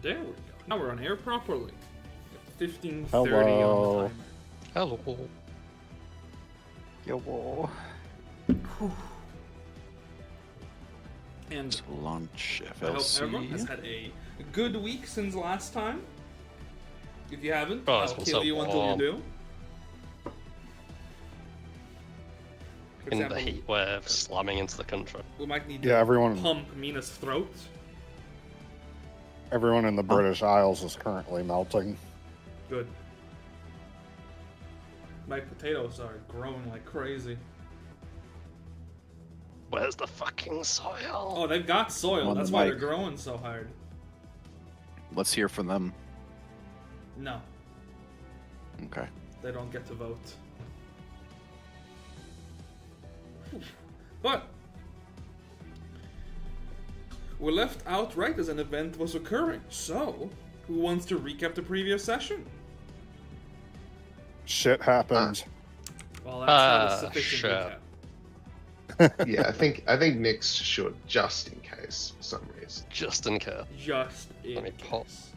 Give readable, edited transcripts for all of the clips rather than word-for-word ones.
There we go. Now we're on air properly. 15:30 Hello. on the timer. Hello. Yo. And Lunch I hope everyone has FLC. had a good week since last time. If you haven't, Oh, I'll it's been kill so you until you warm. do. For In example, the heat wave slamming into the country. we might need Yeah, to everyone pump Mina's throat. in the British Isles is currently melting. Good. My potatoes are growing like crazy. Where's the fucking soil? Oh, they've got soil. On the That's why they're mic. growing so hard. Let's hear from them. No, Okay. they don't get to vote. But we're left out right as an event was occurring. So, who wants to recap the previous session? Shit happened. Well, that's not a sufficient sure. recap. Yeah, I think Nick's should, just in case, for some reason. Just in case. Just in Let me pop. case.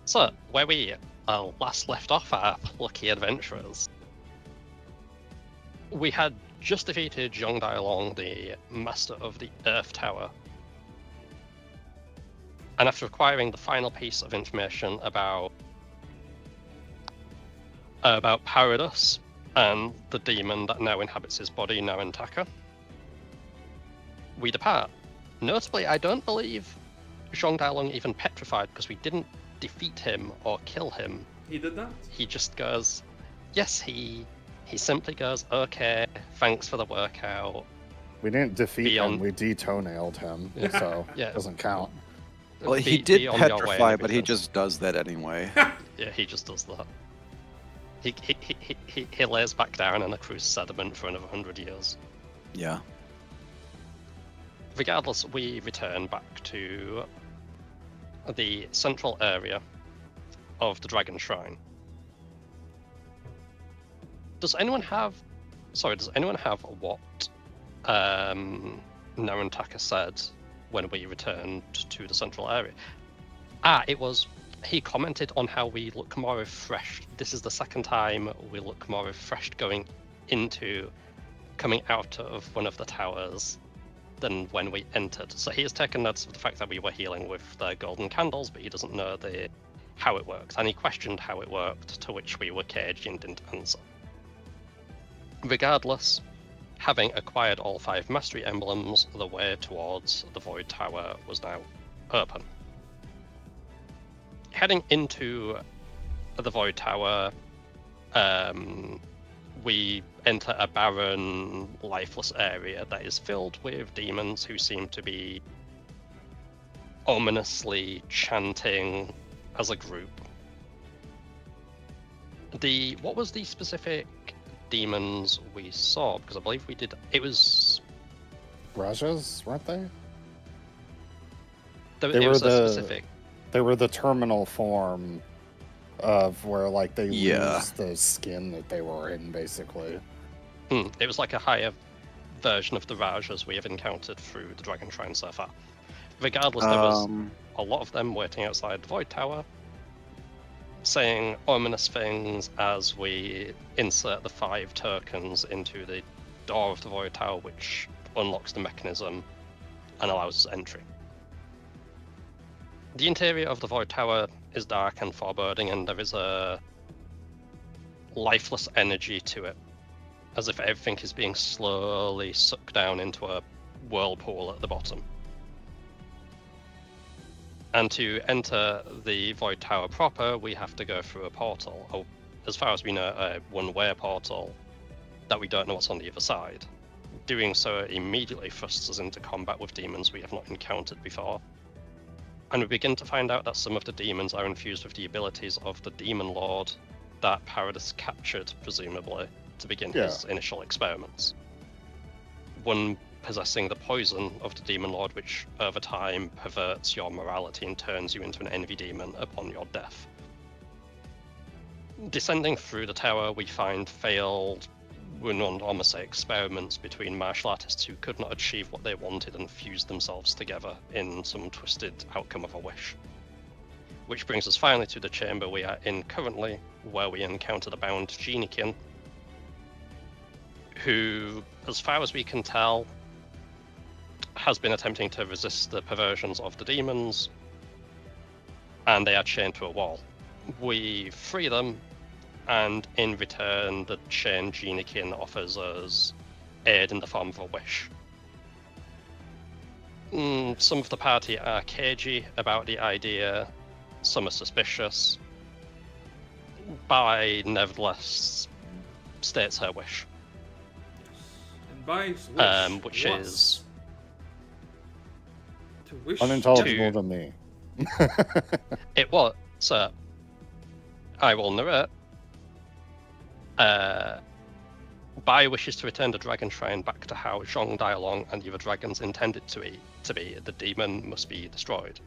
So, where we last left off our lucky adventurers, we had just defeated Zhong Dailong, the master of the Earth Tower. And after acquiring the final piece of information about Paradus and the demon that now inhabits his body, Narantaka, we depart. Notably, I don't believe Zhong Dailong even petrified, because we didn't defeat him or kill him. He did that? He just goes, yes, he simply goes, okay, thanks for the workout. We didn't defeat Beyond- him, we detoenailed him, so Yeah. it doesn't count. Well, he Be did on your way and petrify, but he everything. just does that anyway. Yeah, he just does that. He lays back down in the cruise sediment for another 100 years. Yeah. Regardless, we return back to the central area of the Dragon Shrine. Does anyone have what Narantaka said when we returned to the central area? He commented on how we look more refreshed. This is the second time we look more refreshed coming out of one of the towers than when we entered. So he has taken notice of the fact that we were healing with the golden candles, but he doesn't know how it works. And he questioned how it worked, to which we were caged and didn't answer. Regardless, having acquired all 5 mastery emblems, the way towards the Void Tower was now open. Heading into the Void Tower, we enter a barren, lifeless area that is filled with demons who seem to be ominously chanting as a group. What was the specific demons we saw? Because I believe we did. It was. Rajas, weren't they? It They was were a specific. They were the terminal form of where, like, they Yeah. lose the skin that they were in, basically. It was like a higher version of the Rajas we have encountered through the Dragon Shrine so far. Regardless, there was a lot of them waiting outside the Void Tower, saying ominous things as we insert the 5 tokens into the door of the Void Tower, which unlocks the mechanism and allows us entry. The interior of the Void Tower is dark and foreboding, and there is a lifeless energy to it, as if everything is being slowly sucked down into a whirlpool at the bottom. And to enter the Void Tower proper, we have to go through a portal. As far as we know, a one-way portal that we don't know what's on the other side. Doing so immediately thrusts us into combat with demons we have not encountered before. And we begin to find out that some of the demons are infused with the abilities of the Demon Lord that Paradus captured, presumably, to begin his initial experiments. One possessing the poison of the Demon Lord, which over time perverts your morality and turns you into an envy demon upon your death. Descending through the tower, we find failed were almost say experiments between martial artists who could not achieve what they wanted and fused themselves together in some twisted outcome of a wish. Which brings us finally to the chamber we are in currently, where we encounter the bound Geniekin, who, as far as we can tell, has been attempting to resist the perversions of the demons, and they are chained to a wall. We free them, and in return, the chained Geniekin offers us aid in the form of a wish. Some of the party are cagey about the idea, some are suspicious. Bai nevertheless states her wish. And Bai's wish which was is to wish Unintelligible to me. it was, sir. I will narrate. Bai wishes to return the dragon shrine back to how Zhong Dialong and the other dragons intended to be. The demon must be destroyed.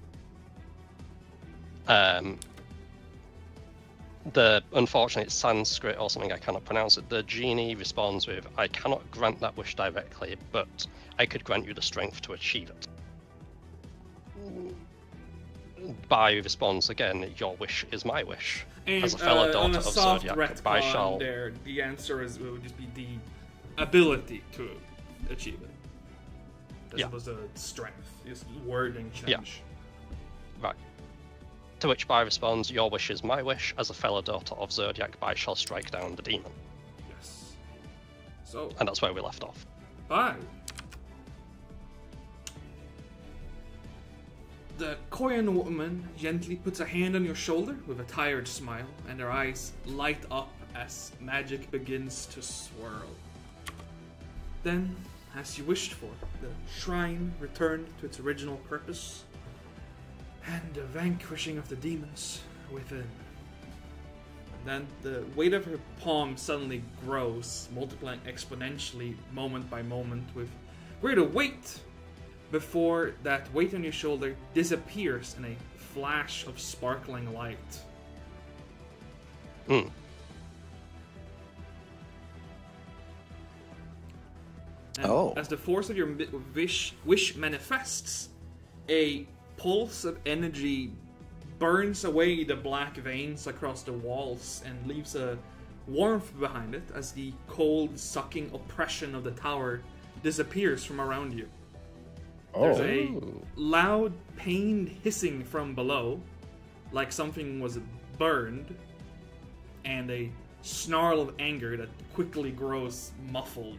The unfortunate Sanskrit or something I cannot pronounce it. The genie responds with, "I cannot grant that wish directly, but I could grant you the strength to achieve it." Bai responds again, "Your wish is my wish." And As a fellow on daughter a of soft Zodiac, Bai shall. retcon there, the answer would just be the ability to achieve it. As Yeah. opposed to strength. Just wording change. Yeah. Right. To which Bai responds, "Your wish is my wish. As a fellow daughter of Zodiac, Bai shall strike down the demon." Yes. So, And that's where we left off. Bai. The Korean woman gently puts a hand on your shoulder with a tired smile, and her eyes light up as magic begins to swirl. Then, as you wished for, the shrine returned to its original purpose, and the vanquishing of the demons within. And then the weight of her palm suddenly grows, multiplying exponentially moment by moment with greater weight, before that weight on your shoulder disappears in a flash of sparkling light. Hmm. And Oh. as the force of your wish manifests, a pulse of energy burns away the black veins across the walls and leaves a warmth behind it as the cold, sucking oppression of the tower disappears from around you. There's a loud, pained hissing from below, like something was burned, and a snarl of anger that quickly grows muffled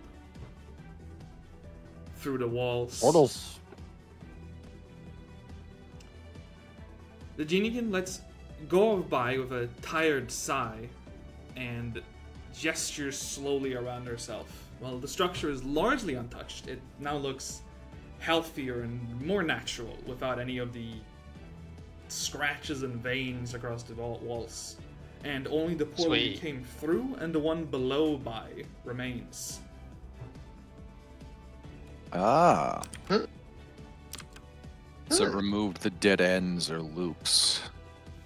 through the walls. Portals. The Geniekin lets go of Bai with a tired sigh and gestures slowly around herself. While the structure is largely untouched, it now looks healthier and more natural without any of the scratches and veins across the walls. And only the portal you Sweet. came through and the one below Bai remains. Ah. Huh? So it removed the dead ends or loops.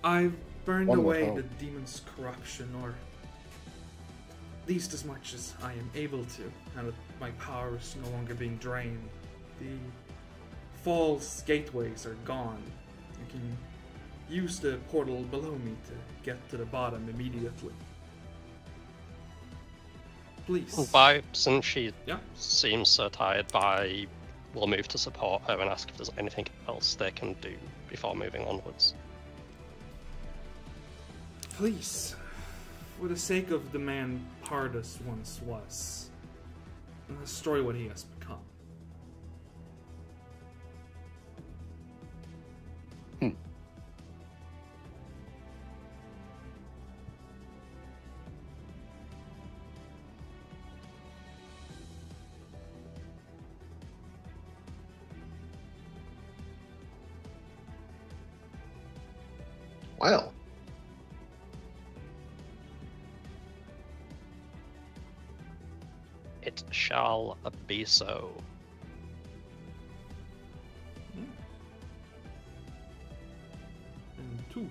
I've burned One would away hope. the demon's corruption, or at least as much as I am able to, now that my power is no longer being drained. The false gateways are gone. You can use the portal below me to get to the bottom immediately. Please. Bai, since she Yeah? seems so tired, Bai will move to support her and ask if there's anything else they can do before moving onwards. Please. For the sake of the man Pardus once was, destroy what he has become. Well, It shall be so. And 2.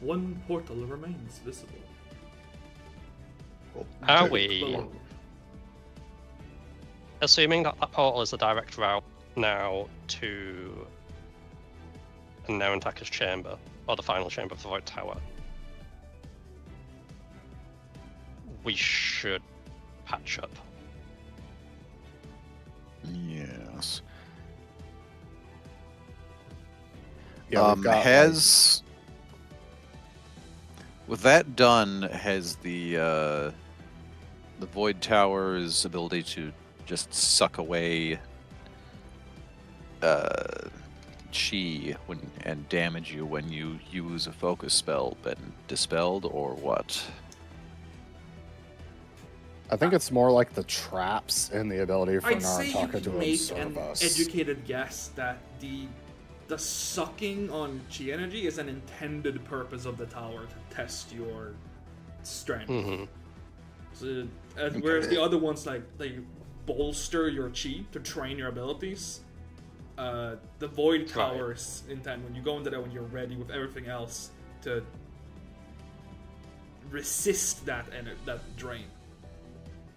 One portal remains visible. Well, Are two, we- one. Assuming that that portal is the direct route now to a known attacker's chamber, or the final chamber of the Void Tower, we should patch up. Yes. Yeah, we've got, has with that done, has the Void Tower's ability to just suck away chi and damage you when you use a focus spell been dispelled, or what? I think it's more like the traps and the ability for I'd say you Narutaka could to make observe an us. educated guess that the sucking on chi energy is an intended purpose of the tower to test your strength. Mm-hmm. So, whereas the other ones like they bolster your chi to train your abilities. The Void Tower is intent when you go into that when you're ready with everything else to resist that drain.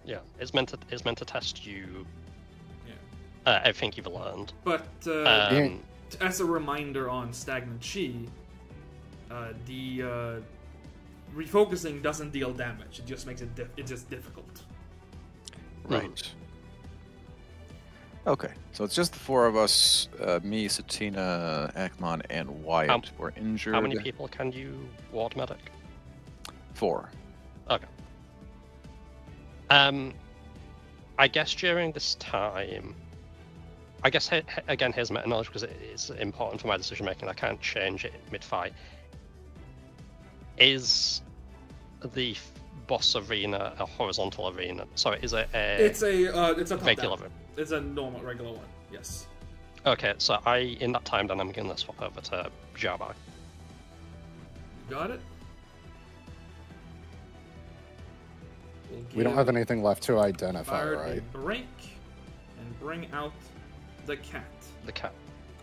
Yeah, it's meant to test you. Yeah. Everything you've learned. But Yeah. as a reminder on stagnant chi, the refocusing doesn't deal damage. It just makes it it's just difficult. Right. Okay, so it's just the four of us, me, Satina, Akmon, and Wyatt were injured. How many people can you ward medic? 4. Okay. I guess during this time, I guess again here's meta knowledge because it's important for my decision making. I can't change it mid-fight. Is the boss arena a horizontal arena? Sorry, is it a? It's a regular. It's a normal regular one. Yes. Okay, so in that time then I'm gonna swap over to Jabai. Got it. We don't have anything left to identify, Fired right? a break and bring out the cat. The cat.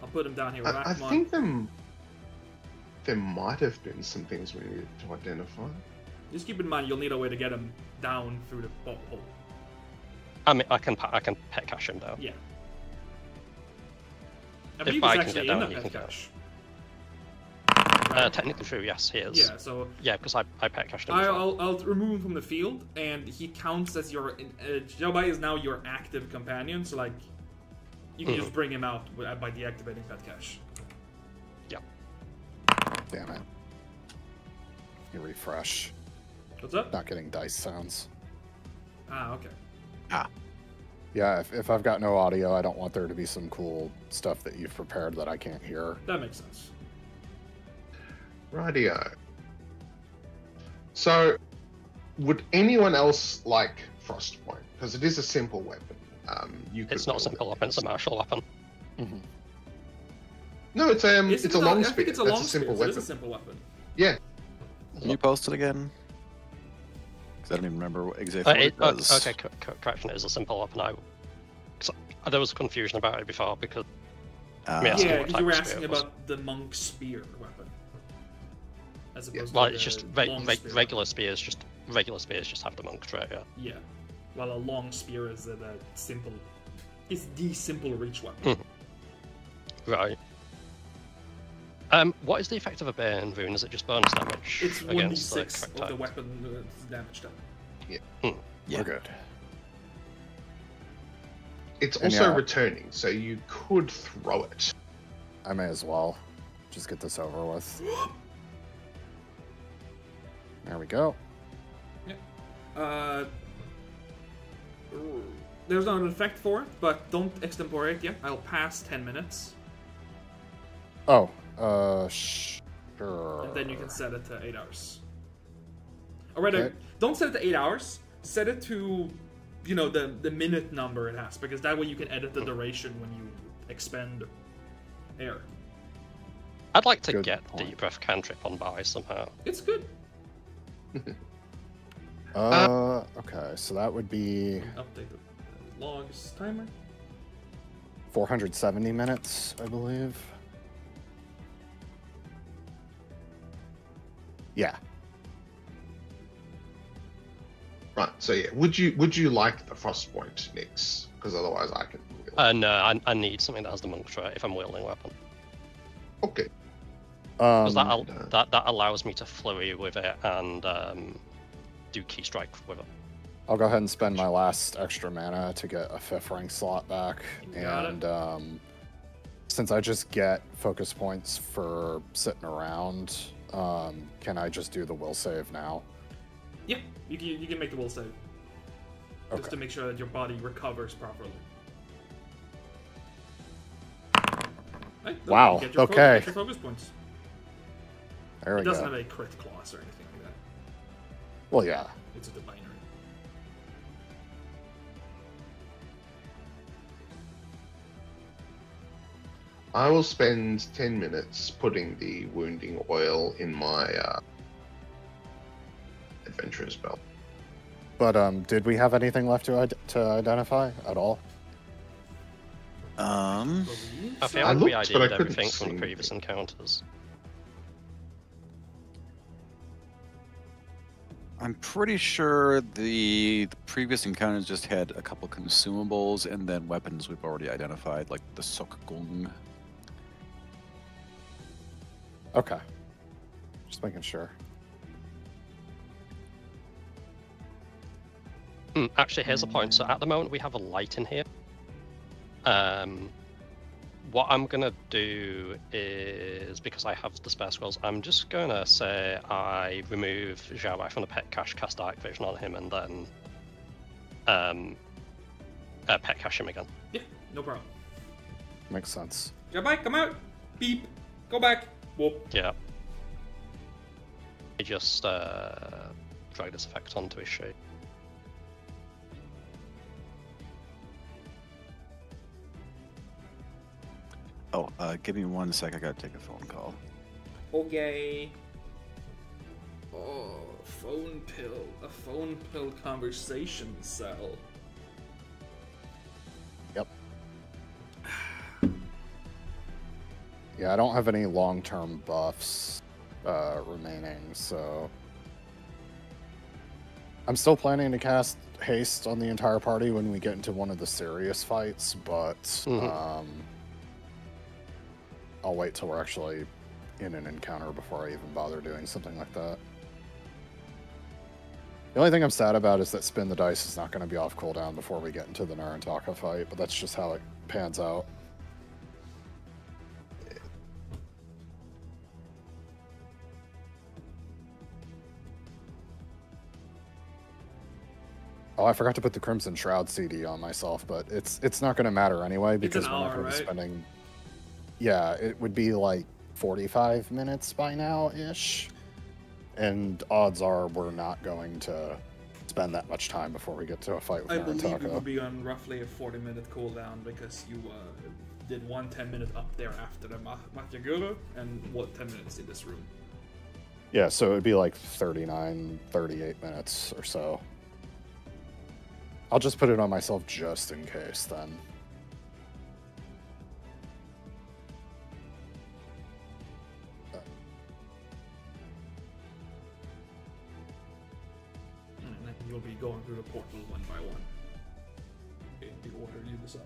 I'll put him down here. With I Akmon. think there might have been some things we needed to identify. Just keep in mind you'll need a way to get him down through the hole. I mean, I can pet cache him down. Yeah. I If believe I he's can actually get in down, the you pet can go. cache. Technically true, yes, he is. Yeah, so Yeah, because I pet cached him. before. I'll remove him from the field, and he counts as your. Jobai is now your active companion, so like, you can just bring him out by deactivating pet cache. Yeah. Damn it. You refresh. What's up? Not getting dice sounds. Ah, okay. Yeah, if I've got no audio, I don't want there to be some cool stuff that you've prepared that I can't hear. That makes sense. Rightio. So, would anyone else like Frostpoint? Because it is a simple weapon. You could It's not a build simple it. weapon, it's a martial weapon. No, it's a long I spear. think it's a That's long a simple spear. weapon. It is a simple weapon. Yeah. Can you post it again? Because I don't even remember exactly what it does. Okay, correction, it is a simple weapon. There was confusion about it before because Ah. Yeah, Yeah, what because type you were of asking spear it was. about the monk spear weapon, as opposed well, to it's the just long spear regular spears. Regular spears just have the monk trait. Yeah. Yeah, while a long spear is the simple. It's the simple reach weapon. Right. What is the effect of a burn rune? Is it just bonus damage? It's against 1d6 correct of the type? weapon damage type. Yeah. We're good. It's And also yeah. returning, so you could throw it. I may as well just get this over with. There we go. There's not an effect for it, but don't extemporate yet. I'll pass 10 minutes, Oh, sure. and then you can set it to 8 hours. Or rather, Okay. don't set it to 8 hours. Set it to, the minute number it has, because that way you can edit the duration when you expend air. I'd like to Good get point. Deep Breath cantrip on by somehow. It's good. Okay, so that would be Update the logs timer. 470 minutes, I believe. Yeah. Right. So yeah, would you like the Frostpoint, Nix? Because otherwise I can. No, I need something that has the monk trait if I'm wielding a weapon. Okay. Because that allows me to flurry with it and do key strike with it. I'll go ahead and spend my last extra mana to get a 5th rank slot back. Since I just get focus points for sitting around, can I just do the will save now? Yeah, you can make the will save. Just to make sure that your body recovers properly. Right, wow, get your okay. Get your focus points. There we go. It doesn't have a crit clause or anything like that. Well, yeah. It's a binary. I will spend 10 minutes putting the wounding oil in my adventurer's belt. But did we have anything left to identify at all? I feel I like we looked, but I ID'd couldn't everything see from the previous anything. encounters. I'm pretty sure the previous encounters just had a couple consumables and then weapons we've already identified, like the Sokgung. Okay. Just making sure. Actually, here's a point. So at the moment we have a light in here. What I'm gonna do is, because I have the spare scrolls, I'm just gonna say I remove Xiaobai from the pet cache, cast Dark Vision on him, and then pet cache him again. Yeah, no problem. Makes sense. Xiaobai, come out! Beep! Go back! Whoop. Yeah. I just drag this effect onto his shape. Oh, give me 1 sec. I gotta take a phone call. Okay. Oh, phone pill. A phone pill conversation cell. Yep. Yeah, I don't have any long-term buffs remaining, so... I'm still planning to cast Haste on the entire party when we get into one of the serious fights, but I'll wait till we're actually in an encounter before I even bother doing something like that. The only thing I'm sad about is that Spin the Dice is not going to be off cooldown before we get into the Narantaka fight, but that's just how it pans out. Oh, I forgot to put the Crimson Shroud CD on myself, but it's not going to matter anyway because we're not going to be spending... Yeah, it would be like 45 minutes by now-ish. And odds are we're not going to spend that much time before we get to a fight with I believe Narantaka. it will be on roughly a 40-minute cooldown because you did 1 10-minute up there after the Matyagura and 10 minutes in this room. Yeah, so it would be like 39, 38 minutes or so. I'll just put it on myself just in case then. And then you'll be going through the portal one by one. In the order you decide.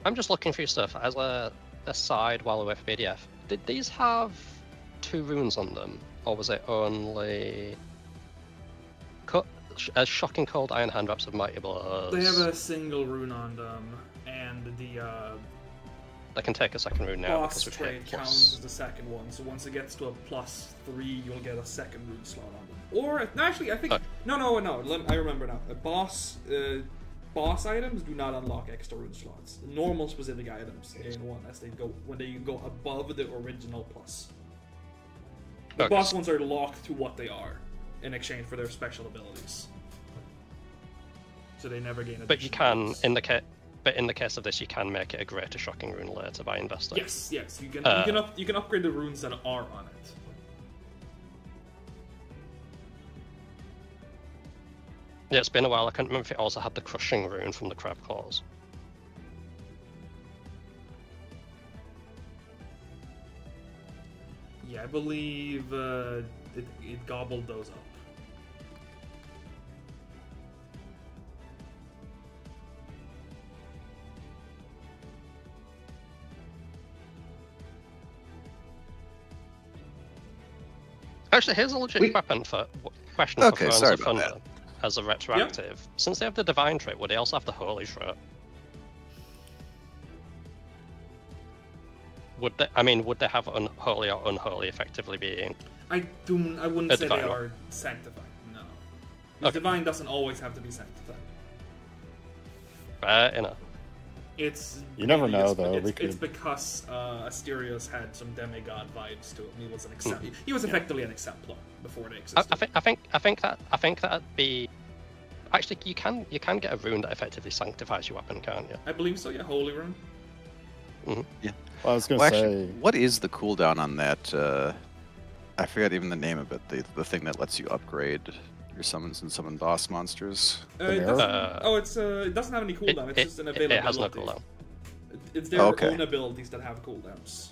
I'm just looking through stuff as a aside while we're with PDF. Did these have 2 runes on them, or was it only a shocking cold iron hand wraps of mighty blows? They have a single rune on them, and the I can take a second rune now boss because we've trait hit counts as the second one. So once it gets to a +3, you'll get a second rune slot on them. Or actually, I think no. I remember now. Boss items do not unlock extra rune slots. Normal specific items in one as they go when they go above the original plus. The boss ones are locked to what they are in exchange for their special abilities. So they never gain. But you can runes. in the case of this, you can make it a greater shocking rune later by investing. Yes, you can upgrade the runes that are on it. Yeah, it's been a while. I can't remember if it also had the crushing rune from the crab claws. Yeah, I believe it gobbled those up. Actually, here's a legit weapon for question for Okay, Thrones sorry of about Thunder as a retroactive. Yep. Since they have the divine trait, would they also have the holy trait? Would they? I mean, would they have unholy or unholy effectively being? I wouldn't A say they divine are sanctified. No, because divine doesn't always have to be sanctified. Fair enough. It's You never really- know, it's, though. It's because Asterios had some demigod vibes to him. He was he was effectively an exemplar before they existed. I think that'd be. Actually, you can get a rune that effectively sanctifies your weapon, can't you? I believe so. Yeah, holy rune. Yeah. Well, I was gonna Well, say. actually, what is the cooldown on that? I forget even the name of it. The thing that lets you upgrade your summons and summon boss monsters. It doesn't have any cooldown. It's just an availability. It has no cooldown. It's their own abilities that have cooldowns.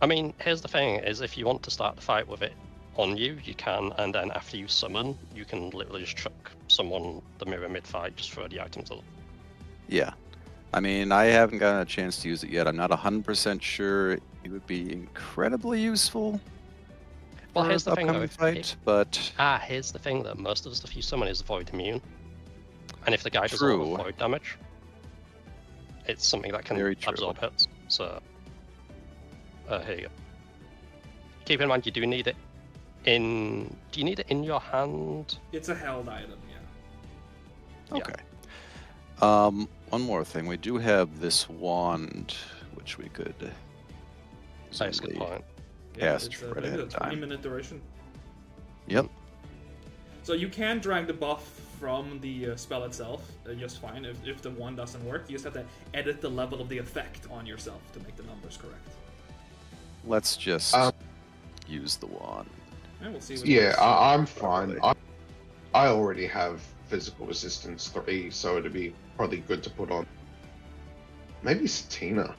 I mean, here's the thing: is if you want to start the fight with it on you, you can, and then after you summon, you can literally just chuck someone the mirror mid-fight, just throw the items at them. Yeah. I mean, I haven't gotten a chance to use it yet. I'm not 100% sure it would be incredibly useful. Well, here's the thing, though. Here's the thing, though. Most of the stuff you summon is void immune, and if the guy does a lot of void damage, it's something that can absorb hits. So, here you go. Keep in mind, you do need it in. Do you need it in your hand? It's a held item, yeah. Okay. One more thing. We do have this wand, which we could. That's a good point. Cast right ahead of time. 20-minute duration. Yep. So you can drag the buff from the spell itself just fine. If the wand doesn't work, you just have to edit the level of the effect on yourself to make the numbers correct. Let's just use the wand. And we'll see. I'm fine. I already have physical resistance 3, so it'd be probably good to put on. Maybe Satina.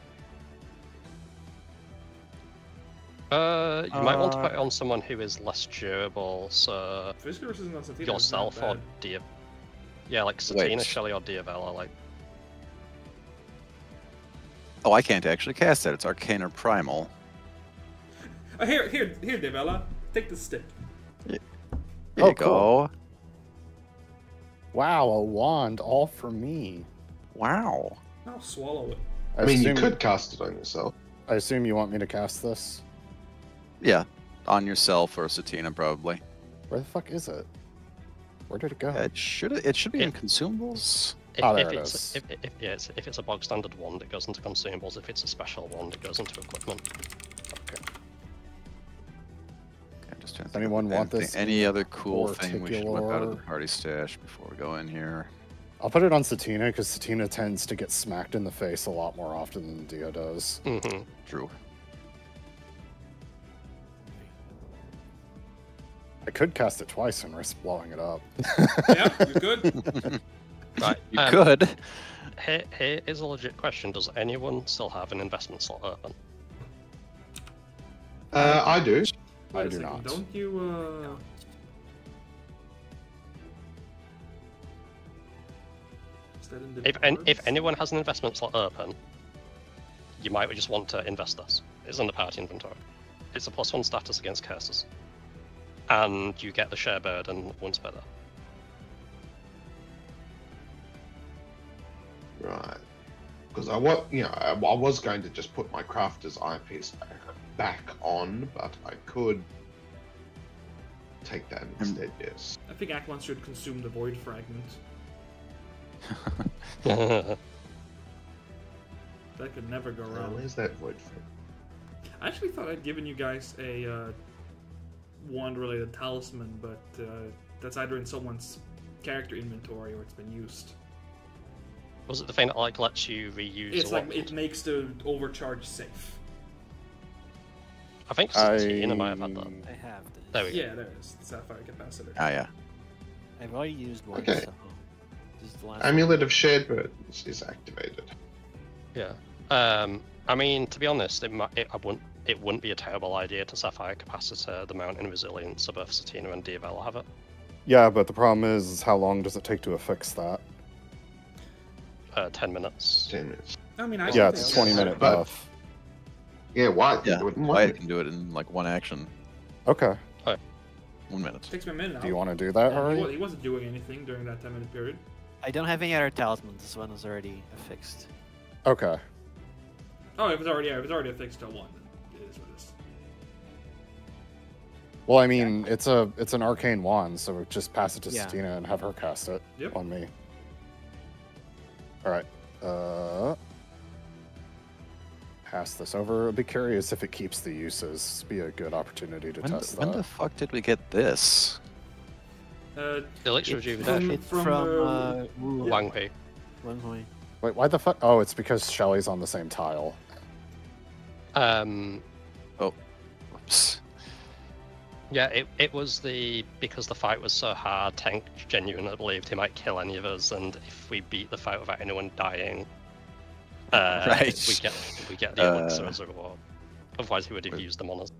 You might want to put it on someone who is less durable, so physical resistance on Satina yourself or yeah, like Satina, Shelly, or Diavella, like. Oh, I can't actually cast that. It's Arcane or Primal. Here, Diavella, take the stick. Here you go. Wow, a wand all for me. Wow. I'll swallow it. I mean, you could cast it on yourself. I assume you want me to cast this? Yeah, on yourself or Satina, probably. Where the fuck is it? Where did it go? It should be in consumables. If it's a bog standard wand, it goes into consumables. If it's a special wand, it goes into equipment. Okay. Just Does anyone want this? Any other cool thing we should whip out of the party stash before we go in here? I'll put it on Satina because Satina tends to get smacked in the face a lot more often than Dio does. Mm-hmm. True. I could cast it twice and risk blowing it up. Yeah, you could. Right. You could. Here is a legit question. Does anyone still have an investment slot open? I do. I do not. Don't you, If anyone has an investment slot open, you might just want to invest this. It's in the party inventory. It's a +1 status against curses. And you get the share burden once better. Right. Because I was going to just put my crafter's eyepiece back on, but I could take that instead, yes. I think Aquan should consume the void fragment. That could never go wrong. Where's that void fragment? I actually thought I'd given you guys a wand-related talisman, but that's either in someone's character inventory or it's been used. Was it the thing that like lets you reuse? It's like it makes the overcharge safe. I think Satina might have had that. I have this. There we go. Yeah, there it is. The sapphire capacitor. Ah, yeah. I've already used one, Okay. so this is the last Amulet of Shared Burdens is activated. Yeah. I mean, to be honest, it wouldn't be a terrible idea to Sapphire Capacitor the Mountain Resilience, so both Satina and Diavel have it. Yeah, but the problem is how long does it take to affix that? 10 minutes. 10 minutes. I mean, I Yeah, think it's a so. 20-minute But- buff. Yeah, Wyatt can Yeah, do it in 1 Wyatt minute. can do it in like one action, Okay. 1 minute. Takes me a minute. Do you want to do that, Yeah, Harry? he wasn't doing anything during that 10-minute period. I don't have any other talismans. This one is already affixed. Okay. Oh, it was already affixed to 1. Then it is what it is. Well, I mean, it's an arcane wand, so just pass it to Yeah. Satina and have her cast it Yep. on me. All right. Pass this over. I'll be curious if it keeps the uses. Be a good opportunity to test When that. the fuck did we get this? Elixir It's Rejuvenation. It's From, from yeah. Wang Hui. Wang Hui. Wait, why the fuck? Oh, it's because Shelly's on the same tile. Oops. Yeah, it was because the fight was so hard, Tank genuinely believed he might kill any of us, and if we beat the fight without anyone dying, Right. we get the elixir as a reward. Otherwise, he would have used them on us.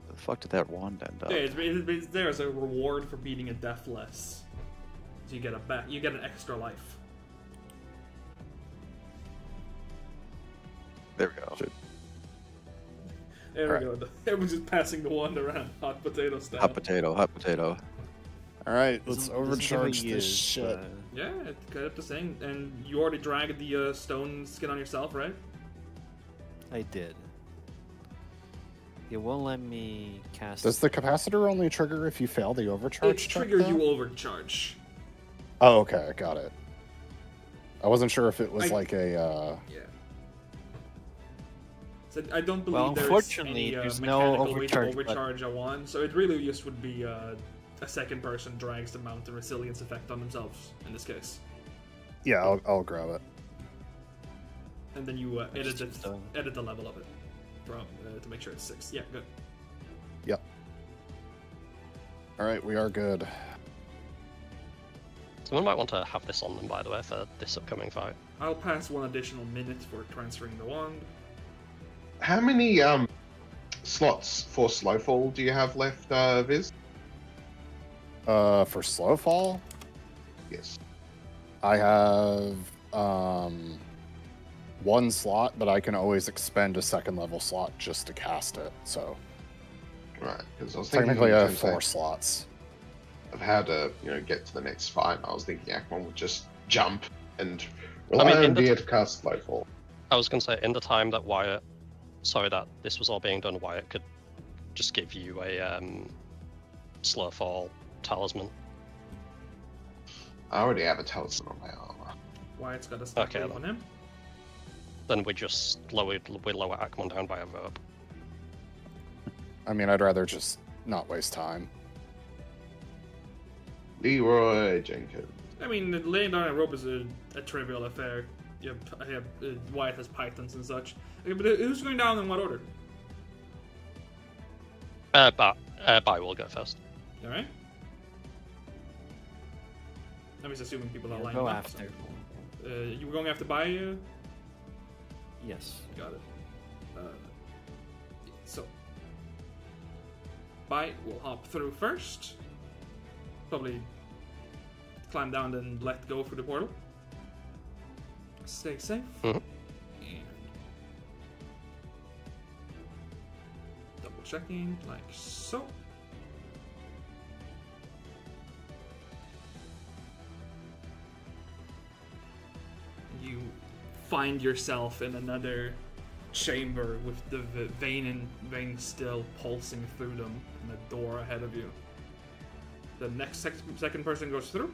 The fuck did that wand end up? Yeah, it's there as a reward for beating a deathless. So you get an extra life. There we go. There we Alright. go. Everyone's just passing the wand around, hot potato style. Hot potato, hot potato. All right, let's Doesn't overcharge give a this use, shit. Yeah, it got up to saying, and you already dragged the stone skin on yourself, right? I did. It won't let me cast. Does the capacitor only trigger if you fail the overcharge It check, trigger though? you overcharge. Oh, okay, got it. I wasn't sure if it was I- like a. Yeah. So I don't believe Well, there's unfortunately, any there's no mechanical way to overcharge button. overcharge a wand, so it really just would be a second person drags the mountain resilience effect on themselves in this case, Yeah, I'll grab it. and then you edit just don't. the level of it from to make sure it's 6. Yeah, good. Yep. All right, we are good. Someone might want to have this on them, by the way, for this upcoming fight. I'll pass 1 additional minute for transferring the wand. How many slots for Slowfall do you have left, Viz? For slow fall, Yes. I have 1 slot, but I can always expend a second level slot just to cast it. So Right, because I was thinking technically, I have in 4 terms slots. of how to, get to the next fight. I was thinking Akmon would just jump and I rely mean, in on the Dia to cast Slowfall. I was going to say, in the time that that this was all being done, Wyatt could just give you a slow fall talisman. I already have a talisman on my armor. Wyatt's got a stack Okay, leaf then. on him. Then we lower Akmon down by a rope. I mean, I'd rather just not waste time. Leroy Jenkins. I mean, laying down a rope is a trivial affair. Wyatt has pythons and such. Okay, but who's going down in what order? Bai will go first. All right. I'm just assuming people are Yeah, lining go up. after. So. You were going after Bai? Yes. Got it. So, Bai will hop through first. Probably climb down and let go for the portal. Stay safe. Mhm. And double checking like so. You find yourself in another chamber with the veins still pulsing through them and a door ahead of you. The next second person goes through.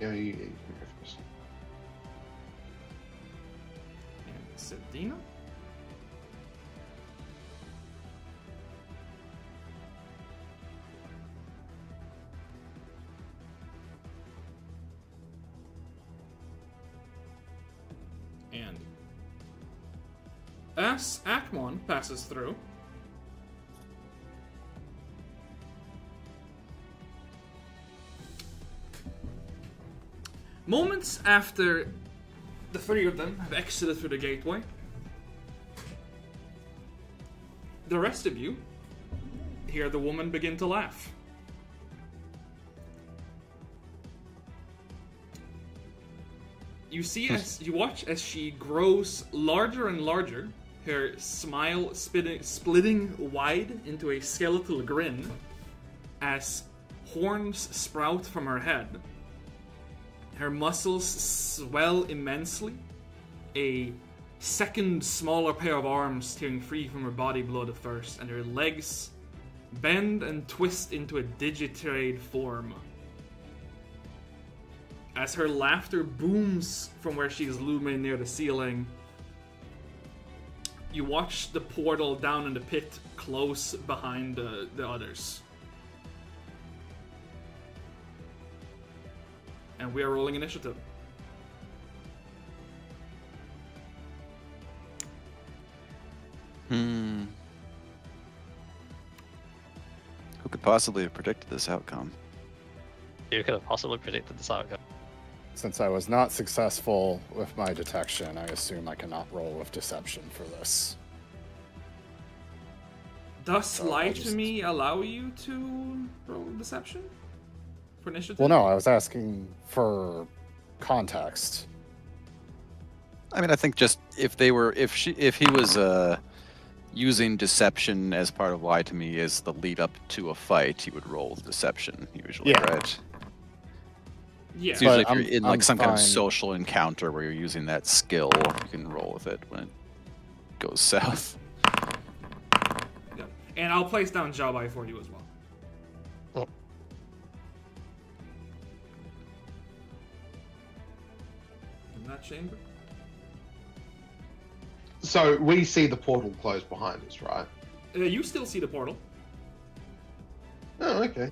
Yeah, you can go first. And Sedina. And as Akmon passes through, Moments after the three of them have exited through the gateway, the rest of you hear the woman begin to laugh. You see you watch as she grows larger and larger, her smile splitting wide into a skeletal grin as horns sprout from her head. Her muscles swell immensely, a second smaller pair of arms tearing free from her body blood at first, and her legs bend and twist into a digitrade form. As her laughter booms from where she is looming near the ceiling, you watch the portal down in the pit close behind the others. And we are rolling initiative. Who could possibly have predicted this outcome? You could have possibly predicted this outcome. Since I was not successful with my detection, I assume I cannot roll with deception for this. Does So lie to me allow you to roll deception for initiative? Well, no, I was asking for context. I mean, I think just if he was using deception as part of lie to me as the lead up to a fight, he would roll deception usually, Yeah. right? Yeah. It's usually But if you're in like I'm some kind of fine. social encounter where you're using that skill, you can roll with it when it goes south. Yeah. And I'll place down Jabai for you as well. Oh. In that chamber? So we see the portal close behind us, right? You still see the portal. Oh, okay.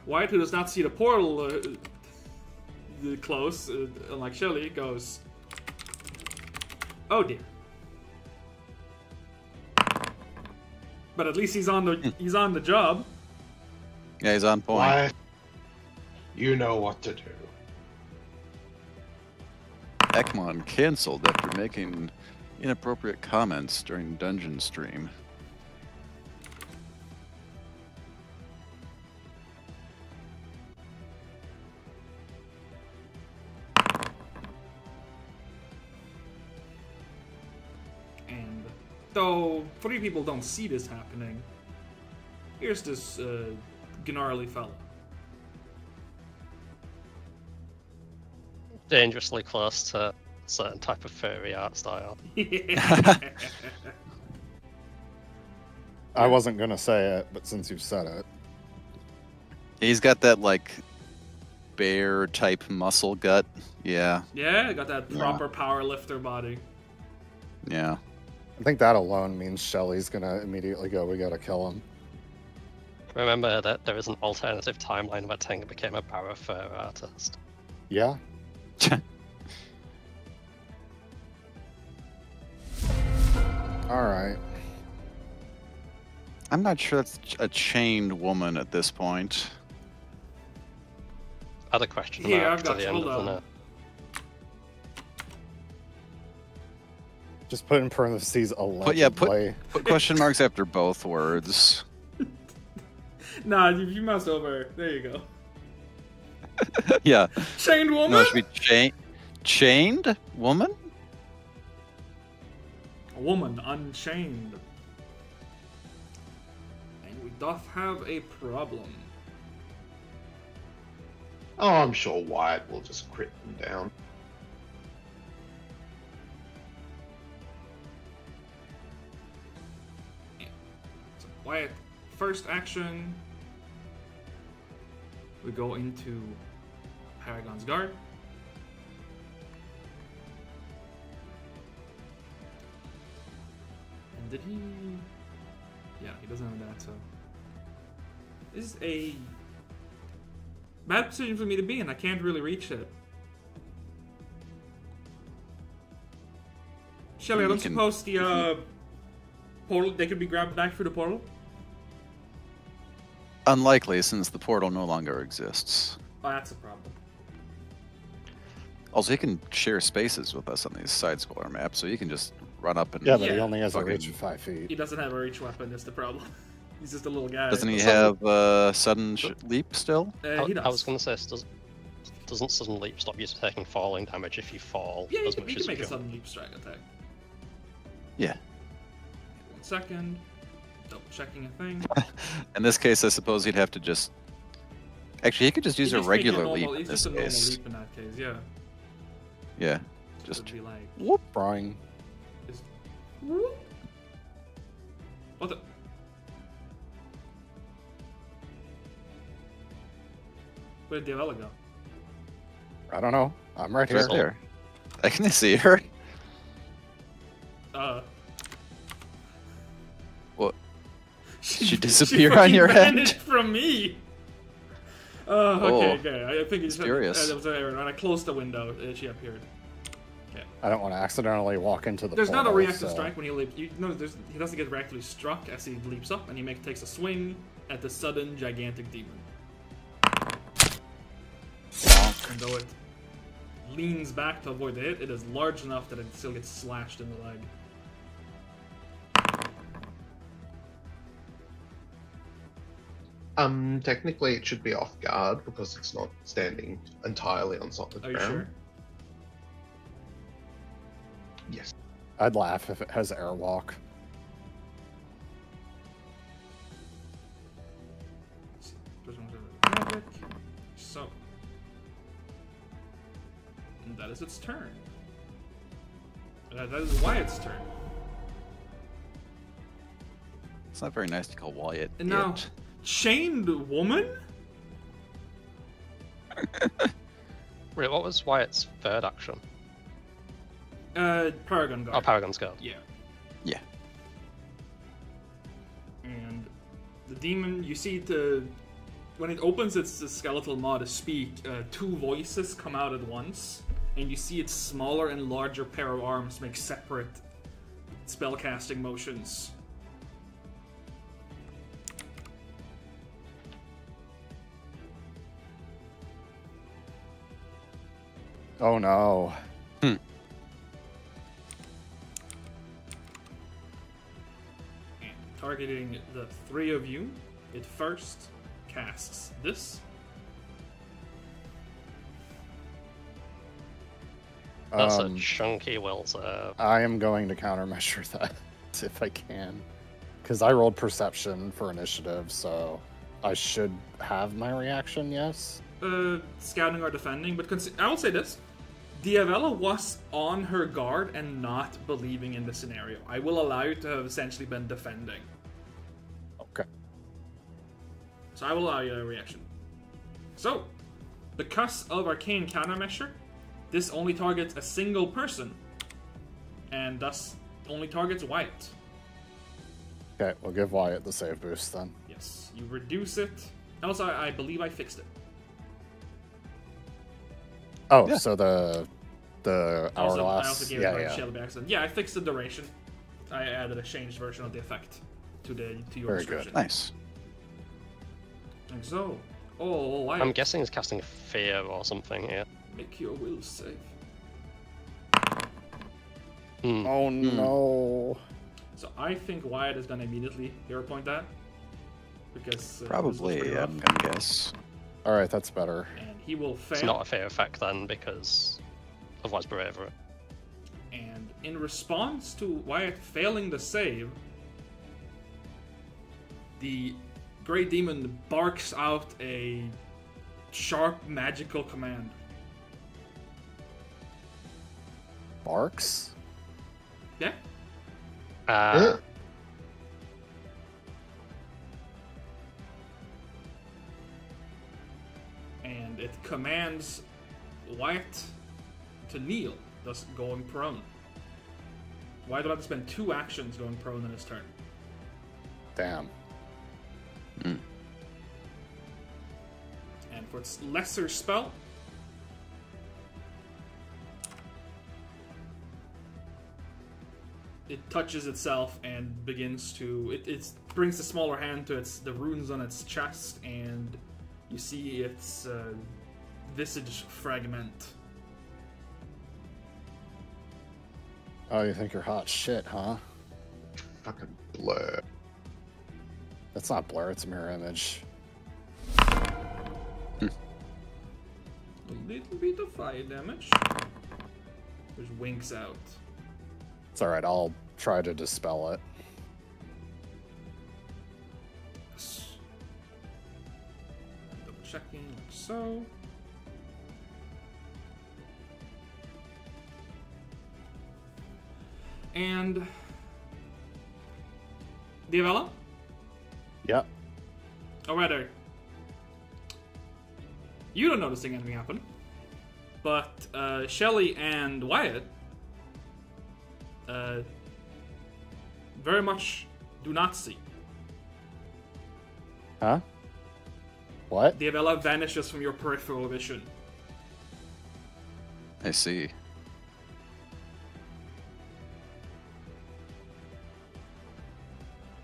Wyatt, who does not see the portal close, unlike Shelly, goes, "Oh dear." But at least he's on the job. Yeah, he's on point. Why? You know what to do. Ekmon canceled after making inappropriate comments during dungeon stream. And though three people don't see this happening, here's this gnarly fella. Dangerously close to a certain type of furry art style. I wasn't going to say it, but since you've said it. He's got that like bear type muscle gut. Yeah, Yeah, got that Yeah. proper power lifter body. yeah. I think that alone means Shelly's going to immediately go, we got to kill him. Remember that there is an alternative timeline where Tenga became a power fur artist. Yeah? Alright. I'm not sure that's a chained woman at this point. Add a question Here, mark I've to got the you. end Hold of the on. note. Just put in parentheses allegedly. Put question marks after both words. Nah, you moused over. There you go. Yeah. Chained woman? No, it should be chained woman? A woman unchained. And we doth have a problem. Oh, I'm sure Wyatt will just crit them down. So, Wyatt, first action, we go into Paragon's Guard. And did he... Yeah, he doesn't have that, so... This is a bad position for me to be in. I can't really reach it. Shelly, I You don't can- suppose the portal, they could be grabbed back through the portal? Unlikely, since the portal no longer exists. Oh, that's a problem. Also, he can share spaces with us on these side-scroller maps, so you can just run up and... Yeah, but he Yeah. only has a Fucking- reach of 5 feet. He doesn't have a reach weapon, is the problem. He's just a little guy. Doesn't he Doesn't- have sudden leap still? He does. I was going to say, doesn't sudden leap stop you taking falling damage if you fall Yeah, as he much can as make you a go? sudden leap strike attack. Yeah. 1 second. Double checking a thing. In this case, I suppose he'd have to just... Actually, he could just use He'd a just make regular normal- leap in it's this just a normal case. leap in that case, yeah. Yeah. Just Just... would be like, Whoop, Brian. just, whoop. What the? Where did Diavella go? I don't know. I'm right here. Right there. I can see her. What? She disappear on fucking your head? vanished from me. Okay, Oh, okay. I think it's mysterious. That was an error. When I closed the window, she appeared. I don't want to accidentally walk into the There's not a portal, reactive so- strike when he leaps. He doesn't get reactively struck as he leaps up, and he takes a swing at the sudden gigantic demon. And though it leans back to avoid the hit, it is large enough that it still gets slashed in the leg. Technically it should be off guard because it's not standing entirely on solid Are you ground. sure? Yes. I'd laugh if it has airwalk. So, and that is its turn. That is Wyatt's turn. It's not very nice to call Wyatt And now, it. chained woman? Wait, what was Wyatt's third action? Paragon Guard. Oh, Paragon's Guard. Yeah. Yeah. And the demon, you see when it opens its skeletal maw to speak, 2 voices come out at once, and you see its smaller and larger pair of arms make separate spellcasting motions. Oh no. And targeting the 3 of you, it first casts this. That's a Um, chunky will save. I am going to countermeasure that if I can. Because I rolled perception for initiative, so I should have my reaction, yes? Scouting or defending, but I will say this. Diavella was on her guard and not believing in the scenario. I will allow you to have essentially been defending. Okay. So I will allow you a reaction. So, because of Arcane Countermeasure, this only targets a single person, and thus only targets Wyatt. Okay, we'll give Wyatt the save boost then. Yes, you reduce it. Also, I believe I fixed it. Oh, Yeah. so the hourglass. I also gave yeah, it yeah. Shell by accident. Yeah, I fixed the duration. I added a changed version of the effect to your Very description. Nice. Like so. Oh, Wyatt, I'm guessing he's casting Fear or something here. make your will save. Hmm. Oh no. So I think Wyatt is gonna immediately hero point that. Because this looks Probably, pretty I'm rough. gonna guess. Alright, that's better. And he will fail. It's not a Fear effect then, because otherwise bravery. And in response to Wyatt failing the save, the Great Demon barks out a sharp magical command. Barks? Yeah? Uh, And it commands Wyatt to kneel, thus going prone. Wyatt will have to spend 2 actions going prone in his turn. Damn. And for its lesser spell, it touches itself and begins to... It brings the smaller hand to the runes on its chest, and you see its visage fragment. Oh, you think you're hot shit, huh? Fucking blur. That's not blur, it's a mirror image. A little bit of fire damage. There's winks out. It's alright, I'll try to dispel it. Double checking like so. And Diavella? Yep. Or rather, you don't notice anything happen, but Shelly and Wyatt very much do not see. Huh? What? Diavella vanishes from your peripheral vision. I see.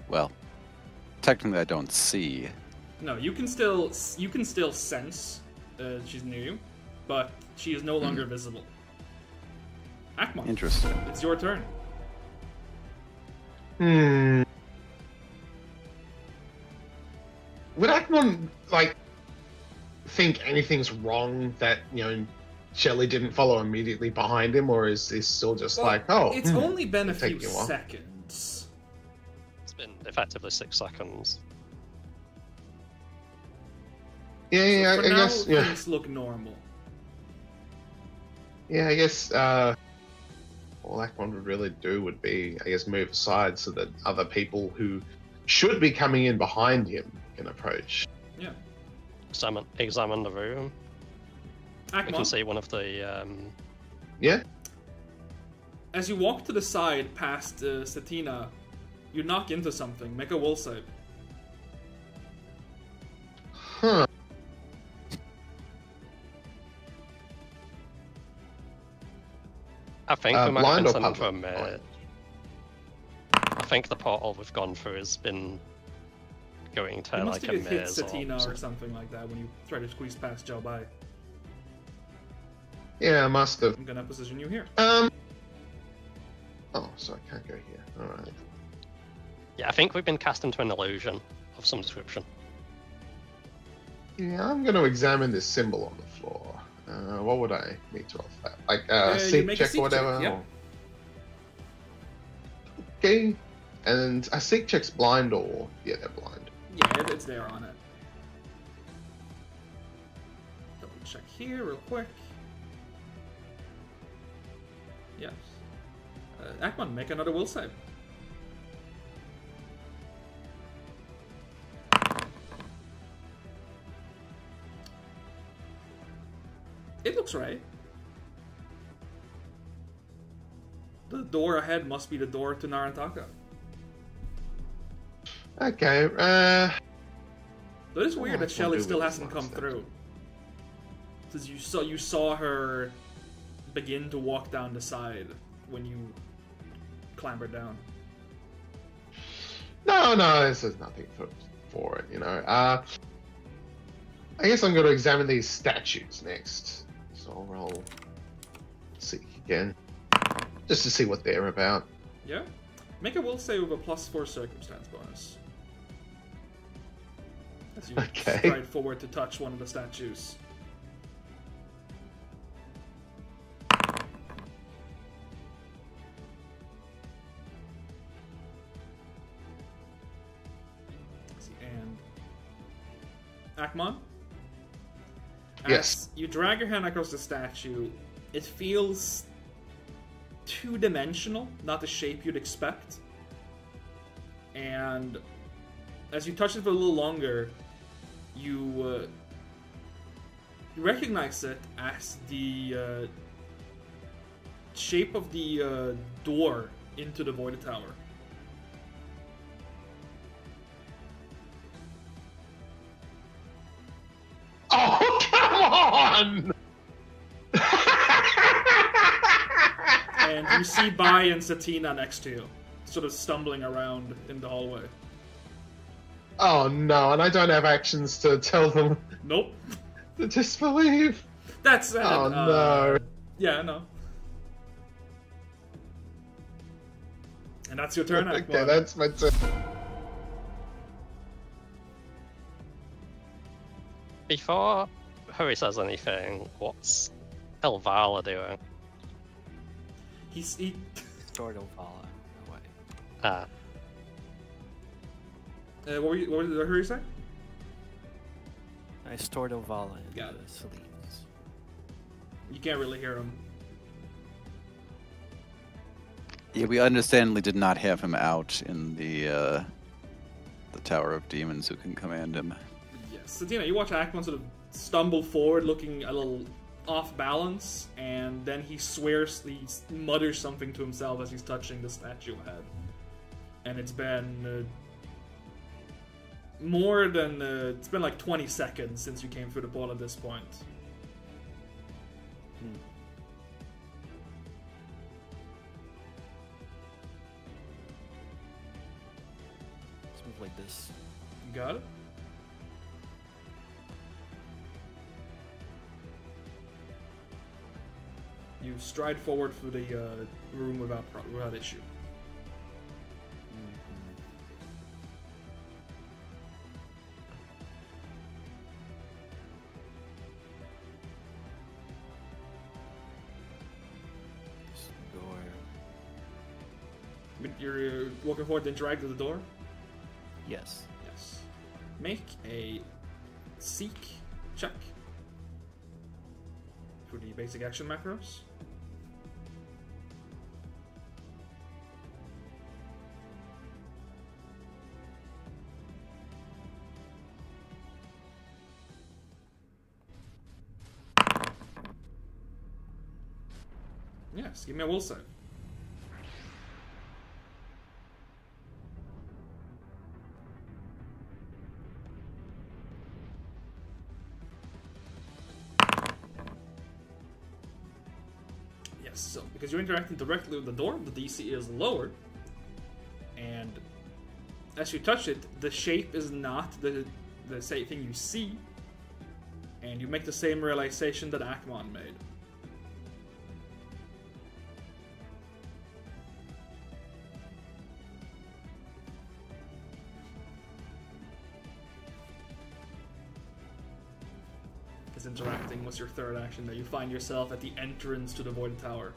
Well, technically I don't see. No, you can still sense she's near you, but she is no longer visible. Akmon, Interesting. it's your turn. Would Akmon, like, think anything's wrong that, Shelly didn't follow immediately behind him, or is this still just It's only been a few taking a while. seconds. It's been effectively 6 seconds. Yeah, For I now, guess, yeah. things look normal. Yeah, I guess, all Akmon would really do would be, I guess, move aside so that other people who should be coming in behind him can approach. Yeah. Examine the room. We can Akmon, see one of the Yeah? as you walk to the side past Satina, you knock into something. Make a will save. Huh. I think we might have blind been or sent public? from. Blind. I think the portal we've gone through has been going to You must like have a hit maze Satina or something like that when you try to squeeze past Joe by. Yeah, I must have. I'm gonna position you here. Oh, so I can't go here. Alright. Yeah, I think we've been cast into an illusion of some description. Yeah, I'm going to examine this symbol on the floor. What would I need to roll for that? Like, you seek make a check seek or whatever? check, yeah. or- Okay. And a seek check's blind or... Yeah, they're blind. Yeah, it's there on it. Double check here real quick. Yes. Akmon, make another will save. It looks right. The door ahead must be the door to Narantaka. Okay, But it's weird I that Shelly wonder still what hasn't this come one's through. Because you saw her begin to walk down the side when you clambered down. No, this is nothing for it, I guess I'm going to examine these statues next. So I'll roll seek again. Just to see what they're about. Yeah? Make a will save with a +4 circumstance bonus. As you Okay. stride forward to touch one of the statues. And Akmon? Yes. As you drag your hand across the statue, it feels two-dimensional, not the shape you'd expect. And as you touch it for a little longer, you recognize it as the shape of the door into the Void Tower. Oh, come on! and you see Bai and Satina next to you, sort of stumbling around in the hallway. Oh no, and I don't have actions to tell them Nope. to disbelieve. That said, Oh no. Yeah, no. And that's your turn, Act Okay, One. that's my turn. Before Hurry says anything, what's Elvala doing? He Stored Ovala away. Ah, what did Hurry say? I stored Ovala in Got it. Celine's. You can't really hear him. Yeah, we understandably did not have him out in the Tower of Demons who can command him. Yes. Satina, you watch Act One sort of stumble forward, looking a little off balance, and then he mutters something to himself as he's touching the statue head. And it's been more than it's been like 20 seconds since you came through the portal at this point. Let's move like this. You got it? You stride forward through the room without issue. This door. You're walking forward to interact with the door? Yes. Yes. Make a seek check for the basic action macros. Yes, give me a will save. Yes, so because you're interacting directly with the door, the DC is lowered, and as you touch it, the shape is not the same thing you see, and you make the same realization that Akmon made. Interacting was your third action, that you find yourself at the entrance to the Void Tower.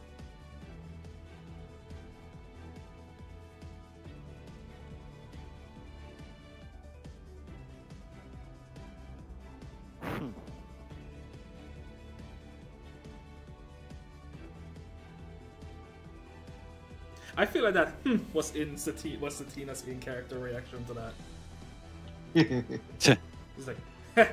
I feel like that was Satina's in-character reaction to that. He's like, heh.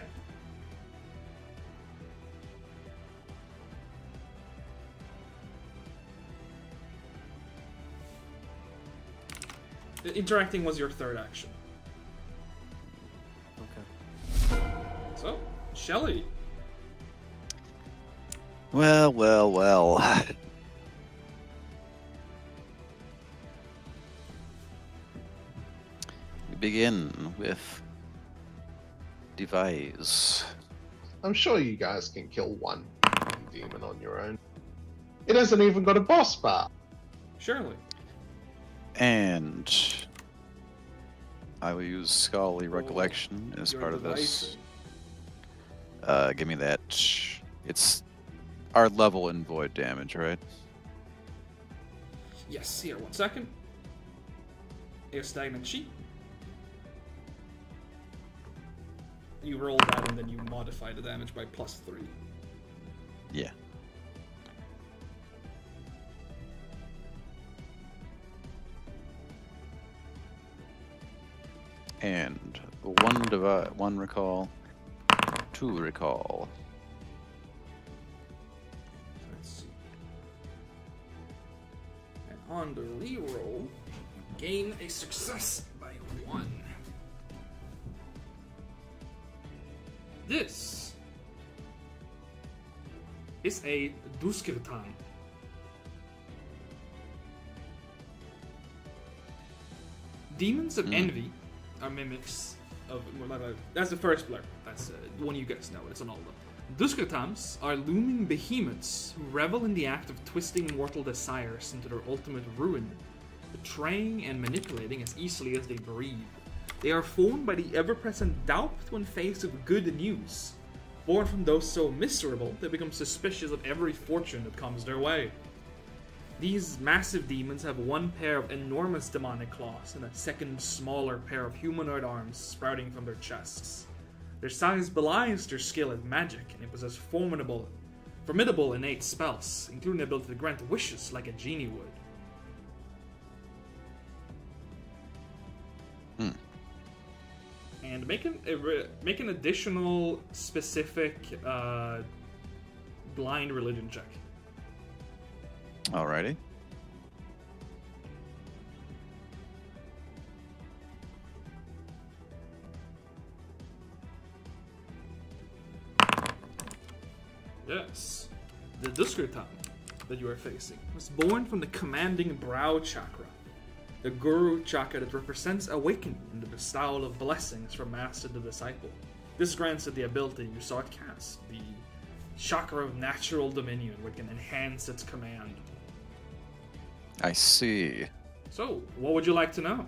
Interacting was your third action. Okay. So, Shelly. Well, well, well. We begin with Devise. I'm sure you guys can kill one demon on your own. It hasn't even got a boss bar. Surely. And I will use Scholarly Recollection as Your part of this. device. Give me that. It's our level in void damage, right? Yes, here, 1 second. A stagnant sheet. You roll that and then you modify the damage by +3. Yeah. And one recall, 2 recall. Let's see. And on the reroll, you gain a success by 1. This is a Duskirtan. Demons of Envy are mimics of... That's the first blur. That's the one you guys know. It's on all of them. Duskratams are looming behemoths who revel in the act of twisting mortal desires into their ultimate ruin, betraying and manipulating as easily as they breathe. They are formed by the ever-present doubt when faced with good news. Born from those so miserable, they become suspicious of every fortune that comes their way. These massive demons have one pair of enormous demonic claws and a second smaller pair of humanoid arms sprouting from their chests. Their size belies their skill at magic, and they possess formidable innate spells, including the ability to grant wishes like a genie would. And make an additional specific blind religion check. Alrighty. Yes. The Duskritam that you are facing was born from the commanding brow chakra, the guru chakra that represents awakening and the bestowal of blessings from master to disciple. This grants it the ability you saw it cast, the chakra of natural dominion, which can enhance its command. I see. So, what would you like to know?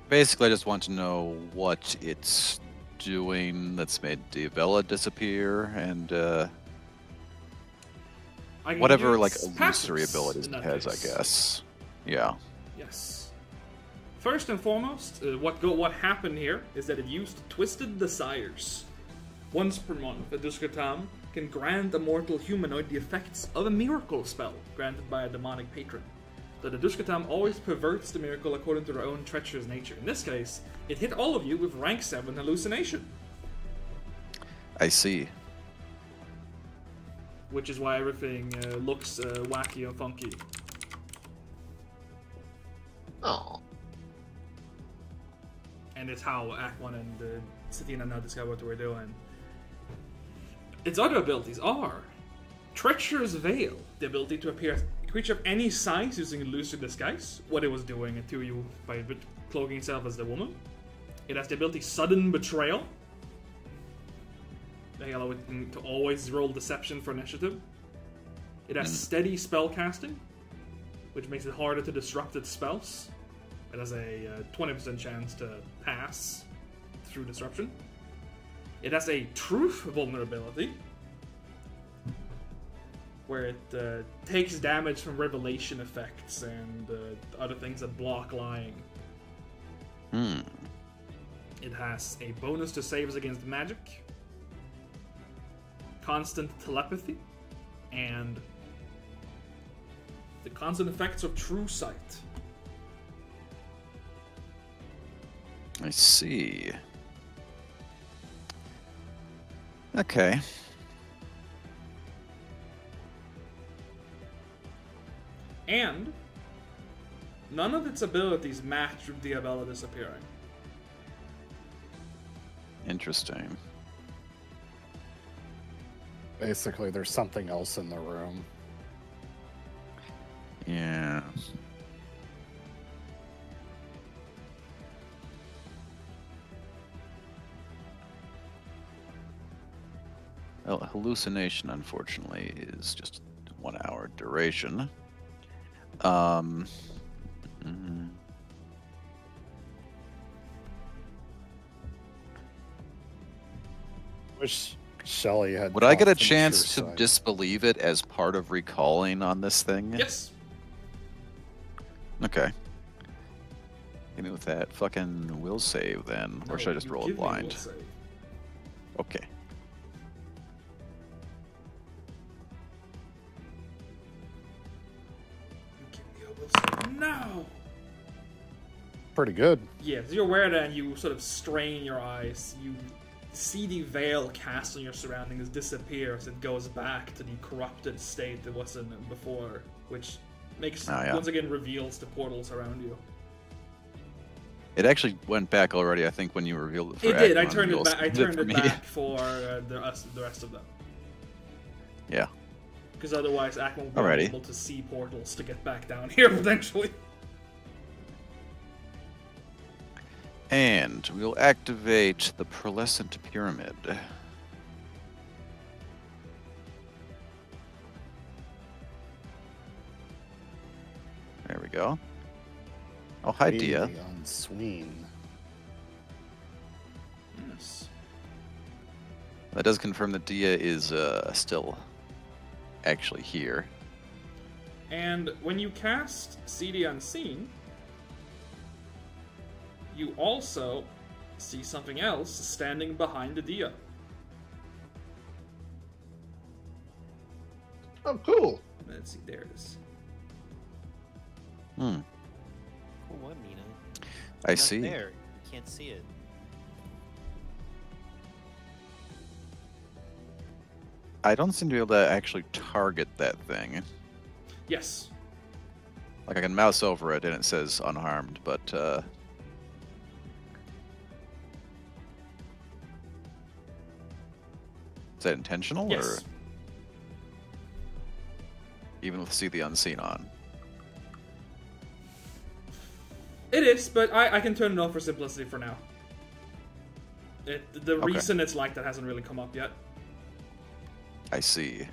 Basically, I just want to know what it's doing that's made Diabella disappear, and whatever like illusory abilities it has, I guess. Yeah. Yes. First and foremost, what happened here is that it used Twisted Desires. Once per month, a Duskritam can grant a mortal humanoid the effects of a miracle spell granted by a demonic patron. So the Duskritam always perverts the miracle according to their own treacherous nature. In this case, it hit all of you with rank 7 hallucination. I see. Which is why everything looks wacky and funky. Oh. And it's how Act 1 and Satina now discover what we're doing. Its other abilities are Treacherous Veil, the ability to appear as a creature of any size using illusory disguise, what it was doing to you by cloaking itself as the woman. It has the ability Sudden Betrayal. They allow it to always roll deception for initiative. It has Steady Spellcasting, which makes it harder to disrupt its spells. It has a 20% chance to pass through disruption. It has a Truth Vulnerability, where it takes damage from revelation effects and other things that block lying. It has a bonus to saves against magic, constant telepathy, and the constant effects of True Sight. I see. Okay. And none of its abilities match with Diabella disappearing. Interesting. Basically, there's something else in the room. Yeah. Well, hallucination, unfortunately, is just 1 hour duration. Wish Shelly had. Would I get a chance to disbelieve it as part of recalling on this thing? Yes. Okay. Hit me with that fucking will save then, or should I just roll it blind? Okay. No! Pretty good. Yeah, so you're aware that and you sort of strain your eyes. You see the veil cast on your surroundings disappear as it goes back to the corrupted state it was in before, which makes once again reveals the portals around you. It actually went back already, I think, when you revealed it. For it did. I Act turned it back. I turned it me. back for the rest of them. Yeah. Because otherwise, Akman will be Alrighty. able to see portals to get back down here, potentially. And we'll activate the Pearlescent Pyramid. There we go. Oh, hi, Dia. On Sween. Yes. That does confirm that Dia is still actually here. And when you cast See the Unseen, you also see something else standing behind the Dia. Oh, cool. Let's see, there it is. Hmm. Oh, what, Mina? I Not see. There. You can't see it. I don't seem to be able to actually target that thing. Yes. Like I can mouse over it and it says unharmed, but is that intentional Yes. or even with See the Unseen on? It is, but I can turn it off for simplicity for now. The Okay. reason it's like that hasn't really come up yet. I see.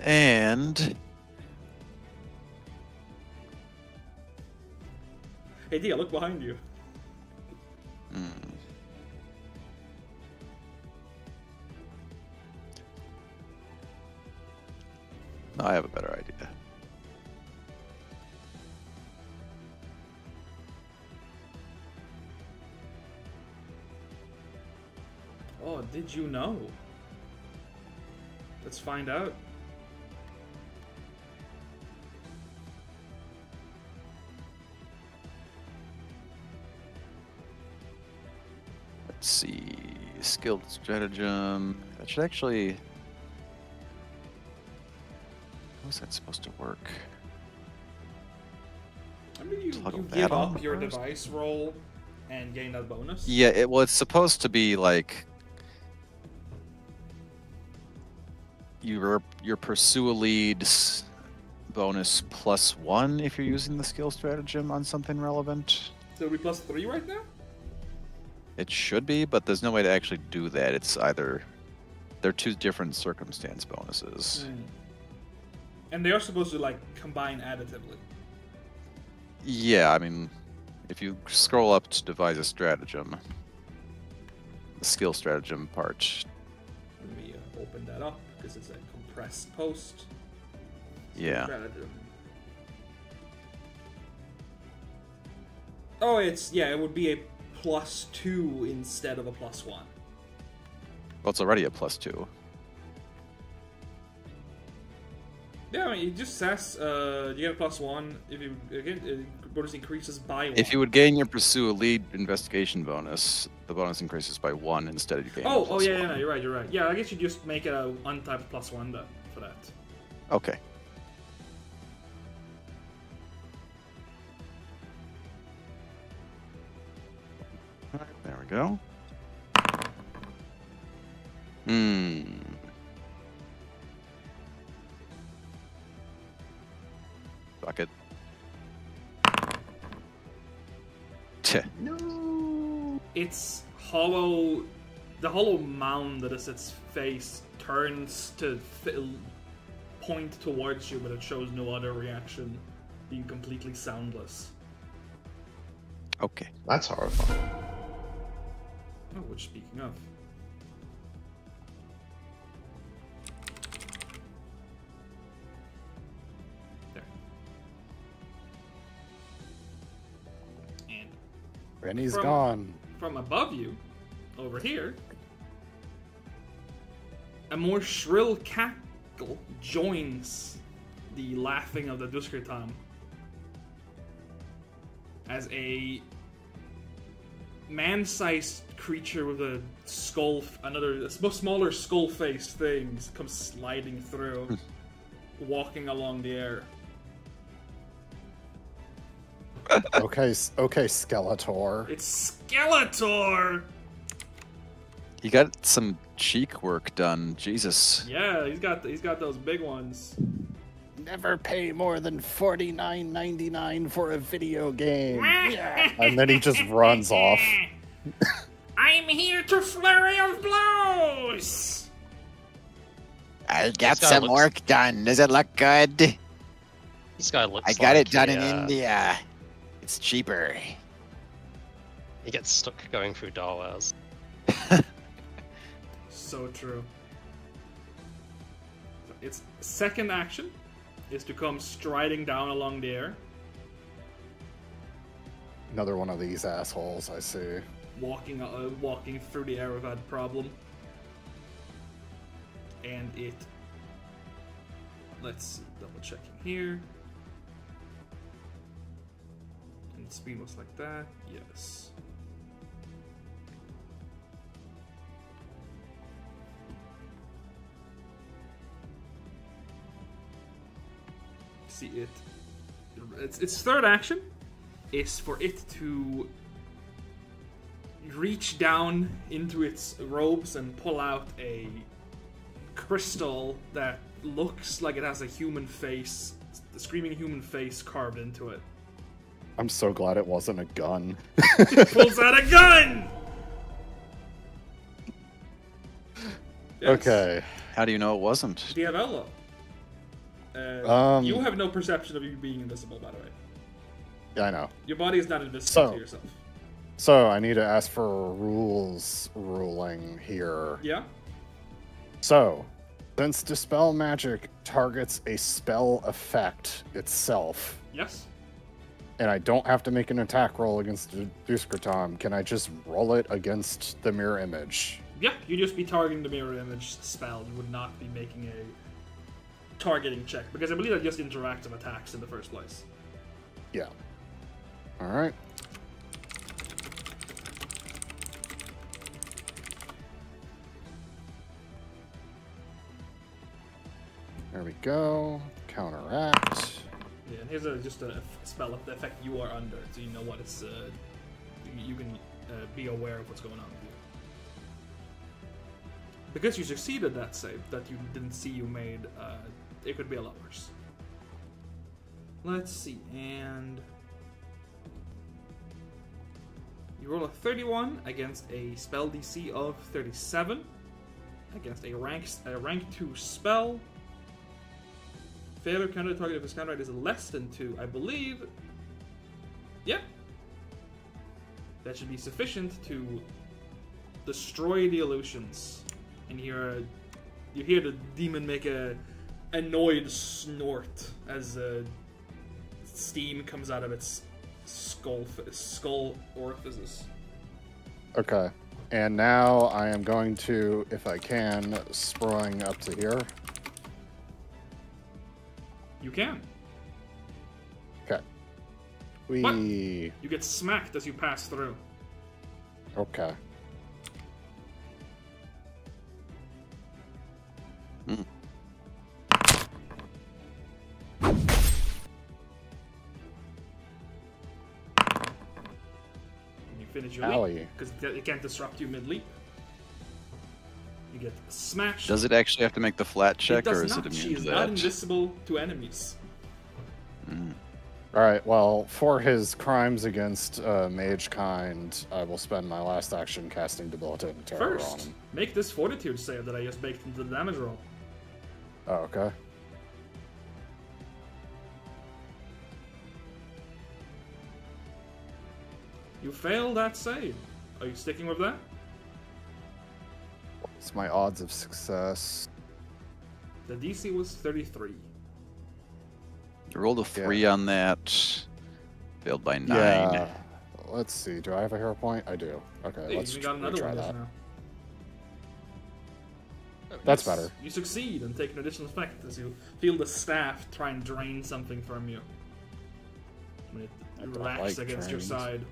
And Hey Dia, look behind you. no, I have a better idea. Oh, did you know? Let's find out. Let's see. Skilled stratagem. That should actually. How is that supposed to work? I mean, you Toggle give that on up your first? device roll and gain that bonus. Yeah, well, it's supposed to be like your pursue a lead bonus +1 if you're using the skill stratagem on something relevant. So it'll be +3 right now? It should be, but there's no way to actually do that. It's either they're two different circumstance bonuses. And they are supposed to, like, combine additively. Yeah, I mean, if you scroll up to devise a stratagem, the skill stratagem part. Let me open that up, because it's a compressed post. Yeah. Stratagem. Oh, it would be a +2 instead of a +1. Well, it's already a +2. Yeah, I mean, it just says you get a +1 if you again bonus increases by 1. If you would gain your pursue a lead investigation bonus, the bonus increases by 1 instead of you gaining. Oh yeah, +1. you're right. Yeah, I guess you just make it a untyped +1 then for that. Okay. Alright, there we go. Bucket. Tch. No. It's hollow. The hollow mound that is its face turns to point towards you, but it shows no other reaction, being completely soundless. Okay. That's horrifying. Oh, which speaking of. There. And Rennie's From- gone. from above you, over here, a more shrill cackle joins the laughing of the Duskritam as a man-sized creature with a skull, a smaller skull-faced thing comes sliding through, walking along the air. Okay, Skeletor. It's Skeletor! He got some cheek work done. Jesus. Yeah, he's got those big ones. Never pay more than $49.99 for a video game. Yeah. And then he just runs off. I'm here to flurry of blows. I got some work done. Does it look good? This guy looks. I got like it done in India. It's cheaper. He gets stuck going through doorways. So true. Its second action is to come striding down along the air. Another one of these assholes, I see. Walking through the air without problem. And it... Let's see, double checking here. And speed was like that, yes. See it. Its third action is for it to reach down into its robes and pull out a crystal that looks like it has a human face, the screaming human face carved into it. I'm so glad it wasn't a gun. It pulls out a gun! Yes. Okay. How do you know it wasn't? Diavello. You have no perception of you being invisible, by the way. Yeah, I know. Your body is not invisible to yourself. So, I need to ask for a rules ruling here. Yeah? So, since Dispel Magic targets a spell effect itself, Yes? and I don't have to make an attack roll against Duskritam, can I just roll it against the mirror image? Yeah, you'd just be targeting the mirror image spell. You would not be making a targeting check, because I believe they're just interactive attacks in the first place. Yeah. Alright. There we go. Counteract. Yeah, and here's just a spell of the effect you are under, so you know what it's. You can be aware of what's going on with you. Because you succeeded that save, that you didn't see you made, it could be a lot worse. Let's see, and you roll a 31 against a spell DC of 37 against a rank 2 spell. Failure counter target if his counter rate is less than 2, I believe. Yeah, that should be sufficient to destroy the illusions. And you hear the demon make a annoyed snort as steam comes out of its skull orifices. Okay. And now I am going to, if I can, spring up to here. You can. Okay. You get smacked as you pass through. Okay. Hmm. You finish your leap, because it can't disrupt you mid-leap. You get smashed. Does it actually have to make the flat check, or is it immune She is to not that? invisible to enemies. Mm. Alright, well, for his crimes against mage kind, I will spend my last action casting Debilitating Terror on First, him. make this fortitude save that I just baked into the damage roll. Oh, okay. You fail that save. Are you sticking with that? What's my odds of success? The DC was 33. You rolled a 3 on that. Failed by 9. Yeah. Let's see. Do I have a hero point? I do. Okay, Hey, let's you got another try one that. just now. That's Yes, better. You succeed and take an additional effect as you feel the staff try and drain something from you. When it relaxes like against your drains. side.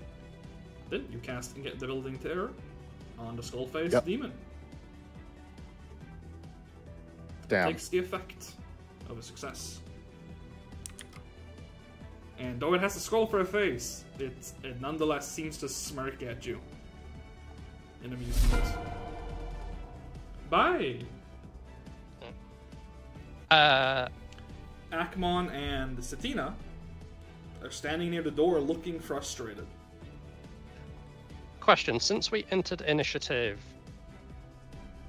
Then you cast and get Debilitating Terror on the skull-faced Yep. demon. Damn. Takes the effect of a success. And though it has a skull for a face, it nonetheless seems to smirk at you in amusement. Bye. Akmon and Satina are standing near the door looking frustrated. Question, since we entered initiative...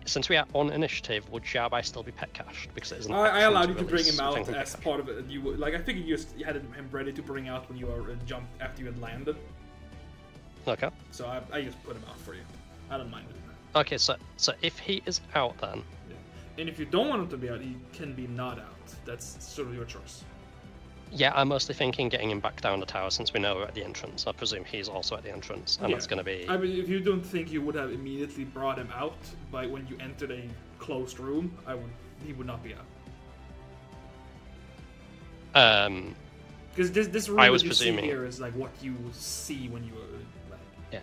Since we are on initiative, would Jabai still be pet cached? Because it is an I action allowed you to to bring release, him which I out think as part of it. I think you had him ready to bring out when you were jumped after you had landed. Okay. So I just put him out for you. I don't mind doing that. Okay, so if he is out then... Yeah. And if you don't want him to be out, he can be not out. That's sort of your choice. Yeah, I'm mostly thinking getting him back down the tower since we know we're at the entrance. I presume he's also at the entrance, and that's going to be... I mean, if you don't think you would have immediately brought him out by when you entered a closed room, he would not be out. Because this room I was that you presuming... see here is like what you see when you Yeah.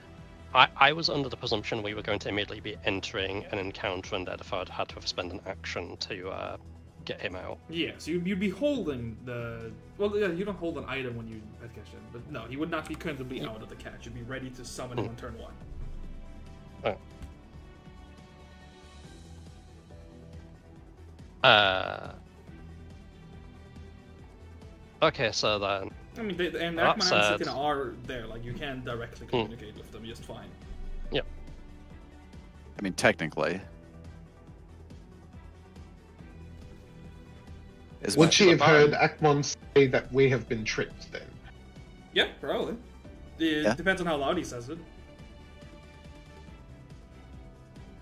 I was under the presumption we were going to immediately be entering an encounter, and therefore I'd had to have spent an action to get him out. Yeah, so you'd be holding the... Well, yeah, you don't hold an item when you pet catch him, but no, he would not be currently out of the catch. You'd be ready to summon him on turn 1. Okay, so then... I mean, and Akman and Satina are there, like, you can directly communicate with them just fine. Yep. I mean, technically. Would she have heard Akmon say that we have been tricked then? Yeah, probably. It depends on how loud he says it.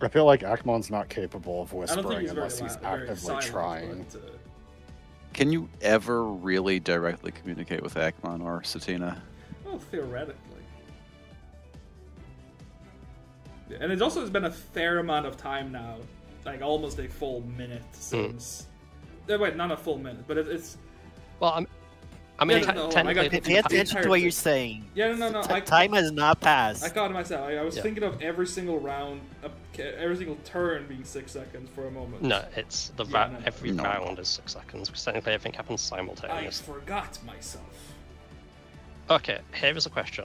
I feel like Akmon's not capable of whispering I don't think unless he's actively trying. But, Can you ever really directly communicate with Akmon or Satina? well, theoretically. Yeah, and it also has been a fair amount of time now, like almost a full minute since... Wait, not a full minute, but it's... Well, I mean, technically... Pay attention to what you're saying. Yeah, no. Time has not passed. I caught myself. I was thinking of every single round, every single turn being 6 seconds for a moment. No, it's the every round is 6 seconds, because technically everything happens simultaneously. I forgot myself. Okay, here is a question.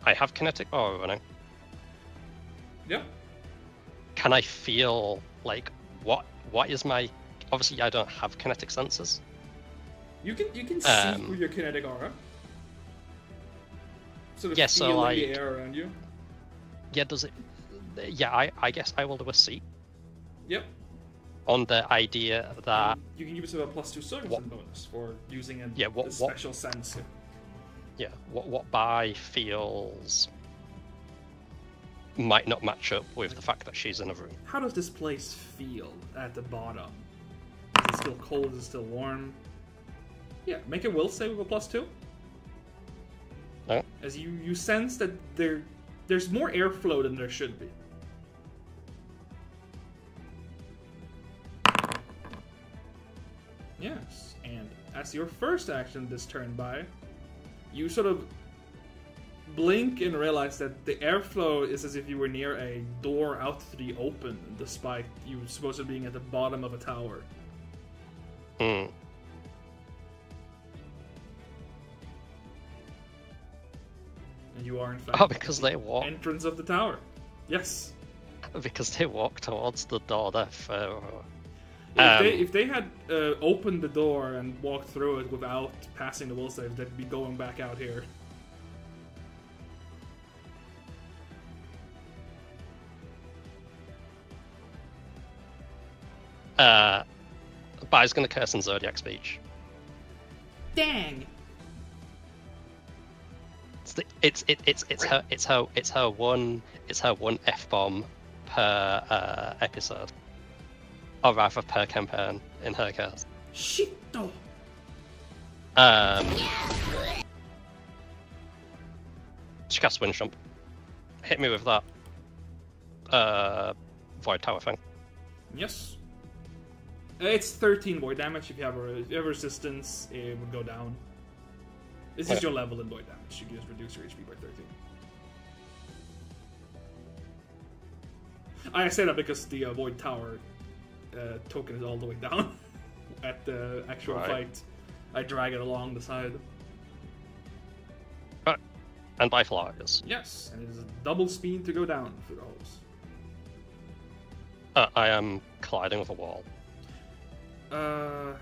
I have kinetic aura running. Yep. Can I feel, like, what is my... Obviously, I don't have kinetic sensors. You can see through your kinetic aura. Sort of feeling the air around you. Yeah, does it... Yeah, I guess I will do a C. Yep. On the idea that... You can use a +2 service bonus for using a special sense. Yeah, what Bai feels might not match up with the fact that she's in a room. How does this place feel at the bottom? Is it still cold? Is it still warm? Yeah, make a will save with a +2. Oh. As you sense that there's more airflow than there should be. Yes, and as your first action this turn by, you sort of blink and realize that the airflow is as if you were near a door out to the open, despite you supposed to being at the bottom of a tower. Hmm. And you are in fact because they walk. Entrance of the tower. Yes. Because they walk towards the door. If they had opened the door and walked through it without passing the will save, they'd be going back out here. Bai's gonna curse in Zodiac speech. Dang. It's her one F-bomb per episode, or rather per campaign in her case. Shito. She casts Wind Jump. Hit me with that Void Tower thing. Yes. It's 13 void damage. If you have resistance, it would go down. This is your level in void damage. You can just reduce your HP by 13. I say that because the void tower token is all the way down at the actual fight. I drag it along the side. And by flies. Yes, and it is a double speed to go down for those. I am colliding with a wall. I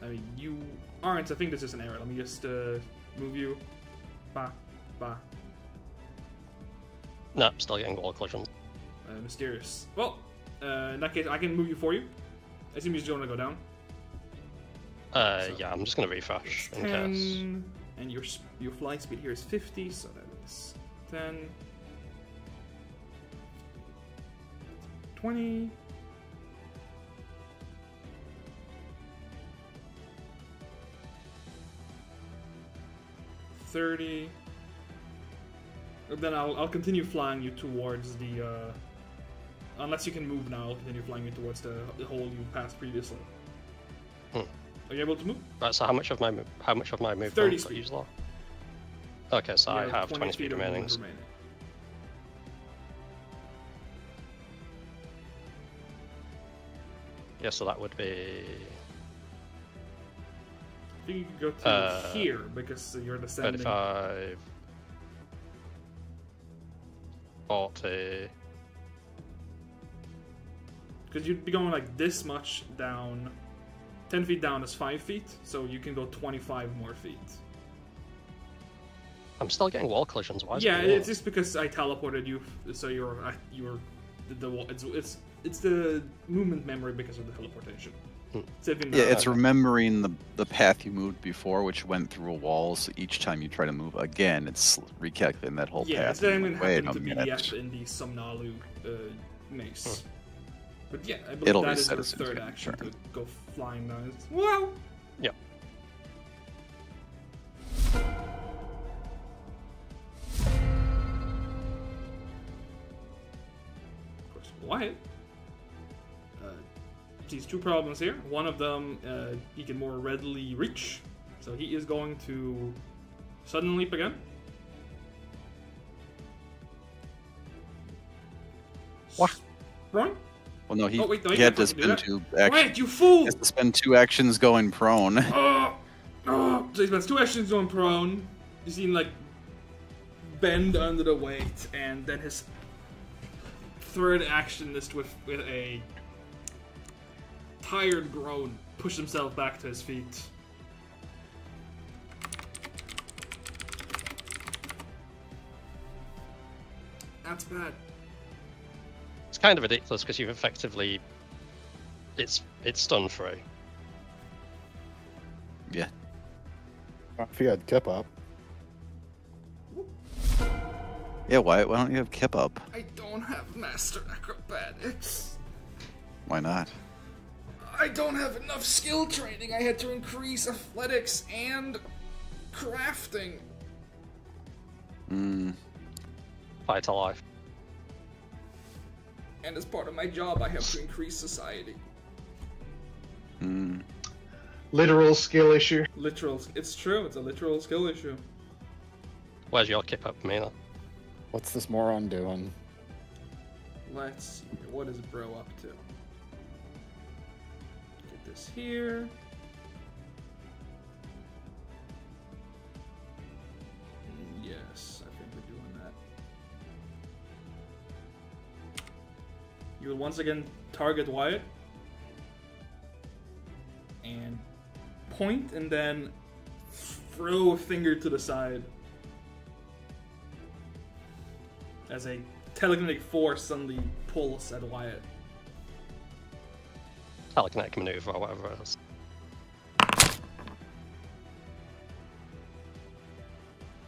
mean, you aren't. I think this is an error. Let me just move you. Ba. No, still getting wall collisions. Mysterious. Well, in that case, I can move you for you. I assume you just want to go down. Yeah, I'm just gonna refresh in 10, case. and your flight speed here is 50, so that is 10, 20. $30. Then I'll continue flying you towards the. Unless you can move now, I'll continue flying you towards the hole you passed previously. Are you able to move? Right. So how much of my movement 30 got speed. used off? Okay, so You I have 20 speed of remaining. movement Yeah, so that would be. I think you could go to here because you're descending. 35. 40. Because you'd be going like this much down. 10 feet down is 5 feet, so you can go 25 more feet. I'm still getting wall collisions. Why is Yeah, it doing it's just because I teleported you, so you're it's the movement memory because of the teleportation. Yeah, it's remembering the path you moved before, which went through a wall. So each time you try to move again, it's recalculating that whole path. Yeah, it's not even Wait happening a to minute. BDF in the Somnalu mace. But yeah, I believe It'll that is reset your as soon as third you get action your to go flying down. Well, Yep. of course, Wyatt sees two problems here. One of them he can more readily reach, so he is going to sudden leap again. What? Right? Well, no, he, Oh, wait, no, he you had to can't do spend that. 2 actions. Wyatt, you fool! He has to spend 2 actions going prone. So he spends 2 actions going prone. You see him like bend under the weight, and then his third action is with a tired groan, push himself back to his feet. That's bad. It's kind of ridiculous because you've effectively. It's stun free. Yeah. If you had Kip up. Yeah, why don't you have Kip up? I don't have Master Acrobatics. Why not? I don't have enough skill training. I had to increase athletics and crafting. Fight to life. And as part of my job, I have to increase society. Literal skill issue. Literal. It's true. It's a literal skill issue. Where's your kip up, Mina? What's this moron doing? Let's see here. What is Bro up to? Get this here. Yes, I think we're doing that. You will once again target Wyatt. And point and then throw a finger to the side. As a telekinetic force suddenly pulls at Wyatt. Telekinetic maneuver or whatever it is.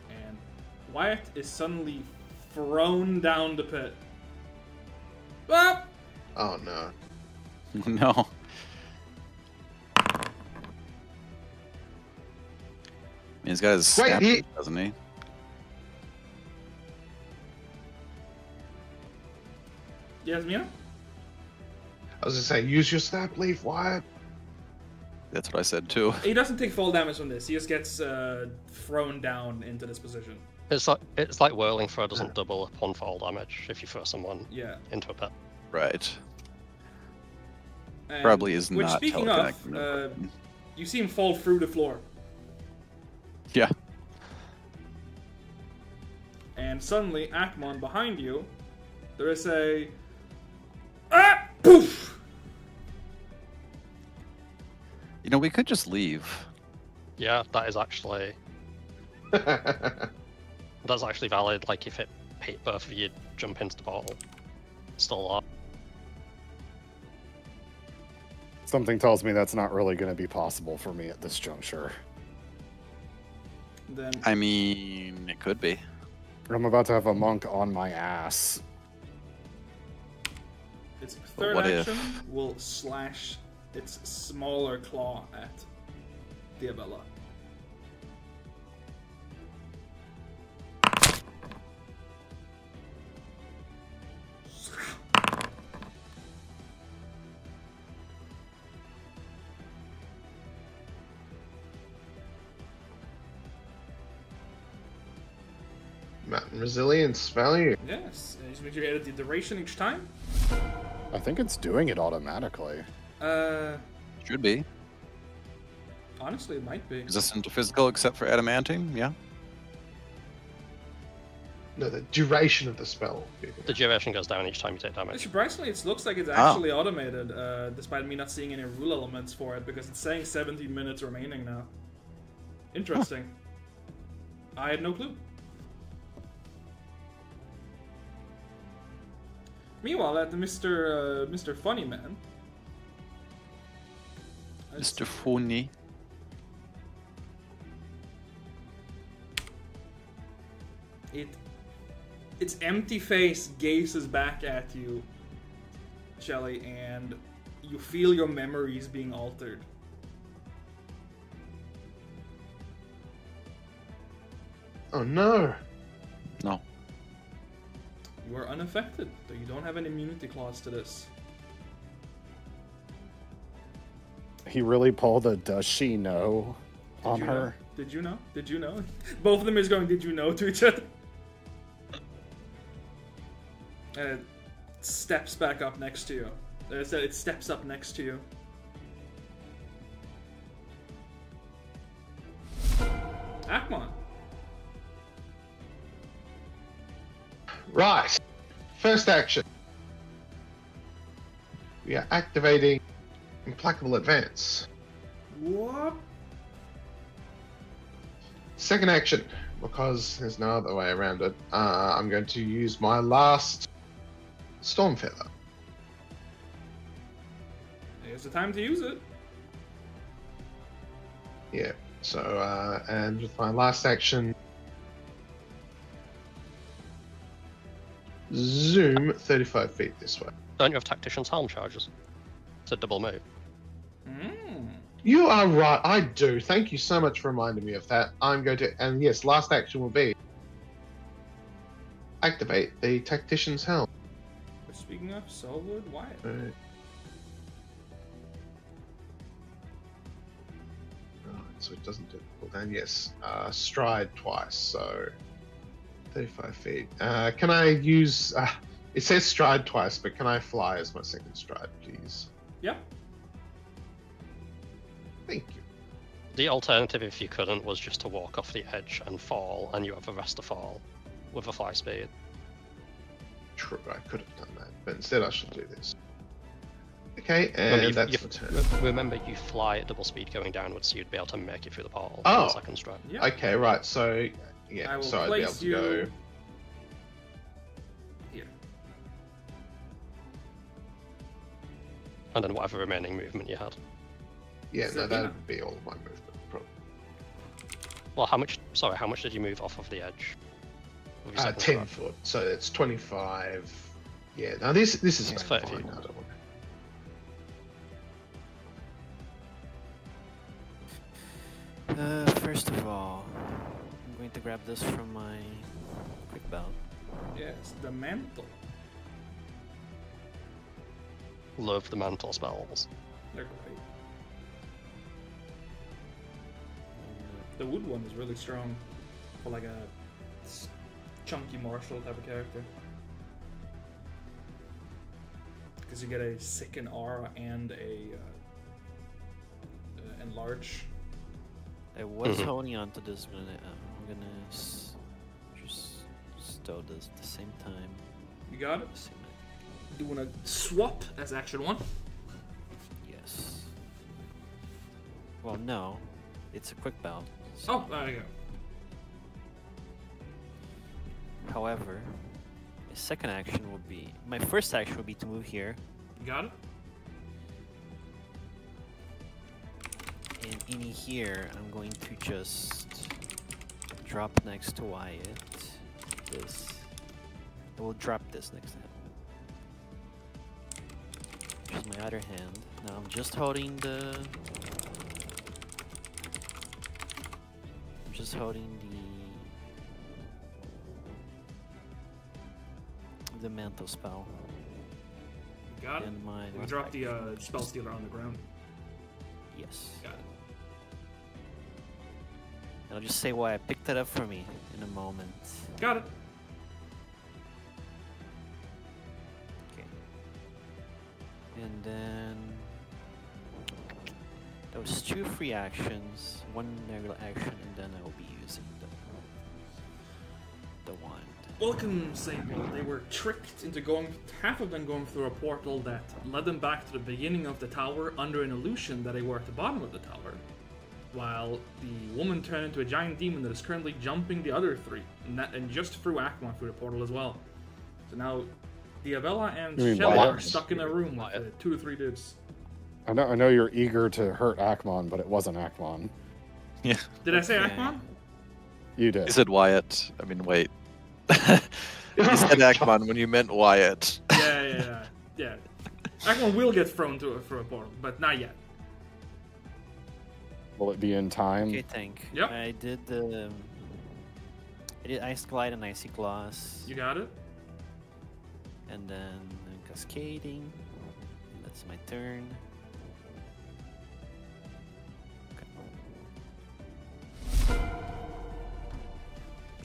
And Wyatt is suddenly thrown down the pit. Ah! Oh no. No. He's got his Wait, snap, he- doesn't he? Yes, Mia? I was gonna say, use your snap leaf, Wyatt. That's what I said too. He doesn't take fall damage from this. He just gets thrown down into this position. It's like whirling throw doesn't double upon fall damage if you throw someone Yeah. into a pit. Right. And, Probably is which, not speaking telekinetic. of, you see him fall through the floor. Yeah. And suddenly, Akmon, behind you, there is a... Ah! Poof! You know, we could just leave. Yeah, that is actually that's actually valid. Like if it hit both of you, jump into the portal. Still alive. Something tells me that's not really going to be possible for me at this juncture. Then I mean, it could be. I'm about to have a monk on my ass. its But third what if? action will slash its smaller claw at Diabella. Mountain resilience value. Yes, just make sure you edit the duration each time. I think it's doing it automatically. Should be. Honestly, it might be. Resistant to physical except for adamantine, yeah. No, the duration of the spell. The duration goes down each time you take damage. Surprisingly, it looks like it's actually automated, despite me not seeing any rule elements for it, because it's saying 17 minutes remaining now. Interesting. I had no clue. Meanwhile, at Mr. Funny Man. Mr. Funny. Its empty face gazes back at you, Shelly, and you feel your memories being altered. Oh no! No. You are unaffected, though you don't have an immunity clause to this. He really pulled a does she know on you her. Know? Did you know? Did you know? Both of them is going, did you know, to each other? And it steps back up next to you. It steps up next to you. Akmon. Right. First action. We are activating Implacable Advance. What? Second action, because there's no other way around it, I'm going to use my last Storm Feather. Here's the time to use it. Yeah, so, and with my last action, zoom 35 feet this way. Don't you have Tactician's Helm charges? It's a double move. You are right, I do. Thank you so much for reminding me of that. I'm going to, and yes, last action will be activate the Tactician's Helm. Speaking of, so would Wyatt. Right, so it doesn't do the cooldown. Yes, stride twice, so 35 feet. Can I use, it says stride twice, but can I fly as my second stride, please? Yep. Thank you. The alternative, if you couldn't, was just to walk off the edge and fall, and you have a rest to fall with a fly speed. True, I could have done that, but instead I shall do this. Okay, Remember, and that's my turn. Remember, you fly at double speed going downwards, so you'd be able to make it through the portal. Oh. On the second stride. Yep. Okay, right, so, I yeah, will so I'd be able place to you go... here. And then whatever remaining movement you had. Yeah, So, no, that'd be all of my movement, probably. Well, how much did you move off of the edge? Of your second 10 stride? foot, so it's 25. Yeah, now this is That's fine. 30 feet. I don't want First of all, I'm going to grab this from my quick belt. Yes, the mantle. Love the mantle spells. They're great. The wood one is really strong for like a chunky martial type of character. Because you get a sicken aura and a enlarge. I was Mhm. holding on to this, but I'm gonna just stow this at the same time. You got it? Same doing a swap as action 1. Yes. Well, no. It's a quick bout. Oh, there you go. However, my second action would be... My first action would be to move here. You got it? And in here, I'm going to just drop next to Wyatt. This. I will drop this next to him. Which is my other hand. Now I'm just holding the... I'm just holding the mantle spell. You got it? And my You last drop the action. spell stealer on the ground. Yes. Got it. And I'll just say why I picked that up for me in a moment. Got it. Okay. And then those 2 free actions, 1 regular action, and then I will be using the wand. Welcome, Sable. They were tricked into half of them going through a portal that led them back to the beginning of the tower under an illusion that they were at the bottom of the tower. While the woman turned into a giant demon that is currently jumping the other 3, and just threw Akmon through the portal as well. So now, Diavella and You mean Shelly Wyatt? are stuck in a room with 2 to 3 dudes. I know you're eager to hurt Akmon, but it wasn't Akmon. Yeah. Did I say Okay. Akmon? You did. You said Wyatt. I mean, wait. You said Akmon when you meant Wyatt. Yeah. Akmon will get thrown through a portal, but not yet. Will it be in time? Okay, tank. Yep. I did the... I did Ice Glide and Icy Gloss. You got it? And then Cascading. That's my turn.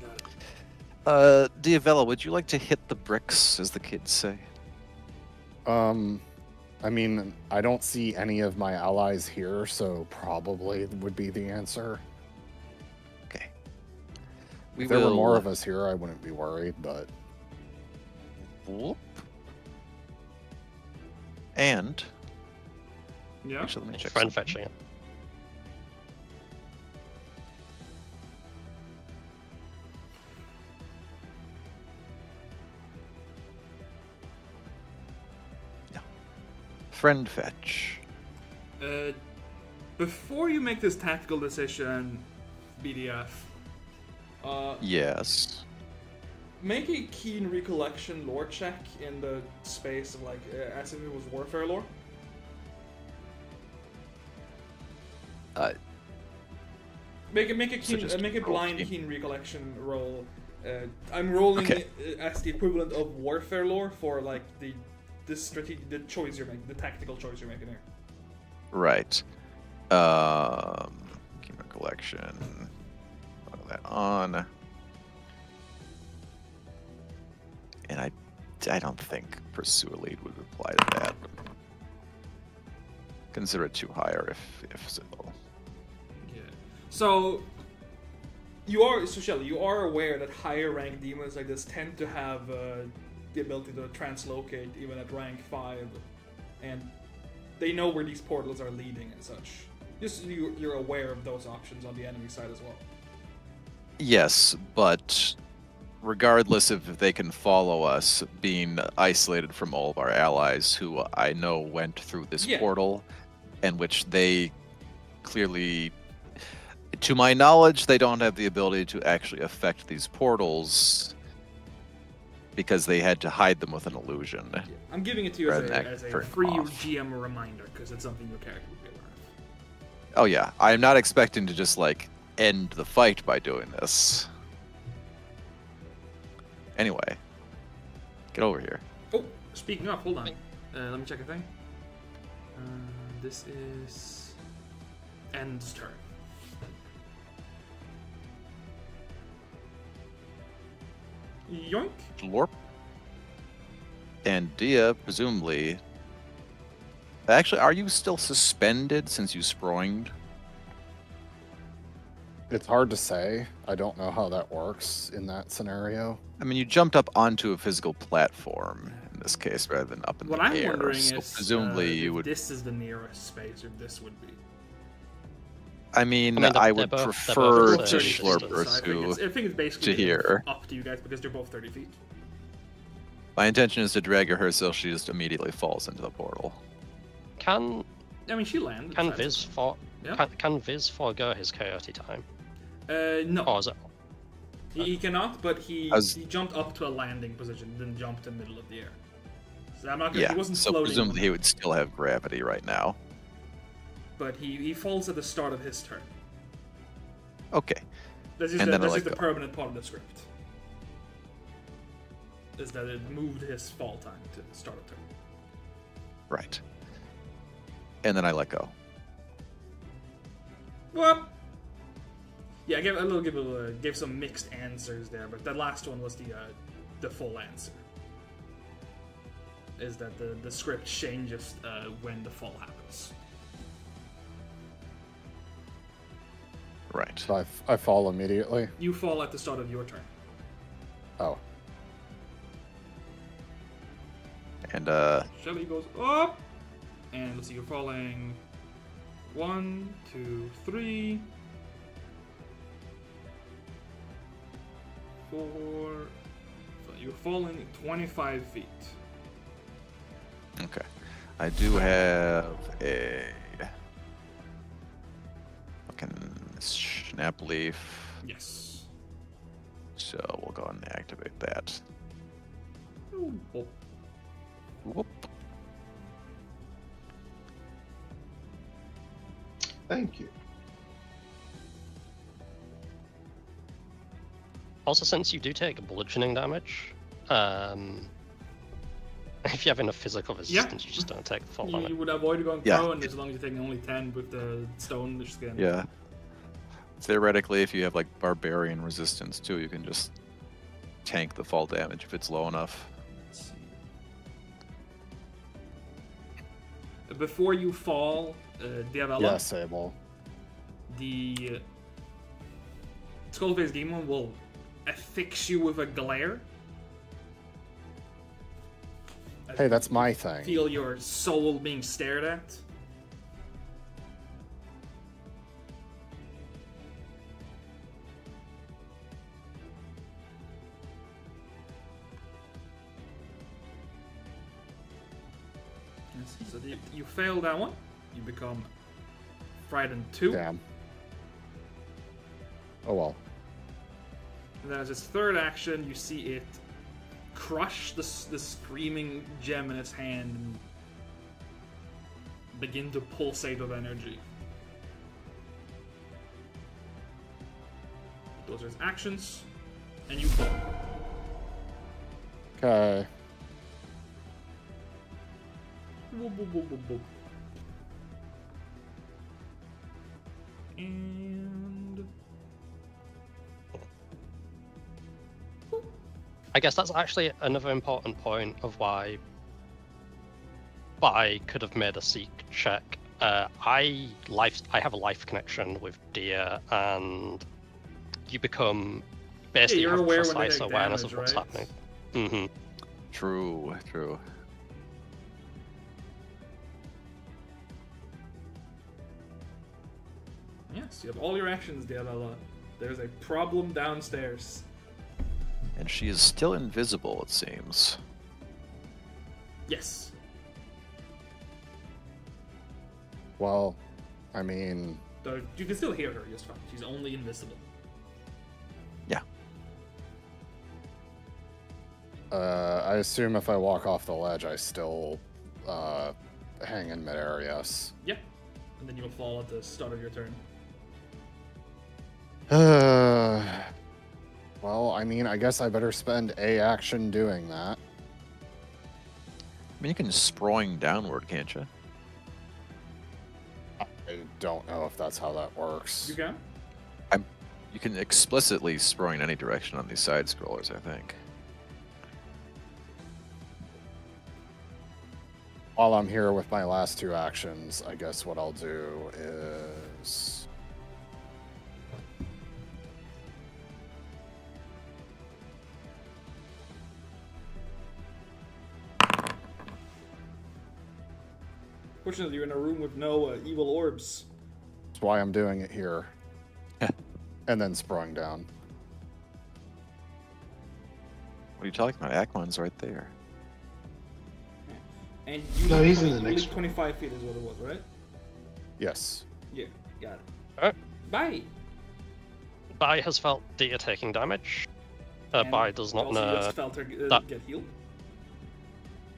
Got it. Diavella, would you like to hit the bricks, as the kids say? I mean, I don't see any of my allies here, so probably would be the answer. Okay. If there were more of us here, I wouldn't be worried, but... Whoop. And... Yeah. Actually, let me check Friend something. fetching it. Friend fetch. Before you make this tactical decision, BDF, Yes. make a keen recollection lore check in the space of as if it was warfare lore. Make a So keen, just make a roll blind keen. keen recollection roll. I'm rolling Okay. it as the equivalent of warfare lore for the choice you're making, the tactical choice you're making here. Right. Key recollection. Put that on. And I don't think Pursue a Lead would apply to that. Consider it too higher if so. Yeah. So Shelly, you are aware that higher ranked demons like this tend to have the ability to translocate even at rank 5, and they know where these portals are leading and such. Just you're aware of those options on the enemy side as well. Yes, but regardless if they can follow us, being isolated from all of our allies who I know went through this Yeah. portal, and which they clearly, to my knowledge, they don't have the ability to actually affect these portals because they had to hide them with an illusion. Yeah. I'm giving it to you Rather as than a turn free off. GM reminder because it's something your character would be aware of. Oh yeah, I'm not expecting to just like end the fight by doing this. Anyway, get over here. Oh, speaking of, hold on. Let me check a thing. This is End's turn. Yoink. Lorp. And Dia, presumably. Actually, are you still suspended since you sproinged? It's hard to say. I don't know how that works in that scenario. I mean, you jumped up onto a physical platform. in this case rather than up in What the I'm air. wondering So is presumably you if would. this is the nearest space, or this would be. I mean, they're- I they're would both- they're prefer both to 30 feet, slurper So I to. think it's basically to here. up to you guys because they're both 30 feet. My intention is to drag her so she just immediately falls into the portal. Can I mean, she landed. can so- Viz for Yeah. can Viz forego his coyote time? No. Or is it? He cannot, but he As- jumped up to a landing position, then jumped in the middle of the air. So I'm not gonna, Yeah, he wasn't so floating, presumably he would still have gravity right now. but he falls at the start of his turn. Okay. This is And then I this let is the go. permanent part of the script. Is that it moved his fall time to the start of turn. Right. And then I let go. What? Yeah, I gave some mixed answers there, but that last one was the full answer. Is that the script changes when the fall happens. Right. So I fall immediately. You fall at the start of your turn. Oh. And Shelly goes up, and let's see, you're falling 1, 2, 3, 4. So you're falling 25 feet. okay. I do have a fucking snap leaf. Yes. So we'll go ahead and activate that. Oh. Whoop. Thank you. Also, since you do take bludgeoning damage, if you have enough physical resistance, you just don't take the full You damage. would avoid going Yeah. prone as long as you're taking only 10 with the stone skin. Yeah. Theoretically, if you have like barbarian resistance too, you can just tank the fall damage if it's low enough. Let's see. Before you fall, Diavella, Yeah, Sable. the Skullface Demon will affix you with a glare. As Hey, you that's my thing. feel your soul being stared at. Yes, so you fail that one. You become frightened 2. Damn. Oh well. And then as its third action, you see it crush the screaming gem in its hand and begin to pulsate with energy. Those are its actions, and you fall. Okay. Boop, boop, boop, boop, boop. And I guess that's actually another important point of why I could have made a seek check. I have a life connection with Deer, and you become basically you're have aware when they precise take awareness damage, of what's right? happening. Mm-hmm. True, true. yes, you have all your actions, Diavella. There's a problem downstairs. And she is still invisible, it seems. Yes. Well, I mean, Though you can still hear her just fine. She's only invisible. Yeah. I assume if I walk off the ledge, I still hang in midair, yes. Yeah. And then you'll fall at the start of your turn. Well, I mean, I guess I better spend a action doing that. I mean, you can sproing downward, can't you? I don't know if that's how that works. You can? You can explicitly sproing in any direction on these side scrollers, I think. While I'm here with my last 2 actions, I guess what I'll do is... Fortunately, you're in a room with no evil orbs. That's why I'm doing it here. And then sprung down. What are you talking about? Akmon's right there. And you No, leave he's in 20 the you next leave 25 feet is what it was, right? Yes. Yeah, got it. Alright. Bye. Bai has felt Dia taking damage. And Bai does not also know. just felt her that- get healed.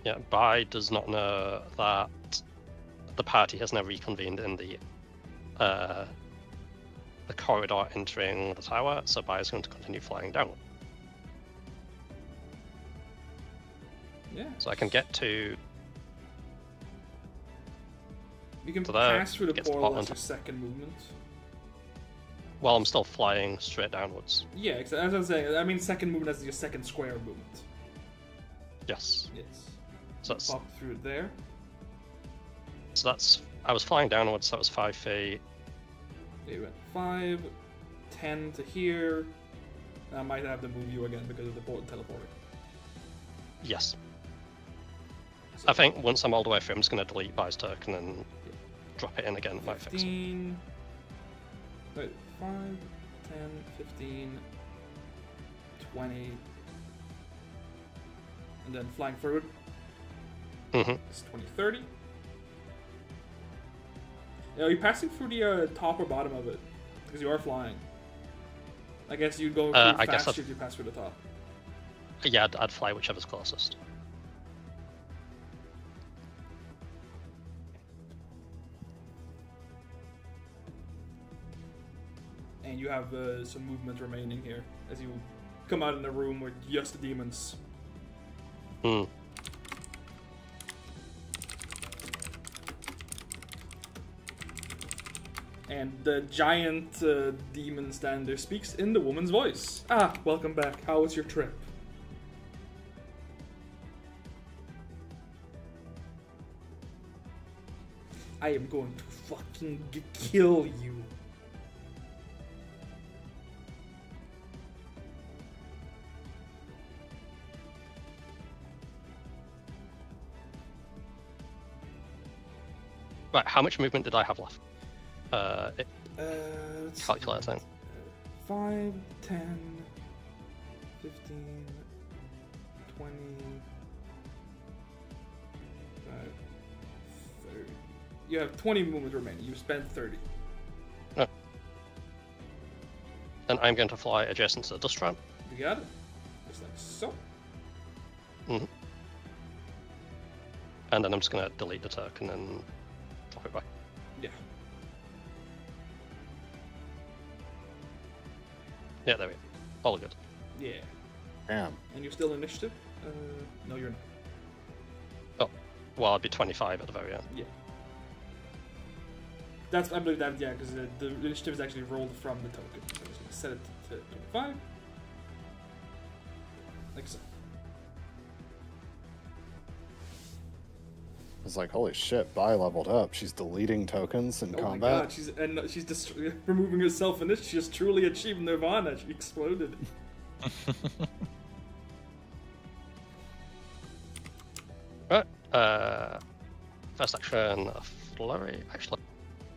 Yeah, Bai does not know that the party has now reconvened in the corridor entering the tower, so Bai is going to continue flying downward. Yeah. So I can get to. You can So that pass through the gets the portal bottom as your top. second movement. While I'm still flying straight downwards. Yeah, as I was saying, I mean second movement as your second square movement. Yes. Yes. So that's, Pop through there. so that's. I was flying downwards, so that was 5 feet. You went 5, 10 to here. I might have to move you again because of the teleporter. Yes. So I think once I'm all the way through, I'm just going to delete Bai's token and drop it in again. Might fix it. 15. Wait, 5, 10, 15, 20. And then flying forward. Mm-hmm. It's 20, 30. Are you passing through the top or bottom of it? Because you are flying. I guess you'd go I through guess faster I'd- if you pass through the top. Yeah, I'd fly whichever's closest. And you have some movement remaining here as you come out in the room with just the demons. Hmm. And the giant demon stander speaks in the woman's voice. Ah, welcome back. How was your trip? I am going to fucking kill you. Right, how much movement did I have left? Let's see. Calculating. 5, 10, 15, 20, 30. You have 20 movement remaining. You've spent 30. And I'm going to fly adjacent to the dust ramp. You got it? Just like so. And then I'm just going to delete the token and drop it back. Yeah. Yeah, there we go. All good. Yeah. Damn. And you're still initiative? No, you're not. Oh, well, I'd be 25 at the very end. Yeah. That's, I believe that, yeah, because the initiative is actually rolled from the token. So I'm just going to set it to 25. Like so. It's like, holy shit, Bai leveled up. She's deleting tokens in Oh combat. my god, she's just removing herself in this. She just truly achieved nirvana. She exploded. Right. First action, a flurry. Actually,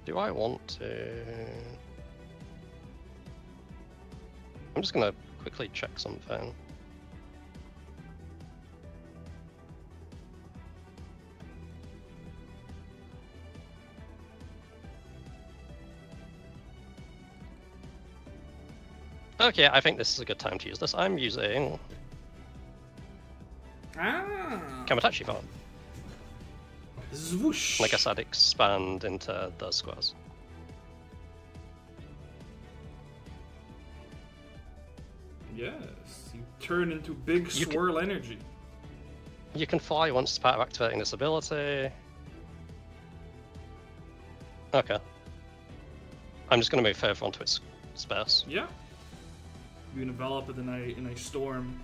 do I want to? I'm just gonna quickly check something. Okay, I think this is a good time to use this. I'm using Ah! Kamatachi form. Zwoosh! Like I said, expand into those squares. Yes, you turn into big You can- swirl energy. You can fly once as part of activating this ability. Okay. I'm just going to move further onto its space. Yeah. You envelop it in a storm.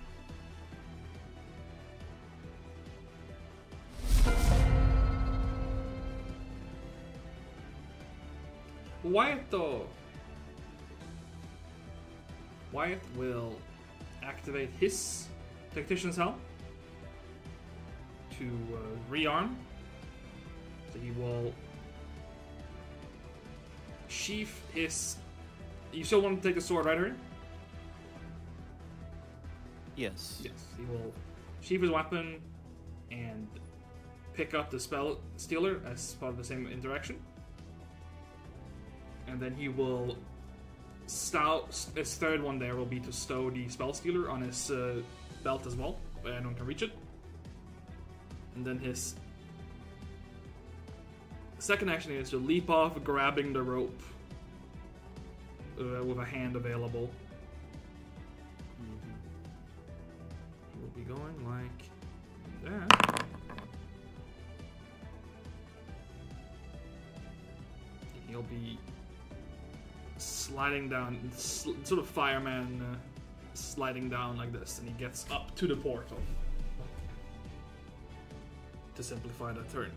Wyatt, though. Wyatt will activate his Tactician's Helm to rearm. So he will sheath his. You still want to take a sword, right, Harry? Yes. Yes. He will sheath his weapon and pick up the spell stealer as part of the same interaction. And then he will his third one there will be to stow the spell stealer on his belt as well, where anyone can reach it. And then his second action is to leap off, grabbing the rope with a hand available. He will be going like that. He'll be sliding down, sort of fireman sliding down like this, and he gets up to the portal to simplify that turn.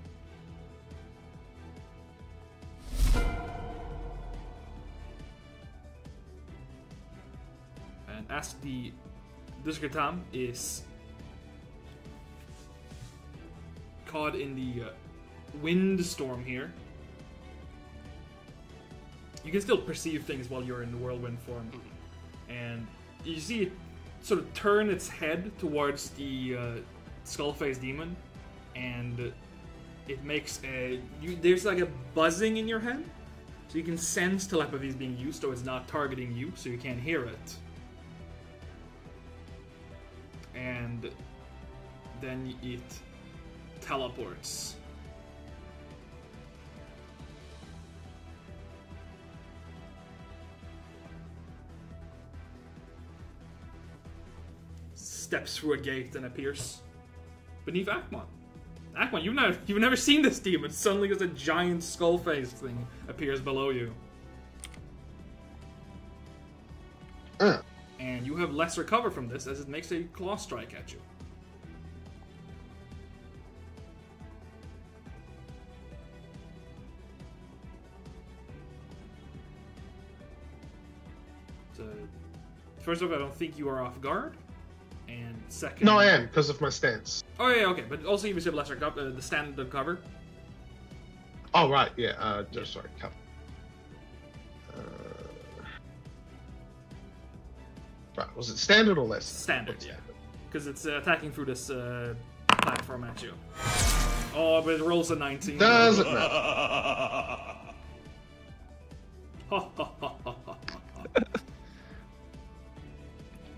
And as the Duskatam is caught in the windstorm here, you can still perceive things while you're in the whirlwind form. And you see it sort of turn its head towards the skull-faced demon, and it makes there's like a buzzing in your head, so you can sense telepathy is being used, though it's not targeting you, so you can't hear it. And then it teleports. Steps through a gate and appears beneath Akmon. Akmon, you've never seen this demon. Suddenly, there's a giant skull-faced thing appears below you, and you have less recover from this as it makes a claw strike at you. So, first of all, I don't think you are off guard. And second... No, I am, because of my stance. Oh, yeah, okay. But also you receive lesser cover, the standard cover. Oh, right, yeah. Sorry, cover. Right, was it standard or less? Standard, yeah. Because it's attacking through this platform at you. Oh, but it rolls a 19. Doesn't matter.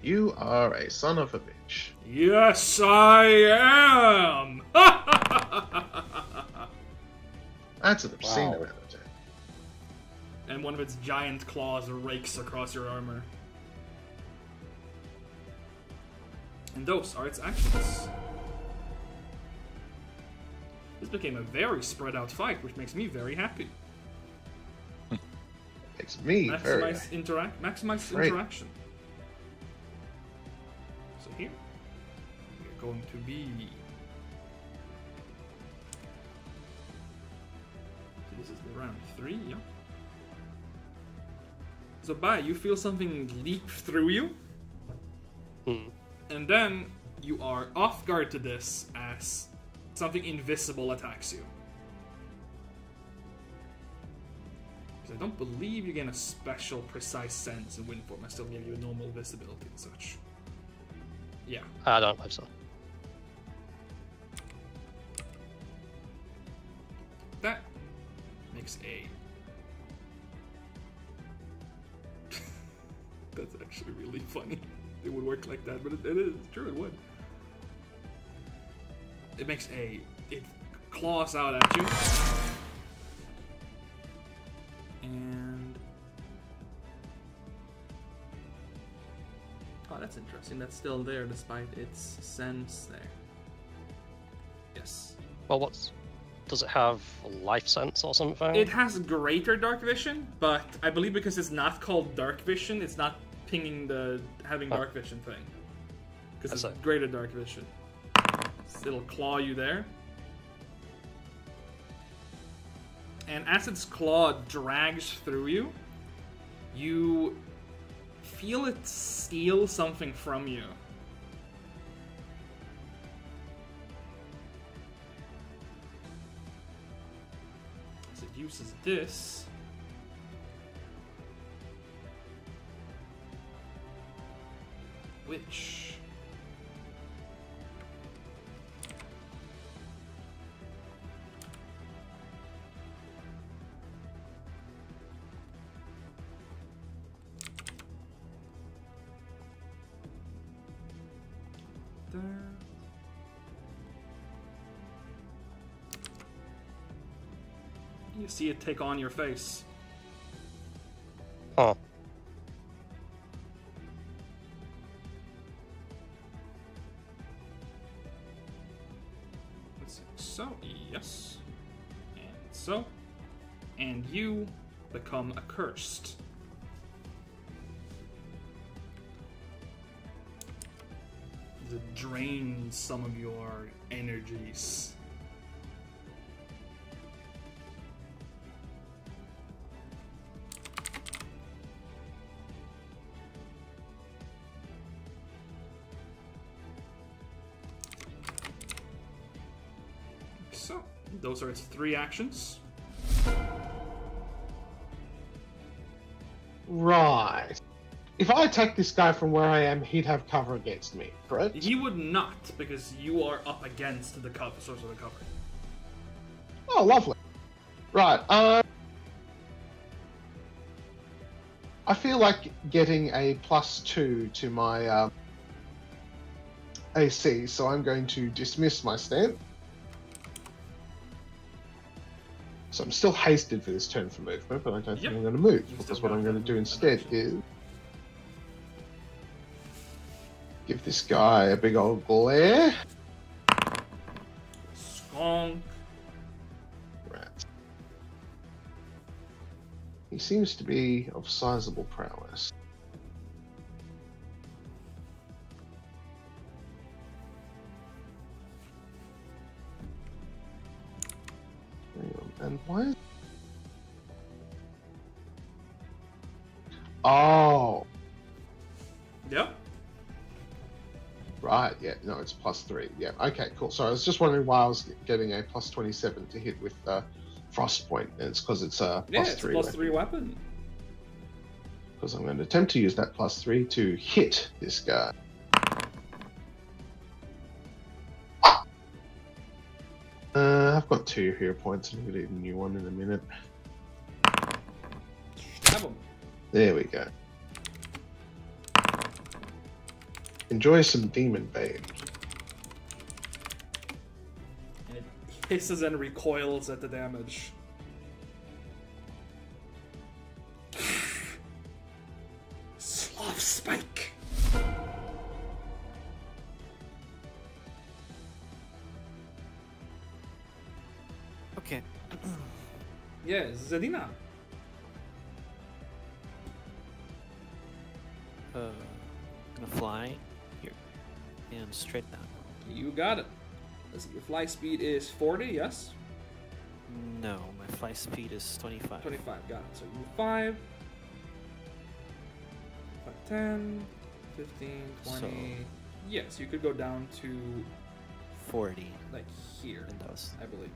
You are a son of a bitch. Yes, I am! That's an obscene Wow. amount of attack. And one of its giant claws rakes across your armor. And those are its actions. This became a very spread out fight, which makes me very happy. Makes me very Maximize Great. interaction. So here, we're going to be... So this is the round 3, yeah? So Bai, you feel something leap through you, and then you are off guard to this as something invisible attacks you. Because I don't believe you gain a special precise sense in wind form. I still give you a normal visibility and such. Yeah. I don't believe so. That makes a... That's actually really funny. It would work like that, but it is true, it would. It makes a... It claws out at you. And... Oh, that's interesting. That's still there despite its sense there. Yes. Well, does it have life sense or something? It has greater dark vision, but I believe because it's not called dark vision, it's not pinging the having dark vision thing. Because it's greater dark vision. So it'll claw you there. And as its claw drags through you, you feel it steal something from you. uses this. Which... there. You see it take on your face. Huh. Let's see. So, yes. And so. And you become accursed. It drains some of your energies. So, those are its 3 actions. Right. If I attack this guy from where I am, he'd have cover against me, correct? He would not, because you are up against the source of the cover. Oh, lovely. Right. I feel like getting a +2 to my AC, so I'm going to dismiss my stand. So I'm still hasted for this turn for movement, but I don't think I'm going to move, because what I'm going to do instead is give this guy a big old glare. Skunk. Right. He seems to be of sizable prowess. And why? Oh. Yep. Right, yeah, no, it's +3. Yeah, okay, cool. So I was just wondering why I was getting a +27 to hit with Frostpoint, and it's because it's a +3 it's a +3 weapon. Because I'm going to attempt to use that +3 to hit this guy. I've got 2 hero points. I'm going to need a new one in a minute. Stab him. There we go. Enjoy some Demon Bane. And it hisses and recoils at the damage. Sloth Spike! Okay. Yeah, Zadina. Gonna fly here and straight down. You got it. Let's see, your fly speed is 40, yes? No, my fly speed is 25. 25, got it. So you move 5, 5, 10, 15, 20. So- Yes, you could go down to 40. like here, And that was I believe.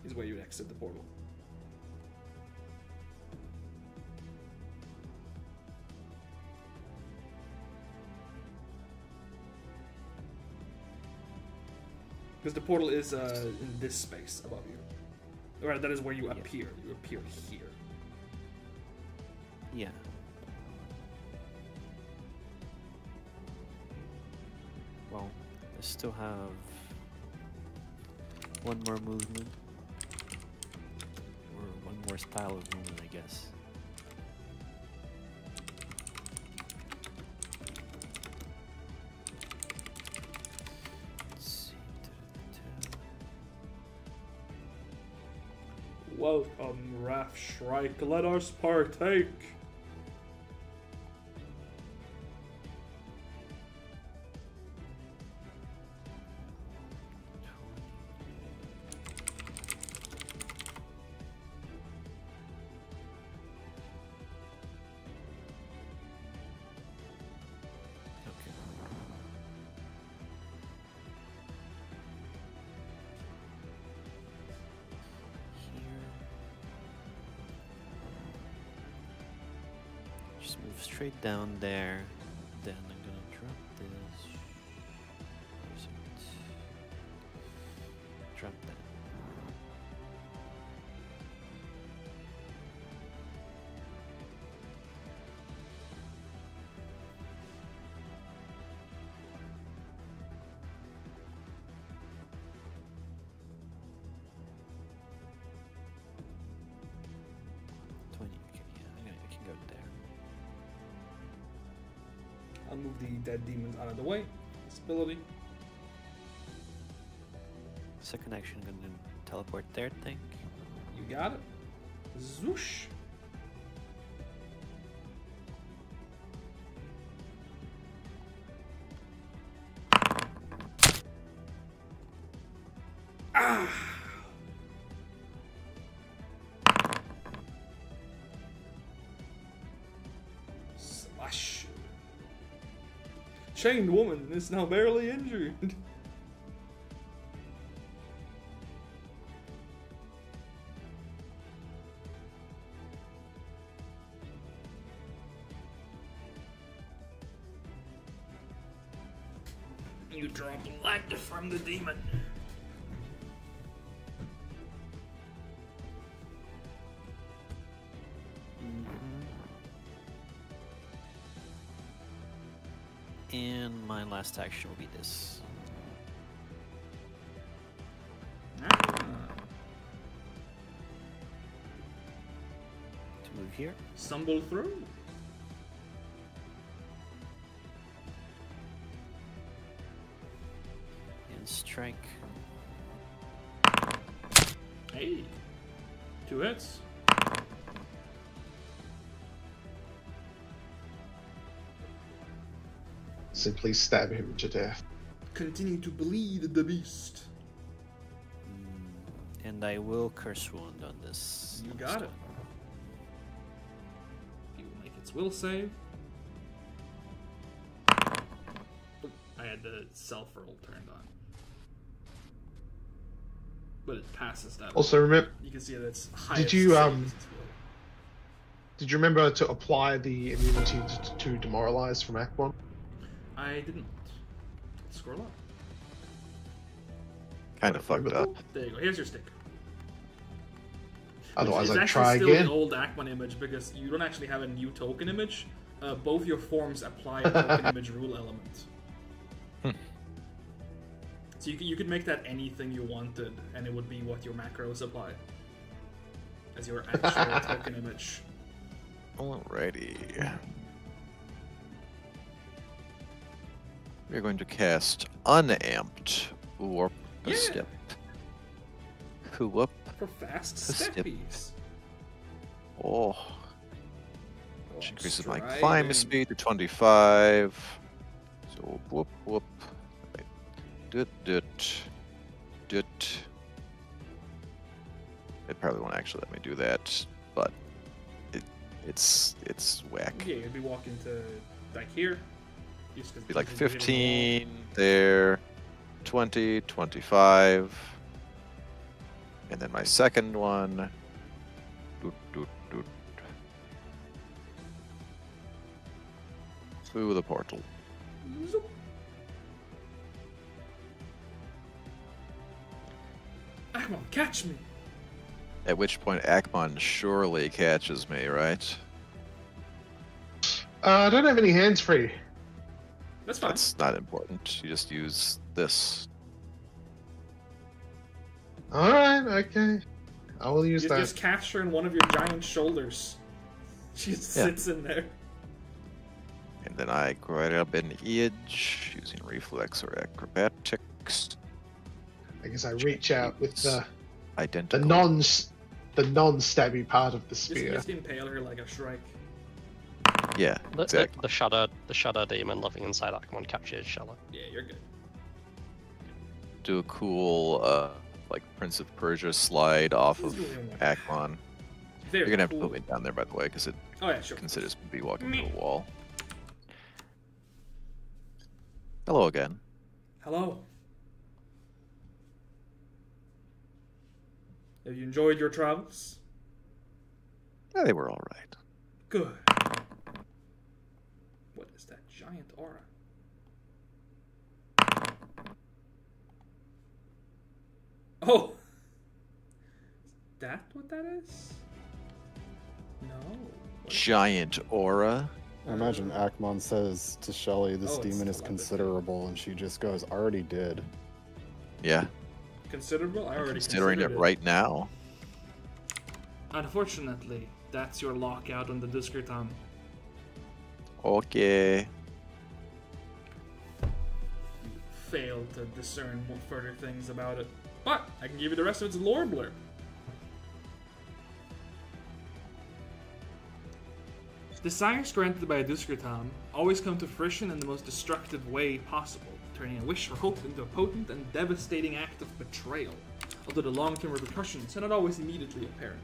Is where you would exit the portal. Because the portal is in this space above you. Or that is where you appear. You appear here. yeah. Well, I still have one more movement. Or one more style of movement, I guess. Let's see. Welcome, Wrath Shrike. Let us partake. Here. Just move straight down there. Then I'm gonna drop this. Where is it? Drop that. Okay, yeah, I can go there. I'll move the dead demons out of the way. Possibility. Second action, I'm gonna teleport there, think. You got it. Zoosh. Ah. Slash. Chained woman is now barely injured. You draw blood from the demon. And my last action will be this. To move here. Stumble through. And strike. Hey. 2 hits. Simply stab him to death. Continue to bleed the beast. And I will curse wound on this. You next got it. one. You will make its will save. Oh, I had the self roll turned on. But it passes that. Also, remember, You can see that it's high. did you remember to apply the immunity to demoralize from Act 1? I didn't. Scroll up. Kind of fucked up. There you go. Here's your stick. Otherwise, It's I'd actually try still again. the old Akmon image because you don't actually have a new token image. Both your forms apply a token image rule element. So you could make that anything you wanted, and it would be what your macros apply as your actual token image. Alrighty. We're going to cast Unamped Warp Yeah. Step. Whoop. For fast Step. steppies. Oh. Which increases my Striding. climb speed to 25. So whoop whoop. Right. Doot doot. Doot. It probably won't actually let me do that, but it's whack. Yeah, you'd be walking to like here. Just 'cause Be like you can hit it 15 there, 20, 25. And then my second one. Doot, doot, doot. Through the portal. all. Zoop. Akmon, catch me! At which point Akmon surely catches me, right? I don't have any hands free. That's fine. That's not important. You just use this. Alright, okay. I will use You that. just catch her in one of your giant shoulders. She just Yeah. sits in there. And then I grab an edge using reflex or acrobatics. I guess I reach out with the Identical. non-stabby part of the Just, spear. just impale her like a shrike. Yeah, exactly. The shadow demon living inside Akmon captures Shella. Yeah, you're good. Do a cool, like Prince of Persia slide off of He's doing one. Akmon. Very You're gonna have cool. to put me down there, by the way, because it Oh yeah, sure. considers me walking through a wall. Hello again. Hello. Have you enjoyed your travels? Yeah, they were all right. Good. giant aura. Oh! Is that what that is? No. Giant aura. I imagine Akmon says to Shelly, this Oh, it's demon is telepathy. considerable, and she just goes, I already did. Yeah, Considerable? I already considering considered it right now. Unfortunately, that's your lockout on the Discreton. Okay. You failed to discern more further things about it. But I can give you the rest of its lore blurb. Desires granted by a Discreton always come to fruition in the most destructive way possible, turning a wish for hope into a potent and devastating act of betrayal, although the long-term repercussions are not always immediately apparent.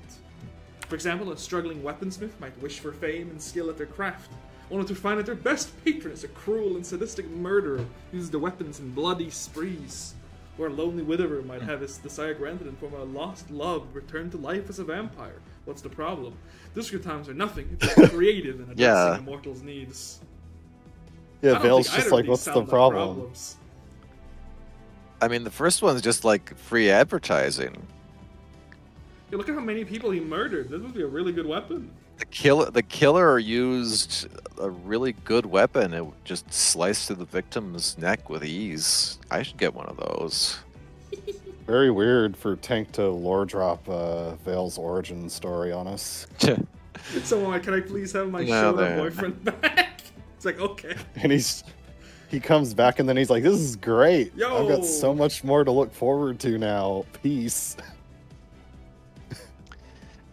For example, a struggling weaponsmith might wish for fame and skill at their craft, only to find that their best patron is a cruel and sadistic murderer who uses the weapons in bloody sprees. Or a lonely widower might have his desire granted in form of a lost love returned to life as a vampire. What's the problem? Discretons are nothing if they're creative in addressing Yeah. a mortal's needs. I Yeah, don't Vale's think just either of like, these what's sound the like problem? problems. I mean, the first one's just like free advertising. Yeah, look at how many people he murdered. This would be a really good weapon. The killer used a really good weapon. It just sliced through the victim's neck with ease. I should get one of those. Very weird for Tank to lore drop Vale's origin story on us. So, can I please have my No, Shota man. boyfriend back? It's like, okay. And he comes back and then he's like, this is great. I've Yo. got so much more to look forward to now. Peace.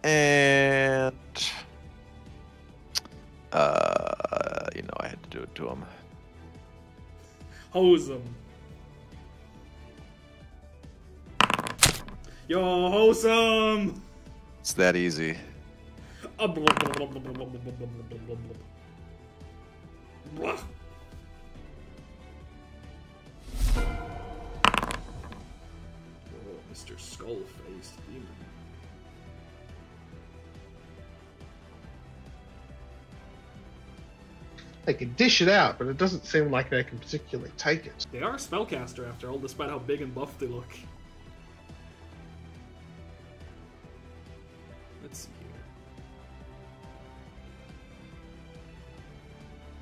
And I had to do it to him. Hose him. Yo, hose him! It's that easy. Blah. Oh, Mr. Skull-faced demon. They can dish it out, but it doesn't seem like they can particularly take it. They are a spellcaster after all, despite how big and buff they look. Let's see here.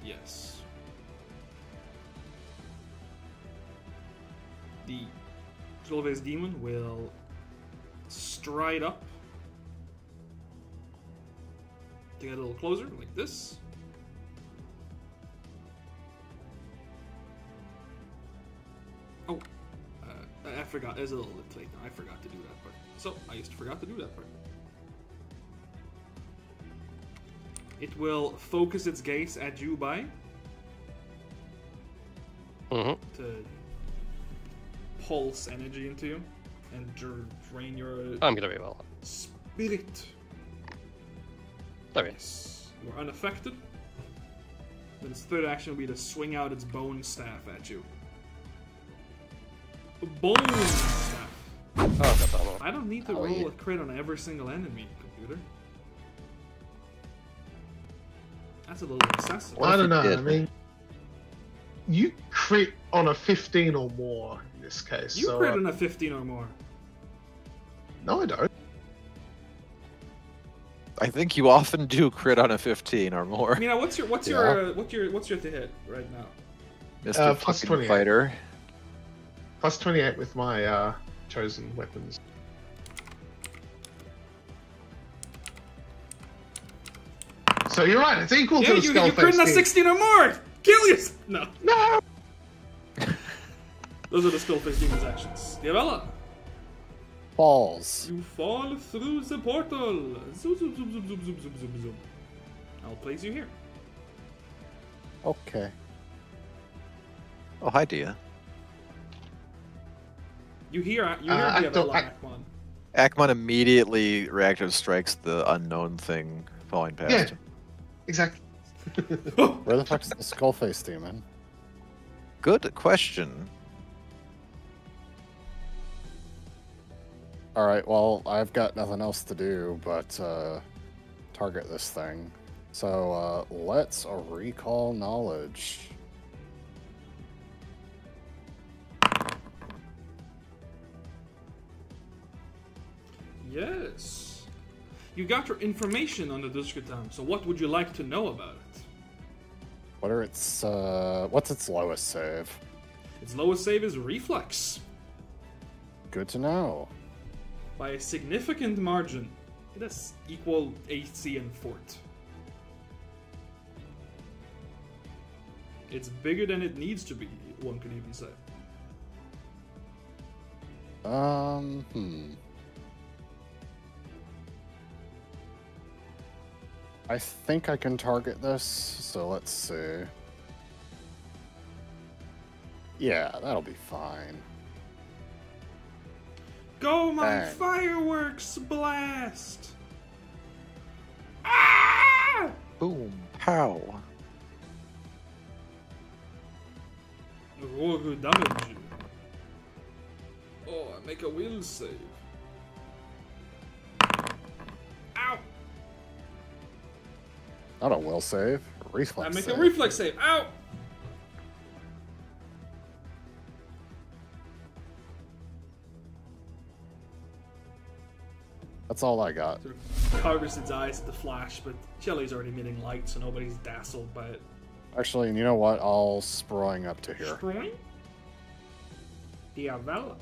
Yes. The Skull-faced demon will stride up to get a little closer, like this. Oh, I forgot. It's a little bit late now. I forgot to do that part. So, I just forgot to do that part. It will focus its gaze at you by to pulse energy into you and drain your I'm gonna be well. spirit. There he is. Yes. You are unaffected. Then its third action will be to swing out its bone staff at you. Bone staff. Oh, goddammit. I don't need to Oh, roll yeah. a crit on every single enemy, computer. That's a little excessive. What I if don't it know. did? I mean, you crit on a 15 or more in this case. You so, crit on a 15 or more. No, I don't. I think you often do crit on a 15 or more. I mean, what's your to hit right now? Mr. plus fucking 28. Fighter. Plus 28 with my chosen weapons. So you're right. It's equal Yeah, to the you skull crit on a face. 16 or more. Kill yourself. No, No. those are the Skull-faced demon's actions. Diabella, Balls. you fall through the portal. Zoom, zoom, zoom, zoom, zoom, zoom, zoom, zoom, zoom. I'll place you here. Okay. Oh, hi, Dia. You hear I Diabella, don't- Akmon. Akmon immediately reactive strikes the unknown thing falling past Yeah. him. Exactly. Where the fuck's the skull-face demon? Good question. Alright, well, I've got nothing else to do but target this thing. So, let's recall knowledge. Yes. You got your information on the Dushkatam, so what would you like to know about it? What are its what's its lowest save? Its lowest save is Reflex. Good to know. By a significant margin. It has equal AC and Fort. It's bigger than it needs to be, one could even say. I think I can target this, so let's see. Yeah, that'll be fine. Go, my Bang. fireworks blast! Ah! Boom. Pow. Oh, good damage. Oh, I make a will save. Ow! Not a will save. A reflex I make save. a reflex save. Ow! That's all I got. Sort of covers its eyes at the flash, but Jelly's already emitting light, so nobody's dazzled by it. Actually, and you know what? I'll sproing up to here. Sproing? Diavella.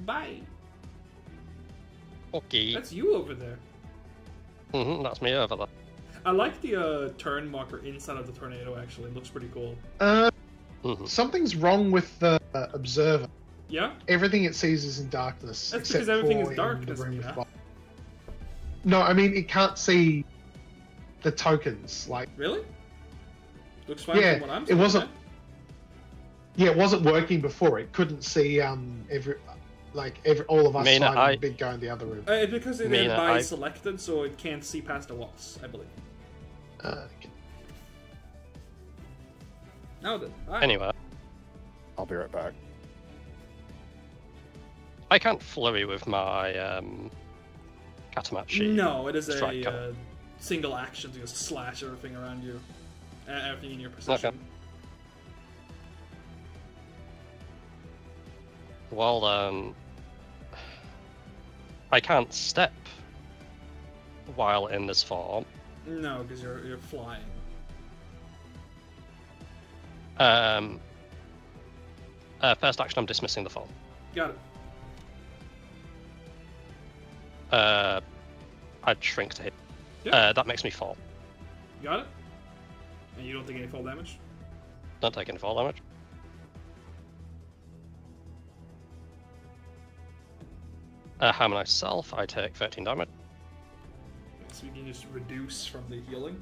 Bye. Okay. That's you over there. That's me over there. I like the turn marker inside of the tornado, actually. It looks pretty cool. Something's wrong with the observer. Yeah? Everything it sees is in darkness. That's except because everything for is in darkness, the room with Mina. light. No, I mean it can't see the tokens. Like, Really? Looks fine yeah, from what I'm it seeing. wasn't. eh? Yeah, it wasn't working before. It couldn't see all of us Mina, sliding big guy in the other room. It's because it Mina, is by I- selected, so it can't see past the walls, I believe. Okay. Now then. Bye. Anyway, I'll be right back. I can't flurry with my Katamachi. No, it is strike a card. single action to just slash everything around you. Everything in your position. Okay. Well, I can't step while in this form. No, because you're flying. First action, I'm dismissing the form. Got it. I'd shrink to hit. Yeah. That makes me fall. Got it? And you don't take any fall damage? Don't take any fall damage. Harm myself, I take 13 damage. So you can just reduce from the healing.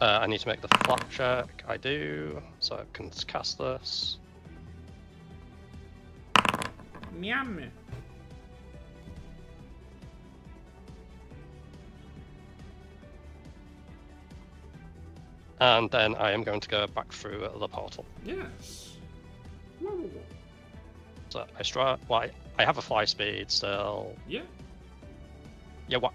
I need to make the flat check. I do, so I can cast this. Miam. And then I am going to go back through the portal. Yes. Whoa. So I strike. Well, I have a fly speed still. Yeah. Yeah, what?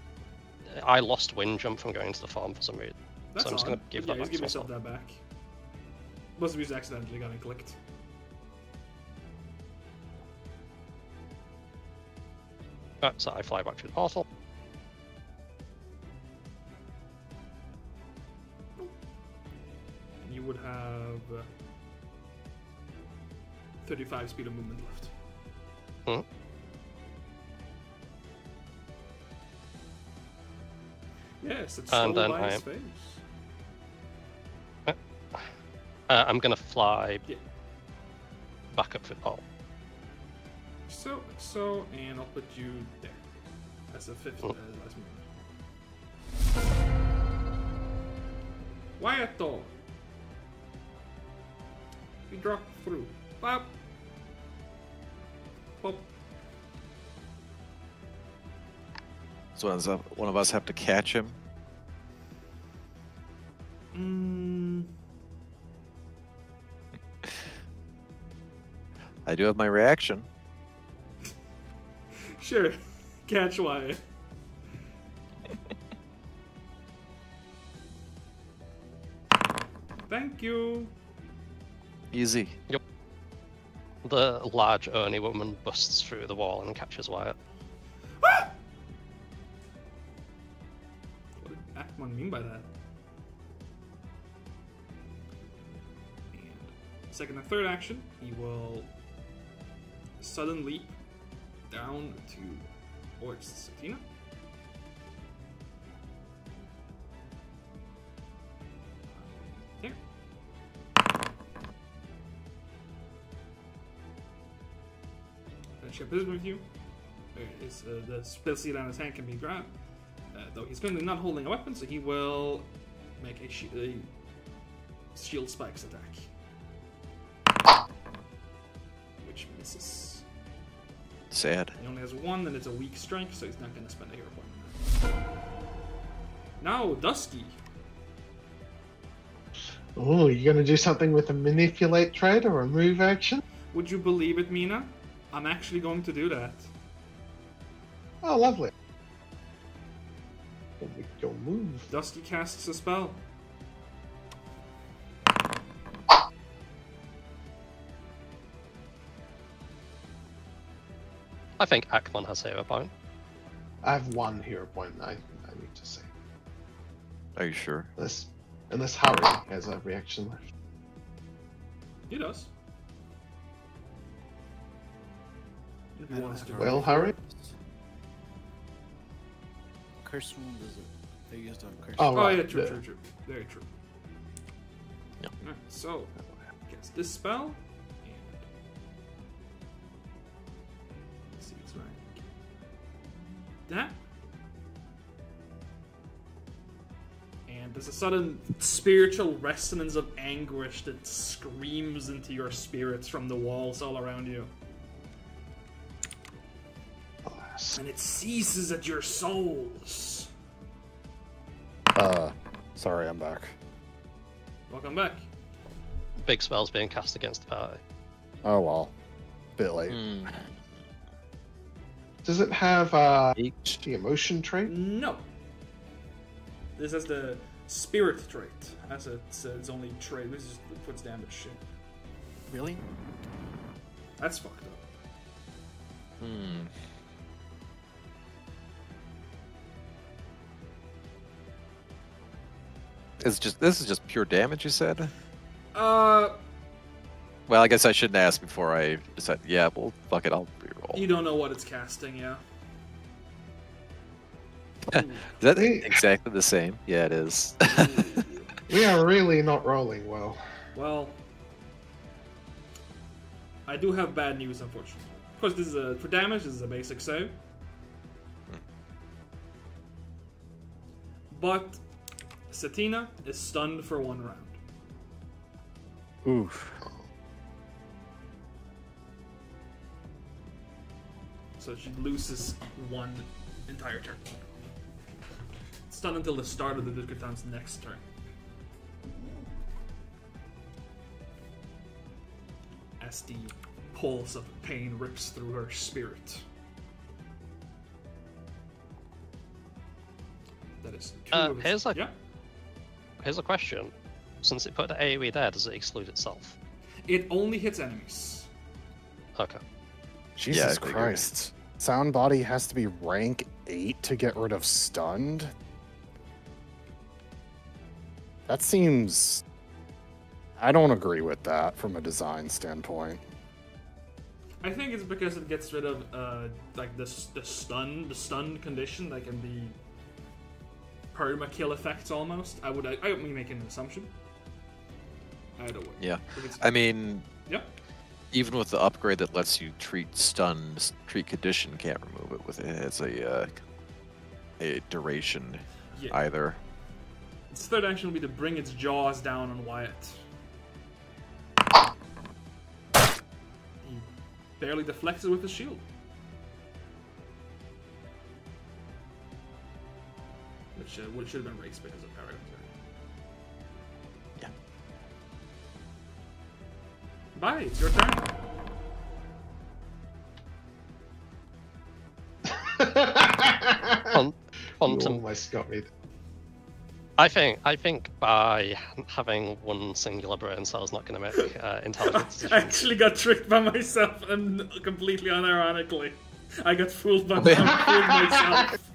I lost wind jump from going into the farm for some reason. That's So I'm just odd. gonna give that just back give to yourself myself. that back. Must have just accidentally got it clicked. Right, so I fly back through the portal. And you would have 35 speed of movement left. Hmm. Yes, it's And so then by I his am- face. I'm gonna fly Yeah. back up through the portal. So, and I'll put you there. As a fifth last movement. Wyatt-o! We drop through. Pop! Pop. So does one of us have to catch him? I do have my reaction. Sure. Catch Wyatt. Thank you. Easy. The large Ernie woman busts through the wall and catches Wyatt. What did Ackman mean by that? And second and third action, he will sudden leap down towards Satina. There. Share position with you. The spell seed on his hand can be grabbed. Though he's currently not holding a weapon, so he will make a shield spikes attack. Which misses. Sad. He only has one, and it's a weak strike, so he's not going to spend a hero point on that. Now, Dusky. Oh, you gonna do something with a manipulate trait or a move action? Would you believe it, Mina? I'm actually going to do that. Oh, lovely. Go move. Dusky casts a spell. I think Ackman has hero point. I have one hero point. I need to say. Are you sure? Unless Harry has a reaction left. He does. If he wants to. Well, Harry? Curse wound is it? They used on curse. Oh, Oh, right. yeah, true. Very true. Yep. Alright, so, cast this spell, and let's see its rank. That. And there's a sudden spiritual resonance of anguish that screams into your spirits from the walls all around you. Alas. And it seizes at your souls. Sorry, I'm back. Welcome back. Big spells being cast against the party. Oh well. Bit late. Does it have the Eight. emotion trait? No. This has the spirit trait. As its only trait. This is puts damage shit. Really? That's fucked up. This is just pure damage, you said? Uh, Well, I guess I shouldn't ask before I decide. Yeah, well, fuck it, I'll reroll. you don't know what it's casting, yeah. Is that exactly the same? Yeah, it is. We are really not rolling well. Well, I do have bad news, unfortunately. Of course, this is for damage. This is a basic save, but Satina is stunned for 1 round. Oof. So she loses 1 entire turn. Stunned until the start of the Dukatan's next turn. As the pulse of pain rips through her spirit. That is 2 of its... here's a- Yeah? Here's a question. Since it put the AoE there, does it exclude itself? It only hits enemies. Okay. Jesus I figured. Christ. Sound Body has to be rank 8 to get rid of stunned? That seems... I don't agree with that from a design standpoint. I think it's because it gets rid of like the stun condition that can be perma kill effects almost. I would be making an assumption. Either way. Yeah. If it's- I mean, yeah. even with the upgrade that lets you treat stun, treat condition can't remove it with it. It's a duration Yeah. either. Its third action will be to bring its jaws down on Wyatt. He barely deflects it with his shield. Which should have been raised because of Paragon. Yeah. Bye, it's your turn. You Quantum almost got me. I think by having one singular brain cell is not going to make intelligent decisions. I actually got tricked by myself, and completely unironically, I got fooled by myself.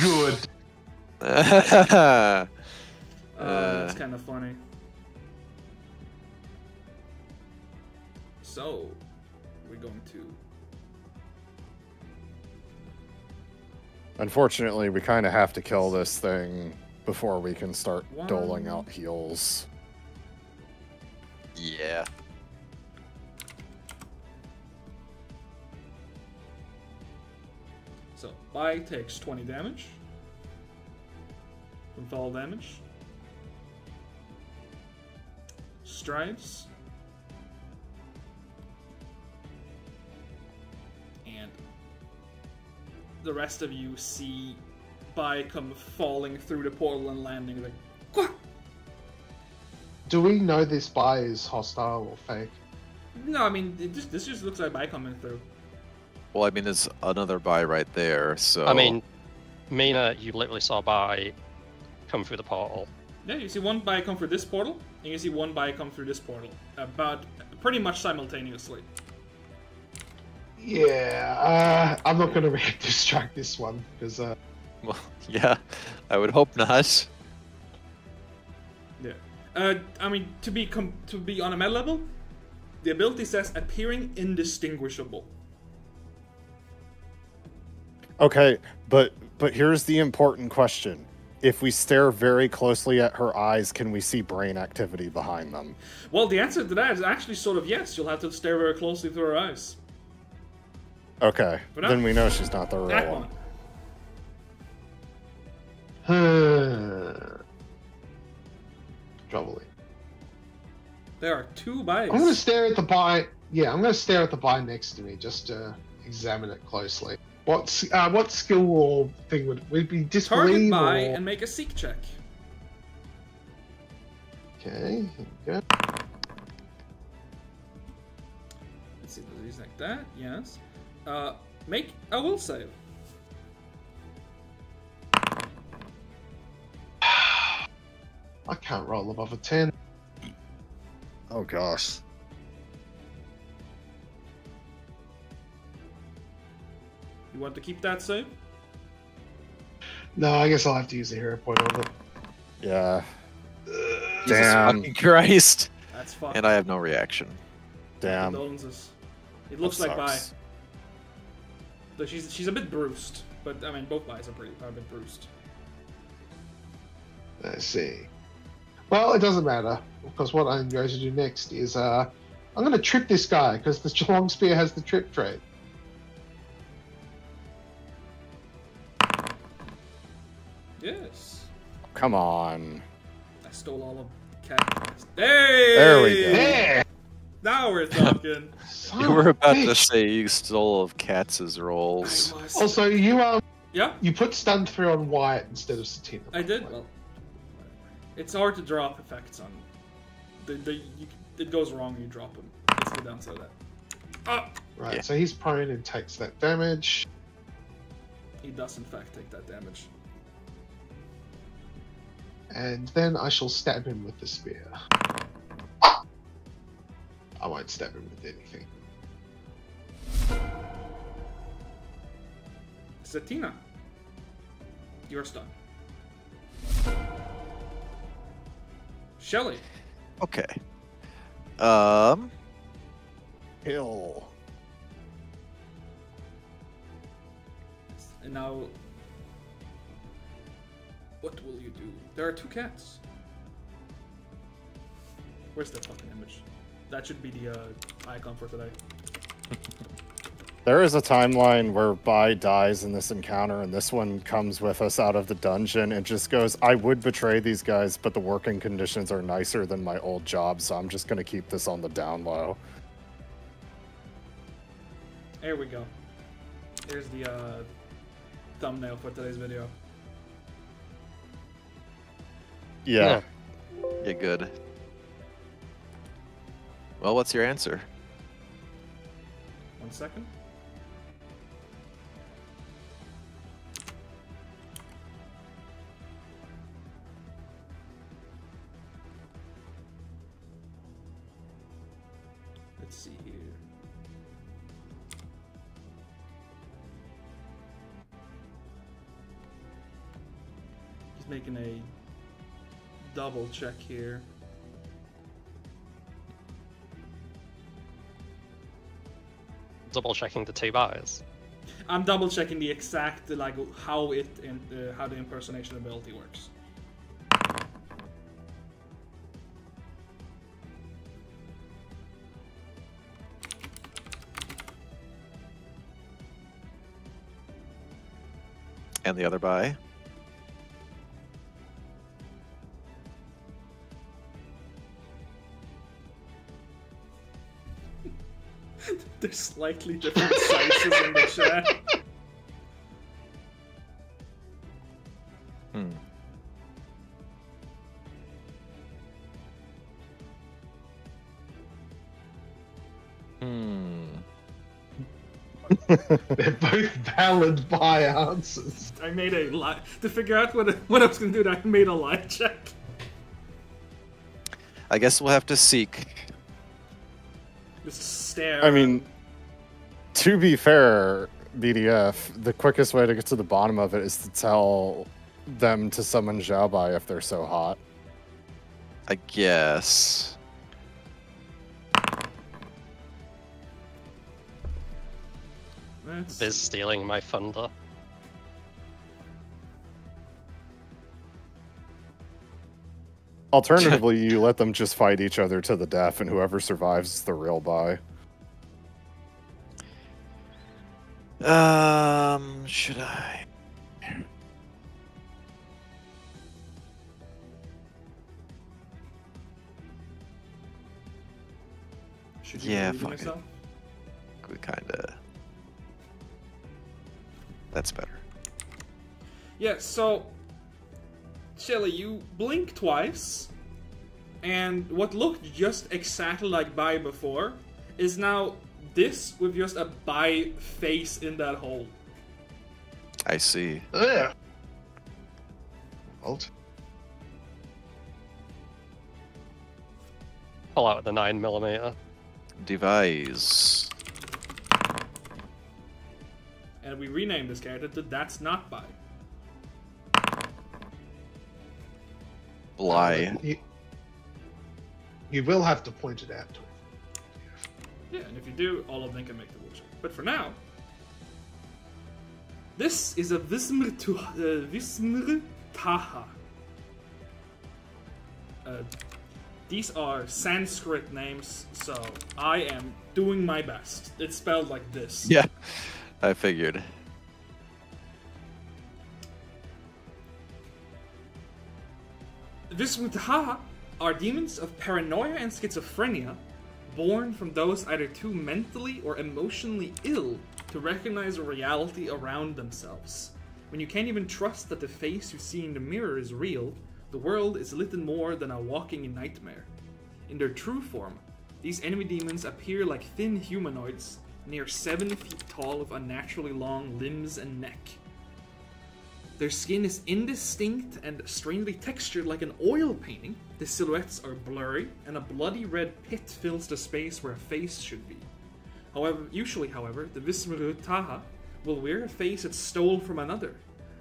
Good. That's kind of funny. So, we're going to. Unfortunately, we kind of have to kill this thing before we can start doling One. out heals. Yeah. So, Bai takes 20 damage from fall damage. Strides. And the rest of you see Bai come falling through the portal and landing like, Quack! Do we know this Bai is hostile or fake? No, I mean, this just looks like Bai coming through. Well, I mean, there's another buy right there, so... I mean, Mina, you literally saw Bai come through the portal. Yeah, you see one Bai come through this portal, and you see one Bai come through this portal. About pretty much simultaneously. Yeah, I'm not going to distract this one, because... Well, yeah, I would hope not. Yeah. I mean, to be on a meta level, the ability says appearing indistinguishable. Okay, but here's the important question. If we stare very closely at her eyes, can we see brain activity behind them? Well, the answer to that is actually sort of yes. You'll have to stare very closely through her eyes. Okay, But no. then we know she's not the real That one. one. Troubling. There are two Bais. I'm going to stare at the Bai... Yeah, I'm going to stare at the Bai next to me, just to examine it closely. What skill or thing would be Target disbelieve Bai or... and make a seek check. Okay, here we go. Let's see, these like that. Yes. Make a will save. I can't roll above a 10. Oh gosh. You want to keep that save? No, I guess I'll have to use a hero point on it. Yeah. Jesus Damn. fucking Christ. That's fucked. And I have no reaction. Damn. Condolences. It looks That like Bai. sucks. Though she's a bit bruised, but I mean both Bais are a bit bruised. Let's see. Well, it doesn't matter, because what I'm going to do next is I'm going to trip this guy, because the long spear has the trip trait. Yes. Come on. I stole all of Cat. Hey! There we go. Yeah! Now we're talking. Son You of were a about to bitch. say you stole of Katz's rolls. Also, you Yeah, you put stun through on Wyatt instead of Satina. I did. Well, it's hard to drop effects on. It goes wrong when you drop them. It's the downside of that. Ah! Right, Yeah. so he's prone and takes that damage. He does in fact take that damage. And then I shall stab him with the spear. I won't stab him with anything. Satina, you're stunned. Shelly, Okay. Hill. and now, what will you do? There are two cats. Where's the fucking image? That should be the icon for today. There is a timeline where Bai dies in this encounter, and this one comes with us out of the dungeon and just goes, I would betray these guys, but the working conditions are nicer than my old job, so I'm just going to keep this on the down low. There we go. Here's the thumbnail for today's video. Yeah. Yeah, good. Well, what's your answer? 1 second. Let's see here. He's making a double check here. Double checking the 2 buys. I'm double checking the exact like how the impersonation ability works. And the other buy. There's slightly different sizes in the chat. They're both valid buy answers. I made a lie to figure out what I was gonna do. I made a lie check. I guess we'll have to seek. Just stare. I mean, to be fair, BDF, the quickest way to get to the bottom of it is to tell them to summon Xiaobai if they're so hot. I guess. Viz stealing my thunder. Alternatively, you let them just fight each other to the death, and whoever survives is the real buy. Should I? Should you Yeah, believe in yourself? We kinda. That's better. Yeah, so Shelly, you blink twice, and what looked just exactly like Bai before is now this with just a Bai face in that hole. I see. Yeah. Alt. Pull out the 9mm. Devise. And we renamed this character to That's Not Bai. Bly. You will have to point it out to him. Yeah, and if you do, all of them can make the will check. But for now, this is a Vismr Taha. These are Sanskrit names, so I am doing my best. It's spelled like this. Yeah, I figured. Vismutaha are demons of paranoia and schizophrenia, born from those either too mentally or emotionally ill to recognize a reality around themselves. When you can't even trust that the face you see in the mirror is real, the world is little more than a walking nightmare. In their true form, these enemy demons appear like thin humanoids, near 7 feet tall with unnaturally long limbs and neck. Their skin is indistinct and strangely textured like an oil painting. The silhouettes are blurry, and a bloody red pit fills the space where a face should be. Usually, the Vismru Taha will wear a face it stole from another.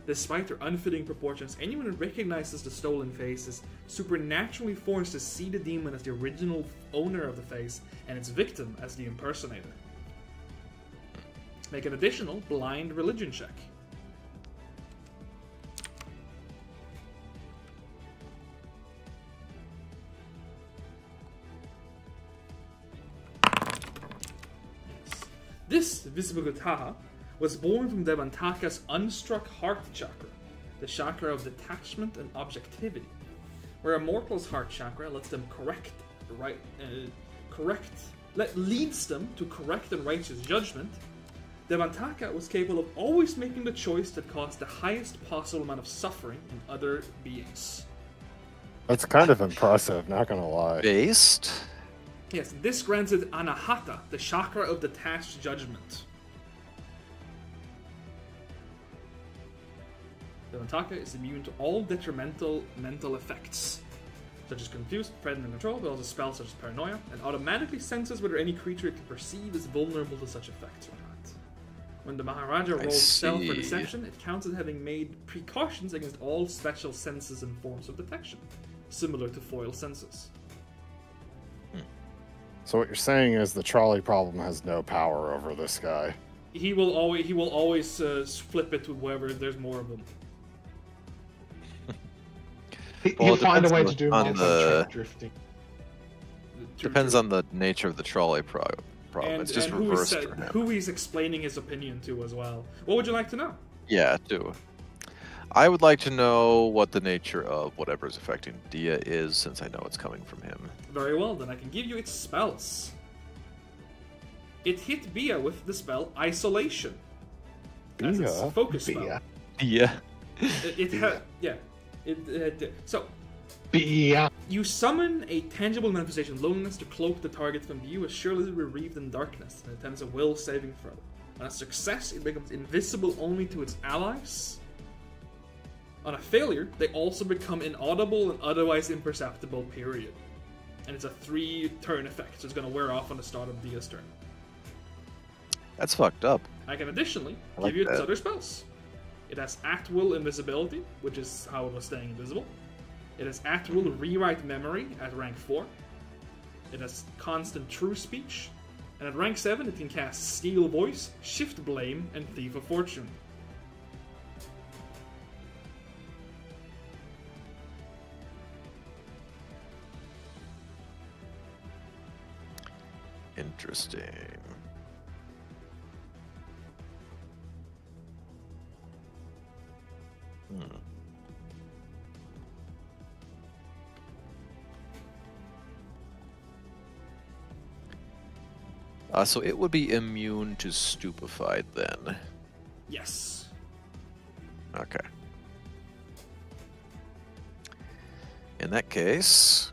Despite their unfitting proportions, anyone who recognizes the stolen face is supernaturally forced to see the demon as the original owner of the face and its victim as the impersonator. Make an additional blind religion check. This Vismugataha was born from Devantaka's unstruck heart chakra, the chakra of detachment and objectivity. Where a mortal's heart chakra lets them leads them to correct and righteous judgment, Devantaka was capable of always making the choice that caused the highest possible amount of suffering in other beings. That's kind of impressive, not gonna lie. Based? Yes, this granted Anahata, the chakra of detached judgment. Devantaka is immune to all detrimental mental effects. such as Confused, Frightened, and Control, but also spells such as Paranoia, and automatically senses whether any creature it can perceive is vulnerable to such effects or not. When the Maharaja rolls Stealth or Deception, it counts as having made precautions against all special senses and forms of detection, similar to foil senses. So what you're saying is the trolley problem has no power over this guy. He will always flip it to wherever there's more of them. He'll find a way to do on the drifting. Depends on the nature of the trolley problem. It's just reversed for him. Who he's explaining his opinion to as well. What would you like to know? Yeah, too. I would like to know what the nature of whatever is affecting Dia is, since I know it's coming from him. Very well, then I can give you its spells. It hit Bia with the spell Isolation. As its focus spell. Yeah. So, Bia. you summon a tangible manifestation of loneliness to cloak the target from view as surely retrieved in darkness and attempts a will saving throw. On a success, it becomes invisible only to its allies. On a failure, they also become inaudible and otherwise imperceptible, period. And it's a 3-turn effect, so it's going to wear off on the start of Dia's turn. That's fucked up. I can additionally give you its other spells. It has at-will invisibility, which is how it was staying invisible. It has at-will rewrite memory at rank 4. It has constant true speech. And at rank 7, it can cast Steal Voice, Shift Blame, and Thief of Fortune. Interesting. So it would be immune to stupefied then. Yes. Okay. In that case,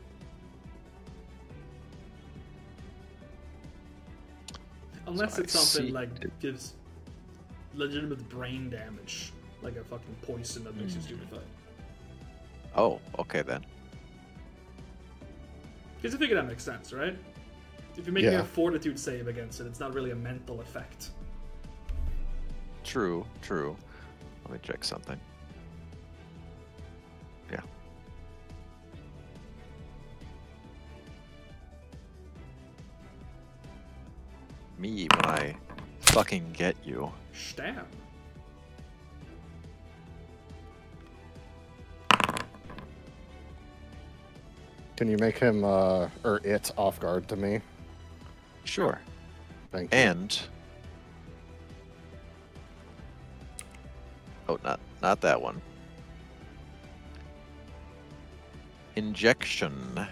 unless it's something like gives legitimate brain damage, like a fucking poison that makes you stupefied. Oh, okay then. Because I figure that makes sense, right? If you're making a fortitude save against it, it's not really a mental effect. True, true. Let me check something. Yeah. Me when I fucking get you. Stab. Can you make him, or it, off guard to me? Sure. Thank you. And... oh, not that one. Injection.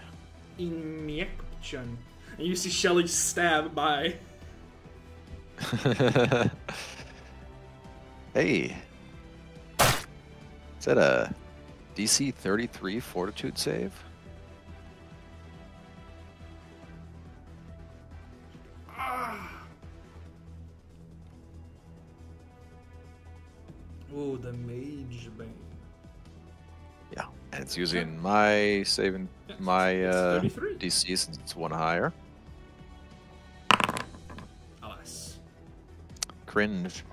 Injection. And you see Shelly stab by. Hey. Is that a DC 33 fortitude save? Ooh, the Mage Bane. Yeah, and it's using my saving my DC since it's one higher. Alas. Cringe.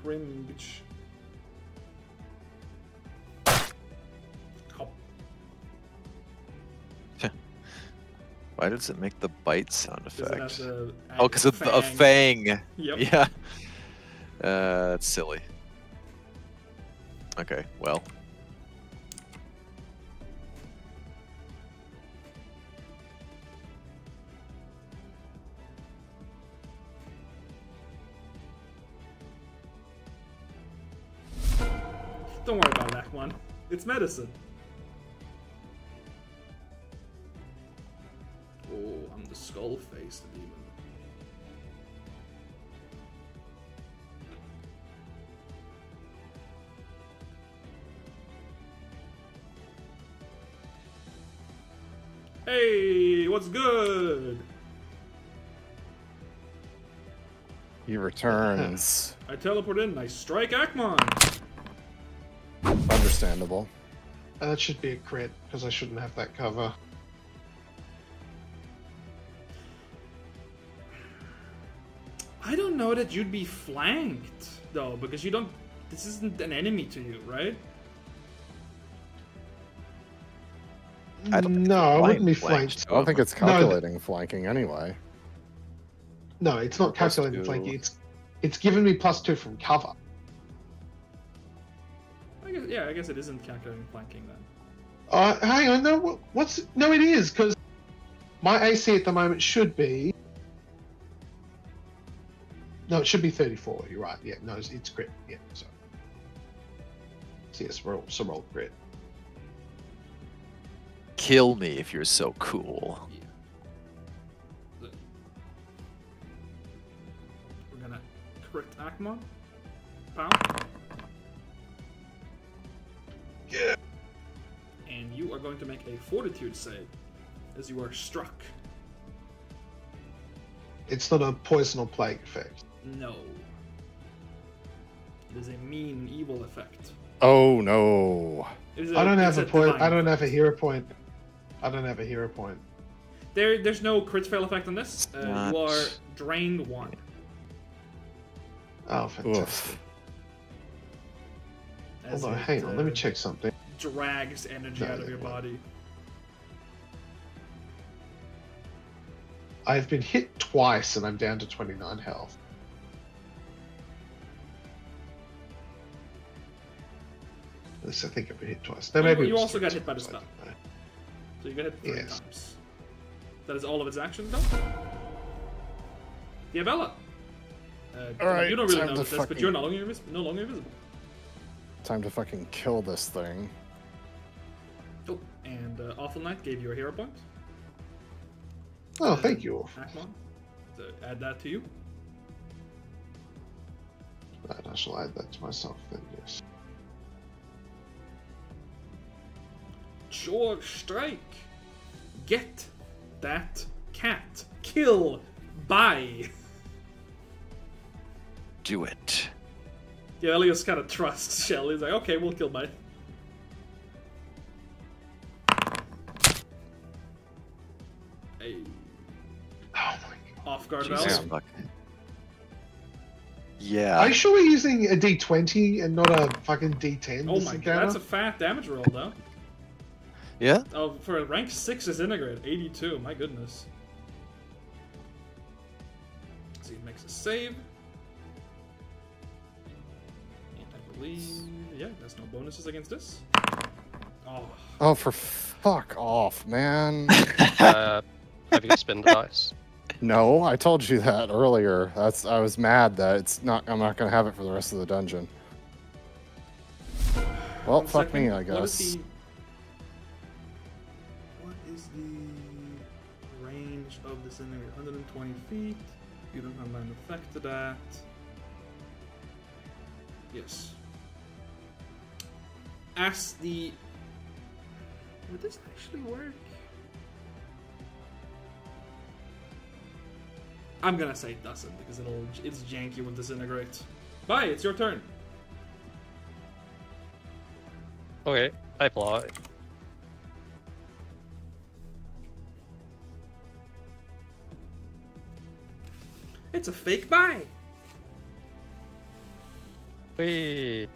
Cringe. Why does it make the bite sound effect? Oh, because of a fang. Yep. Yeah. That's silly. Okay, well. Don't worry about that one. It's medicine. Oh, I'm the skull-faced demon. Hey, what's good? He returns. I teleport in, I strike Akmon. Understandable. That should be a crit, because I shouldn't have that cover. I don't know that you'd be flanked, though, because you don't... This isn't an enemy to you, right? No, I wouldn't be flanked. I don't think it's calculating flanking anyway. No, it's not calculating flanking. It's giving me +2 from cover. I guess it isn't calculating flanking then. Hang on, no, no, it is, because my AC at the moment should be... No, it should be 34, you're right. Yeah, no, it's crit. Yeah, sorry. So yes, roll crit. Kill me if you're so cool. Yeah. We're gonna crit Akmon. Pow. Yeah. And you are going to make a fortitude save as you are struck. It's not a poison or plague effect. No. It is a mean, evil effect. Oh no. I don't have a point. I don't have a hero point. I don't have a hero point. There's no crit fail effect on this. You are drained 1. Oh, fantastic. Hold on, hang on. Let me check something. Drags energy out of your body. I've been hit twice and I'm down to 29 health. At least I think I've been hit twice. No, maybe you also got hit by the spell. So you got hit 3 times. That is all of its actions, though. Diabella. Alright, you don't really notice this, but you're no longer invisible. Time to fucking kill this thing. Oh, and Awful Knight gave you a hero point. Oh, thank you. Akmon, so add that to you. Right, I shall add that to myself then, yes. Sure, strike. Get that cat. Kill. Buy. Do it. Yeah, Elias kind of trusts Shell. He's like, okay, we'll kill Buy. Hey. Oh my god. Off guard Jesus valve. fuck. Yeah. Are you sure we're using a D20 and not a fucking D10? Oh my god, that's a fat damage roll, though. Yeah? Oh, for a rank 6 disintegrate, 82, my goodness. So he makes a save. And I believe, yeah, there's no bonuses against this. Oh, for fuck off, man. Have you spin the dice? No, I told you that earlier. I was mad that I'm not gonna have it for the rest of the dungeon. Well, fuck me, I guess. What is the range of this enemy? 120 feet. You don't have an effect to that. Yes. As the... Would this actually work? I'm gonna say it doesn't, because it's janky with disintegrate. Bye, it's your turn. Okay, I fly. It's a fake bye. Whee!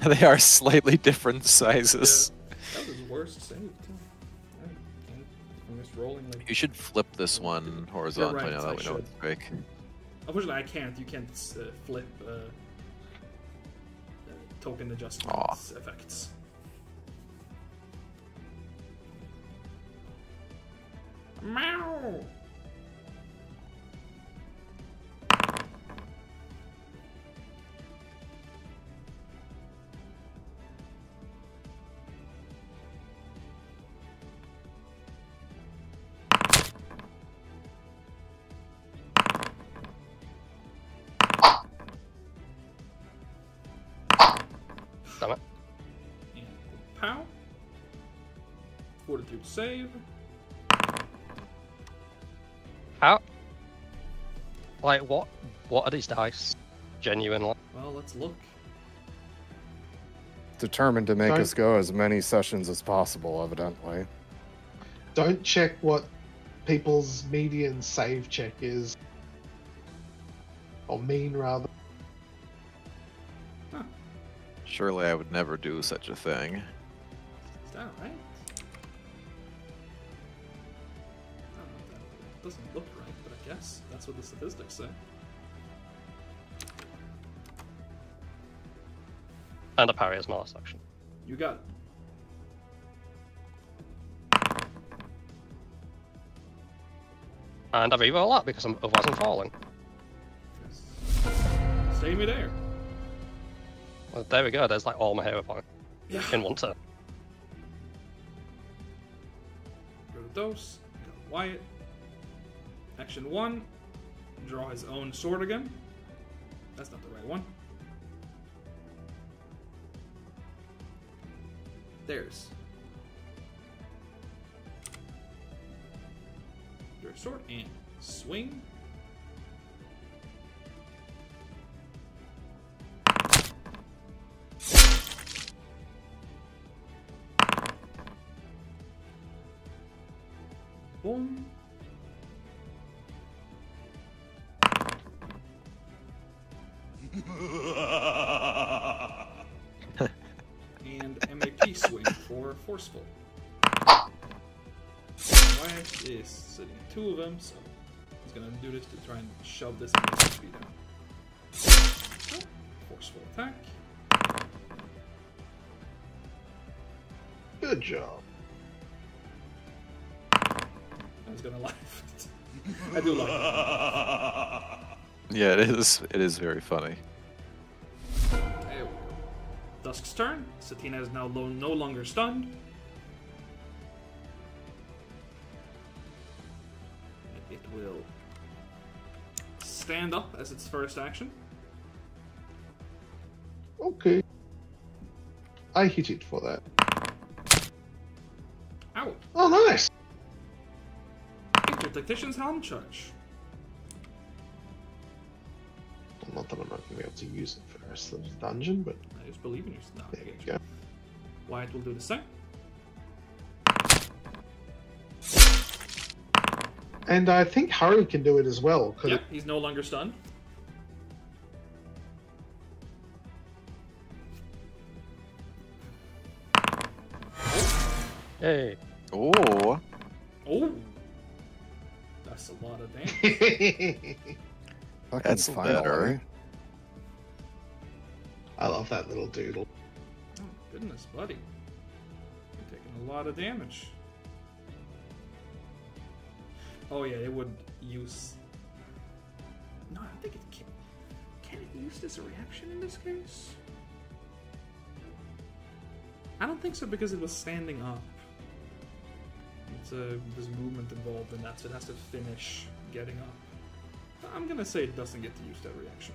They are slightly different sizes. Yeah, that was his worst save, too. I'm just rolling like... You should flip this one horizontally right, now that we know should. it's quick. Unfortunately, I can't. You can't flip token adjustment effects. Meow! Damn it. And pow. Fortitude save. How? Like, what are these dice? Genuinely. Well, let's look. Determined to make Don't- us go as many sessions as possible, evidently. Don't check what people's median save check is. Or mean, rather. Surely I would never do such a thing. Is that right? I don't know, that doesn't look right, but I guess that's what the statistics say. And a parry is my last action. You got it. And I reroll that because otherwise I'm falling. Yes. Stay me there. Well, there we go, there's like all my hero points Yeah. in one turn. Go to Dose. Go to Wyatt. Action 1. Draw his own sword again. That's not the right one. There's your sword and swing. Boom. And MAP swing for forceful. Wyatt is sitting at 2 of them, so he's gonna do this to try and shove this HP down. Forceful attack. Good job. I was gonna laugh. I do like it. Yeah, it is. It is very funny. There we go. Dusk's turn. Satina is now no longer stunned. It will stand up as its first action. Okay. I hit it for that. Ow! Oh, nice! Hit your Tactician's Helm charge. Well, not that I'm not going to be able to use it for the rest of the dungeon, but I just believe in yourself. there you go. Wyatt will do the same. And I think Hurry can do it as well. Yep, he's no longer stunned. Hey. Oh, Oh! That's a lot of damage. Fucking That's better. I love that little doodle. Oh, goodness, buddy. You're taking a lot of damage. Oh, yeah, it would use. No, I don't think it can. Can it use this as a reaction in this case? I don't think so because it was standing up. There's movement involved in that, so it has to finish getting up. I'm gonna say it doesn't get to use that reaction.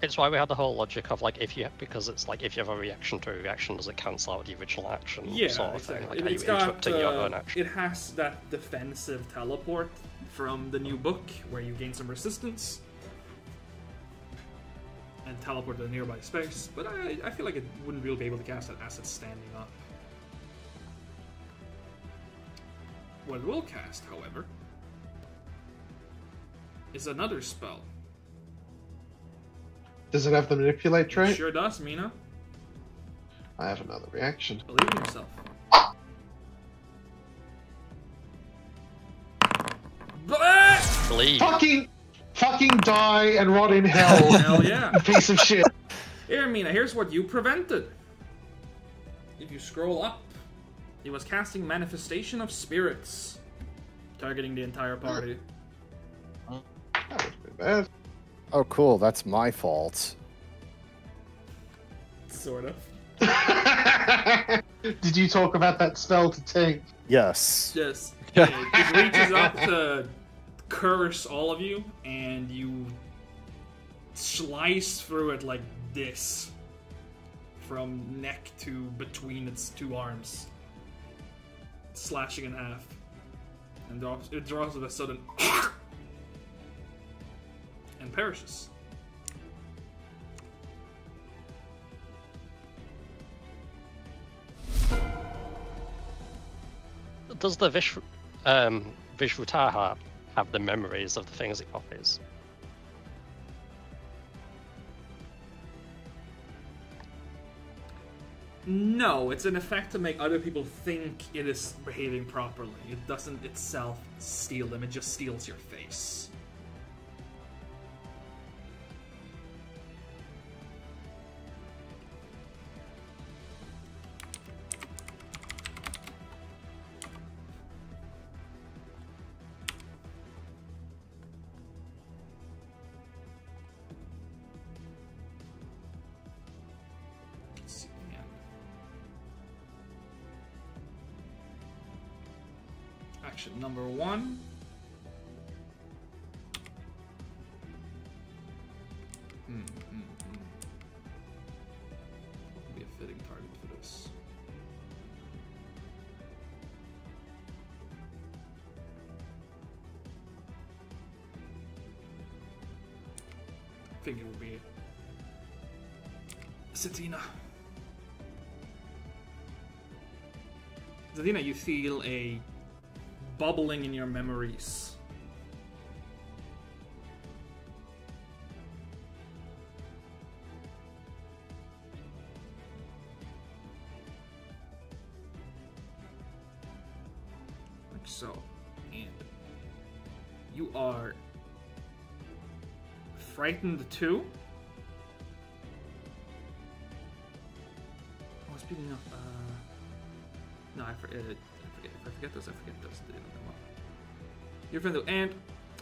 It's why we had the whole logic of like because it's like if you have a reaction to a reaction, does it cancel out the original action? Yeah, sort of exactly. thing. Like, It's are you got, interrupting your own action? it has that defensive teleport from the new book where you gain some resistance and teleport to a nearby space, but I feel like it wouldn't really be able to cast it as it's standing up. What it will cast, however, is another spell. Does it have the manipulate trait? It sure does, Mina. I have another reaction. Believe in yourself. Believe. Fucking die and rot in hell. Hell yeah. You piece of shit. Here, Mina, here's what you prevented. If you scroll up, he was casting Manifestation of Spirits, targeting the entire party. That would have been bad. Oh, cool. That's my fault. Sort of. Did you talk about that spell to Tank? Yes. Just it reaches up to curse all of you, and you slice through it like this, from neck to between its two arms, slashing in half, and it draws with a sudden and perishes. Does the Vishvutaha have the memories of the things it copies? No, it's an effect to make other people think it is behaving properly. It doesn't itself steal them, it just steals your face. Action number 1. What would be a fitting target for this? I think it would be Satina. Satina, you feel a bubbling in your memories. Like so. And you are frightened too? Oh, speaking of, no, I forget this. They don't come up. You're friendly, and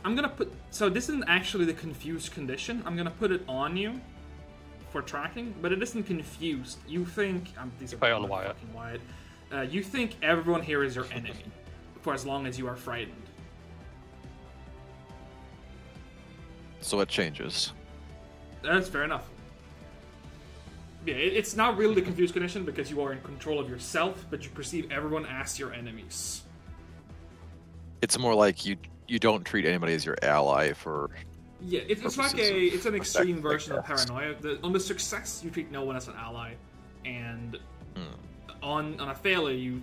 I'm gonna put. So this isn't actually the confused condition. I'm gonna put it on you for tracking, but it isn't confused. You think these are on Wyatt. Wyatt. You think everyone here is your enemy for as long as you are frightened. So it changes. That's fair enough. Yeah, it's not really the confused condition because you are in control of yourself, but you perceive everyone as your enemies. It's more like you don't treat anybody as your ally for. Yeah, it's like it's an extreme version of paranoia. On the success, you treat no one as an ally, and on a failure,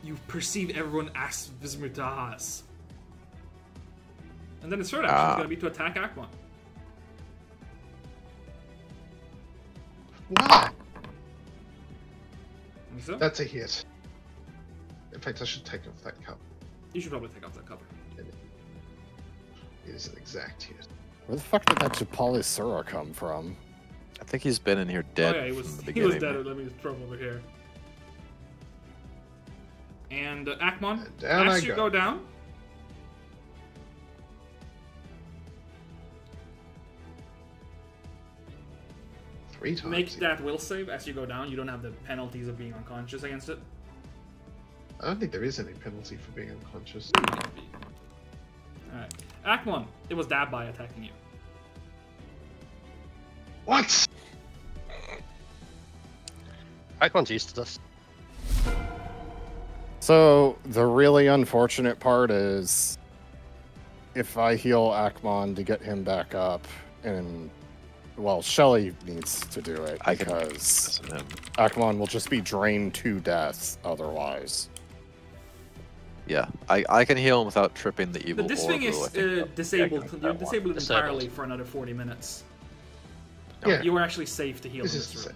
you perceive everyone as Vismutahas. And then its third action is going to be to attack Akmon. Wow. So? That's a hit. In fact, I should take off that cover. You should probably take off that cover. It is an exact hit. Where the fuck did that Japalisura come from? I think he's been in here dead. Oh yeah, he was dead. Let me just throw him over here. And Akmon, as you go down, make that will save as you go down. You don't have the penalties of being unconscious against it. I don't think there is any penalty for being unconscious. Alright. Akmon, it was Dabbai attacking you. What? Akmon's used to this. So, the really unfortunate part is if I heal Akmon to get him back up, and well, Shelly needs to do it because Akmon will just be drained to death otherwise. Yeah, I can heal him without tripping the evil. But this thing is disabled. You're disabled entirely for another 40 minutes. Yeah. You are actually safe to heal in this room.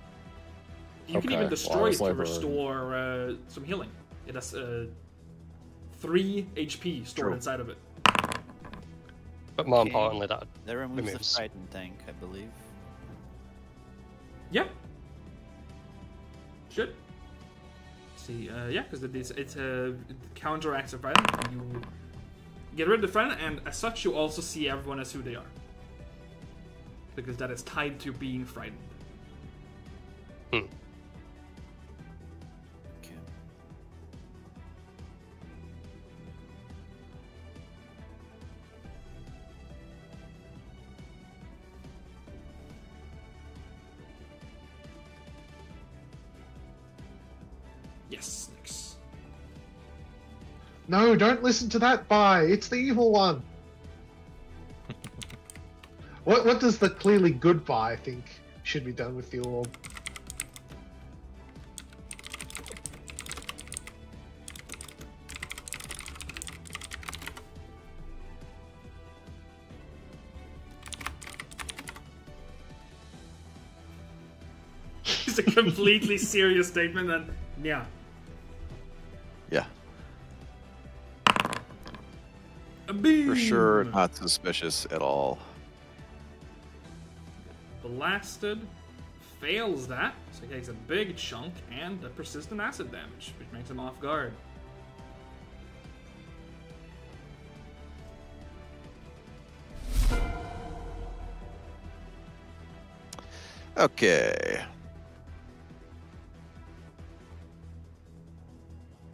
You can even destroy it to restore some healing. It has 3 HP stored inside of it. But more importantly, that removes the Frightened tank, I believe. Yeah. Should. See, yeah, because it's a counteracts a friend. You get rid of the friend, and as such, you also see everyone as who they are. Because that is tied to being frightened. Okay. Yes, Nyx. No, don't listen to that bye. It's the evil one. What does the clearly good bye think should be done with the orb? completely serious statement, then yeah. Yeah. A beam. For sure, not suspicious at all. Blasted. Fails that, so he takes a big chunk and the persistent acid damage, which makes him off guard. Okay.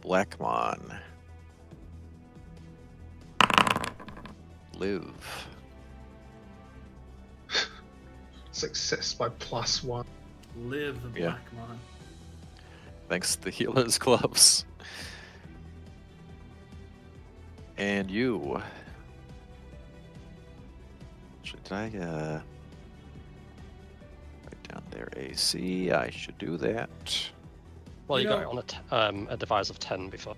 Blackmon. Live. Success by +1. Live the Yeah. Blackmon. Thanks to the healer's gloves. And you. Should I write down their AC? I should do that. Well, you You got know- it on a device of 10 before.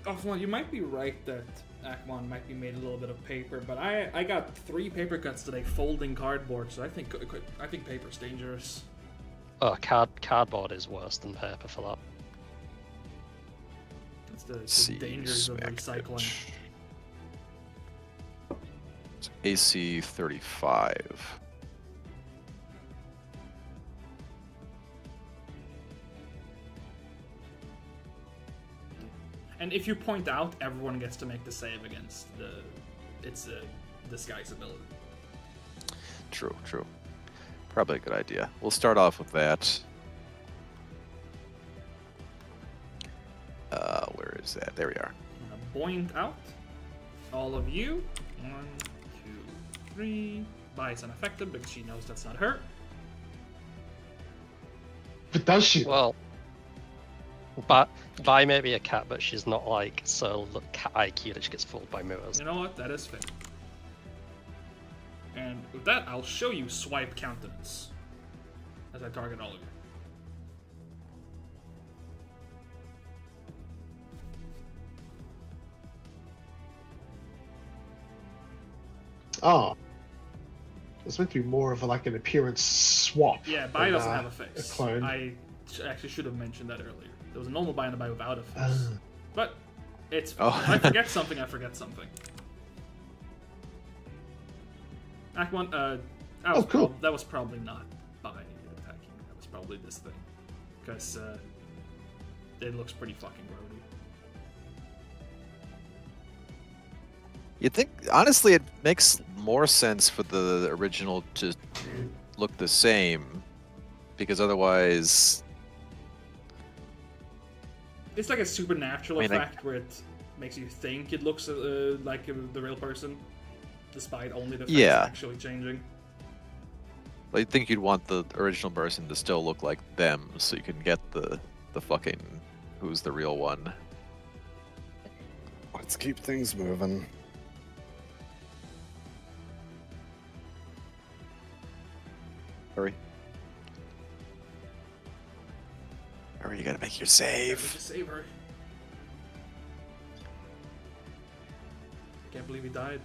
Oh, well, you might be right that Akmon might be made a little bit of paper, but I got 3 paper cuts today folding cardboard, so I think paper's dangerous. Oh, cardboard is worse than paper for that. That's the See, dangers of smack recycling. bitch. It's AC 35. And if you point out, everyone gets to make the save against its disguise ability. True, true. Probably a good idea. We'll start off with that. Where is that? There we are. I'm gonna point out all of you. 1, 2, 3. Bias unaffected because she knows that's not her. But does she? Well, but Vi may be a cat, but she's not like so cat IQ that she gets fooled by mirrors. You know what? That is fair. And with that, I'll show you swipe countenance as I target all of you. Oh. It's meant to be more of like an appearance swap. Yeah, Bai than, doesn't have a face. A clone. I actually should have mentioned that earlier. There was a normal Bai and a Bai without a face. Ah. But it's Oh. if I forget something, I forget something. Act 1, Oh, cool. That was probably not Bai attacking. That was probably this thing. Because it looks pretty fucking grody. You'd think, honestly, it makes more sense for the original to look the same, because otherwise, It's like a supernatural I mean, effect where it makes you think it looks like the real person, despite only the face Yeah. actually changing. I think you'd want the original person to still look like them, so you can get the fucking who's the real one. Let's keep things moving. Hurry. Hurry, you gotta make your Just save. save her. Can't believe he died.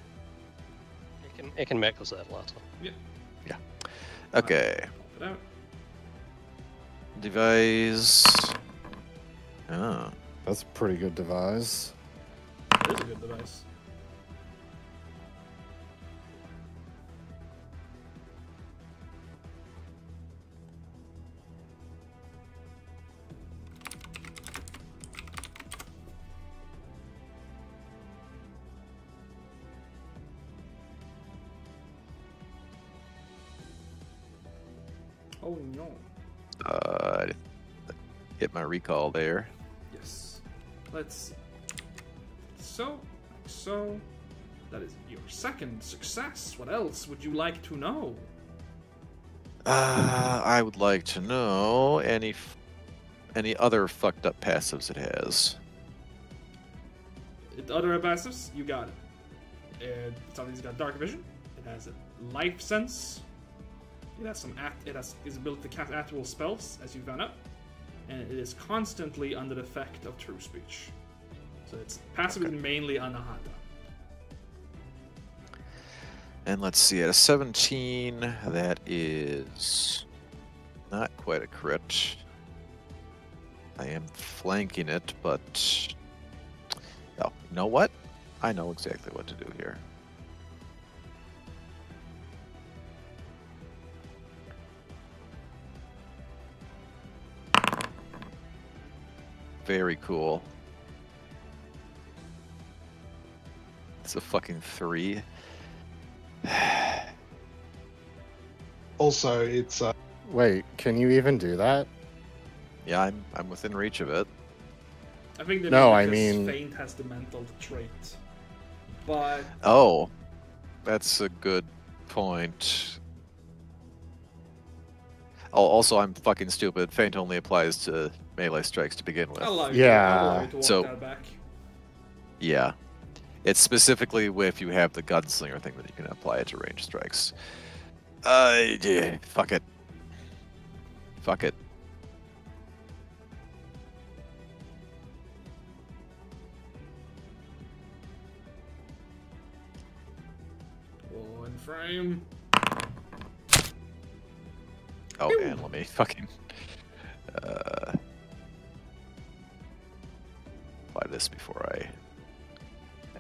It can make us that later. Yep. Okay. Pop it out. Device. Oh. That's a pretty good device. It is a good device. Oh no. Get my recall there. Yes. Let's see. So. That is your second success. What else would you like to know? I would like to know any other fucked up passives it has. Other passives, you got it. Something's got dark vision. It has a life sense. It has its ability to cast actual spells, as you found out, and it is constantly under the effect of true speech. So its passive is mainly Anahata. And let's see, at a 17, that is Not quite a crit. I am flanking it, but... Oh, you know what? I know exactly what to do here. Very cool. It's a fucking 3. Also, it's Wait, can you even do that? Yeah, I'm within reach of it. I think they No, mean I because mean- Feint has the mental trait. But Oh, that's a good point. Oh, also, I'm fucking stupid. Feint only applies to melee strikes to begin with. I'll allow you Yeah. I'll allow you to walk So- that back. Yeah. It's specifically if you have the gunslinger thing that you can apply it to range strikes. Yeah, fuck it. Fuck it. One frame. Oh, Pew. and let me fucking apply this before I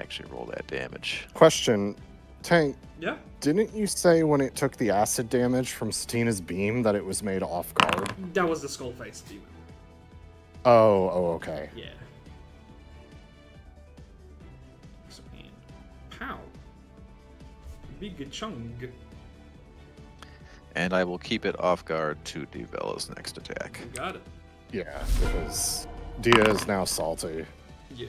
actually roll that damage. Question, Tank, Yeah. didn't you say when it took the acid damage from Satina's beam that it was made off guard? That was the skull face demon. Oh, okay. Yeah. So, and pow. Big chunk. And I will keep it off guard to Devella's next attack. You got it. Yeah, because Dia is now salty. Yeah.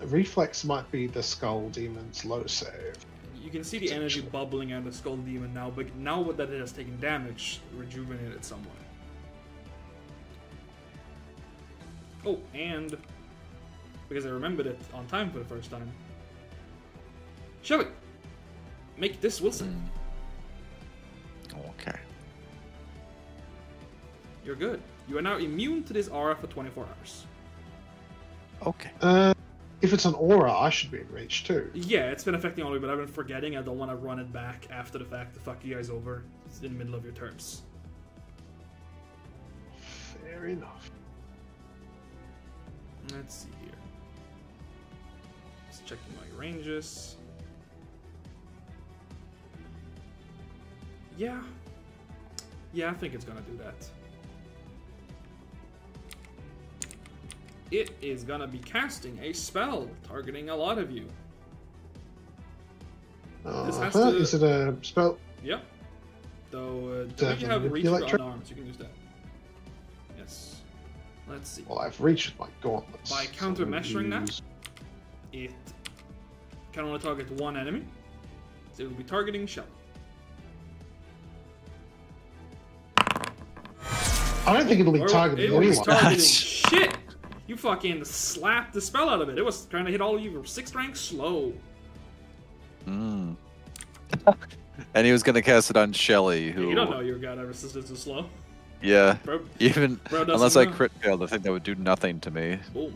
reflex might be the skull demon's low save. You can see the energy bubbling out of the skull demon now, but now that it has taken damage, rejuvenated somewhat. Oh, and because I remembered it on time for the first time. Shelly, make this Wilson. Okay. You're good. You are now immune to this aura for 24 hours. Okay. If it's an aura, I should be in reach too. Yeah, it's been affecting all of you, but I've been forgetting. I don't want to run it back after the fact to fuck you guys over in the middle of your turns. Fair enough. Let's see here. Just checking my ranges. Yeah. Yeah, I think it's gonna do that. It is gonna be casting a spell targeting a lot of you. This has to- Is it a spell? Yep. Though, Does do that you have reach manipulate for trick? unarmed? You can use that. Yes. Let's see. Well, I've reached my gauntlets. By so counter-measuring that? use- It can only target one enemy, so it will be targeting Shell. I don't think it'll be targeting It was anyone. targeting shit! You fucking slapped the spell out of it. It was trying to hit all of you for 6th rank slow. Mm. And he was gonna cast it on Shelly, who You don't know your god resistance is slow. yeah, Bro, even bro doesn't unless I know. crit failed, I think that would do nothing to me. Boom.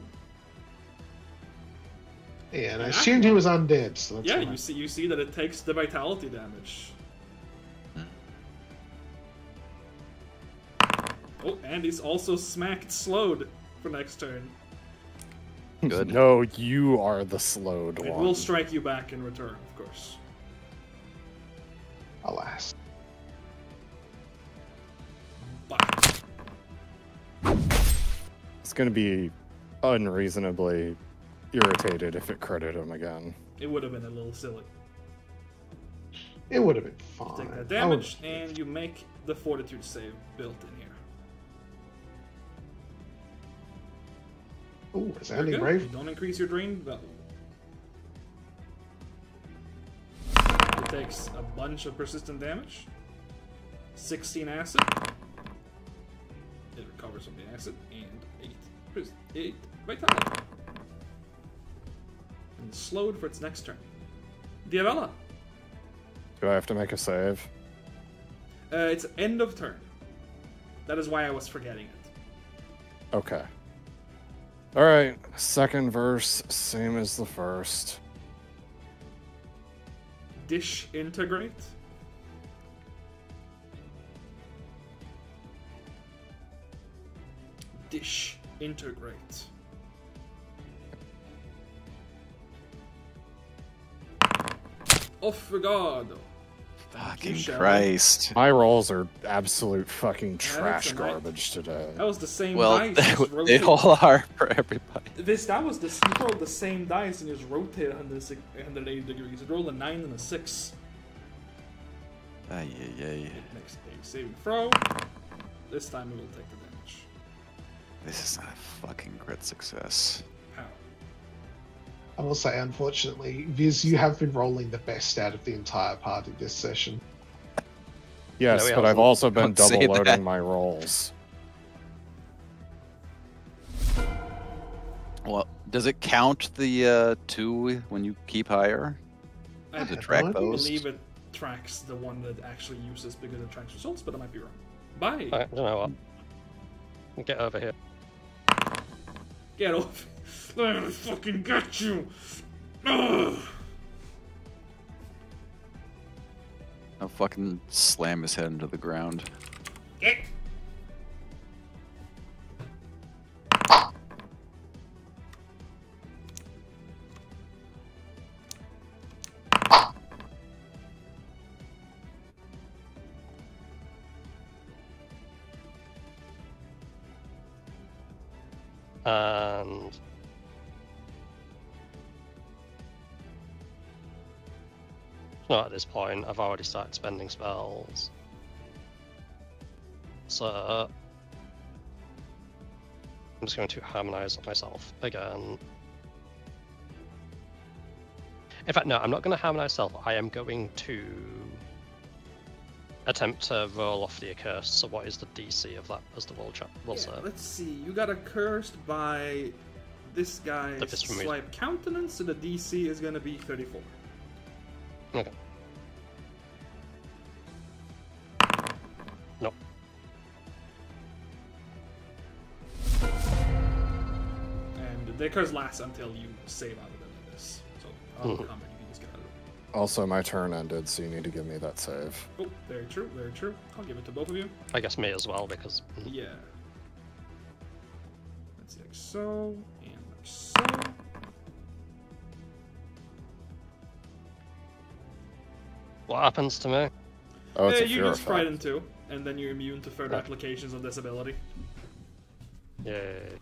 Yeah, and I assumed he was undead. So that's Yeah, fine. you see that it takes the vitality damage. Oh, and he's also smacked slowed for next turn. Good. No, you are the slowed It one. will strike you back in return, of course. Alas. But It's gonna be unreasonably irritated if it critted him again. it would have been a little silly. It would have been fine. Take that I would- damage, and you make the fortitude save built in here. Ooh, You're resounding good. brave. You don't increase your drain value. It takes a bunch of persistent damage. 16 acid. It recovers from the acid, and 8 vitality. And slowed for its next turn. Diavella. Do I have to make a save? It's end of turn. That is why I was forgetting it. Okay. Alright, second verse, same as the first. Dish integrate. disintegrate. Obrigado. Fucking Christ. My rolls are absolute fucking Yeah, trash that's a garbage today. That was the same Well, dice. Just they rotate. all are for everybody. That was the you rolled the same dice and just rotate 180 degrees. You rolled a 9 and a 6. Ay, ay, ay. Next a saving throw. This time it will take the damage. This is not a fucking crit success. How? I will say, unfortunately, Viz, you have been rolling the best out of the entire party this session. Yes, No, we but I've haven't. also been Don't say double that. loading my rolls. Well, does it count the 2 when you keep higher? I Does it have track no idea. those? believe it tracks the one that actually uses because it tracks results, but I might be wrong. Bye. I don't know what. Get over here. Get off. Let me fucking get you. Ugh. I'll fucking slam his head into the ground. Get. And no, at this point, I've already started spending spells. So I'm just going to harmonize myself again. In fact, no, I'm not going to harmonize self. I am going to attempt to roll off the accursed. So what is the DC of that as the roll check? We'll say. Let's see. You got accursed by this guy's That is from me. swipe countenance, so the DC is gonna be 34. Okay. No. And the curse lasts until you save out of it like this. So I'll Mhm. comment. You can just get out of it. Also, my turn ended, so you need to give me that save. Oh, very true. Very true. I'll give it to both of you. I guess me as well because Yeah. Let's see, like so and like so. what happens to me? Oh, it's a You fear just frighten effect. too, and then you're immune to further Right. applications of this ability. Yay.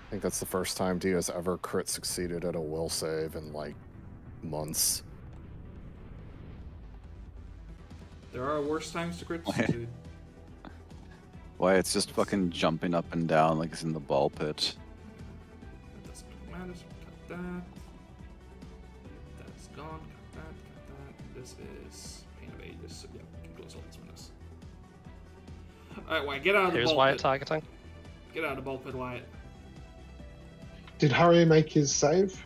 I think that's the first time D has ever crit succeeded at a will save in like months. There are worse times to crit succeed. Why, it's just fucking jumping up and down like it's in the ball pit. That doesn't really matter, so cut that. That's gone, cut that. This is Pain of Ages, so yeah, we can close all this windows. Alright, Wyatt, get out of the Here's ball Wyatt pit. targeting. Get out of the ball pit, Wyatt. Did Harry make his save?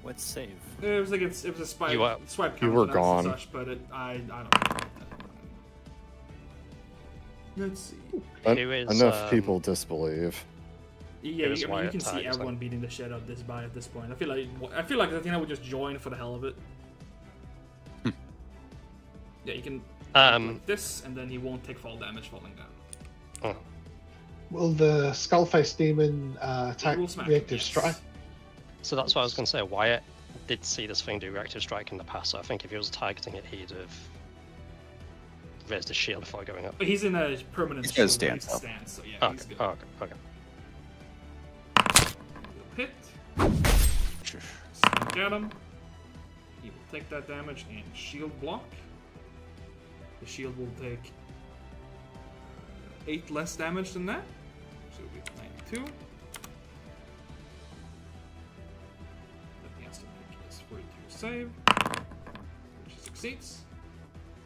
What save? It was like it was a swipe, You were- swipe You were countenance and gone. such, but I don't know. Let's see. But Who is, enough people disbelieve. Yeah, Here's you Wyatt can see targeting. everyone beating the shit out of this guy at this point. I feel like Athena would just join for the hell of it. Yeah, you can like this, and then he won't take fall damage falling down. Oh. Will the Skullface Demon attack He will smack, reactive yes. strike? So that's what I was going to say. Wyatt did see this thing do reactive strike in the past, so I think if he was targeting it, he'd have raised his shield before going up. But he's in a permanent He's got a shield stance, stance, so yeah, he's Okay, good. okay. He'll hit. Smack at him. He will take that damage and shield block. The shield will take 8 less damage than that, so it'll be 92. Then he has to make his 42 save, which he succeeds,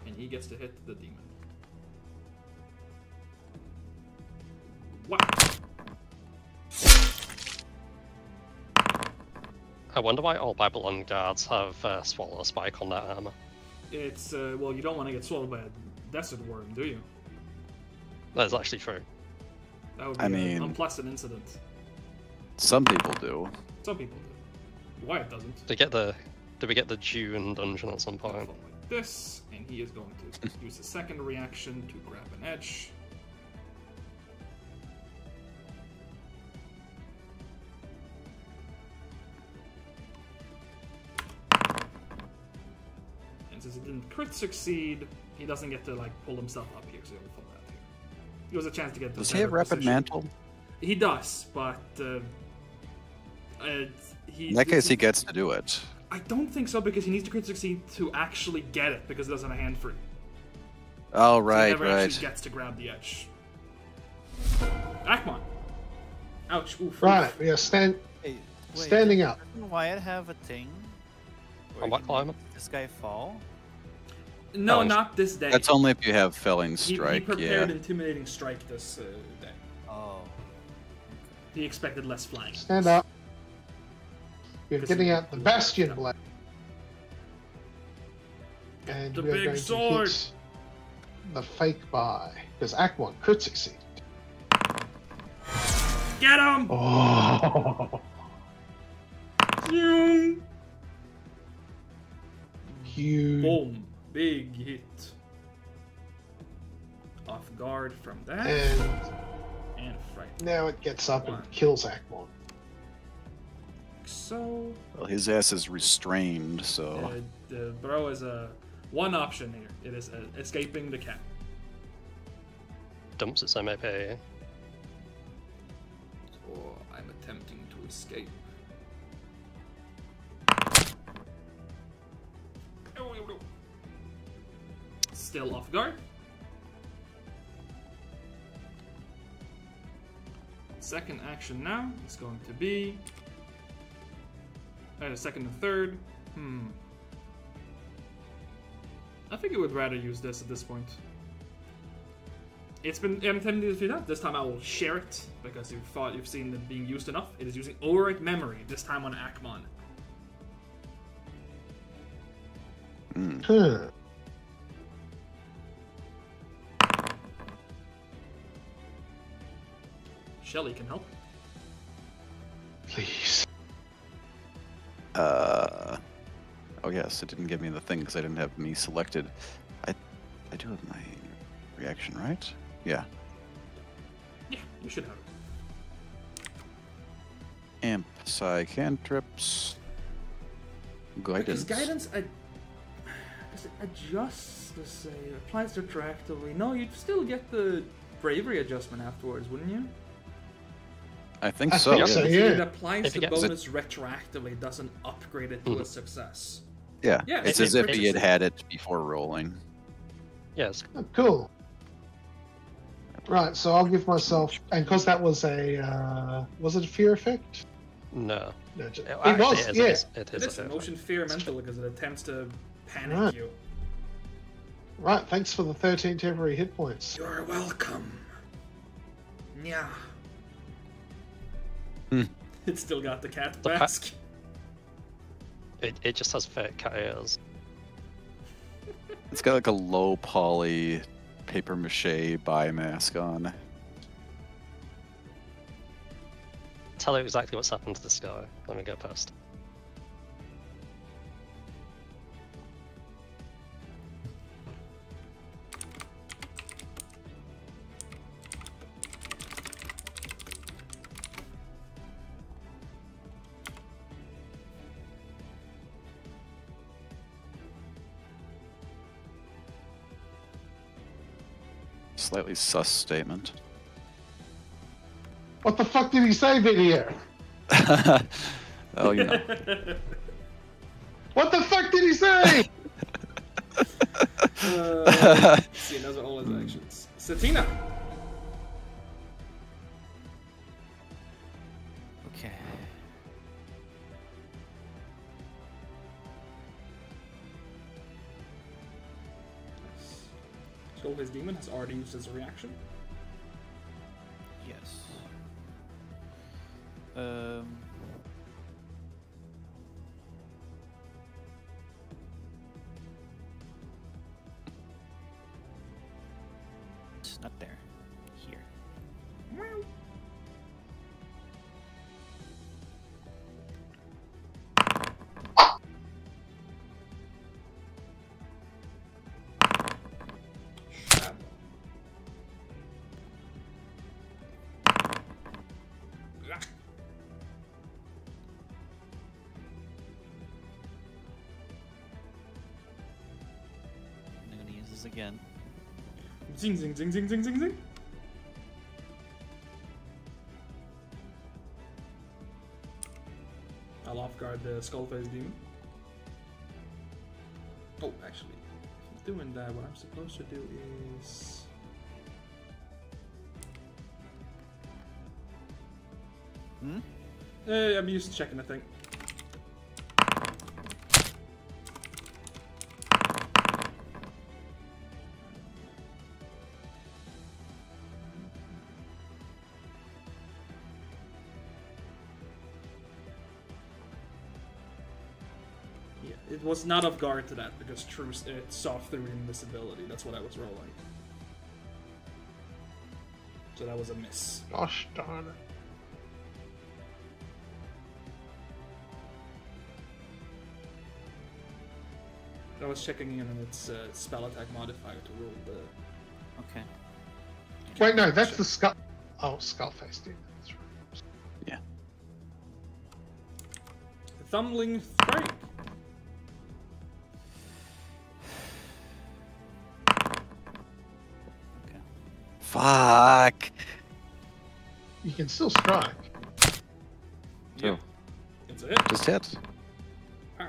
and he gets to hit the demon. Wow! I wonder why all Babylon guards have swallow a spike on their armor. It's well, you don't want to get swallowed by a desert worm, do you? That's actually true. That would be I an mean- unpleasant incident. Some people do. Some people do. Wyatt doesn't. Do we get the June dungeon at some point? like this, and he is going to use a second reaction to grab an edge. And since it didn't crit succeed, he doesn't get to like pull himself up here, so he'll fall out here. He was a chance to get to Does he have rapid mantle? He does, but in that case, he gets to do it. I don't think so, because he needs to crit succeed to actually get it, because it doesn't have a hand free. Oh, So right, he never right. actually gets to grab the edge. Akmon. Ouch. Oof. Right, Oof. we are Wait, standing up. Doesn't Wyatt have a thing? where On what he climate? makes This guy fall? No, Oh, not this day. That's only if you have felling He strike, prepared yeah. intimidating strike this day. Oh. He expected less flying. Stand up. We're Because getting he- out the Bastion Blade. And The we are big going sword. to hit the fake buy. Because Akmon crit succeed. Get him! Oh, Zoom! huge. Boom. Big hit. Off guard from that. And And fright. now it gets up One. and kills Akmon. So, Well, his ass is restrained, so... the bro is one option here. It is escaping the cat. Dumps its MAP. Or I'm attempting to escape. Still off guard. Second action now is going to be second and third. I think I would rather use this at this point. It's been attempted a few times. This time I will share it because you've seen it being used enough. It is using overwrite memory, this time on Akmon. Huh. Shelly can help. Please. Oh yes, it didn't give me the thing because I didn't have me selected. I do have my reaction, right? Yeah. Yeah, you should have it. Amp, Psy, cantrips. Guidance. Because guidance, does it adjusts, let's say, applies retroactively. No, you'd still get the bravery adjustment afterwards, wouldn't you? I think I so. think yeah. so, If yeah. it applies If the it gets- bonus retroactively, it doesn't upgrade it to a success. Yeah. Yeah, It's it- as if it- he had had it before rolling. Yes. Oh, cool. Right, so I'll give myself, and because that was was it a fear effect? No. No, it Actually, was, it yeah. is. It It is is a a motion fear mental because it attempts to panic Right. you. Right, thanks for the 13 temporary hit points. You're welcome. Yeah. Hmm. It's still got the cat The mask. It just has fake cat ears. It's got like a low poly paper mache bi mask on. Tell you exactly what's happened to this guy. Let me go past. Slightly sus statement. What the fuck did he say, video? Oh, you know. What the fuck did he say? Let's see, those are all his actions. Satina. Okay. Skullface Demon has already used his reaction. Yes. It's not there. Here. again. Zing, zing, zing, zing, zing, zing, zing. I'll off guard the Skullface Demon. Oh, actually, if I'm doing that, what I'm supposed to do is. Hmm? I'm just checking the thing. Yeah, it was not off guard to that because it saw through invisibility. That's what I was rolling. So that was a miss. Gosh darn it. I was checking in on its spell attack modifier to roll the. Okay. Wait, no, that's the skull. Oh, Skullface Demon. That's right. Yeah. Thumbling Strike. Okay. Fuck. You can still strike. Yeah. It's a hit. Just hit. Ow.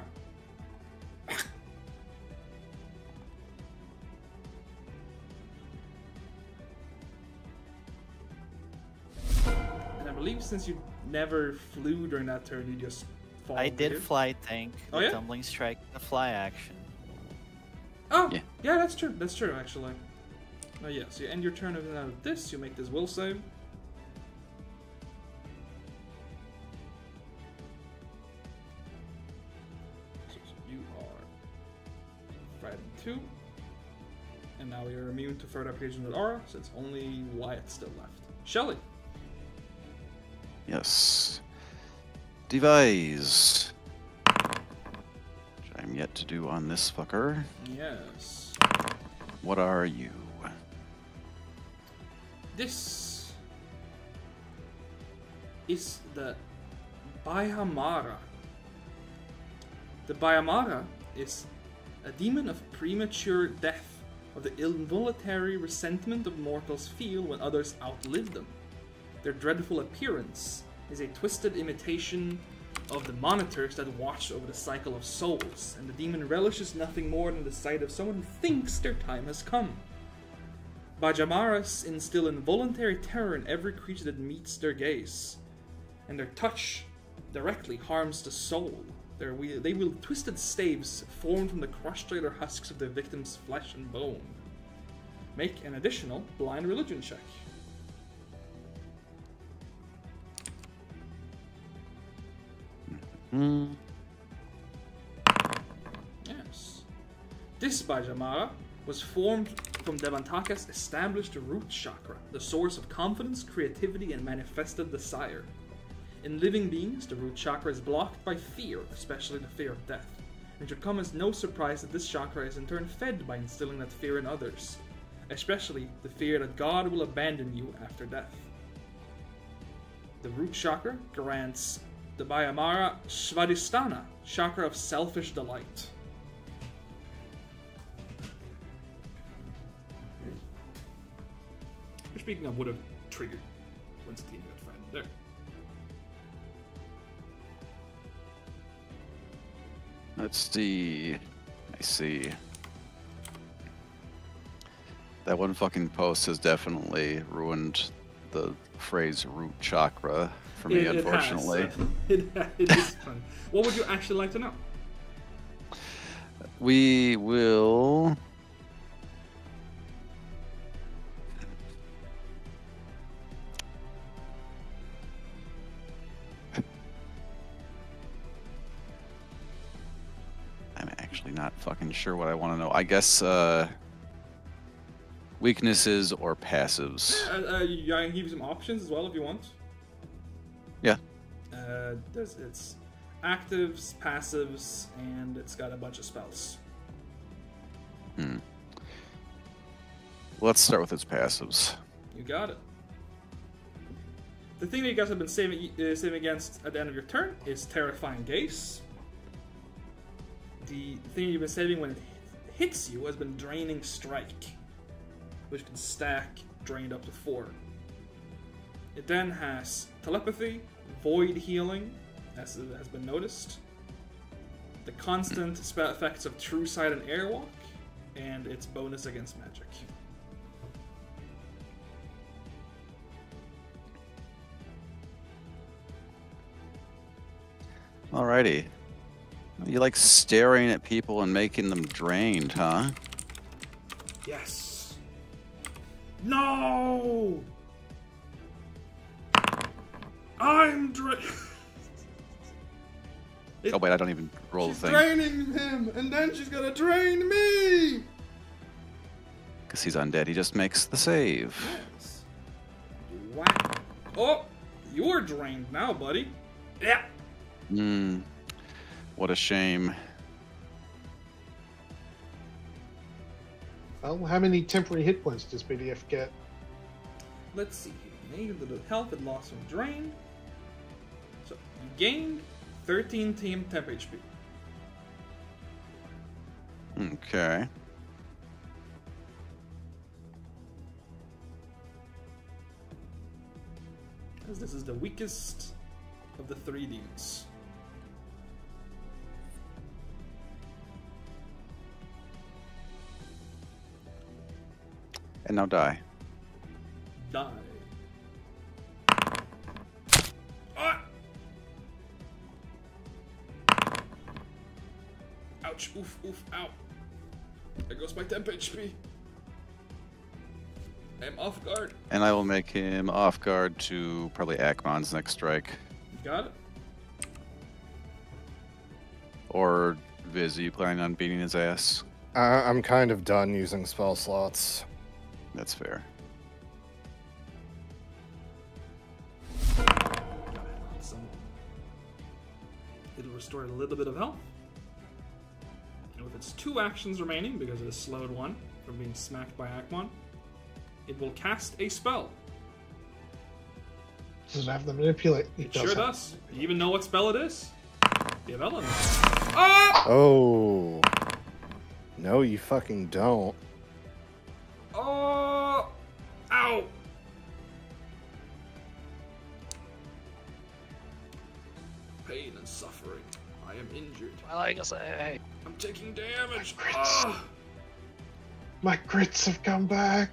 And I believe since you never flew during that turn, you just fall. I did here. fly tank. Oh, the yeah? Tumbling Strike, the fly action. Oh, Yeah. yeah, that's true. That's true, actually. Oh, yeah, so you end your turn with this, you make this will save. So you are frightened 2. And now you're immune to further application with aura, so it's only Wyatt still left. Shelly. Yes. Devise. Which I'm yet to do on this fucker. Yes. What are you? This is the Bayamara. The Bayamara is a demon of premature death, of the involuntary resentment of mortals feel when others outlive them. Their dreadful appearance is a twisted imitation of the monitors that watch over the cycle of souls, and the demon relishes nothing more than the sight of someone who thinks their time has come. Bajamaras instill involuntary terror in every creature that meets their gaze, and their touch directly harms the soul. They wield twisted staves formed from the crushed together husks of their victim's flesh and bone. Make an additional blind religion check. Yes. This Bajamara was formed from Devantaka's established root chakra, the source of confidence, creativity, and manifested desire. In living beings, the root chakra is blocked by fear, especially the fear of death. It should come as no surprise that this chakra is in turn fed by instilling that fear in others, especially the fear that God will abandon you after death. The root chakra grants the Bayamara Svadhisthana, chakra of selfish delight. Speaking of, would have triggered once the team got frightened there. Let's see. I see. That one fucking post has definitely ruined the phrase root chakra for me, unfortunately. It is fun. What would you actually like to know? We will. I'm actually not fucking sure what I want to know. I guess weaknesses or passives. I can give you some options as well if you want. Yeah. It's actives, passives, and it's got a bunch of spells. Let's start with its passives. You got it. The thing that you guys have been saving against at the end of your turn is Terrifying Gaze. The thing you've been saving when it hits you has been Draining Strike, which can stack drained up to 4. It then has Telepathy, Void Healing, as it has been noticed, the constant spell effects of True Sight and Airwalk, and its bonus against magic. Alrighty. You like staring at people and making them drained, huh? Yes. No! I'm Oh wait, I don't even roll she's the thing. draining him, and then she's gonna drain me! Because he's undead, he just makes the save. Yes. Whack. Oh! You're drained now, buddy. Yeah. What a shame. Well, how many temporary hit points does BDF get? Let's see here. Negative health and loss from drain. So, you gained 13 temp HP. Okay. As this is the weakest of the 3 demons. And now die. Die. Ah! Ouch, oof, oof, ow. There goes my temp HP. I'm off guard. And I will make him off guard to probably Akmon's next strike. Got it. Or Viz, are you planning on beating his ass? I'm kind of done using spell slots. That's fair. It'll restore a little bit of health. And with its 2 actions remaining, because it is slowed 1 from being smacked by Akmon, it will cast a spell. Does it have the manipulate? It sure does. You even know what spell it is? The Evelyn. Ah! Oh. No, you fucking don't. Oh! Ow! Pain and suffering. I am injured. I like to say. I'm taking damage. My crits. Ah! My crits have come back.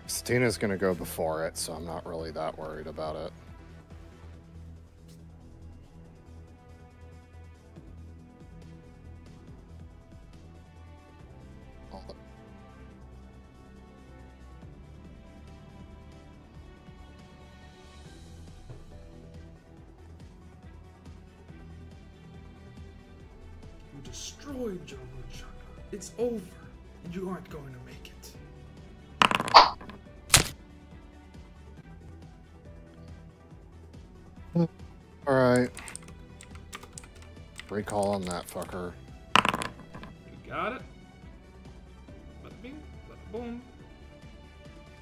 Stina's gonna go before it, so I'm not really that worried about it. You destroyed Joe Chaka. It's over, and you aren't going to make it. Alright. Recall on that fucker. You got it. Bada bing, bada boom.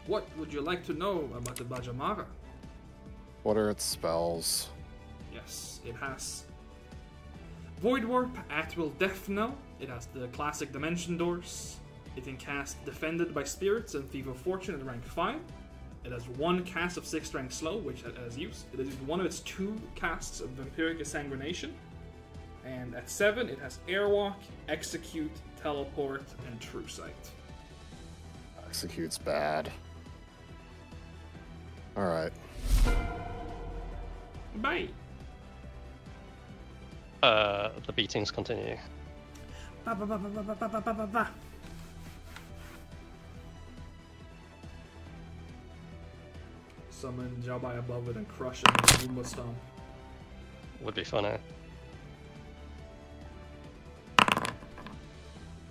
What would you like to know about the Bajamara? What are its spells? Yes, it has Void Warp, At Will Death Knell. It has the classic Dimension Doors. It can cast Defended by Spirits and Thief of Fortune at rank 5. It has 1 cast of 6th rank slow, which it has used. It has used 1 of its 2 casts of Vampiric Exsanguination. And at 7, it has Airwalk, Execute, Teleport, and True Sight. Execute's bad. Alright. Bye! The beatings continue. Ba, ba, ba, ba, ba, ba, ba, ba, ba, ba. Summon Jabai above it and crush him with a Roomba Stomp. Would be funny.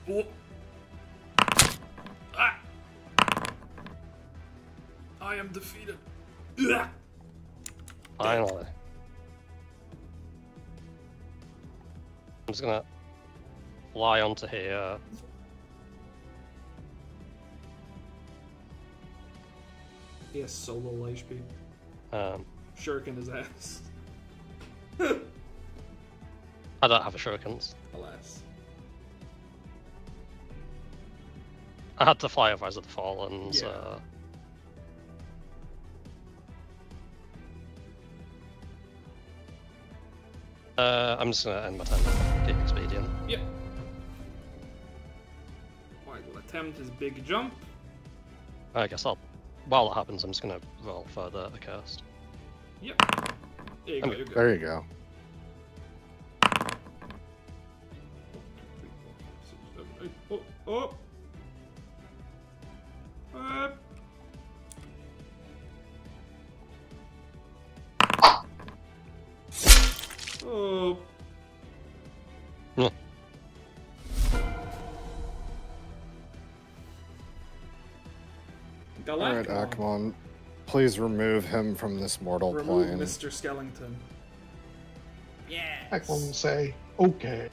Oh. Ah. I am defeated. Ugh. Finally. I'm just gonna lie onto here. He has so little HP. shuriken his ass. I don't have a shurikens. Alas. I had to fly over Rise of the Fallen. Yeah. I'm just gonna end my time with the expedient. Yep. Alright, we'll attempt his big jump. I guess while it happens, I'm just gonna roll for the cast. Yep. There you go, you're good. There you go. 1, 2, 3, 4, 5, 6, 7, 8. Oh, oh! Oh. Yeah. Alright, Akmon, please remove him from this mortal Remove plane. Mr. Skellington. Yes. Akmon will say, okay.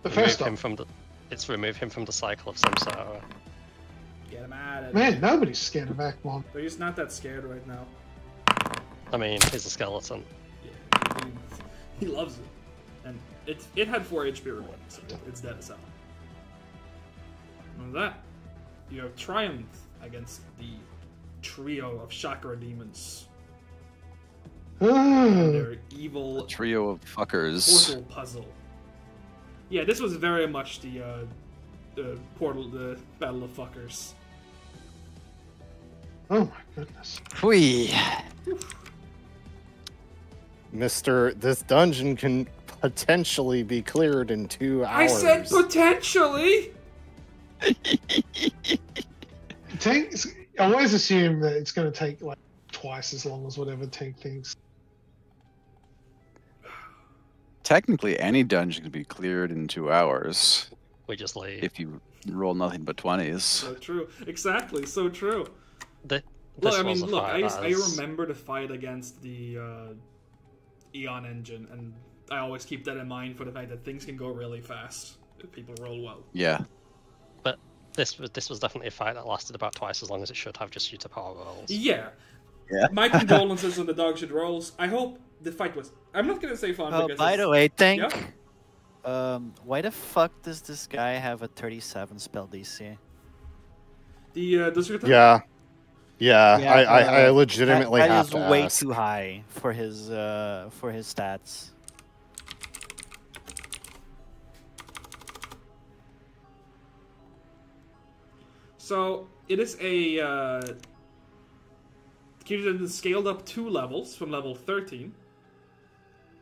But Remove first him off, from the. It's remove him from the cycle of samsara. Get him out of man, there. nobody's scared of Akmon. They're just not that scared right now. I mean, he's a skeleton. Yeah, he loves it. And it had 4 HP remaining, so it's dead as hell. And with that, you have triumphed against the trio of chakra demons. And their evil Trio of fuckers. portal puzzle. Yeah, this was very much the Battle of Fuckers. Oh my goodness. Whee. Mister, this dungeon can potentially be cleared in 2 I hours. said potentially! Tanks, I always assume that it's going to take like twice as long as whatever tank thinks. Technically, any dungeon can be cleared in 2 hours We just leave. if you roll nothing but 20s. So true. Exactly, so true. This Look, I was mean, a look, fight I as- remember the fight against the Eon engine, and I always keep that in mind for the fact that things can go really fast if people roll well. Yeah. But this was definitely a fight that lasted about twice as long as it should have, just due to power rolls. Yeah. Yeah. My condolences on the dog shit rolls. I hope the fight was. I'm not gonna say fun Oh, because. by it's... the way, Tank. Yeah? Why the fuck does this guy have a 37 spell DC? The does your Yeah. Yeah, Yeah, I legitimately that have is to way ask. too high for his stats. So it is a. It is scaled up 2 levels from level 13.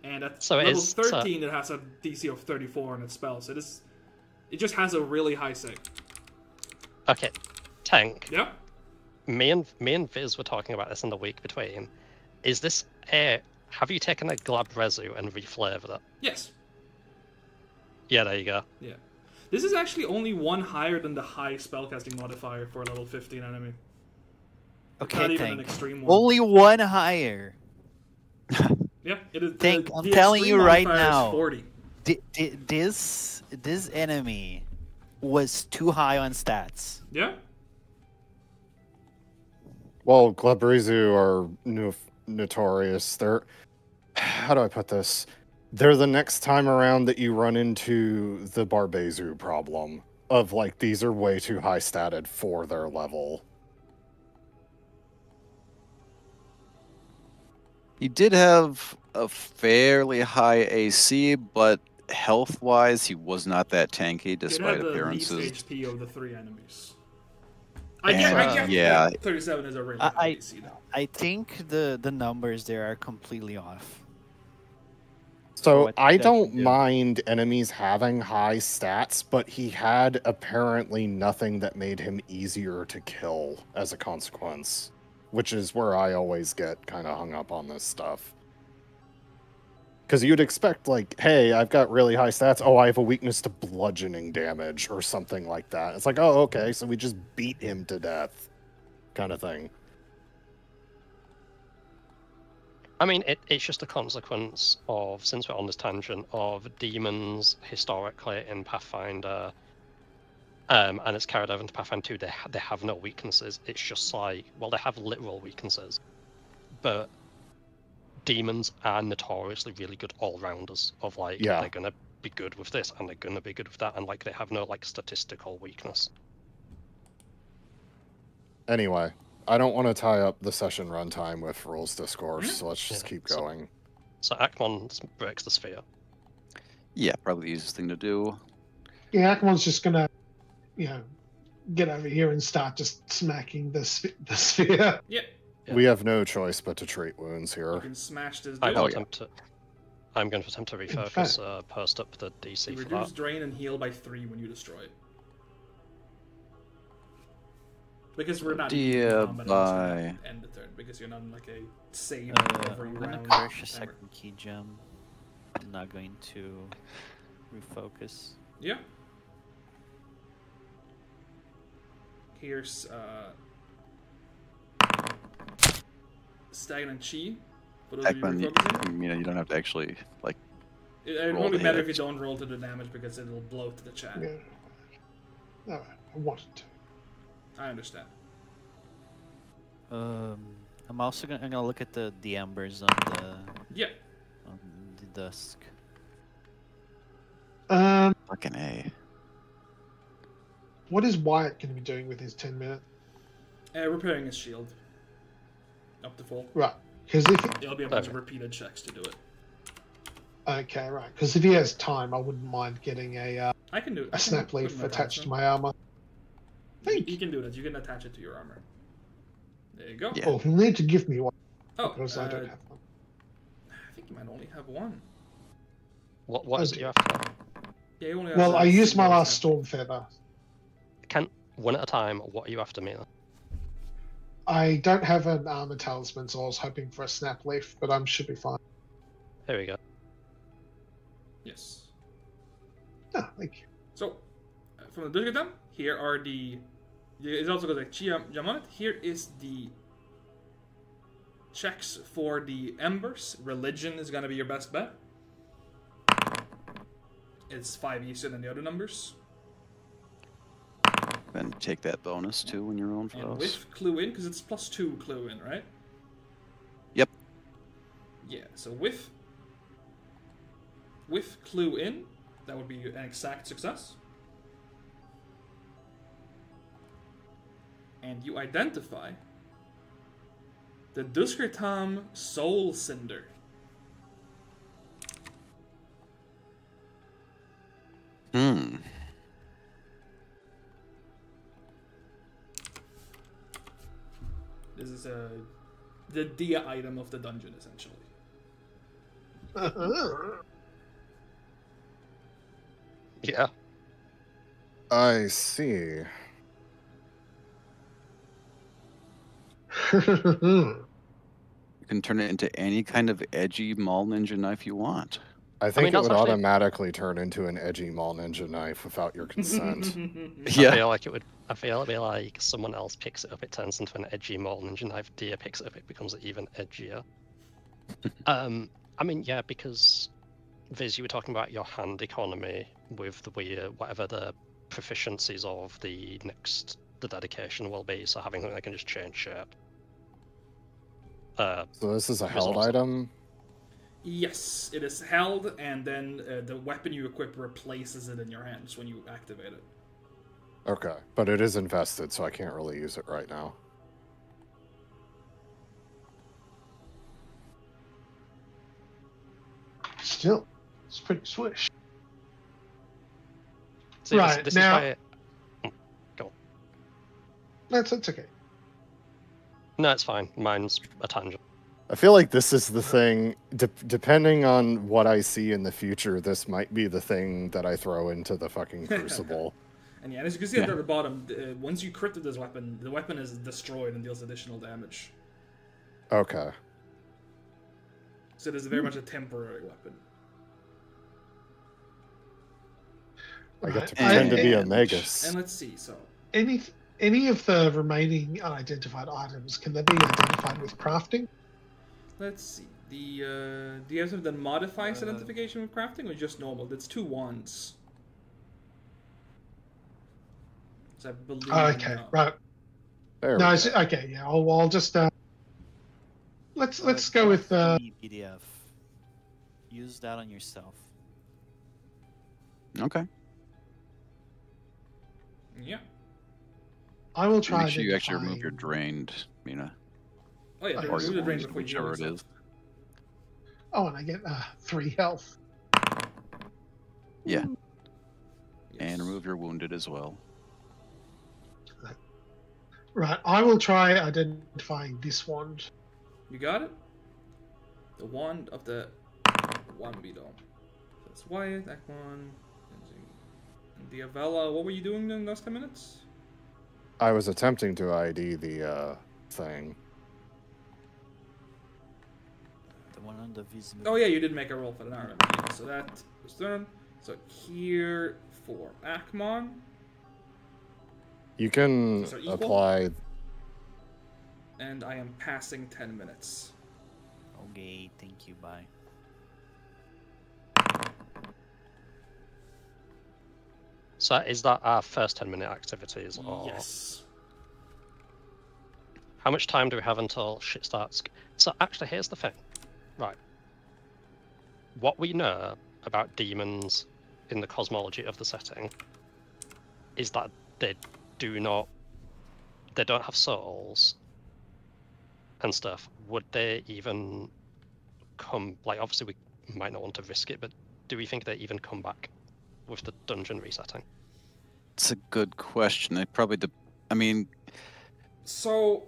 And at So it level is- 13, it has a DC of 34 on its spells. It just has a really high save. Okay, Tank. Yeah. Me and Viz were talking about this in the week between. Is this a? Have you taken a Glab Resu and reflavored it? Yes. Yeah, there you go. Yeah. This is actually only 1 higher than the high spellcasting modifier for a level 15 enemy. Not Okay, even an Tank. extreme one. Only 1 higher. Yeah, it is. Tank, the I'm telling extreme you right modifier is now. 40. This enemy was too high on stats. Yeah. Well, Glabrezu are notorious. They're... How do I put this? They're the next time around that you run into the Barbezu problem. Of, like, these are way too high statted for their level. He did have a fairly high AC, but health-wise, he was not that tanky despite it had appearances. the least HP of the 3 enemies. I get yeah. that 37 is a really I- high DC, though. I think the numbers there are completely off. So What I that don't can do. mind enemies having high stats, but he had apparently nothing that made him easier to kill as a consequence, which is where I always get kind of hung up on this stuff. Because you'd expect, like, hey, I've got really high stats. Oh, I have a weakness to bludgeoning damage or something like that. It's like, oh, okay, so we just beat him to death kind of thing. I mean, it's just a consequence of, since we're on this tangent, of demons historically in Pathfinder, and it's carried over into Pathfinder 2, they have no weaknesses. It's just like, well, they have literal weaknesses. But demons are notoriously really good all-rounders. Of like, Yeah. they're gonna be good with this and they're gonna be good with that, and like they have no like statistical weakness. Anyway, I don't want to tie up the session runtime with rules discourse, so let's just keep going. So Akmon breaks the sphere. Yeah, probably the easiest thing to do. Yeah, Ackmon's just gonna, get over here and start just smacking the sphere. Yep. Yeah. We have no choice but to treat wounds You here. can smash this I'm dude. going to attempt to refocus, post up the DC You for reduce that. drain and heal by 3 when you destroy it. Because we're not Dear end the turn because you're not in like a save every I'm gonna round. crush a timer. second key gem. I'm not going to refocus. Yeah. Here's stagnant chi. For those of you Ekman, refocusing. you don't have to actually like. It roll won't be the better hit. if you don't roll to do damage because it'll blow to the chat. Yeah. No, I wanted to. I understand. I'm also gonna look at the embers on Yeah. the dusk. Fucking A. What is Wyatt going to be doing with his 10 minutes? Repairing his shield. Up to full. Right, because if It'll be a bunch of repeated checks to do it. okay, right, because if he has time, I wouldn't mind getting a I can do it. a snap leaf attached to my armor. You can do that. You can attach it to your armor. There you go. Yeah. Oh, he'll need to give me one Oh, because I don't have one. I think you might only have one. What is it you have to? Yeah, you only have Well, I used my single last snap. storm feather. Can one at a time. What are you after me? I don't have an armor talisman, so I was hoping for a snap leaf, but I should be fine. Here we go. Yes. Oh, thank you. So, from the Durgadam, here are the. It's also got like Chia Jamonit. Here is the checks for the embers. Religion is going to be your best bet. It's 5 easier than the other numbers. And take that bonus too when you're rolling for And those. with clue in, because it's +2 clue in, right? Yep. Yeah, so with clue in, that would be an exact success. And you identify the Duskertam Soul Cinder. Hmm. This is the dia item of the dungeon, essentially. Yeah. I see. You can turn it into any kind of edgy Maul Ninja knife you want. I think mean, it that's would actually- automatically turn into an edgy Maul Ninja knife without your consent. I feel like it would. I feel it'd be like someone else picks it up, it turns into an edgy Maul Ninja knife. Dia picks it up, it becomes even edgier. I mean, yeah, because Viz, you were talking about your hand economy with the weird, whatever the proficiencies of the dedication will be. So having something that can just change shape. So this is a Here's held also- item? Yes, it is held, and then the weapon you equip replaces it in your hands when you activate it. Okay, but it is invested, so I can't really use it right now. Still, it's pretty swish. See, Right, this now- is why. Go. That's okay. No, it's fine. Mine's a tangent. I feel like this is the thing, depending on what I see in the future, this might be the thing that I throw into the fucking crucible. And yeah, as you can see at the bottom, once you crit with this weapon, the weapon is destroyed and deals additional damage. Okay. So it is very much a temporary weapon. I get to Right, pretend to be a and- Magus. And let's see, so Any of the remaining unidentified items, can they be identified with crafting? let's see. Do you have something that modifies identification with crafting or just normal? It's 2 wands. So I believe. Oh, okay, right. There No, we it's, go. okay, yeah. I'll just let's let's go with PDF. Use that on yourself. Okay. Yeah. I will try. Make sure you actually remove your identifying- drained, Mina. Oh yeah, Or remove the drain before you heal whichever it yourself. is. Oh, and I get 3 health. Yeah. Yes. And remove your wounded as well. Right, I will try identifying this wand. You got it? The wand of the one beetle. That's Wyatt, that one. And the Avella, what were you doing in those 10 minutes? I was attempting to ID the thing. The one on the visible. Oh yeah, you did make a roll for the Iron. Yeah, so that was done. So here for Akmon. You can So equal? apply. And I am passing 10 minutes. Okay, thank you, bye. So is that our first 10-minute activities? Or Yes. how much time do we have until shit starts? So actually, here's the thing. Right. What we know about demons in the cosmology of the setting is that they don't have souls and stuff. Would they even come, like, obviously we might not want to risk it, but do we think they even come back with the dungeon resetting? It's a good question. They probably, I mean, So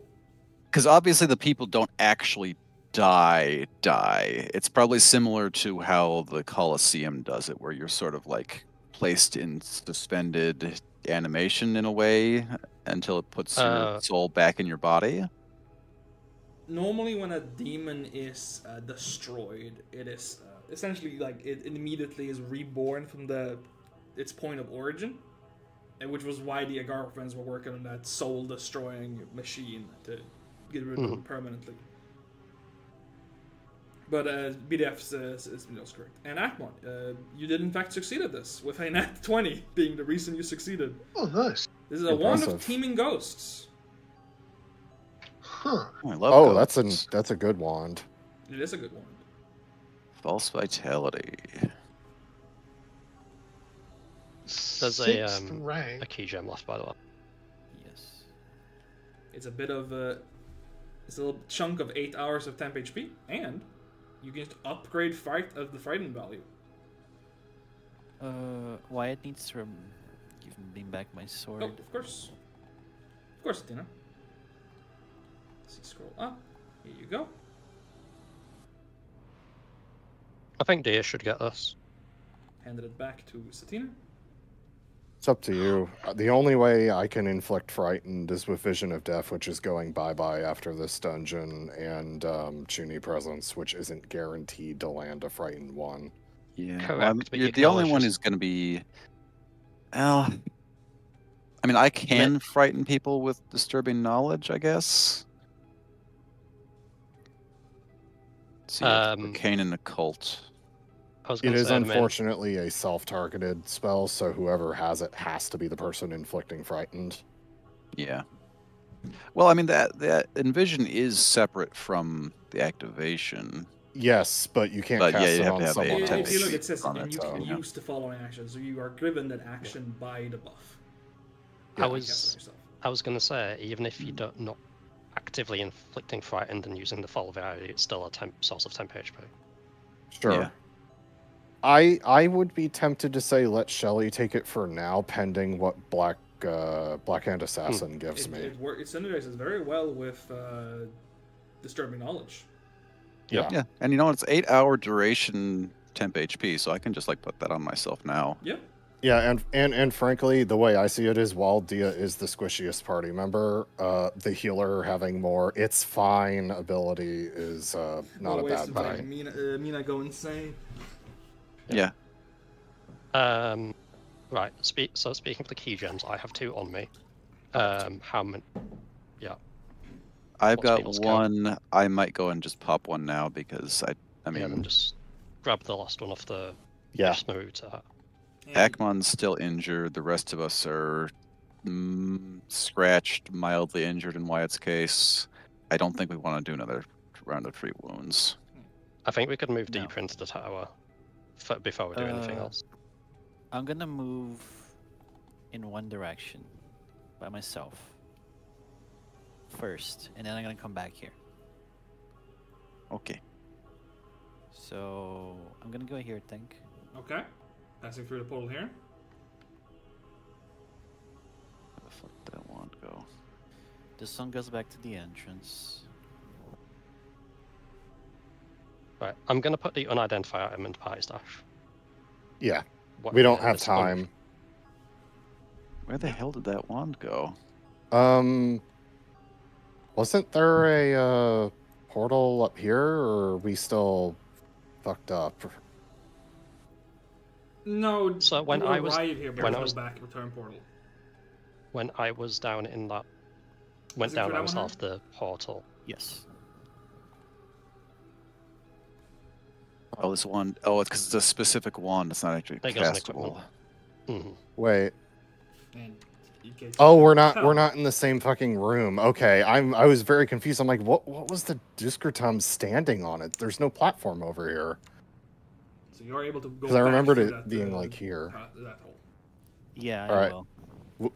because obviously the people don't actually die. It's probably similar to how the Colosseum does it, where you're sort of like placed in suspended animation in a way until it puts your soul back in your body. normally when a demon is destroyed, it is essentially like it immediately is reborn from its point of origin, and which was why the Agarthans were working on that soul-destroying machine to get rid of them permanently. But BDF is correct. And Akmon, you did in fact succeed at this, with a nat 20 being the reason you succeeded. Oh, nice. This is a wand of Impressive. teeming ghosts. Huh. Oh, I love Oh, ghosts. that's a good wand. It is a good wand. False vitality. There's Sixth a rank. key gem left, by the way. Yes. It's a bit of it's a little chunk of 8 hours of temp HP, and you can upgrade the frightened value. Wyatt needs to give me back my sword. Oh, of course. Of course, Tina. Let's scroll up. Here you go. I think Dia should get this. Handed it back to Satina. It's up to you. The only way I can inflict frightened is with Vision of Death, which is going bye-bye after this dungeon, and Chuni Presence, which isn't guaranteed to land a frightened one. Yeah. Correct, Well, but you're you the can only always one just- who's going to be. Well, I mean, I can frighten people with disturbing knowledge, I guess. Let's see, arcane and occult. I was It going to is say, unfortunately a self-targeted spell, so whoever has it has to be the person inflicting frightened. Yeah. Well, I mean that envision is separate from the activation. Yes, but you can't But yeah, cast you it have on to have the someone intent If you else. look, it says, on and it, you so, can yeah. use the following action, so you are given that action by the buff. I You can't cast it was yourself. I was going to say, even if you don't not actively inflicting frightened and using the full value, it's still a source of temp HP. Sure. Yeah. I would be tempted to say let Shelly take it for now, pending what Blackhand Assassin gives me. It synergizes very well with disturbing knowledge. Yeah. Yeah, and you know what? It's 8-hour duration temp HP, so I can just like put that on myself now. Yeah. Yeah, and frankly, the way I see it is, while Dia is the squishiest party member, the healer having more "it's fine" ability is not a bad thing. Mina go insane. Yeah. Right. So speaking of the key gems, I have 2 on me. How many? Yeah. I've What's got people's count? one. I might go and just pop one now because I Yeah, then mean, just grab the last one off the Yeah. smooth to that. Akmon's still injured. The rest of us are scratched, mildly injured in Wyatt's case. I don't think we want to do another round of free wounds. I think we could move No. deeper into the tower before we do anything else. I'm gonna move in one direction by myself first, and then I'm gonna come back here. Okay. So I'm gonna go here, I think. Okay. Passing through the portal here. Where the fuck did that wand go? The sun goes back to the entrance. Right, I'm going to put the unidentified item into party stash. Yeah, What- we don't have it's time. Where the hell did that wand go? Wasn't there a portal up here, or are we still fucked up? No, So when you I was- arrive here, but when there's I was- no back return portal. When I was down in that... Went Is it down, for I that was one off the portal. Yes. Oh, this wand. Oh, it's because it's a specific wand. It's not actually That goes in castable. equipment. Mhm. Wait. And in case Oh, you we're can't not. We're tell, not in the same fucking room. Okay, I was very confused. I'm like, what was the Discretum standing on it? There's no platform over here. So you're able to go. Because I back remembered through it that, being like here. That hole. Yeah, All I right. will.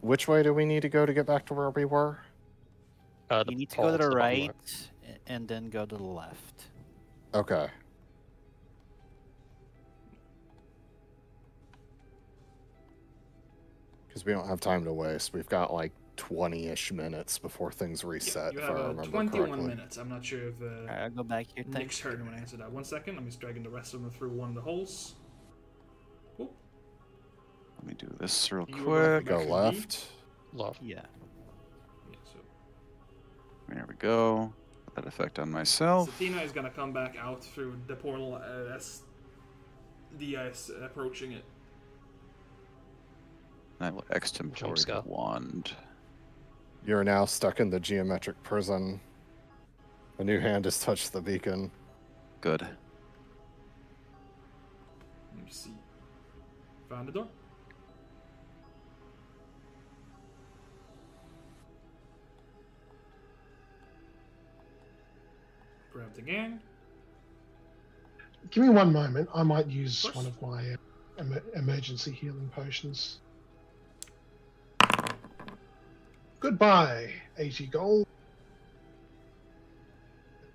Which way do we need to go to get back to where we were? The You need to go to portal the bottom right, and then go to the left. Okay. Because we don't have time to waste. We've got like 20-ish minutes before things reset, You if I have remember 21 correctly. minutes. I'm not sure if Alright, I'll go back here, Nick's thank heard when I answered that. 1 second. I'm just dragging the rest of them through one of the holes. Cool. Let me do this real You were quick. back Go in left. Love. Yeah. Yeah, so There we go. Put that effect on myself. Satina is gonna come back out through the portal as the ice approaching it. I will extempore the scare. wand. You're now stuck in the geometric prison. A new hand has touched the beacon. Good. Let me see. Found the door. Grabbed again. Give me one moment. I might use Of course. one of my emergency healing potions. Goodbye, 80 gold.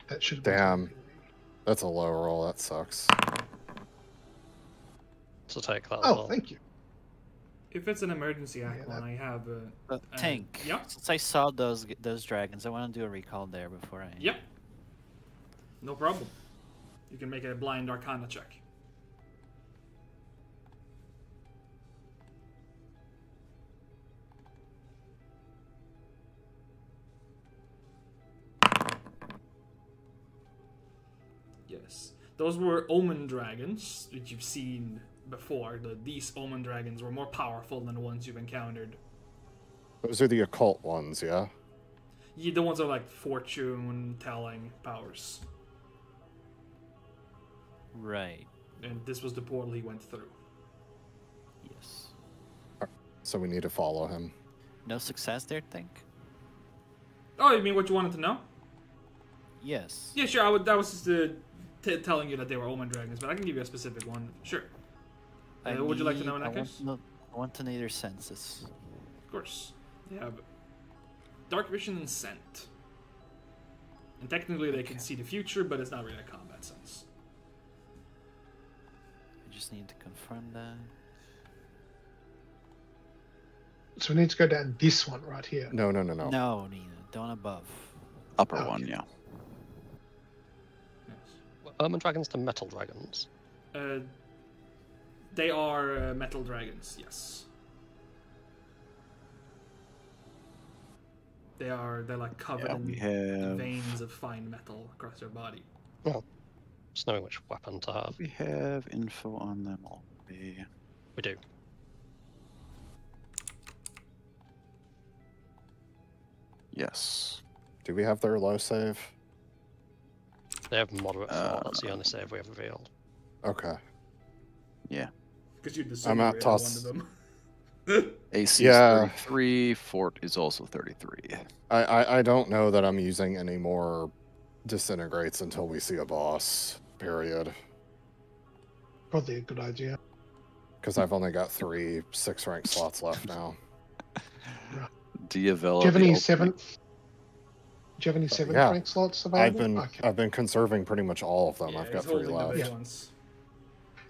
That should have been Damn. helping me. That's a low roll. That sucks. So take that. as Oh, well. thank you. If it's an emergency act Yeah, one, I have Tank. yeah. Since I saw those dragons, I want to do a recall there before I. Yep. No problem. You can make a blind arcana check. Yes. Those were omen dragons, which you've seen before. These omen dragons were more powerful than the ones you've encountered. Those are the occult ones, yeah? Yeah, the ones that are like fortune-telling powers. Right. And this was the portal he went through. Yes. So we need to follow him. No success there, think? Oh, you mean what you wanted to know? Yes. Yeah, sure. That was just telling you that they were omen dragons, but I can give you a specific one. Sure. Would you like to know in that case? I want to know their senses. Of course. They have dark vision and scent. And technically they can see the future, but it's not really a combat sense. I just need to confirm that. So we need to go down this one right here. No. No, Nina. Don't above. Upper Okay. one, yeah. Yes. Were Ermine dragons to metal dragons? They are metal dragons, yes. They're like covered Yeah, in we have veins of fine metal across their body. Just knowing which weapon to have. we have info on them already. We do. Yes. Do we have their low save? They have moderate flaw. That's the only save we have revealed. Okay. Yeah. Because you'd I'm assume out every other toss- one of them. AC Yeah. is 33. Fort is also 33. I don't know that I'm using any more disintegrates until we see a boss, period. Probably a good idea. Because I've only got 3 6-rank slots left now. Diavella. Do you have any seventh? Do you have any seventh yeah. rank slots available? I've been conserving pretty much all of them. Yeah, I've got he's 3 holding the left. big ones.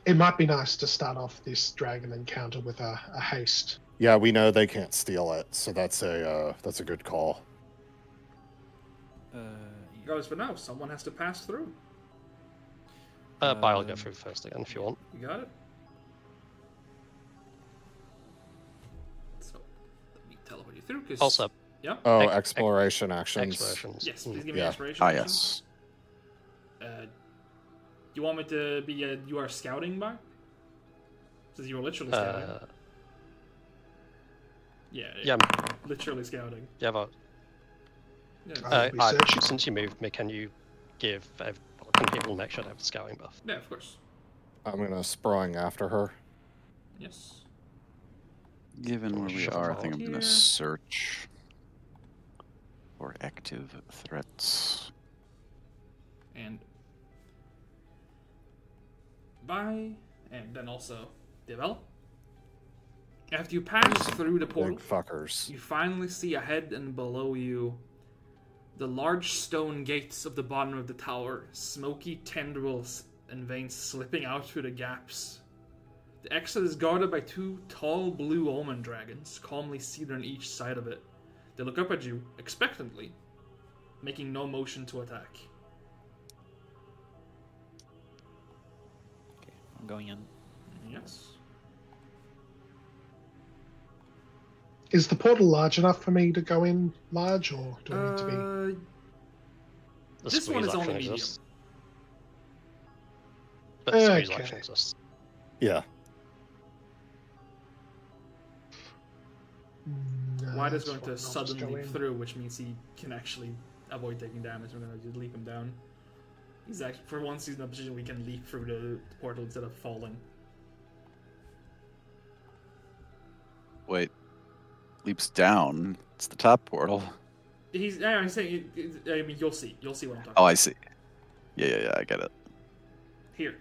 It might be nice to start off this dragon encounter with a haste. Yeah, we know they can't steal it, so that's a good call. Guys, for now, someone has to pass through. I'll go through first again if you want. You got it? So, let me teleport you through, because... Also, Yeah? Oh, exploration actions. explorations. Yes, please give me Yeah. inspiration. Ah, actions. yes. You want me to be you are scouting by? Says you are literally scouting. Yeah, literally scouting. yeah, but I'll be searching. since you moved me, can you can people make sure they have a scouting buff? Yeah, of course. I'm gonna sprung after her. Yes. Given where we Shuffle are, I think I'm here. going to search for active threats. And by, and then also develop. After you pass through the portal, Big fuckers. you finally see ahead and below you the large stone gates of the bottom of the tower, smoky tendrils and veins slipping out through the gaps. The exit is guarded by 2 tall blue almond dragons, calmly seated on each side of it. They look up at you, expectantly, making no motion to attack. Okay, I'm going in. Yes. Is the portal large enough for me to go in large, or do I need to be? The This one squeeze is only action medium. exists. But the squeeze Okay. action exists. Yeah. No, Wide is that's going to fine, I'll just sudden go leap in. through, which means he can actually avoid taking damage. We're going to just leap him down. He's actually, for once, he's in a position we can leap through the portal instead of falling. Wait. Leaps down. It's the top portal. I'm saying, I mean, you'll see. You'll see what I'm talking Oh, about. I see. Yeah, I get it. Here.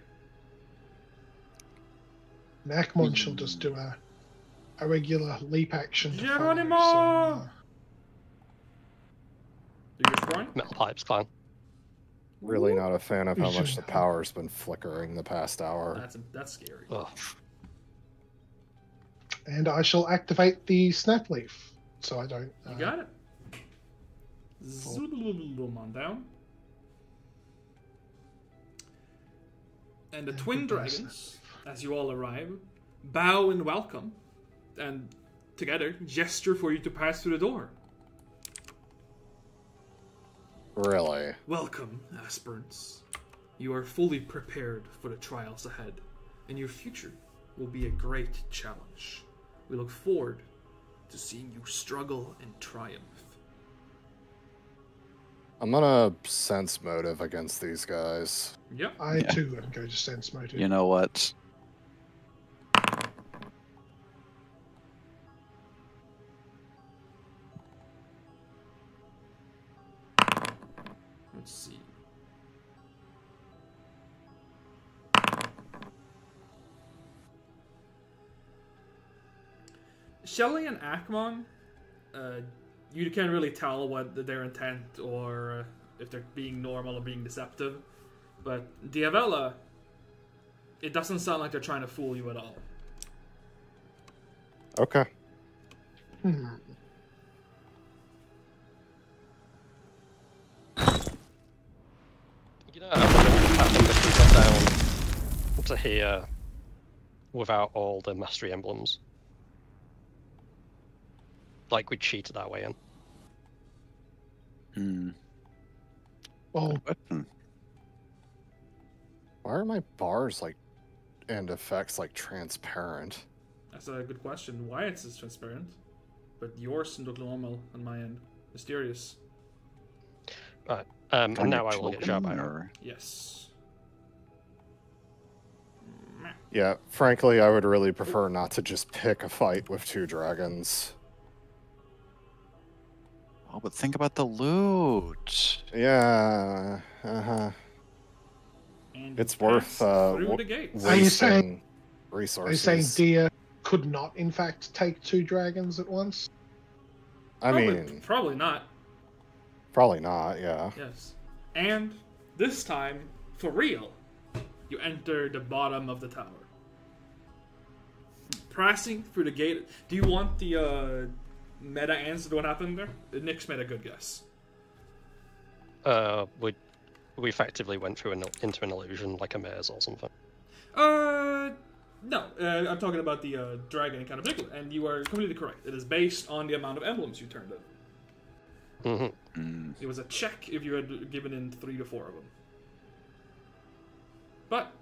Nakmon shall just do a regular leap action. To Geronimo! follow, so, Do your sprung? Metal pipes climb. Really not a fan of how You much should the have. power's been flickering the past hour. That's scary. Ugh. and I shall activate the snap leaf, so I don't. You got it. Zoom on down. And the Yeah, twin goodbye, dragons, as you all arrive, bow in welcome, and together gesture for you to pass through the door. Really? Welcome, aspirants. You are fully prepared for the trials ahead, and your future will be a great challenge. We look forward to seeing you struggle and triumph. I'm gonna sense motive against these guys. Yep. I Yeah. too am going to sense motive. You know what? Let's see. Shelley and Akmon, you can't really tell what their intent or if they're being normal or being deceptive. But Diavella, it doesn't sound like they're trying to fool you at all. Okay. You know, I wonder if we got down to here without all the mastery emblems. Like we cheated our way in. Well, Weapon. Why are my bars and effects transparent? That's a good question. Why it's this transparent? But yours look normal on my end. Mysterious. Right. And Kind now of I will get children, shot by her. or- Yes. Yeah, frankly, I would really prefer not to just pick a fight with 2 dragons. Well, but think about the loot. Yeah. Uh-huh. And It's you worth pass through the gates. Are you saying- wasting Are you resources. saying Dia could not, in fact, take 2 dragons at once? I mean, Probably not. probably not. Yeah. Yes. And this time, for real, you enter the bottom of the tower. Passing through the gate. Do you want the meta answer to what happened there? Nick's made a good guess. We effectively went through into an illusion, like a maze or something. No. I'm talking about the dragon in particular, and you are completely correct. It is based on the amount of emblems you turned in. Mm-hmm. It was a check if you had given in 3 to 4 of them. But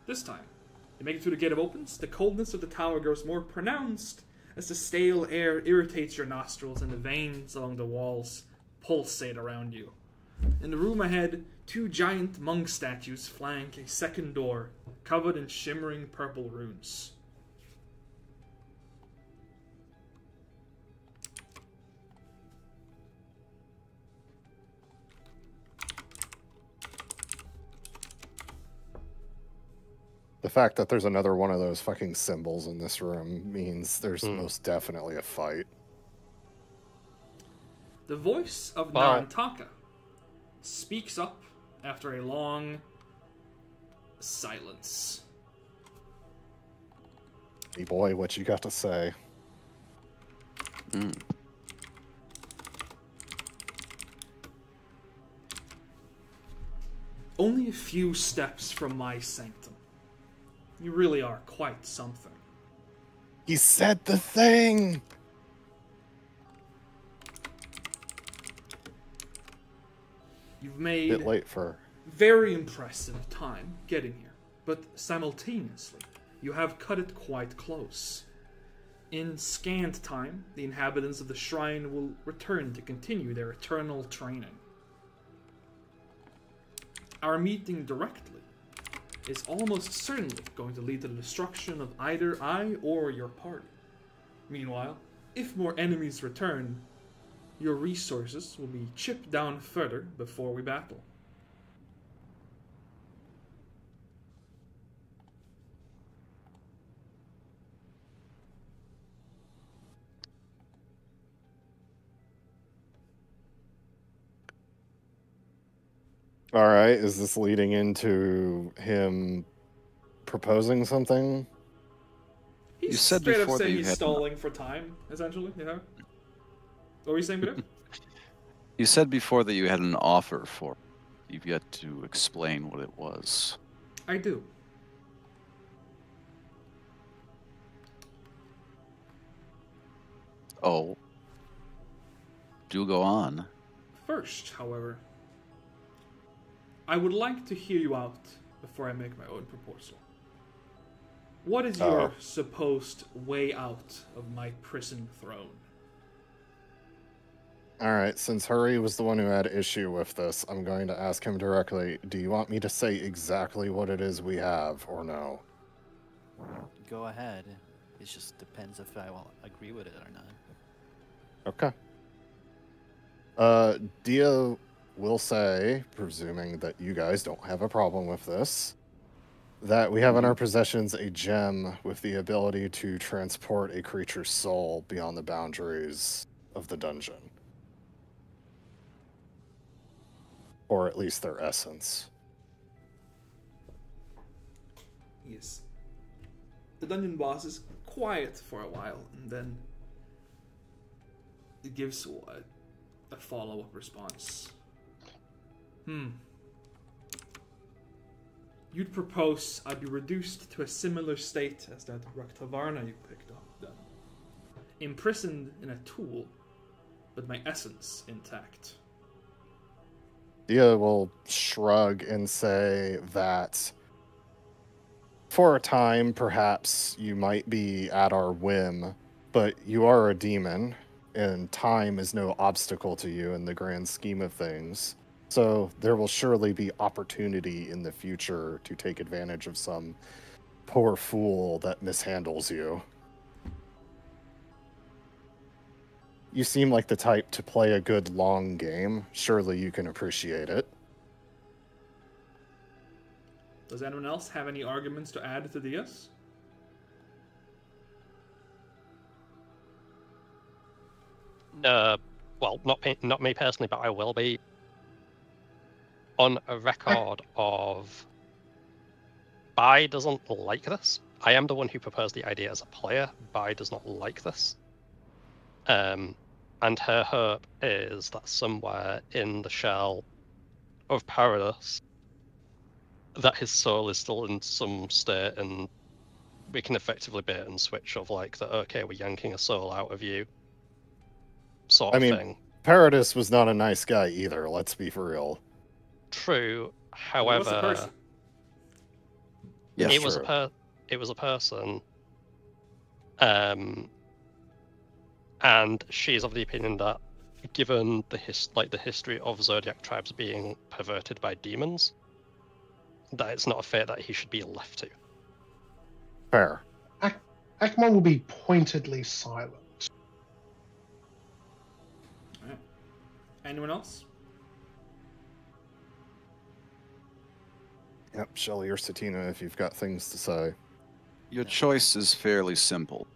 this time, you make it through the gate of opens. The coldness of the tower grows more pronounced as the stale air irritates your nostrils and the veins along the walls pulsate around you. In the room ahead, 2 giant monk statues flank a second door covered in shimmering purple runes. The fact that there's another one of those fucking symbols in this room means there's most definitely a fight. The voice of Wow. Narantaka speaks up after a long silence. Hey boy, what you got to say? Only a few steps from my sanctum. You really are quite something. He said the thing! You've made Bit late for... very impressive time getting here, but simultaneously, you have cut it quite close. In scant time, the inhabitants of the shrine will return to continue their eternal training. Our meeting directly is almost certainly going to lead to the destruction of either I or your party. Meanwhile, if more enemies return, your resources will be chipped down further before we battle. Alright, is this leading into him proposing something? He's You said straight up before that saying you he's had- stalling for time, essentially, yeah. What were you saying, Peter? You said before that you had an offer for. You've yet to explain what it was. I do. Oh. Do go on. First, however, I would like to hear you out before I make my own proposal. What is your supposed way out of my prison throne? Alright, since Hurry was the one who had issue with this, I'm going to ask him directly, do you want me to say exactly what it is we have, or no? Go ahead. It just depends if I will agree with it or not. Okay. Dio will say, presuming that you guys don't have a problem with this, that we have in our possessions a gem with the ability to transport a creature's soul beyond the boundaries of the dungeon. Or at least their essence. Yes. The dungeon boss is quiet for a while, and then it gives a follow-up response. You'd propose I be reduced to a similar state as that Raktavarna you picked up, then. Imprisoned in a tool, but my essence intact. Dia will shrug and say that for a time, perhaps you might be at our whim, but you are a demon, and time is no obstacle to you in the grand scheme of things. So there will surely be opportunity in the future to take advantage of some poor fool that mishandles you. You seem like the type to play a good long game. Surely you can appreciate it. Does anyone else have any arguments to add to Diaz? Well, not me personally, but I will be on a record of Bai doesn't like this. I am the one who proposed the idea as a player. Bai does not like this. And her hope is that somewhere in the shell of Paradise, that his soul is still in some state, and we can effectively bait and switch of like that. Okay, we're yanking a soul out of you, sort of thing. Paradis was not a nice guy either. Let's be for real. True. However, yes, it was a person. And she's of the opinion that, given the history of Zodiac tribes being perverted by demons, that it's not a fate that he should be left to. Fair. Akmon will be pointedly silent. All right. Anyone else? Yep, Shelly or Satina, if you've got things to say. Your choice is fairly simple.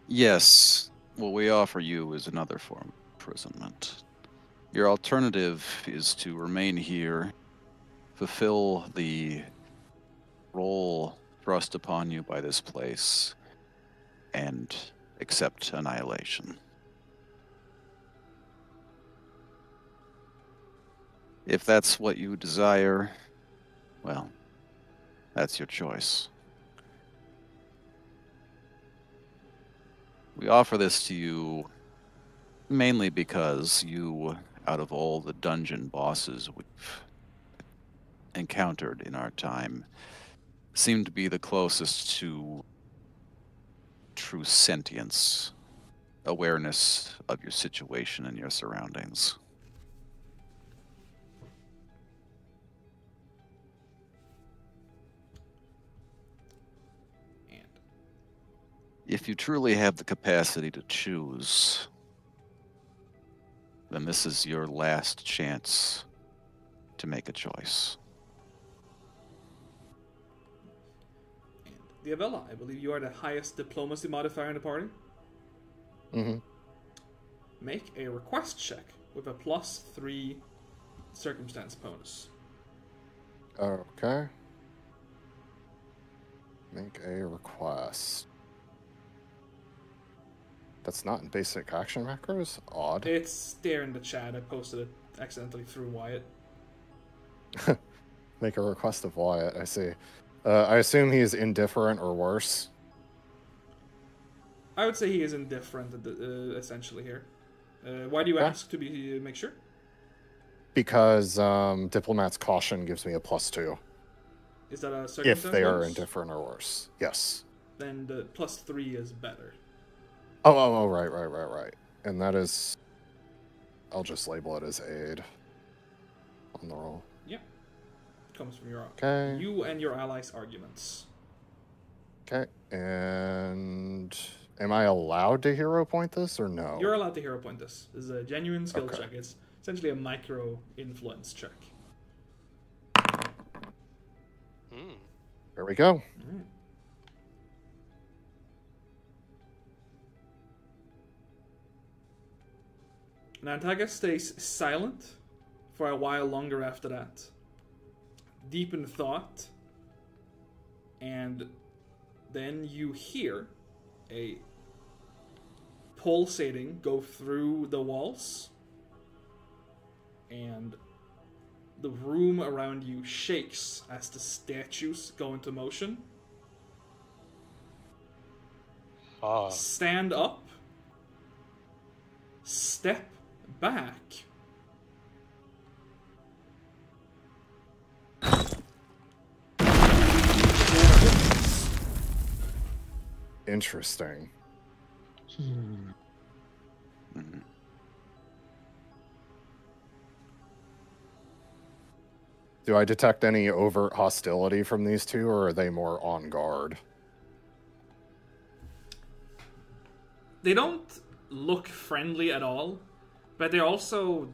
Yes, what we offer you is another form of imprisonment. Your alternative is to remain here, fulfill the role thrust upon you by this place, and accept annihilation. If that's what you desire, well, that's your choice. We offer this to you mainly because you, out of all the dungeon bosses we've encountered in our time, seem to be the closest to true sentience, awareness of your situation and your surroundings. If you truly have the capacity to choose, then this is your last chance to make a choice. And Diabella, I believe you are the highest diplomacy modifier in the party. Mm-hmm. Make a request check with a +3 circumstance bonus. Okay. Make a request. That's not in basic action macros? Odd. It's there in the chat. I posted it accidentally through Wyatt. Make a request of Wyatt, I see. I assume he is indifferent or worse. I would say he is indifferent, essentially, here. Why do you ask to make sure? Because Diplomat's Caution gives me a +2. Is that a circumstance if they are bonus? indifferent or worse. Yes. Then the +3 is better. Oh, right. And that is... I'll just label it as aid on the roll. Yep. Comes from your Okay. you and your allies' arguments. Okay, and am I allowed to hero point this or no? You're allowed to hero point this. This is a genuine skill Okay. check. It's essentially a micro influence check. There we go. All right. Nantaga stays silent for a while longer after that, deep in thought, and then you hear a pulsating go through the walls, and the room around you shakes as the statues go into motion. Stand up, step back, Interesting. Do I detect any overt hostility from these two, or are they more on guard? They don't look friendly at all, but they also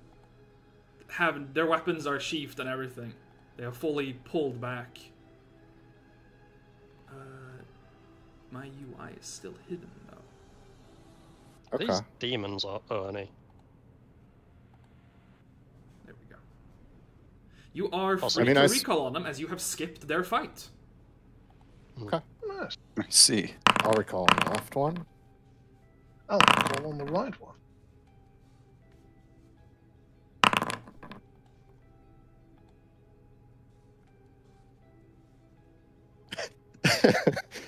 have their weapons are sheathed and everything. They are fully pulled back. My UI is still hidden though. Okay. These demons are Ernie. There we go. You are Also, free I mean, to recall on them as you have skipped their fight. Okay. Nice. I see. I'll recall on the left one. Oh, it's all on the right one.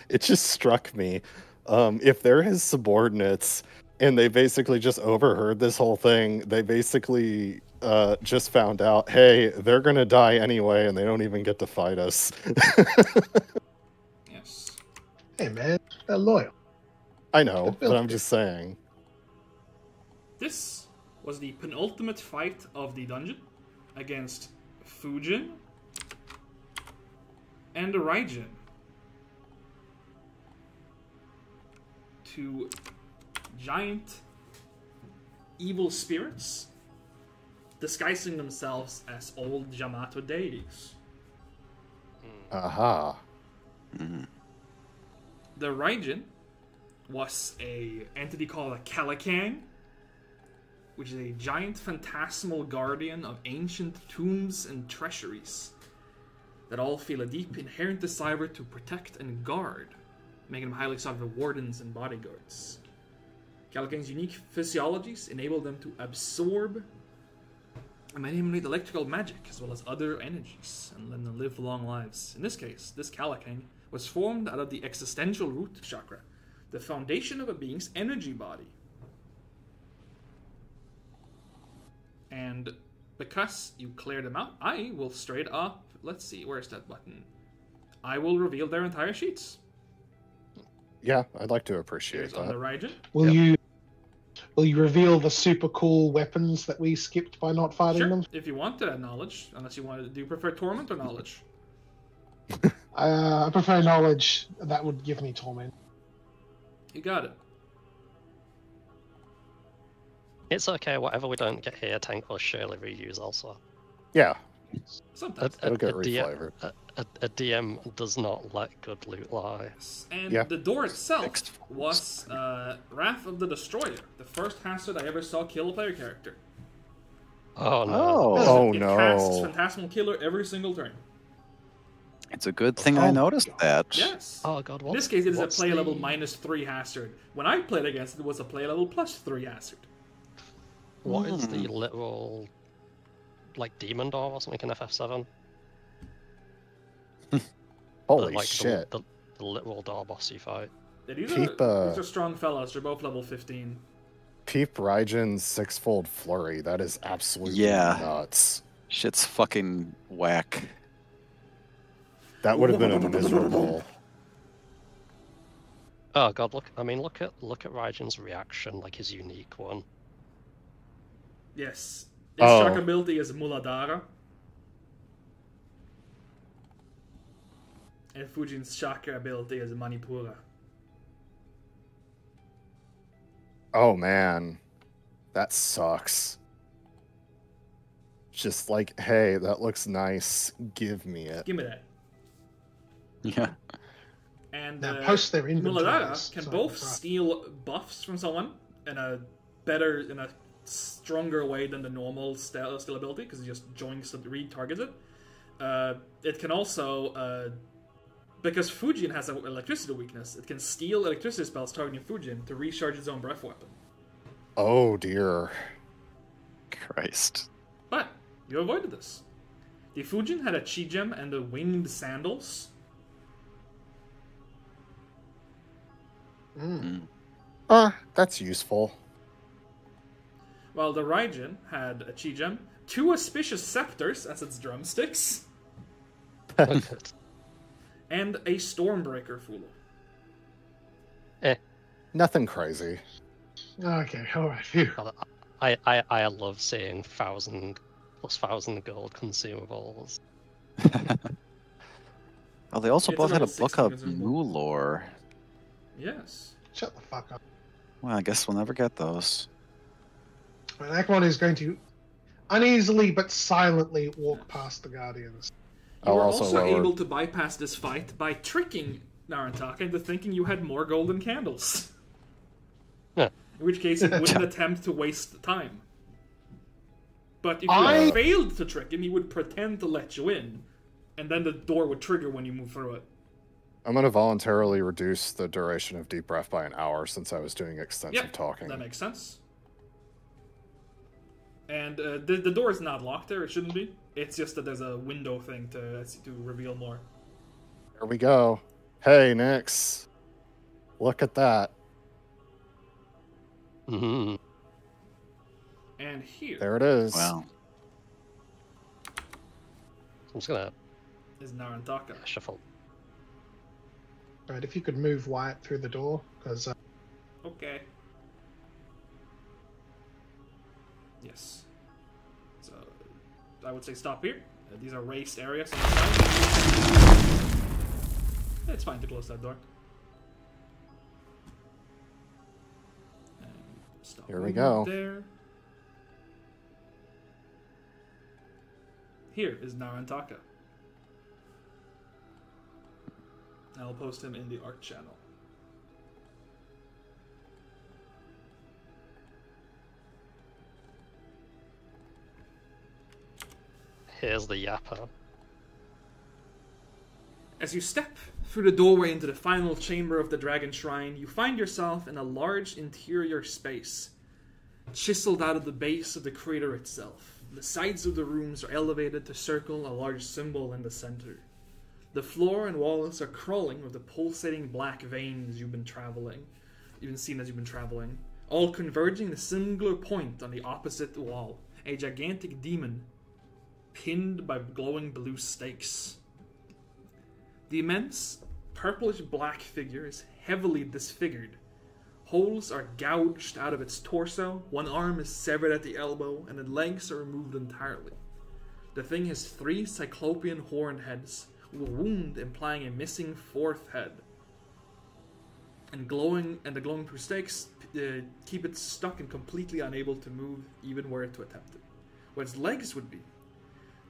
It just struck me. If they're his subordinates and they basically just overheard this whole thing, they basically just found out, hey, they're gonna die anyway, and they don't even get to fight us. Yes. Hey, man, they're loyal. I know, but I'm just saying. This was the penultimate fight of the dungeon against Fujin and Raijin. Two giant evil spirits disguising themselves as old Yamato deities. Aha. The Raijin was a entity called a Kalikang, which is a giant phantasmal guardian of ancient tombs and treasuries that all feel a deep inherent desire to protect and guard, making them highly sought after wardens and bodyguards. Kalikang's unique physiologies enable them to absorb and manipulate electrical magic as well as other energies and let them live long lives. In this case, this Kalikang was formed out of the existential root chakra, the foundation of a being's energy body. And because you cleared them out, I will straight up, let's see, where's that button? I will reveal their entire sheets. Yeah, I'd like to appreciate Here's on that. the Raijin. Will you reveal the super cool weapons that we skipped by not fighting Sure, them? if you want that knowledge, unless you want to, do you prefer torment or knowledge? I prefer knowledge. That would give me torment. You got it. It's okay, whatever we don't get here, Tank will surely reuse also. Yeah, Sometimes. it'll get DM, reflavored. a DM does not let good loot lie. And Yeah. the door itself Fixed. was Wrath of the Destroyer, the first hazard I ever saw kill a player character. Oh no. Oh It casts no. Phantasmal Killer every single turn. It's a good thing I noticed that. Yes. Oh god, In what? this case, it is a what's play the- level -3 hazard. When I played against it, it was a play level +3 hazard. What is the literal, like, demon door or something in FF7? Holy Like shit. The literal door boss you fight. Yeah, these Keep, are strong fellows. They're both level 15. Peep Raijin's sixfold flurry. That is absolutely Yeah. nuts. Shit's fucking whack. That would have been a miserable. Oh god, look at Raijin's reaction, like his unique one. Yes. His Oh. shock ability is Muladhara. And Fujin's chakra ability is Manipura. Oh man, that sucks. Just like, hey, that looks nice. Give me it. Give me that. Yeah. And Now post their inventories. Muladhara can so both that's right. steal buffs from someone in a stronger way than the normal steal ability, because it just joins the retargets it. It can also, because Fujin has an electricity weakness, it can steal electricity spells targeting Fujin to recharge its own breath weapon. Oh dear. Christ. But you avoided this. The Fujin had a Chi Gem and the winged sandals. That's useful. While the Raijin had a Chi Gem, 2 auspicious scepters as its drumsticks, and a Stormbreaker Fulu. Nothing crazy. Okay, alright. Phew. God, I love seeing 1,000+ gold consumables. Oh, they also It's both had a around book 16 of consumable. new lore. Yes. Shut the fuck up. Well, I guess we'll never get those. And Akmon is going to uneasily but silently walk past the Guardians. You I'll were also also lower- able to bypass this fight by tricking Narantaka into thinking you had more golden candles. Yeah. In which case, he wouldn't attempt to waste the time. But if you I- failed to trick him, he would pretend to let you in, and then the door would trigger when you move through it. I'm going to voluntarily reduce the duration of deep breath by an hour since I was doing extensive talking. That makes sense. And the door is not locked there, it shouldn't be. It's just that there's a window thing to reveal more. There we go. Hey, Nix. Look at that. Mm-hmm. And here There it is. Wow. I'm just gonna is Narantaka. shuffle. Right, if you could move Wyatt through the door, because Okay. Yes. So, I would say stop here. These are raced areas on the side. It's fine to close that door. And stop Here we movement go. There. Here is Narantaka. I'll post him in the art channel. Here's the yapper. As you step through the doorway into the final chamber of the Dragon Shrine, you find yourself in a large interior space, chiseled out of the base of the crater itself. The sides of the rooms are elevated to circle a large symbol in the center. The floor and walls are crawling with the pulsating black veins you've been seen as you've been traveling, all converging in a singular point on the opposite wall, a gigantic demon pinned by glowing blue stakes. The immense, purplish-black figure is heavily disfigured. Holes are gouged out of its torso, one arm is severed at the elbow, and the legs are removed entirely. The thing has 3 cyclopean horned heads, with a wound implying a missing 4th head. And the glowing blue stakes keep it stuck and completely unable to move, even were it to attempt it. Where its legs would be,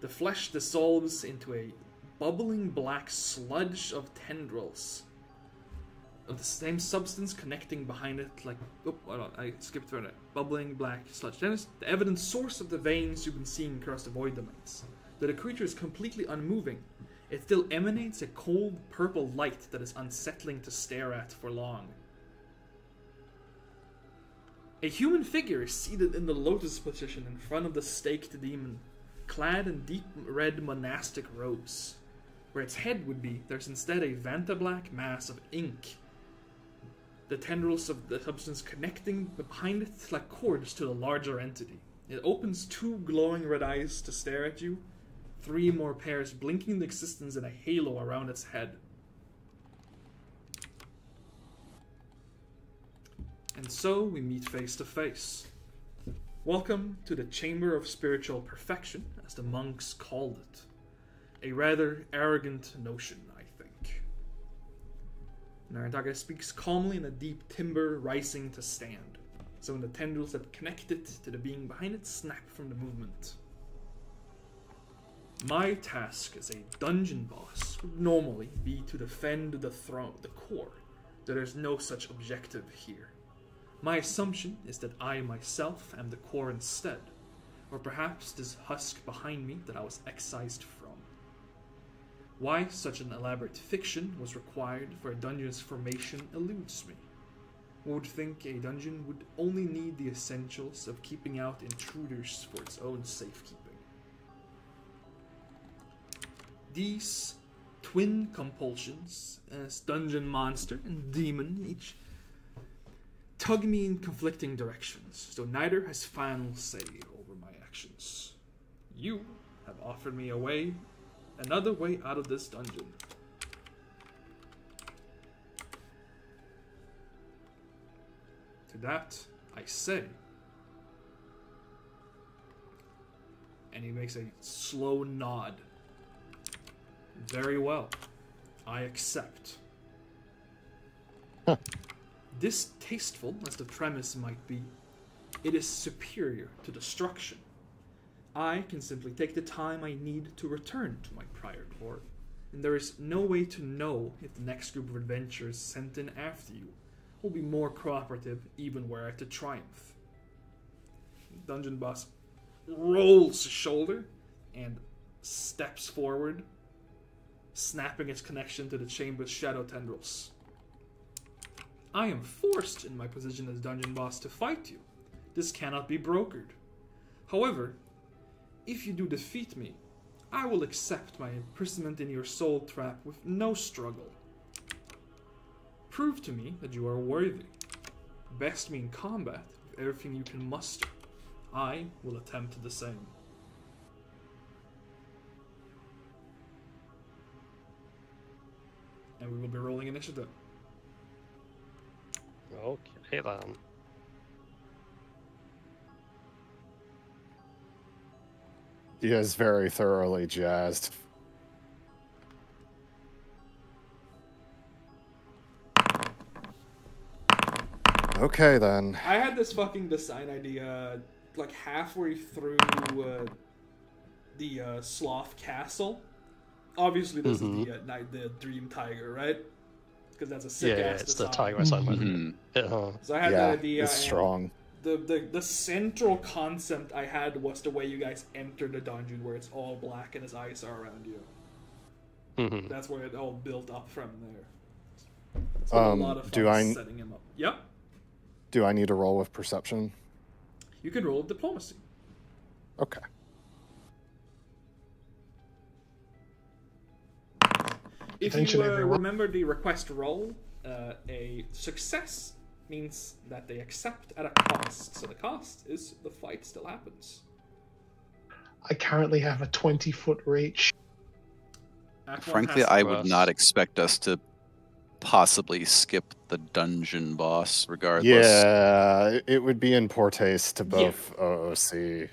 the flesh dissolves into a bubbling black sludge of tendrils of the same substance connecting behind it like... Oh, hold on, I skipped through it. Bubbling black sludge. That is the evident source of the veins you've been seeing across the void domains. Though the creature is completely unmoving, it still emanates a cold purple light that is unsettling to stare at for long. A human figure is seated in the lotus position in front of the staked demon, clad in deep red monastic robes. Where its head would be, there's instead a vanta-black mass of ink. The tendrils of the substance connecting behind it like cords to the larger entity. It opens 2 glowing red eyes to stare at you, 3 more pairs blinking into existence in a halo around its head. And so we meet face to face. Welcome to the Chamber of Spiritual Perfection, as the monks called it. A rather arrogant notion, I think. Narantaka speaks calmly in a deep timbre rising to stand. Some of the tendrils that connect it to the being behind it snap from the movement. My task as a dungeon boss would normally be to defend the throne, the core, though there's no such objective here. My assumption is that I myself am the core instead, or perhaps this husk behind me that I was excised from. Why such an elaborate fiction was required for a dungeon's formation eludes me. One would think a dungeon would only need the essentials of keeping out intruders for its own safekeeping. These twin compulsions, as dungeon monster and demon, each tug me in conflicting directions, so neither has final say over my actions. You have offered me another way out of this dungeon. To that, I say. And he makes a slow nod. Very well. I accept. Distasteful as the premise might be, it is superior to destruction. I can simply take the time I need to return to my prior lord, and there is no way to know if the next group of adventurers sent in after you will be more cooperative even were I to triumph. Dungeon boss rolls his shoulder and steps forward, snapping its connection to the chamber's shadow tendrils. I am forced in my position as dungeon boss to fight you. This cannot be brokered. However, if you do defeat me, I will accept my imprisonment in your soul trap with no struggle. Prove to me that you are worthy. Best me in combat with everything you can muster. I will attempt the same. And we will be rolling initiative. Okay then. He is very thoroughly jazzed. Okay then. I had this fucking design idea like halfway through the Sloth Castle. Obviously, this is the Dream Tiger, right? Because that's a sick ass it's design. the tiger I signed by. So I had that idea. It's strong. The central concept I had was the way you guys enter the dungeon, where it's all black and his eyes are around you. That's where it all built up from there. So a lot of fun setting him up. Yep. Do I need to roll with perception? You can roll diplomacy. Okay. If you remember the request roll, a success means that they accept at a cost. So the cost is the fight still happens. I currently have a 20-foot reach. Frankly, I would not expect us to possibly skip the dungeon boss regardless. Yeah, it would be in poor taste to both OOC.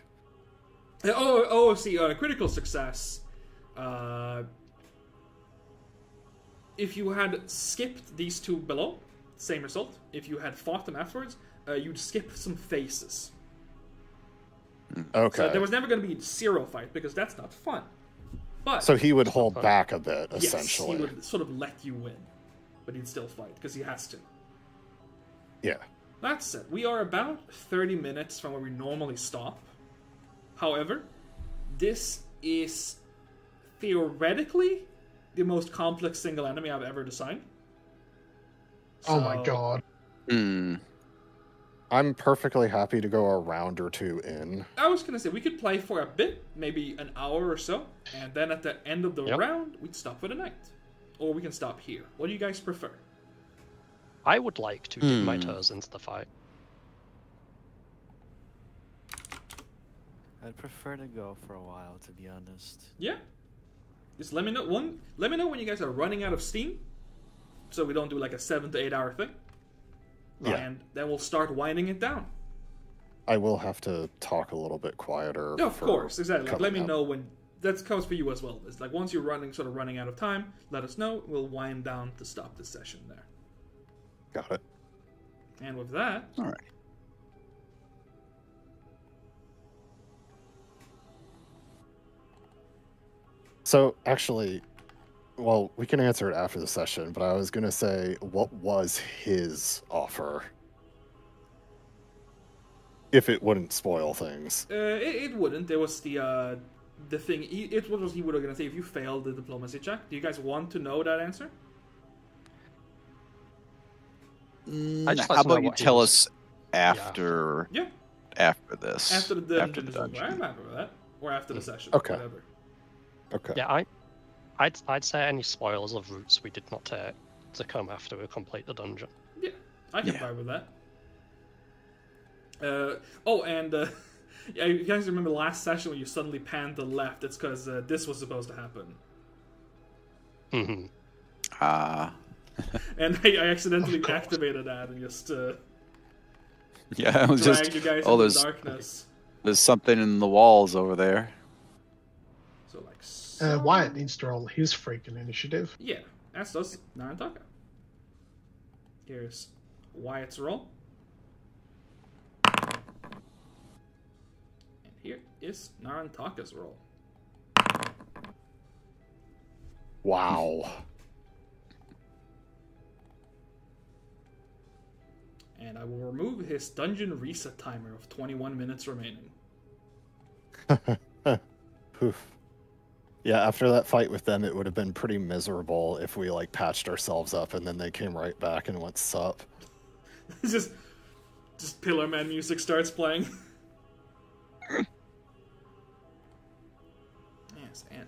OOC, critical success. If you had skipped these two below, same result. If you had fought them afterwards, you'd skip some phases. Okay. So there was never going to be zero fight, because that's not fun. But so he would hold back a bit, essentially. Yes, he would sort of let you win. But he'd still fight, because he has to. Yeah. That said, we are about 30 minutes from where we normally stop. However, this is theoretically the most complex single enemy I've ever designed. So, oh my god. I'm perfectly happy to go a round or two in. I was going to say, we could play for a bit, maybe an hour or so, and then at the end of the round, we'd stop for the night. Or we can stop here. What do you guys prefer? I would like to dip my toes into the fight. I'd prefer to go for a while, to be honest. Yeah. Just let me know when you guys are running out of steam, so we don't do like a 7 to 8 hour thing. Yeah. And then we'll start winding it down. I will have to talk a little bit quieter. No, of course, exactly. Like, let me know when. That comes for you as well. It's like once you're running out of time, let us know. We'll wind down to stop the session there. Got it. And with that, all right. So actually, well, we can answer it after the session, but I was going to say, what was his offer? If it wouldn't spoil things. It wouldn't. There was the thing. What was he going to say if you failed the diplomacy check? Do you guys want to know that answer? How about you tell us after? Yeah. After this. After the dungeon is over. I'm happy with that. Or after the session. Okay. Whatever. Okay. Yeah, I'd say any spoilers of routes we did not take to come after we complete the dungeon. Yeah, I can vibe with that. Yeah, you guys remember the last session when you suddenly panned to the left? It's because this was supposed to happen. And I accidentally activated that and just yeah, it was dragged just you guys into there's the darkness. There's something in the walls over there. So like, Wyatt needs to roll his freaking initiative. Yeah, as does Narantaka. Here's Wyatt's roll. And here is Narantaka's roll. Wow. And I will remove his dungeon reset timer of 21 minutes remaining. Oof. Yeah, after that fight with them, it would have been pretty miserable if we, like, patched ourselves up and then they came right back and went sup. just Pillar Man music starts playing. Yes, and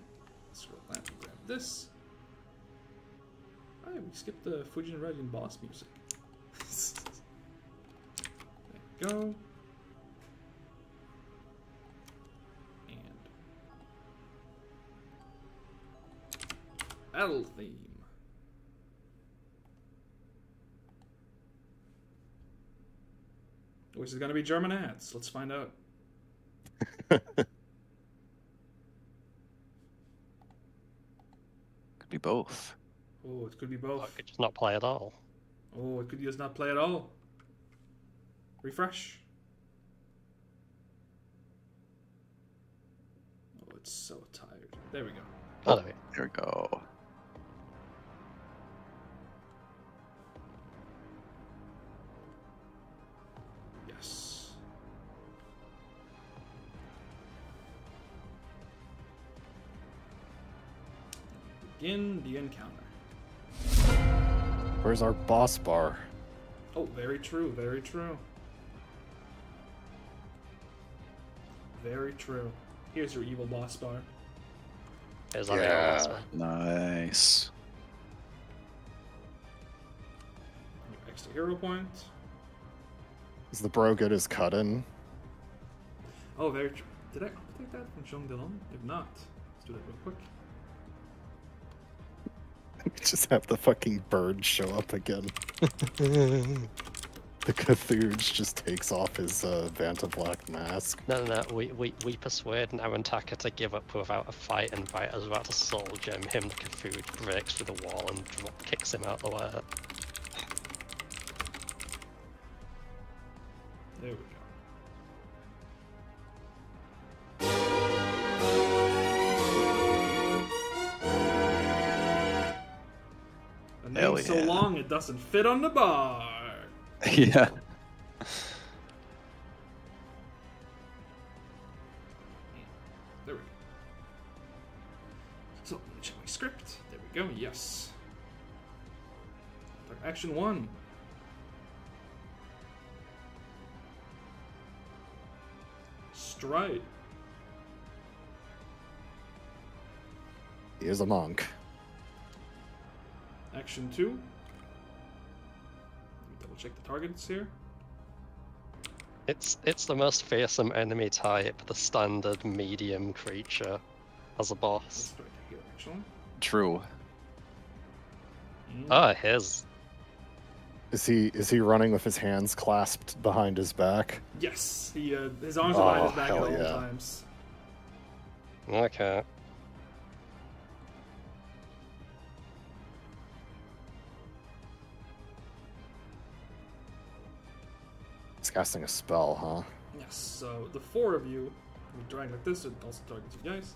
scroll that and grab this. Oh, we skipped the Fujin Rajin boss music. There we go. And battle theme. Which is going to be German ads. Let's find out. Could be both. Oh, it could be I both. could just not play at all. Oh, it could just not play at all. Refresh. Oh, it's so tired. There we go. Oh, there we go. There we go. Yes. Begin the encounter. Where's our boss bar? Oh, very true, very true. Very true. Here's your evil boss bar. Here's our Yeah. last one. Nice. Your extra hero point. Is the bro good as cut-in? Oh, very true. Did I update that from Jean Delon? If not, let's do that real quick. Just have the fucking bird show up again. The Cthulhu just takes off his Vanta Black mask. No. We persuade Narantaka to give up without a fight, and right as we're about to soul gem him, the Cthulhu breaks through the wall and kicks him out the way. There we go. The Hell name's so yeah. long it doesn't fit on the bar. Yeah. There we go. So, let me check my script. There we go, yes. Action 1. Stride. He is a monk. Action 2. Let me double check the targets here. It's the most fearsome enemy type, the standard medium creature as a Let's boss. start here, actually. True. And Ah, his. Is he running with his hands clasped behind his back? yes, his arms are behind his Oh, back at hell all yeah. times. Okay. He's casting a spell, huh? Yes, so the 4 of you, we drag like this, it also targets you guys.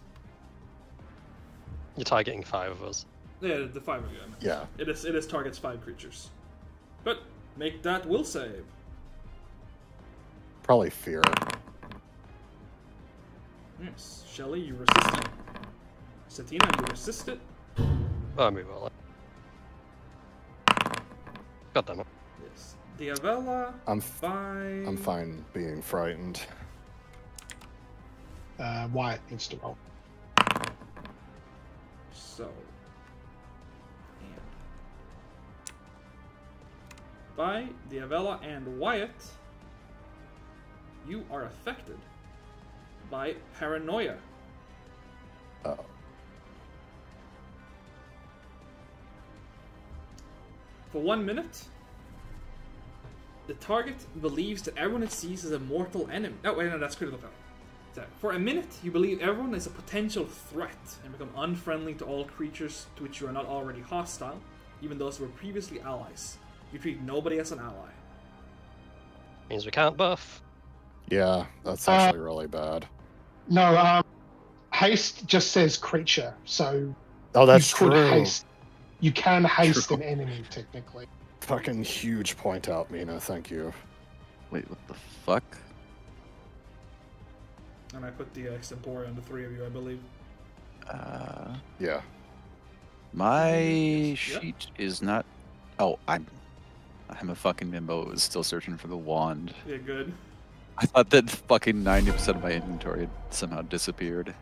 You're targeting 5 of us. Yeah, the 5 of you, I meant. Yeah. It is targets 5 creatures. But make that will save. Probably fear. Yes. Shelly, you resist it. Satina, you resist it. Oh, me roll it. God damn it. Yes. Diavella, I'm fine. fine being frightened. Wyatt needs to roll. So. And. By Diavella and Wyatt, you are affected by paranoia. Oh. For 1 minute, the target believes that everyone it sees is a mortal enemy. Oh, wait, no, that's critical fail. So, for a minute, you believe everyone is a potential threat and become unfriendly to all creatures to which you are not already hostile, even those who were previously allies. You treat nobody as an ally. Means we can't buff. Yeah, that's actually really bad. No, haste just says creature, so Oh, that's you could true. haste. You can haste True. an enemy technically. Fucking huge point out, Mina. Thank you. Wait, what the fuck? And I put the extempore on the 3 of you, I believe. Yeah. My Yep. sheet is not. Oh, I'm a fucking nimbo. It was still searching for the wand. Yeah, good. I thought that fucking 90% of my inventory had somehow disappeared.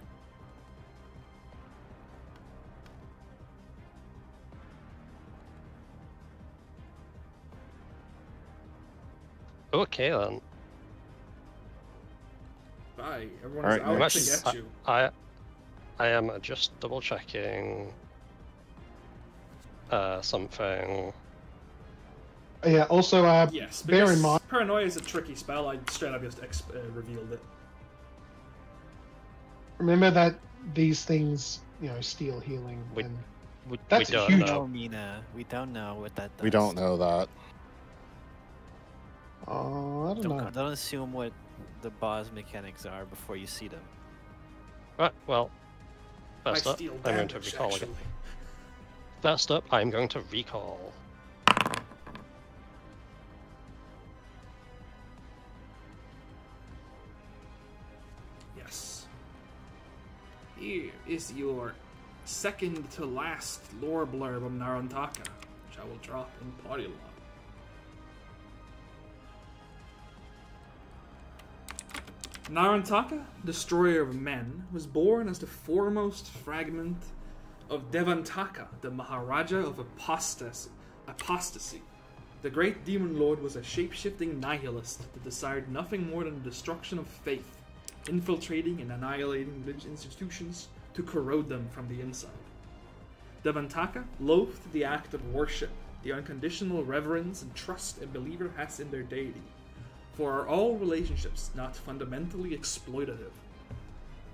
Okay then. Bye. Everyone's Alright, out to next. get you. I am just double checking something. Yeah. Also, Yes, bear in because mind. Paranoia is a tricky spell. I straight up just revealed it. Remember that these things, steal healing. We- and We That's don't huge. know. No, Mina. We don't know what that does. We don't know that. I don't know. Don't assume what the boss mechanics are before you see them. Right, well, I first up, steal I'm going to damage, recall actually. again. First up, I'm going to recall. Yes. Here is your second to last lore blurb of Narantaka, which I will drop in party log. Narantaka, destroyer of men, was born as the foremost fragment of Devantaka, the Maharaja of apostasy. The great demon lord was a shape-shifting nihilist that desired nothing more than the destruction of faith, infiltrating and annihilating religious institutions to corrode them from the inside. Devantaka loathed the act of worship, the unconditional reverence and trust a believer has in their deity, for are all relationships not fundamentally exploitative?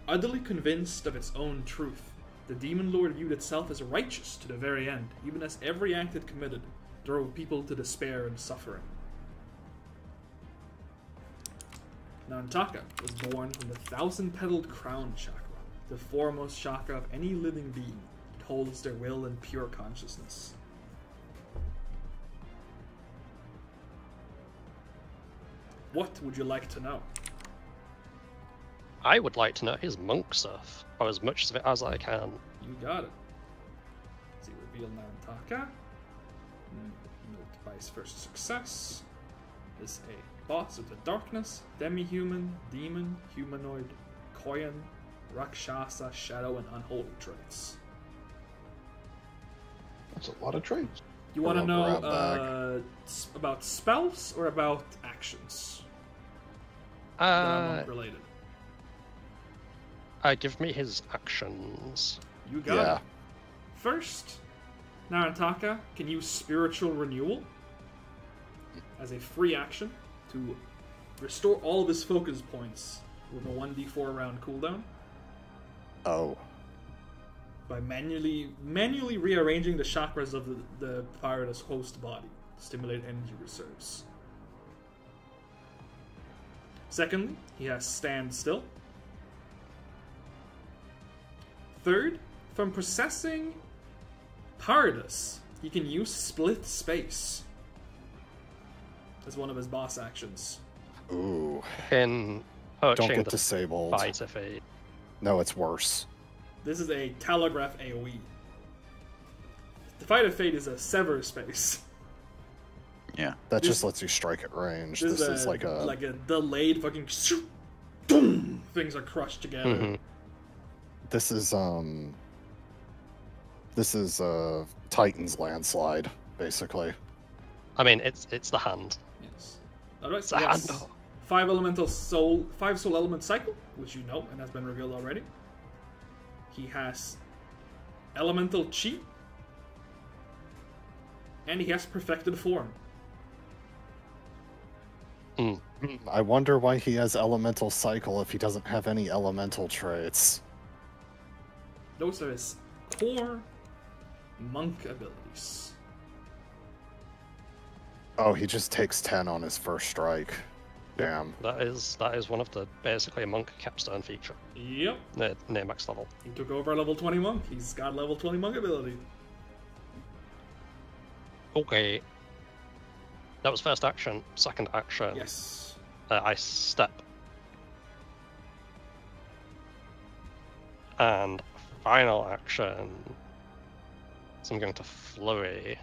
Utterly convinced of its own truth, the demon lord viewed itself as righteous to the very end, even as every act it committed drove people to despair and suffering. Nantaka was born from the thousand-petaled crown chakra, the foremost chakra of any living being that holds their will in pure consciousness. What would you like to know? I would like to know his monk stuff, or as much of it as I can. You got it. See, reveal Narantaka. Note Vice first success. Is a boss of the darkness, demi-human, demon, humanoid, Koyan, Rakshasa, shadow, and unholy traits. That's a lot of traits. You want to Grab know about spells or about actions? That are monk related. Give me his actions. You got it. First, Narantaka can use Spiritual Renewal as a free action to restore all of his focus points with a 1d4 round cooldown Oh. by manually rearranging the chakras of the pirate's host body to stimulate energy reserves. Secondly, he has Stand Still. Third, from possessing Paradis, he can use Split Space as one of his boss actions. Ooh. In Don't poaching get the disabled. fight of a No, it's worse. This is a Telegraph AoE. The Fight of Fate is a Sever Space. Yeah. That This- just lets you strike at range. This This is like a delayed fucking boom, things are crushed together. Mhm. this is Titan's landslide, basically. I mean, it's the hand. Yes. Alright, It's so a yes. handle. 5 soul element cycle, which you know and has been revealed already. He has elemental chi, and he has perfected form. I wonder why he has elemental cycle if he doesn't have any elemental traits. Those are his core monk abilities. Oh, he just takes 10 on his first strike. Damn. That is one of the basically a monk capstone feature. Yep. Near max level. He took over a level 20 monk. He's got level 20 monk ability. Okay. That was first action. Second action. Yes. I step. And final action. So I'm going to flurry.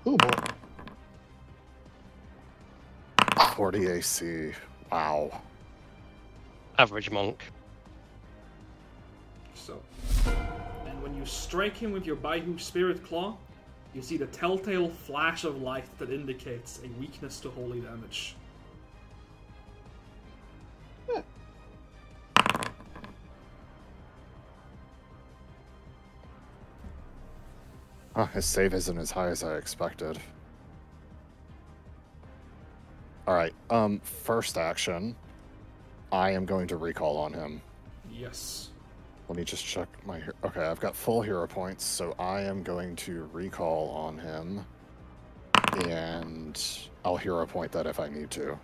Oh boy. 40 AC. Wow. Average monk. So, and when you strike him with your Baihu Spirit Claw, you see the telltale flash of light that indicates a weakness to holy damage. His save isn't as high as I expected. Alright, first action. I am going to recall on him. Yes. Let me just check my... Okay, I've got full hero points, so I am going to recall on him. And I'll hero point that if I need to.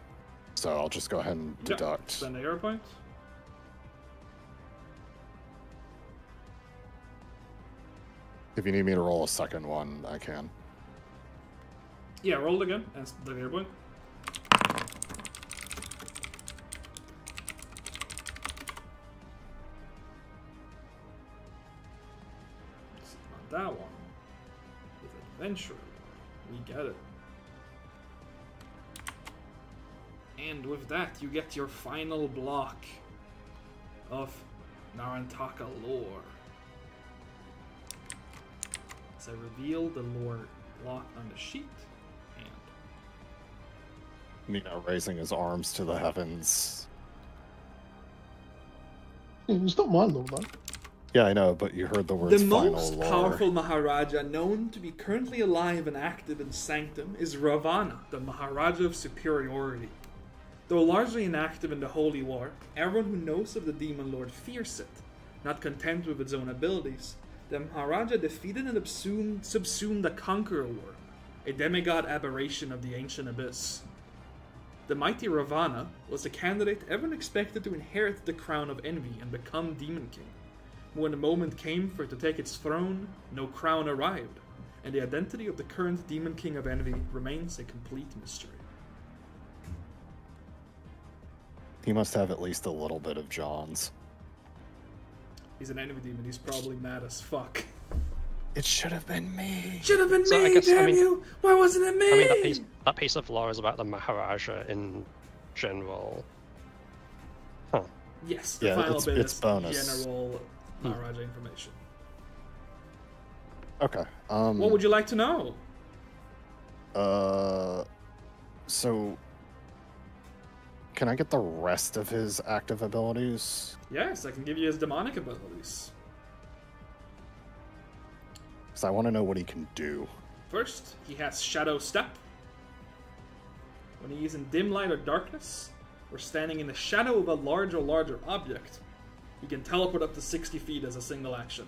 So I'll just go ahead and deduct. Yep. Spend a hero point. If you need me to roll a second one, I can. Yeah, roll it again, and the hero point. It's not that one. With adventure, we get it. And with that, you get your final block of Narantaka lore. As I reveal the lore block on the sheet, and Nino raising his arms to the heavens. It's not my law, though. Yeah, I know, but you heard the words the final most lore. powerful Maharaja known to be currently alive and active in Sanctum is Ravana, the Maharaja of Superiority. Though largely inactive in the Holy War, everyone who knows of the Demon Lord fears it. Not content with its own abilities, the Maharaja defeated and subsumed the Conqueror War, a demigod aberration of the ancient abyss. The mighty Ravana was the candidate everyone expected to inherit the crown of envy and become Demon King. But when the moment came for it to take its throne, no crown arrived, and the identity of the current Demon King of Envy remains a complete mystery. He must have at least a little bit of John's. He's an envy demon, he's probably mad as fuck. It should have been me. Should have been So me, I guess, damn you! Why wasn't it me? I mean, that piece of lore is about the Maharaja in general. Huh. Yes, the Yeah, final bit it's is bonus. general Maharaja information. Okay. What would you like to know? So can I get the rest of his active abilities? Yes, I can give you his demonic abilities. Because I want to know what he can do. First, he has Shadow Step. When he is in dim light or darkness, or standing in the shadow of a larger or larger object, he can teleport up to 60 feet as a single action,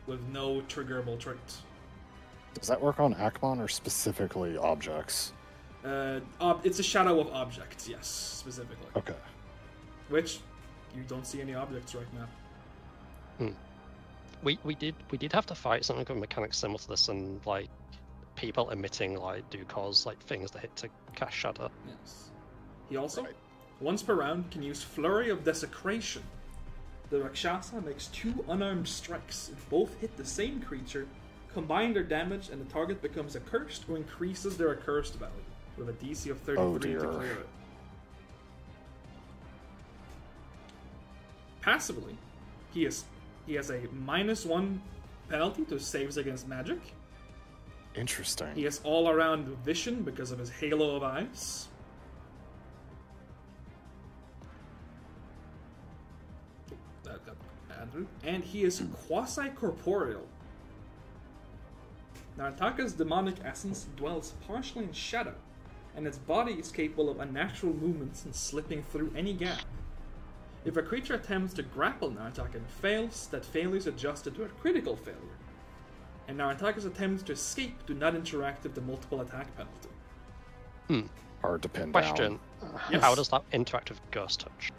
with no triggerable trait. Does that work on Akmon or specifically objects? It's a shadow of objects, yes, specifically. Okay. Which, you don't see any objects right now. We did have to fight something of mechanics similar to this, and like people emitting light do cause like things that hit to cast shadow. Yes. He also, once per round, can use Flurry of Desecration. The Rakshasa makes 2 unarmed strikes. If both hit the same creature, combine their damage and the target becomes accursed or increases their accursed value, with a DC of 33 to clear it. Passively, he has a -1 penalty to saves against magic. Interesting. He has all-around vision because of his halo of eyes. And he is quasi-corporeal. Narantaka's demonic essence dwells partially in shadow, and its body is capable of unnatural movements and slipping through any gap. If a creature attempts to grapple Narantaka and fails, that failure is adjusted to a critical failure. And Narantaka's attempts to escape do not interact with the multiple attack penalty. Hard to pin Question. down. Yes. How does that interact with Ghost Touch?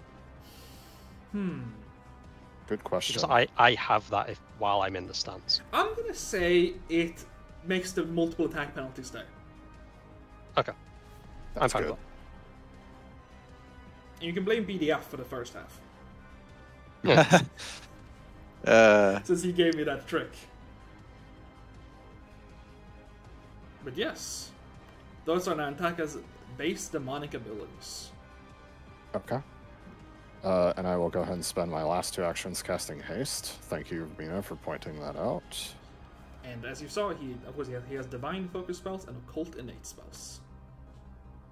Good question. Because I have that while I'm in the stance. I'm gonna say it makes the multiple attack penalty stay. Okay. I'm That's fine good. with And you can blame BDF for the first half, since he gave me that trick. But yes, those are Narantaka's base demonic abilities. Okay. And I will go ahead and spend my last 2 actions casting haste. Thank you, Mina, for pointing that out. And as you saw, he has divine focus spells and occult innate spells.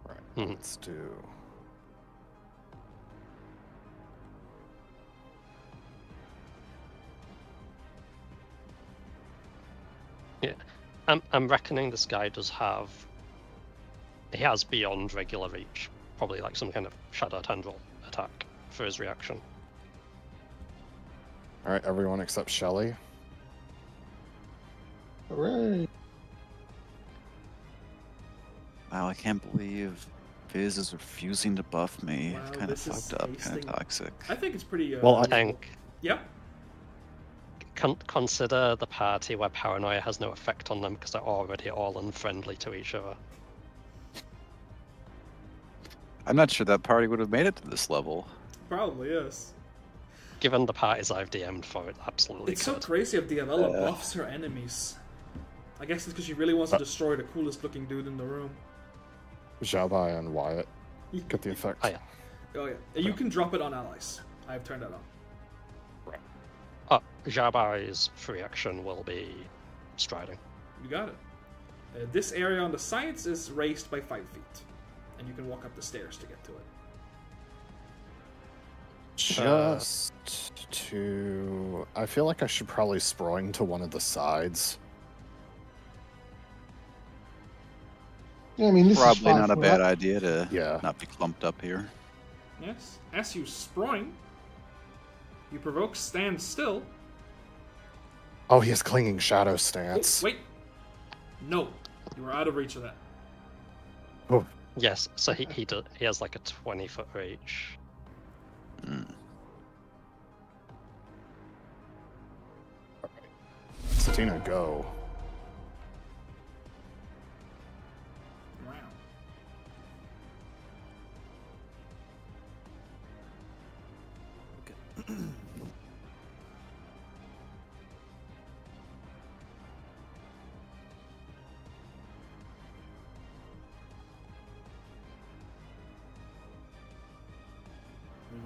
Right. Let's do. Yeah. I'm reckoning this guy does have... He has beyond regular reach. Probably like some kind of shadow tendril attack for his reaction. All right, everyone except Shelly. Hooray! Wow, I can't believe Fizz is refusing to buff me. Wow, Kind of this is fucked up, kind hasting. of toxic. I think it's pretty. Well, I Tank. Yeah. Consider the party where paranoia has no effect on them because they're already all unfriendly to each other. I'm not sure that party would have made it to this level. Probably yes. Given the parties I've DM'd for it, absolutely It's so could. crazy if Diavella buffs her enemies. I guess it's because she really wants to destroy the coolest looking dude in the room. Jabai and Wyatt get the effect. Oh, yeah. Oh yeah. You can drop it on allies. I've turned that on. Jabai's free action will be striding. You got it. This area on the sides is raised by 5 feet. And you can walk up the stairs to get to it. Just to... I feel like I should probably sproing to one of the sides. Yeah, I mean, this Probably is 5 not a foot bad up. idea to Yeah. not be clumped up here. Yes. As you sproing, you provoke stand still. Oh, he has clinging shadow Oh, stance. wait. No. You are out of reach of that. Oh, Yes, so he has like a 20-foot reach. Satina, go. Wow. Okay.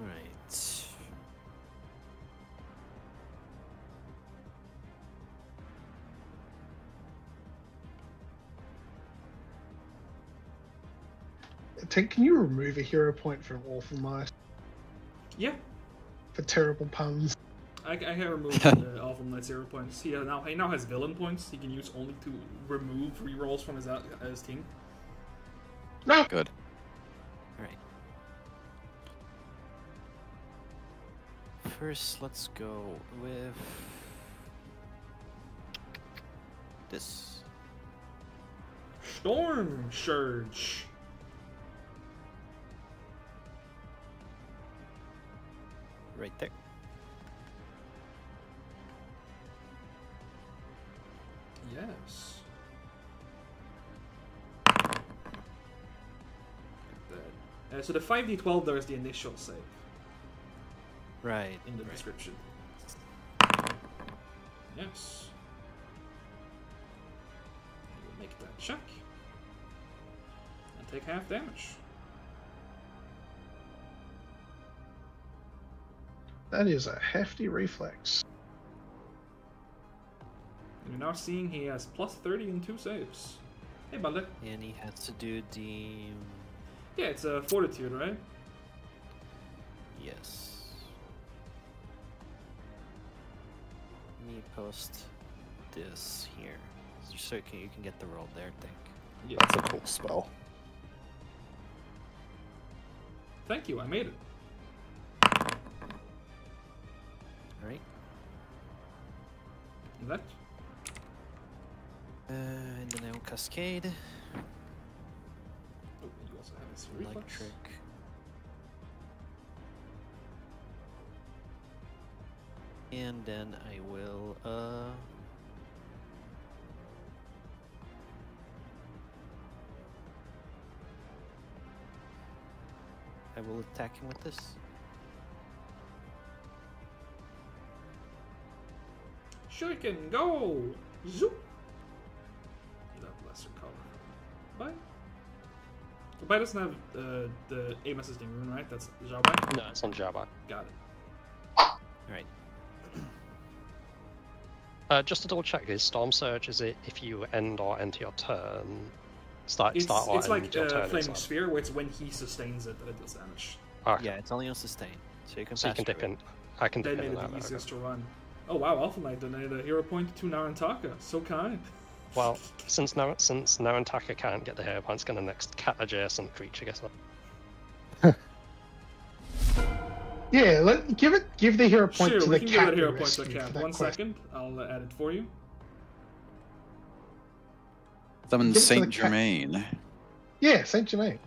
Right. Can you remove a hero point from Awful Mice Yeah. for terrible puns? I can remove the Awful Knight 0 points. He now has villain points. He can use only to remove rerolls from his team. No! Good. Alright. First, let's go with this. Storm Surge. Right there. Yes. So the 5d12 there is the initial save Right. in the right. description. Yes. You will make that check. And take half damage. That is a hefty reflex. And you're now seeing he has plus 30 in 2 saves. Hey, Balder. And he has to do the... Yeah, it's a fortitude, right? Yes. Let me post this here. So you can get the roll there, I think. Yeah. That's a cool spell. Thank you, I made it. Alright. That. And then I will cascade. Oh, you also have this reflex. Electric. And then I will attack him with this. Shuriken, go! Zoop! That lesser color. Bye. Bye doesn't have the aim assisting rune, right? That's Xiaobai? No, it's on Jabba. Got it. Alright. Just to double check, is Storm Surge, is it if you end or enter your turn? It's or like end your turn, Flaming is Sphere, where it's when he sustains it that it deals damage. Okay. Yeah, it's only on sustain. So you can So you pass can dip through in. I can They dip made in it and the out. easiest to run. Oh wow, Alpha Knight donated a hero point to Narantaka. So kind. Well, since Narantaka can't get the hero point, it's going to next cat adjacent creature, guess that. Yeah, give the hero point Sure, to we the can cat. give that hero you point to the rescued cat. for that 1 quest. second, I'll add it for you. Summon Give it to the Saint cat. Germain. Yeah, Saint Germain.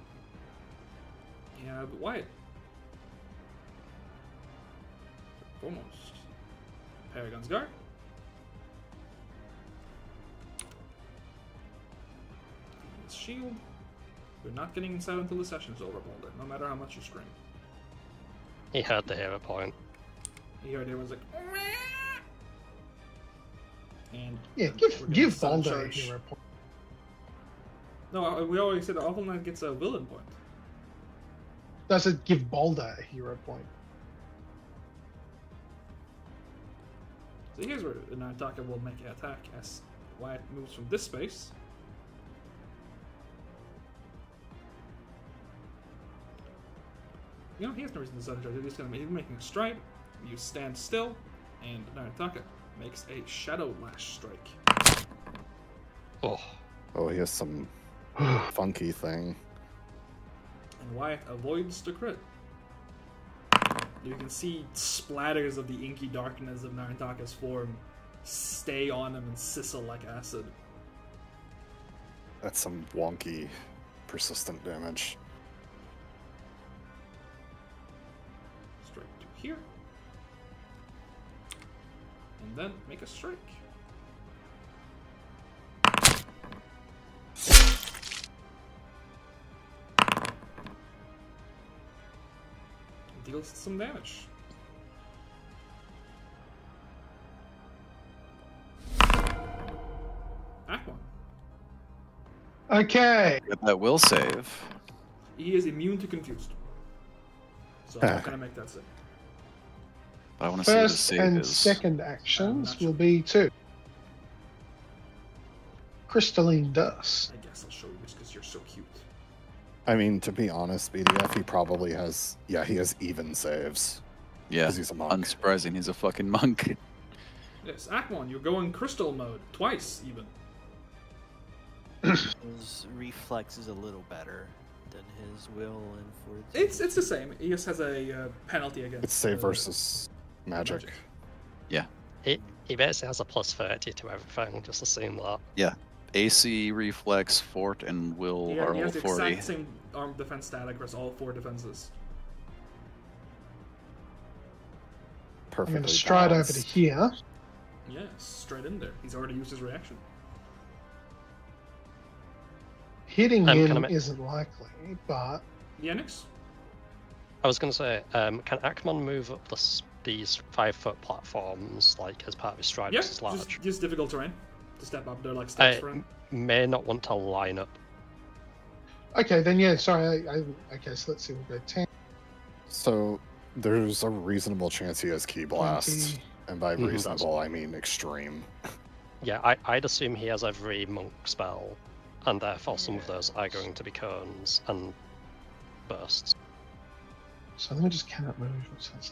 Yeah, but why? Almost. Paragon's Guard. His shield. You're not getting inside until the session is over, Boulder, no matter how much you scream. He heard the hero point. You heard everyone's like, and Yeah, we're gonna give sudden Balder a charge. hero point. No, we always said Awful Knight gets a villain point. Does it give Balder a hero point? So here's where Narantaka will make an attack as Wyatt moves from this space. You know, he has no reason to sudden charge. He's just he's making a stride. You stand still, and Narantaka makes a Shadow Lash strike. Oh, Oh, he has some funky thing. And Wyatt avoids the crit. You can see splatters of the inky darkness of Narantaka's form stay on him and sizzle like acid. That's some wonky, persistent damage. Strike to here. And then make a strike. Deals some damage. Aquan. Okay. Get that will save. He is immune to confused. So I'm not gonna make that save. But I want to see what the First save and is. second actions not sure. will be to Crystalline Dust. I guess I'll show you just because you're so cute. I mean, to be honest, BDF, he probably has... Yeah, he has even saves. Yeah, 'Cause he's a monk. unsurprising. He's a fucking monk. Yes, Aquan, you're going crystal mode. Twice, even. His reflex is a little better than his will and fortitude. It's the same. He just has a penalty against... It's save versus magic. he basically has a plus 30 to everything, just assume that. Yeah. AC, reflex, fort, and will He are he all has the 40. exact same armed defense stat across all 4 defenses. I'm Perfectly going to stride over to balanced. here. Yeah, straight in there. He's already used his reaction. Hitting Can him I isn't likely, but Yenix? I was going to say, can Akmon move up these 5-foot platforms, like, as part of his stride Yeah, versus large? just difficult terrain to step up. They're like steps for him. May not want to line up. okay, then yeah, sorry. Okay, so let's see, we'll go 10. So, there's a reasonable chance he has Key Blast. 20. And by Mhm. reasonable, I mean extreme. Yeah, I'd assume he has every monk spell, and therefore some of those are going to be cones and bursts. So let me just cannot move. What's that?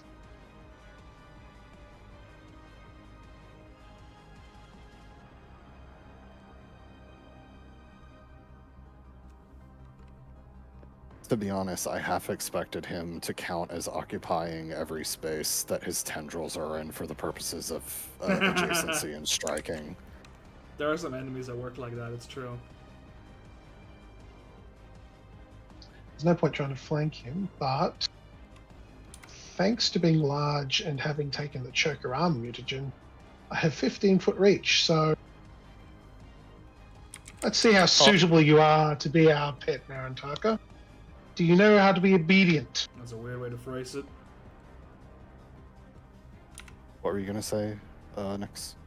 To be honest, I half expected him to count as occupying every space that his tendrils are in for the purposes of adjacency and striking. There are some enemies that work like that, it's true. There's no point trying to flank him, but thanks to being large and having taken the choker arm mutagen, I have 15-foot reach, so let's see how suitable you are to be our pet, Narantaka. Do you know how to be obedient? That's a weird way to phrase it. What were you going to say, Nix?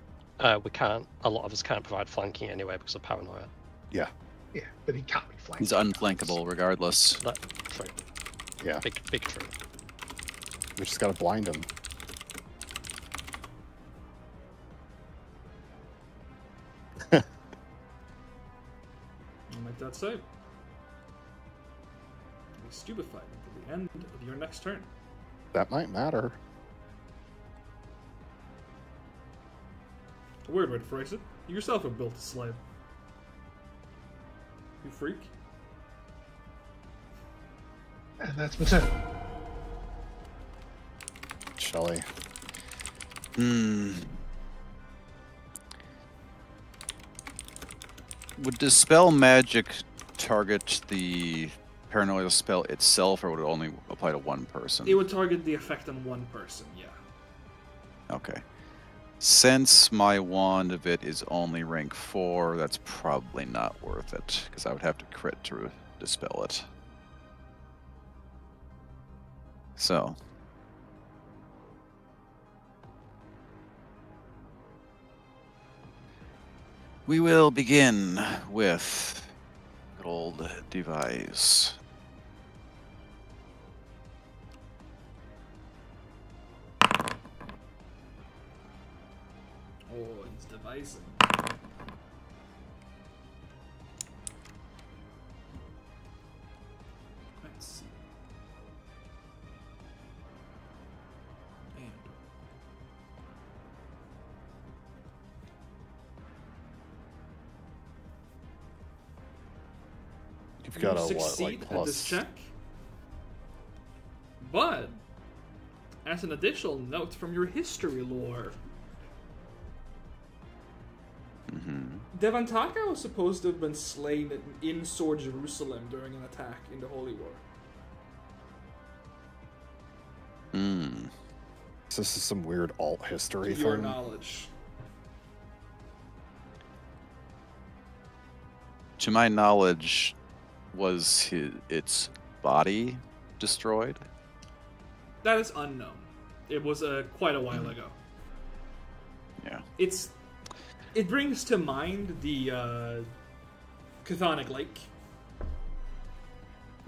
We can't. A lot of us can't provide flanking anyway because of paranoia. Yeah. Yeah, but he can't be flanked. He's unflankable regardless. True. Yeah. Big true. We just got to blind him. I'll make that save. Be stupefied until the end of your next turn. That might matter. A weird way to phrase it. You yourself have built a slave. You freak. And that's my turn. Shelly. Would Dispel Magic target the paranoia spell itself, or would it only apply to one person? It would target the effect on one person, yeah. Okay. Since my wand of it is only rank 4, that's probably not worth it, because I would have to crit to dispel it. So. We will begin with good old device. Oh, he's devising. Let's see. And You've got a what, succeed like at this check. But as an additional note from your history lore, Devantaka was supposed to have been slain in Sword Jerusalem during an attack in the Holy War. So this is some weird alt history To your thing. knowledge. To my knowledge, was its body destroyed? That is unknown. It was quite a while ago. Yeah. It brings to mind the Chthonic Lake,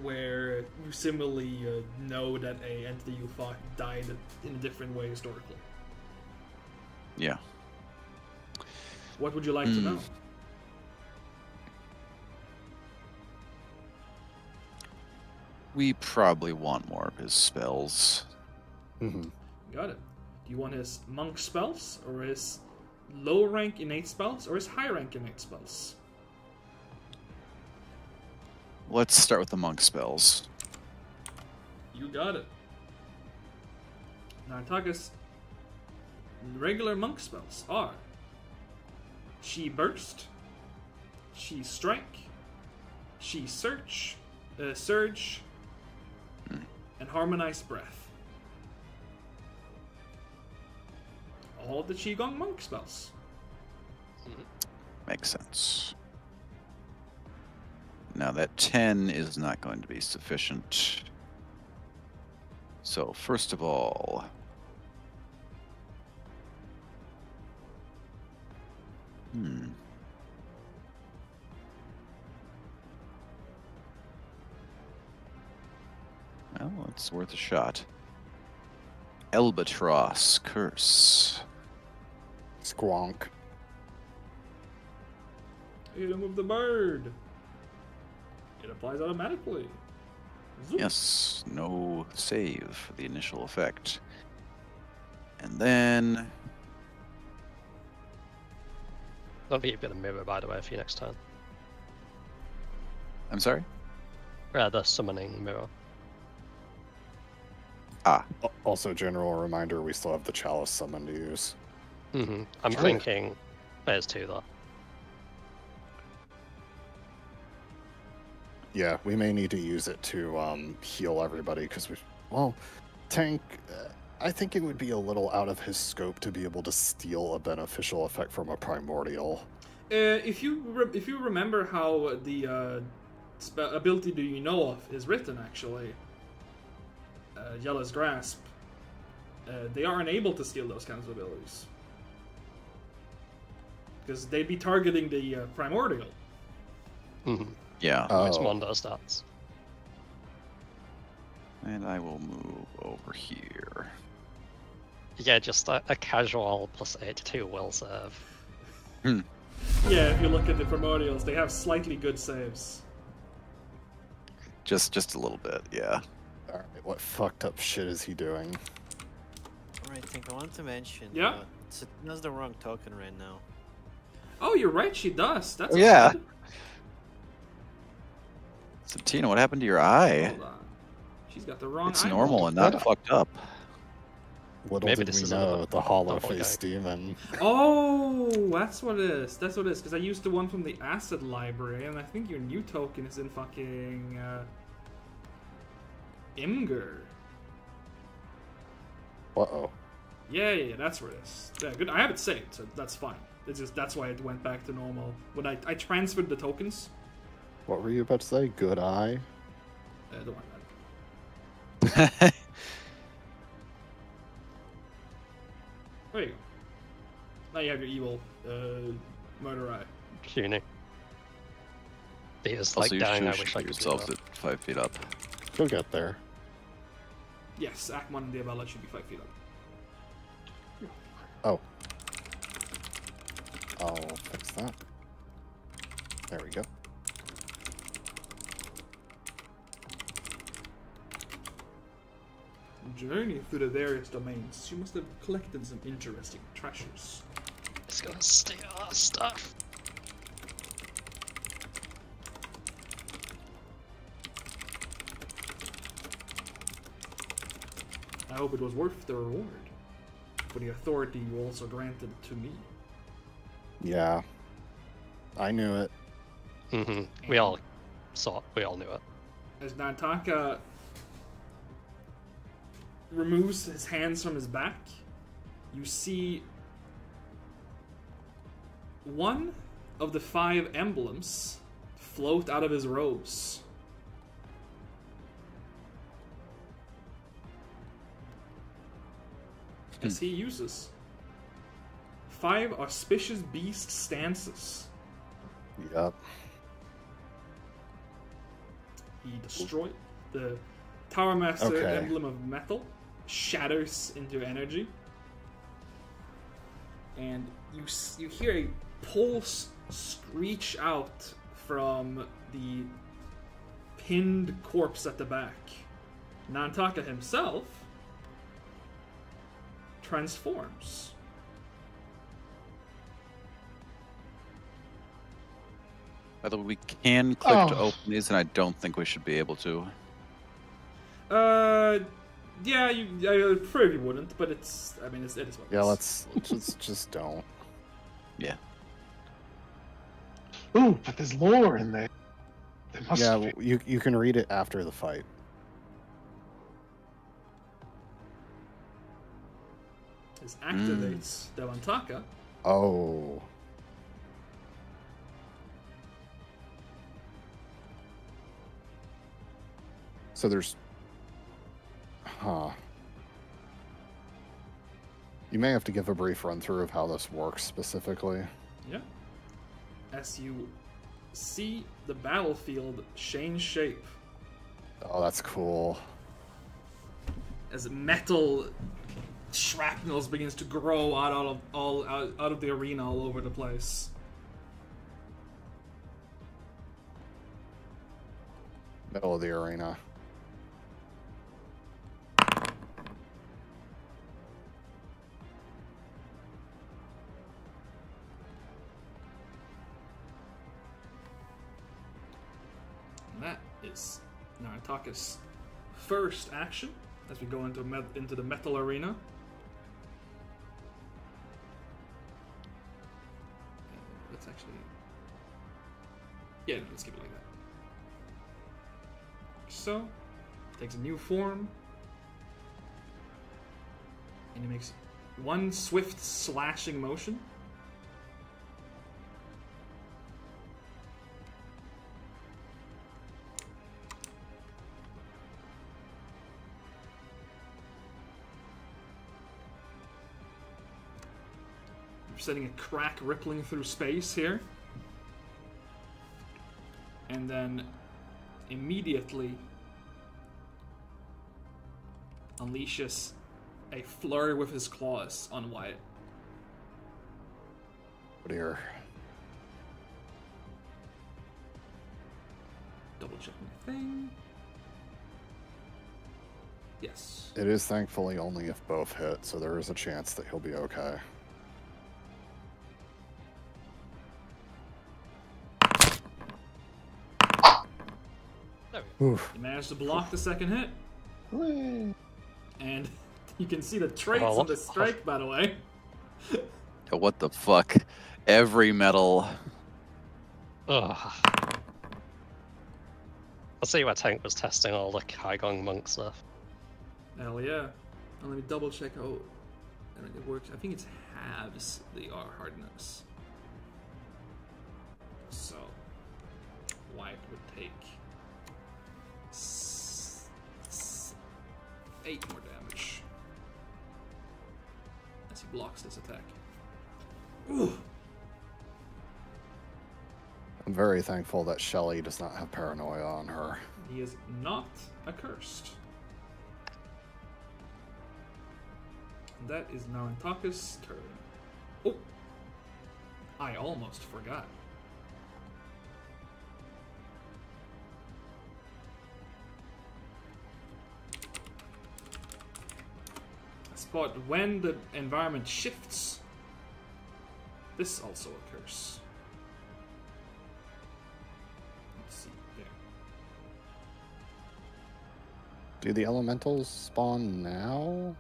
where you similarly know that a entity you fought died in a different way historically. Yeah. What would you like to know? We probably want more of his spells. Got it. Do you want his monk spells, or his low rank innate spells, or his high rank innate spells? Let's start with the monk spells. You got it. Narantaka's regular monk spells are Chi Burst, Chi Strike, Chi Surge, and Harmonized Breath. All of the Qigong monk spells. Makes sense. Now that 10 is not going to be sufficient. So first of all, well, it's worth a shot. Albatross Curse. Squonk. You to move the bird. It applies automatically. Zoop. Yes, no save for the initial effect. And then That'll be a bit of mirror, by the way, for you next turn. I'm sorry? The summoning mirror. Also, general reminder, we still have the chalice summon to use. I'm thinking there's 2 though. Yeah, we may need to use it to heal everybody because Tank. I think it would be a little out of his scope to be able to steal a beneficial effect from a primordial. If you remember how the ability do you know of is written, actually, Yellow's Grasp, they are unable to steal those kinds of abilities because they'd be targeting the primordial. Yeah. It's Mondo stats. And I will move over here. Yeah, just a casual +82 will save. Yeah, if you look at the primordials, they have slightly good saves. Just a little bit, yeah. Alright, what fucked up shit is he doing? Alright, I think I want to mention. Yeah? Satina's the wrong token right now. Oh, you're right, she does. That's yeah. odd. Satina, what happened to your eye? Hold on. She's got the wrong It's eye. normal and not fucked up. Little Maybe did this we is know, another the hollow double face guy. demon. Oh, that's what it is. That's what it is. Because I used the one from the acid library, and I think your new token is in fucking Imgur. Uh-oh. Yeah, that's where it is. Yeah, good. I have it saved, so that's fine. It's just that's why it went back to normal when I transferred the tokens. What were you about to say? Good eye? Don't worry about it. There you go. Now you have your evil murder eye. Puny. He is Also, like you dying. I should wish I shoot could do yourselves that. at 5 feet up. She'll get there. Yes, Act 1 and Diabella should be 5 feet up. Oh. I'll fix that. There we go. Journey through the various domains, you must have collected some interesting treasures. It's gonna steal our stuff. I hope it was worth the reward for the authority you also granted to me. Yeah. I knew it. We all saw it. We all knew it. As Nantaka removes his hands from his back, you see one of the 5 emblems float out of his robes. As he uses 5 auspicious beast stances. Yep. He destroyed the Tower Master emblem of metal, shatters into energy, and you hear a pulse screech out from the pinned corpse at the back. Nantaka himself transforms. By the way, we can click to open these, and I don't think we should be able to. Yeah, I prefer if you wouldn't, but it is what it is. Yeah, let's just don't. Yeah. Ooh, but there's lore in there. There must Yeah, be. you can read it after the fight. This activates Devantaka. Oh. So there's... Huh. You may have to give a brief run-through of how this works specifically. Yeah. As you see the battlefield change shape. Oh, that's cool. As metal shrapnels begins to grow out of the arena all over the place. Middle of the arena. And that is Narantaka's first action as we go into the metal arena. Let's actually... Yeah, no, let's keep it like that. So, takes a new form. And he makes one swift slashing motion. Sending a crack rippling through space here. And then immediately unleashes a flurry with his claws on Wyatt. Oh dear. Double check my thing. Yes. It is thankfully only if both hit, so there is a chance that he'll be okay. Oof. He managed to block the second hit. Hooray. And you can see the traits of the strike, by the way. What the fuck? Every metal. Ugh. I'll see why Tank was testing all the Kaigong monk stuff. Hell yeah. Now let me double check how it works. I think it's halves the R hardness. So, Wyatt would take 8 more damage as he blocks this attack. Ooh. I'm very thankful that Shelly does not have paranoia on her. He is not accursed. That is Narantaka's turn. Oh! I almost forgot. But when the environment shifts, this also occurs. Let's see there. Do the elementals spawn now?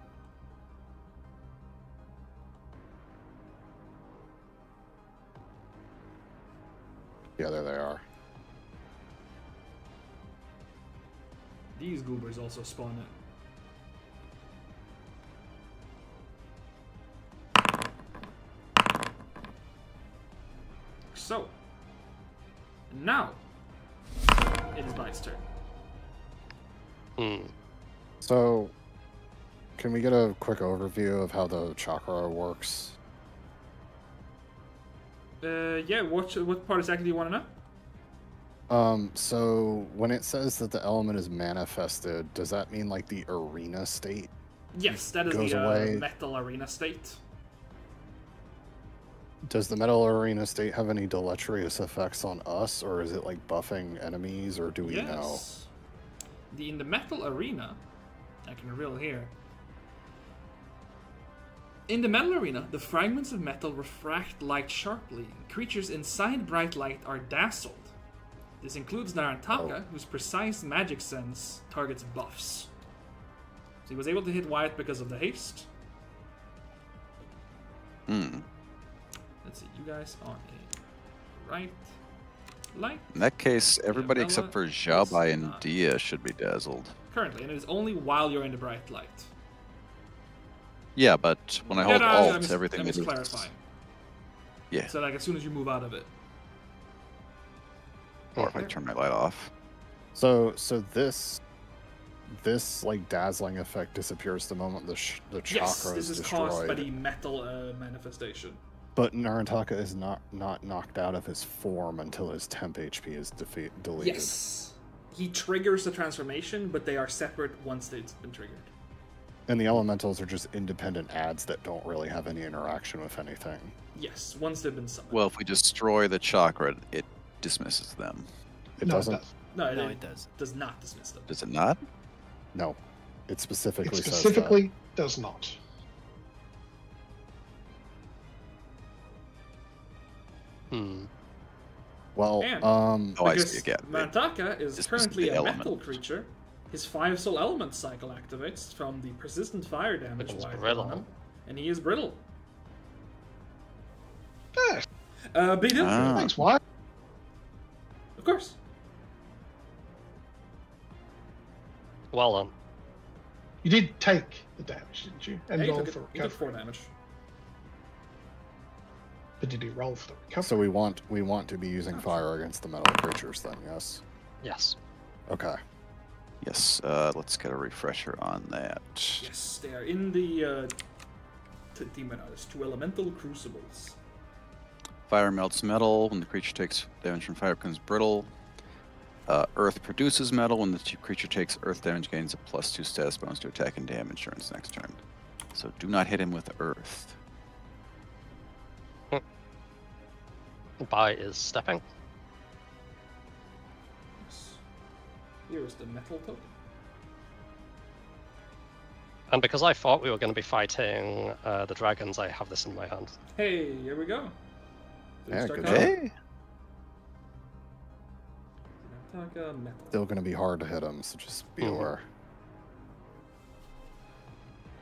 Yeah, there they are. These goobers also spawn in. So, now, it is Vite's turn. So, can we get a quick overview of how the chakra works? Yeah, what part exactly do you want to know? So when it says that the element is manifested, does that mean like the arena state? Yes, that is goes the away? metal arena state. Does the metal arena state have any deleterious effects on us, or is it like buffing enemies, or do we know? In the metal arena, I can reveal here. In the metal arena, the fragments of metal refract light sharply. Creatures inside bright light are dazzled. This includes Narantaka, whose precise magic sense targets buffs. So he was able to hit Wyatt because of the haste. Let's see, you guys are a right light. In that case, everybody Bella except for is Xiaobai and not. Dia should be dazzled. Currently, and it is only while you're in the bright light. Yeah, but when I hold Alt, everything is is... clarifying. Yeah. So like as soon as you move out of it. Or if I turn my light off. So this like dazzling effect disappears the moment the chakra Yes, is this is destroyed. caused by the metal manifestation. But Narantaka is not knocked out of his form until his temp HP is deleted. Yes. He triggers the transformation, but they are separate once it's been triggered. And the elementals are just independent adds that don't really have any interaction with anything. Yes, once they've been summoned. Well, if we destroy the chakra, it dismisses them. It No, doesn't? it does. No, it does. Does not dismiss them. Does it not? No. It specifically It says specifically does not. Well, And I because see again. Mantaka is This currently the a element. metal creature, his 5-soul element cycle activates from the persistent fire damage Becomes wipe brittle. on him, and he is brittle. Yeah, Big deal. Ah. thanks, Wyatt. Of course. Well done. You did take the damage, didn't you? And Yeah, he roll took, for he took 4 recovery. damage. But did he roll for the recovery? So we want to be using fire against the metal creatures then, yes? Yes. Okay. Yes, let's get a refresher on that. Yes, they are in the Demonized 2 elemental crucibles. Fire melts metal. When the creature takes damage from fire, becomes brittle. Earth produces metal. When the creature takes earth damage, gains a +2 status bonus to attack and damage during its next turn. So do not hit him with earth. Bai is stepping. Yes. Here is the metal token. And because I thought we were going to be fighting the dragons, I have this in my hand. Hey, here we go. Yeah, Start good coming. Hey! Mantaka, metal. Still going to be hard to hit him, so just be aware.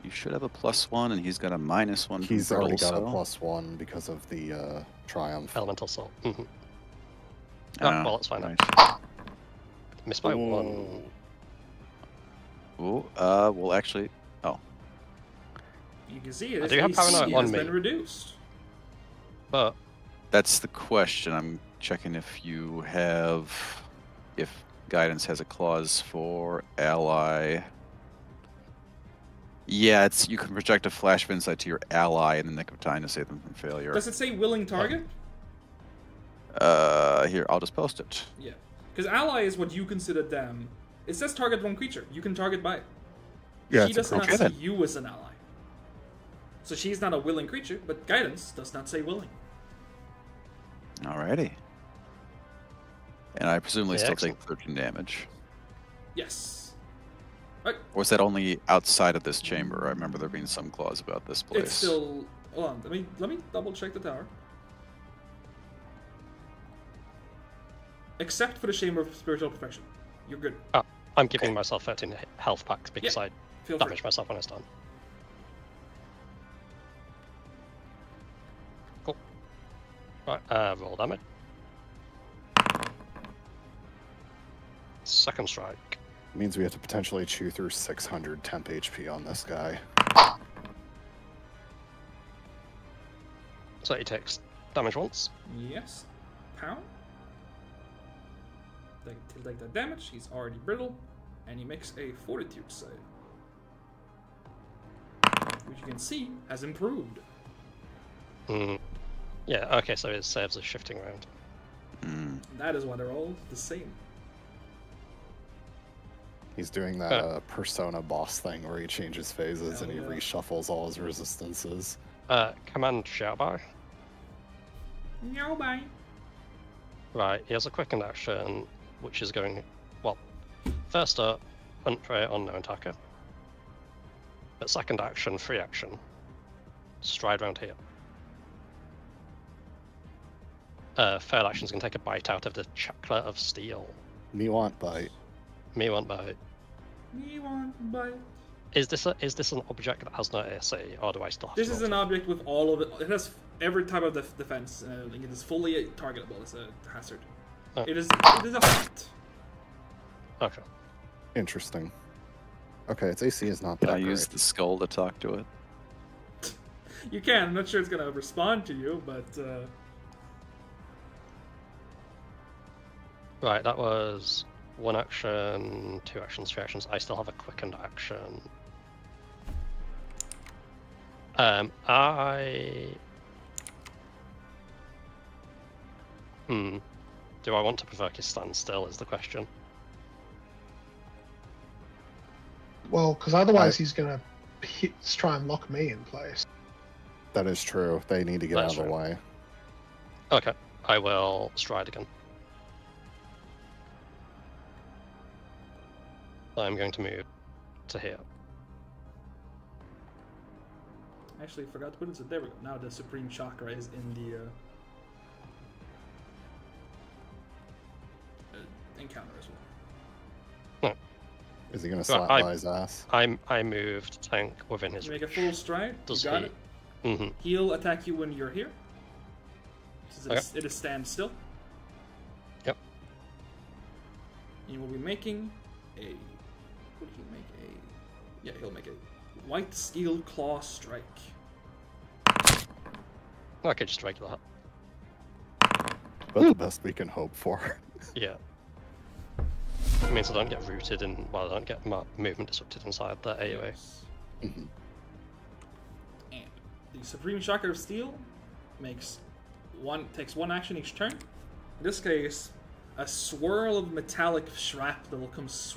You should have a +1, and he's got a -1. He's from already brittle, got a so- +1 because of the triumph. Elemental soul. Ah, well, that's fine. nice. Missed by 1. Ooh, well, actually, You can see it. I do have paranoia on has me. been reduced. But that's the question. I'm checking if you have, if guidance has a clause for ally. Yeah, it's you can project a flash of insight to your ally in the nick of time to save them from failure. Does it say willing target? Here, I'll just post it. Yeah. Because ally is what you consider them. It says target one creature. You can target by it. Yeah, She it's a does not Okay, see then. you as an ally. So she's not a willing creature, but guidance does not say willing. Alrighty. And I presumably Yeah, still excellent. take 13 damage. Yes. Or was that only outside of this chamber? I remember there being some clause about this place. It's still. Hold on. Let me double check the tower. Except for the Chamber of Spiritual Perfection, you're good. I'm giving myself 13 health packs because I Feel free. damage myself when it's done. Cool. Right, roll damage. Second strike. Means we have to potentially chew through 600 temp HP on this guy. So he takes damage once. Yes. Pound. He'll take that damage. He's already brittle, and he makes a Fortitude save, which you can see has improved. Yeah, okay, so his saves are shifting around. Mm. That is why they're all the same. He's doing that persona boss thing where he changes phases and he reshuffles all his resistances. Command shout by. No, bye. Right, he has a quickened action, which is going, well, first up, hunt prey on known attacker. But second action, free action, stride round here. Third action's going to take a bite out of the chakra of steel. Me want bite. Me want bite. Me want bite. Is this an object that has no AC, or do I still have This to is roll an to- object with all of it. It has every type of defense. Like it is fully targetable. It's a hazard. Oh. It is a fight. Okay. Interesting. Okay, its AC is not Can that I great. use the skull to talk to it? You can. I'm not sure it's gonna respond to you, but Right, that was one action, 2 actions, 3 actions. I still have a quickened action. Do I want to provoke his standstill is the question. Well, because otherwise he's going to try and lock me in place. That is true. They need to get That's out of the true. way. Okay, I will stride again. I'm going to move to here. I actually forgot to put it. So there we go. Now the Supreme Chakra is in the. encounter as well. Is he gonna slap by his ass? I moved tank within his You make reach. a full stride. Does you got he? it. Mm-hmm. He'll attack you when you're here. Okay. It is stand still. Yep. You will be making a. Would he make a? Yeah, he'll make a white steel claw strike. Okay, just regular. But the best we can hope for. Yeah. It means I don't get rooted in. Well, I don't get my movement disrupted inside that AoE. Mm-hmm. And the Supreme Chakra of Steel takes one action each turn. In this case, a swirl of metallic shrapnel comes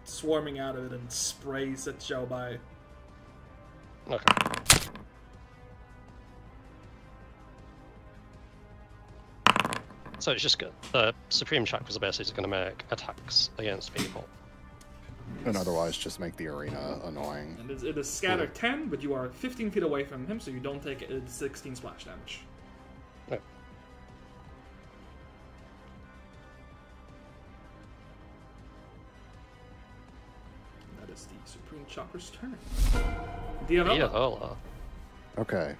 swarming out of it and sprays at Zhao Bai. Okay. So it's just good. The Supreme Chakras are basically going to make attacks against people. And otherwise, just make the arena annoying. And it is scatter 10, but you are 15 feet away from him, so you don't take 16 splash damage. No. That is the Supreme Chakra's turn. Diavella. Okay.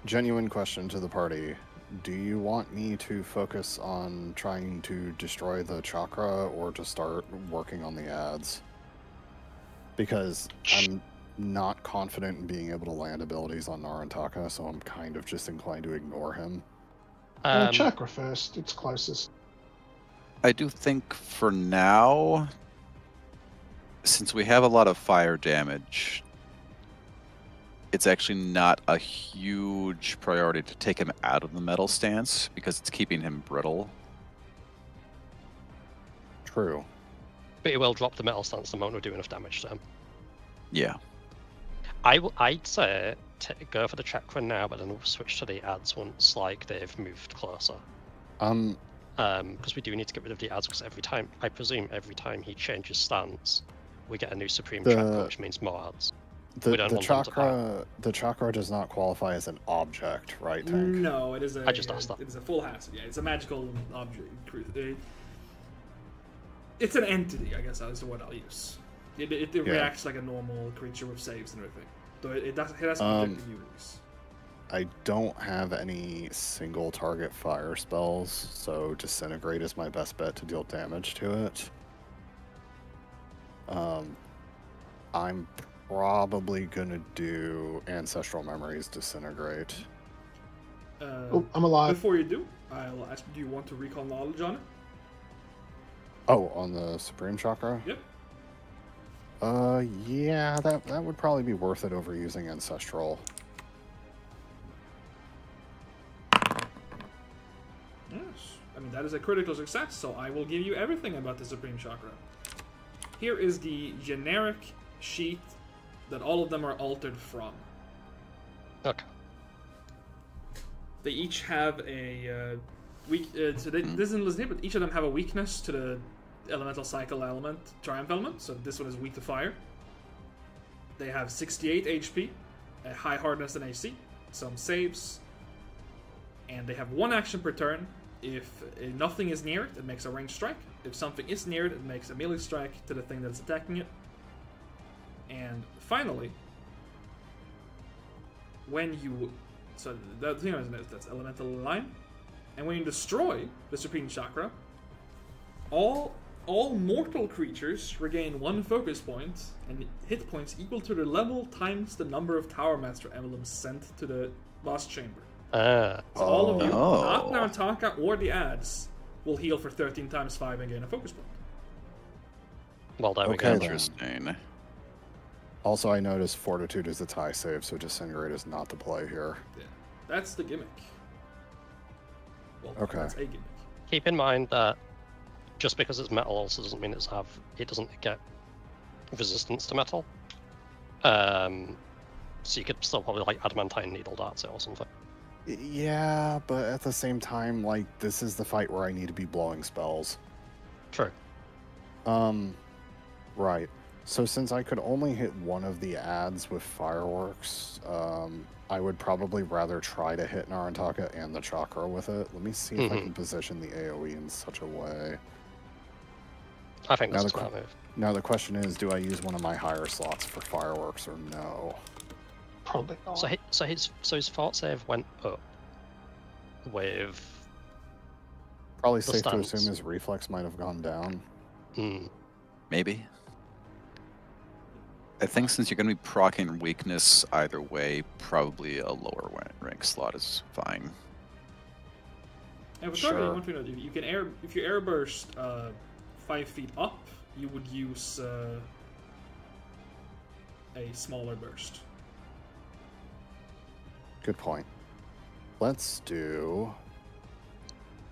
Genuine question to the party. Do you want me to focus on trying to destroy the chakra or to start working on the ads? Because I'm not confident in being able to land abilities on Narantaka, so I'm kind of just inclined to ignore him. Chakra first, it's closest. I do think for now, since we have a lot of fire damage, it's actually not a huge priority to take him out of the metal stance because it's keeping him brittle. True. But he will drop the metal stance the moment we do enough damage to him. Yeah. I'd say go for the chakra now, but then we'll switch to the ads once like they've moved closer. Because we do need to get rid of the ads because I presume every time he changes stance, we get a new Supreme Chakra, which means more ads. The chakra does not qualify as an object, right, Tank? No, it is a. I just asked that. It is a full hazard. Yeah, it's a magical object. It's an entity, I guess. That's the word I'll use. It reacts like a normal creature with saves and everything. So it has objective use. I don't have any single target fire spells, so Disintegrate is my best bet to deal damage to it. I'm probably gonna do Ancestral Memories Disintegrate. Oh, I'm alive. Before you do, I'll ask, do you want to recall knowledge on it? Oh, on the Supreme Chakra? Yep. Yeah, that would probably be worth it over using Ancestral. Yes. I mean, that is a critical success, so I will give you everything about the Supreme Chakra. Here is the generic sheet that all of them are altered from. Okay. They each have a this isn't listed here, but each of them have a weakness to the elemental cycle element, triumph element. So this one is weak to fire. They have 68 HP, a high hardness and AC, some saves, and they have one action per turn. If nothing is near it, it makes a ranged strike. If something is near it, it makes a melee strike to the thing that's attacking it. And finally, when you... So that thing is that's elemental line. And when you destroy the Supreme Chakra, all mortal creatures regain one focus point and hit points equal to their level times the number of Tower Master emblems sent to the Lost Chamber. So all of you, not Narantaka or the ads, will heal for 13 times 5 and gain a focus point. Well, there we go. Interesting. Also, I noticed Fortitude is a tie save, so Disintegrate is not the play here. Yeah, that's the gimmick. Well, okay. That's a gimmick. Keep in mind that just because it's metal also doesn't mean it doesn't get resistance to metal. So you could still probably like adamantine needle darts it or something. Yeah, but at the same time, like, this is the fight where I need to be blowing spells. True. Right. So since I could only hit one of the ads with fireworks, I would probably rather try to hit Narantaka and the Chakra with it. Let me see if I can position the AoE in such a way. I think that's a smart move. Now the question is, do I use one of my higher slots for fireworks or no? Probably not. So his fort save went up with. Probably safe to assume his reflex might have gone down. Maybe. I think since you're going to be proccing weakness either way, probably a lower rank slot is fine. And for target, one thing you can if you air burst 5 feet up, you would use a smaller burst. Good point. Let's do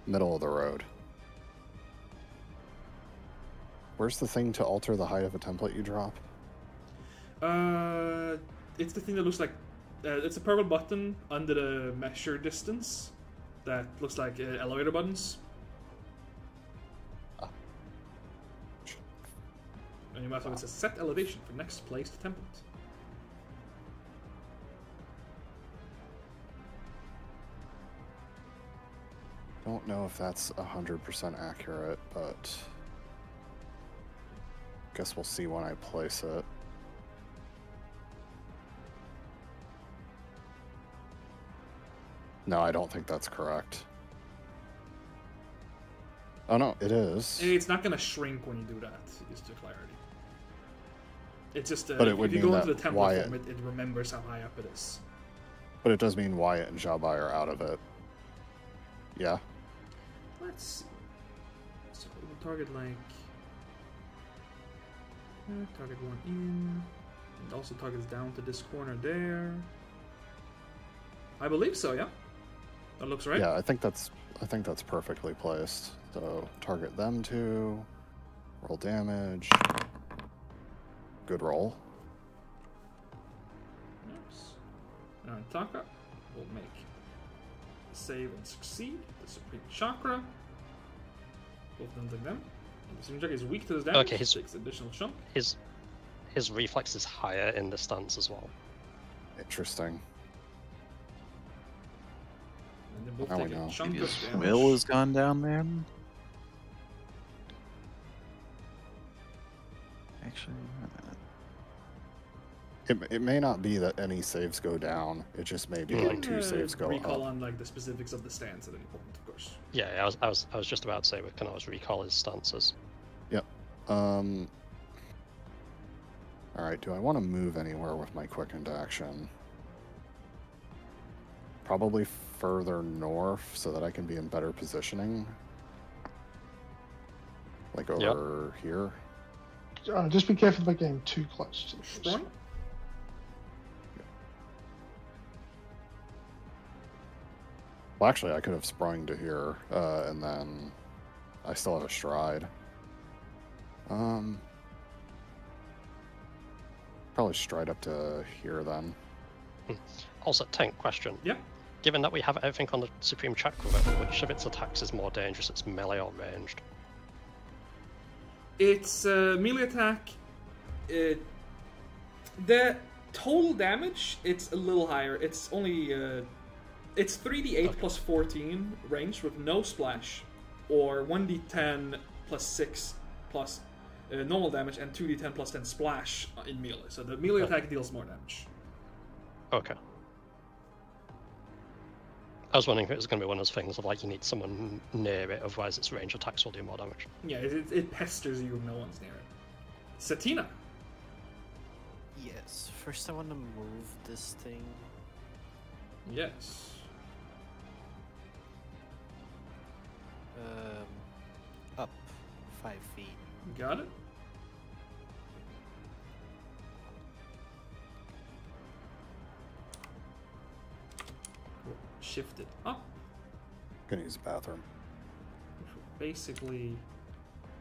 middle of the road. Where's the thing to alter the height of a template you drop? It's the thing that looks like it's a purple button under the measure distance that looks like elevator buttons. And you might have it says set elevation for next placed template. Don't know if that's 100% accurate, but guess we'll see when I place it. No, I don't think that's correct. Oh no, it is. It's not going to shrink when you do that, just to clarity. It's just but it would if you mean go into that the template Wyatt, form, it remembers how high up it is. But it does mean Wyatt and Jabai are out of it. Yeah. Let's see. So we'll target like target one in, and also targets down to this corner there. I believe so. Yeah, that looks right. Yeah, I think that's perfectly placed. So target them two, roll damage. Good roll. Nice. Now Taka will make save and succeed. The Supreme Chakra. Both of them take them. And the Supreme Chakra is weak to this damage. Okay, his takes additional chunk. His reflex is higher in the stance as well. Interesting. And they both Now we take a know. chunk Maybe of his damage. will has gone down there. Actually, it may not be that any saves go down. It just may be like 2 saves go recall up. on like the specifics of the stance at any point, of course. Yeah, I was just about to say we can always recall his stances. Yep. All right. Do I want to move anywhere with my quickened action? Probably further north so that I can be in better positioning. Like over here. Just be careful about getting too close to the Sprung? Well, actually, I could have sprung to here, and then I still have a stride. Probably stride up to here then. Also, tank question. Yeah. Given that we have everything on the Supreme Chakra, which of its attacks is more dangerous? It's melee or ranged? It's melee attack. The total damage, it's a little higher. It's only it's 3d8 plus 14 range with no splash, or 1d10 plus 6 plus normal damage, and 2d10 plus 10 splash in melee. So the melee attack deals more damage. Okay. I was wondering if it was going to be one of those things of like you need someone near it, otherwise its range attacks will do more damage. Yeah, it pesters you if no one's near it. Satina. Yes. First, I want to move this thing. Yes. Up 5 feet. Got it. Shift it up. Gonna use the bathroom. Which will basically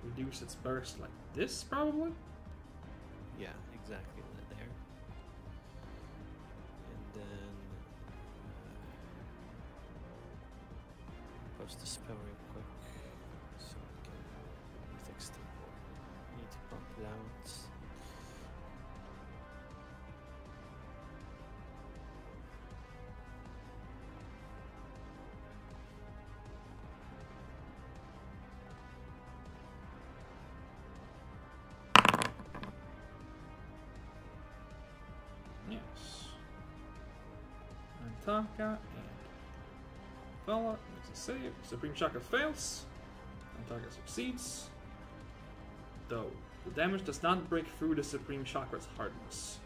reduce its burst like this, probably. Yeah, exactly there. And then post the spell real quick so we can fix the board. Need to bump it out. Narantaka and Fella makes a save. Supreme Chakra fails. Narantaka succeeds. Though the damage does not break through the Supreme Chakra's hardness.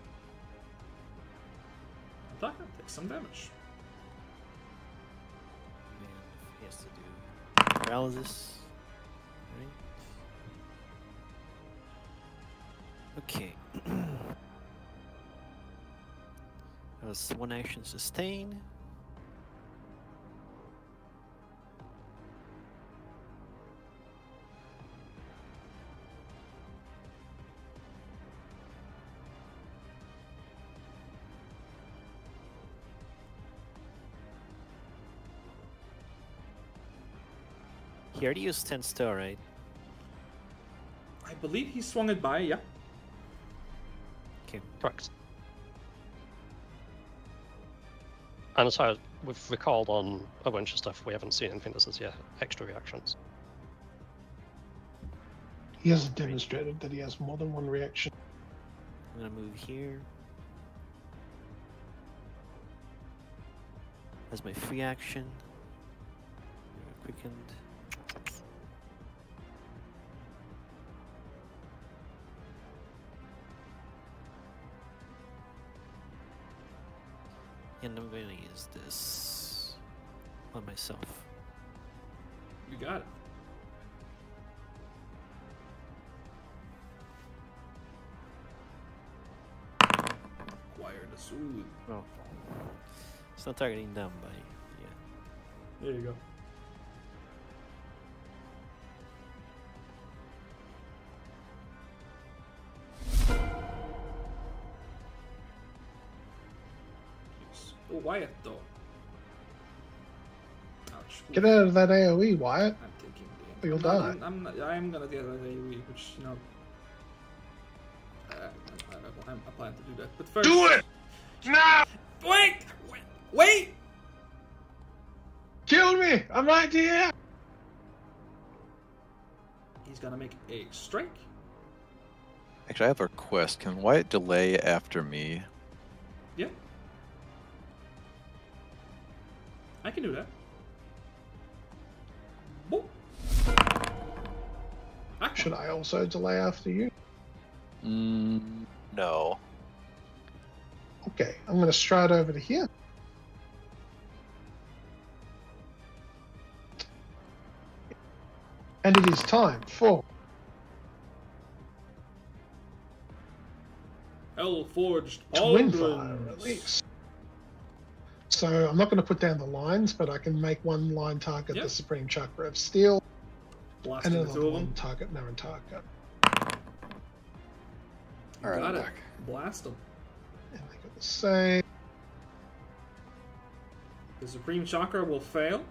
Narantaka takes some damage. And he has to do paralysis. Right. Okay. That was one action sustain. He already used 10 still, right? I believe he swung it by, yeah. Okay. Correct. And as far as we've recalled on a bunch of stuff, we haven't seen anything that says, yeah, extra reactions. He hasn't demonstrated that he has more than one reaction. I'm gonna move here. As my free action. Quickened. And I'm gonna use this on myself. You got it. Acquire the soothe. Oh. It's not targeting them, but yeah. There you go. Oh, Wyatt, though. Ouch. Get out of that AoE, Wyatt. I'm taking Or you'll no, die. I'm gonna get an AoE, which, you know. I plan to do that. But first. Do it! No! Wait! Wait! Kill me! I'm right here! He's gonna make a strike. Actually, I have a request. Can Wyatt delay after me? Yeah. I can do that. Boop. Should I also delay after you? No. Okay, I'm going to stride over to here. And it is time for Hell-forged Twin Fire pauldrons. release. So I'm not going to put down the lines, but I can make one line target Yep. the Supreme Chakra of Steel, Blasting and the another two of one them. target Narantaka. All right, Got I'm it. back. Blast them. And they got the same. The Supreme Chakra will fail.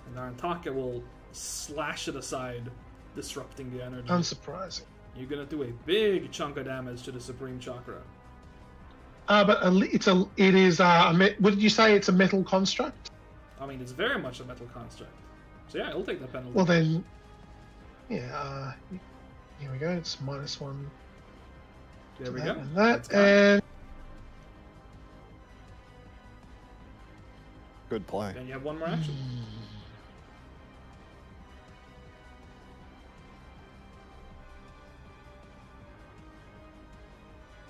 And Narantaka will slash it aside, disrupting the energy. Unsurprising. You're gonna do a big chunk of damage to the Supreme Chakra. But it is what did you say? It's a metal construct. I mean, it's very much a metal construct. So yeah, it'll take the penalty. Well then, yeah. Here we go. It's -1. There we that go. And That's that, got it. and Good play. Then you have one more action.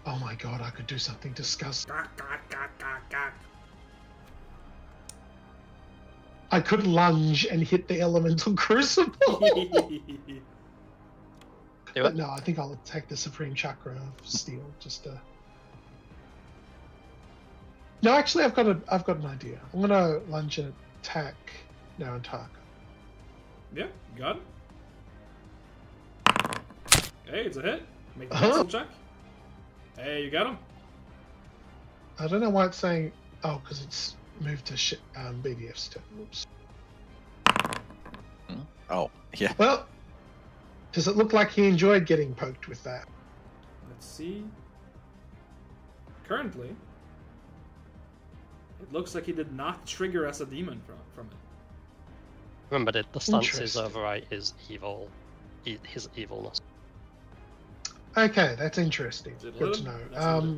oh my god, I could do something disgusting. I could lunge and hit the elemental crucible. Do But it. no, I think I'll attack the Supreme Chakra of Steel. Just to... No, actually, I've got an idea. I'm gonna lunge and attack Narantaka. Yeah, you got it. Hey, it's a hit. Make the Uh-huh. pencil check. Hey, you got him. I don't know why it's saying. Oh, because it's moved to BDF's turn. Whoops. Oh, yeah. Well, does it look like he enjoyed getting poked with that? Let's see. Currently, it looks like he did not trigger as a demon from it. Remember that the stances Interesting. overwrite his evil, his evilness. Okay, that's interesting. Did it Good hit to him? know. That's what it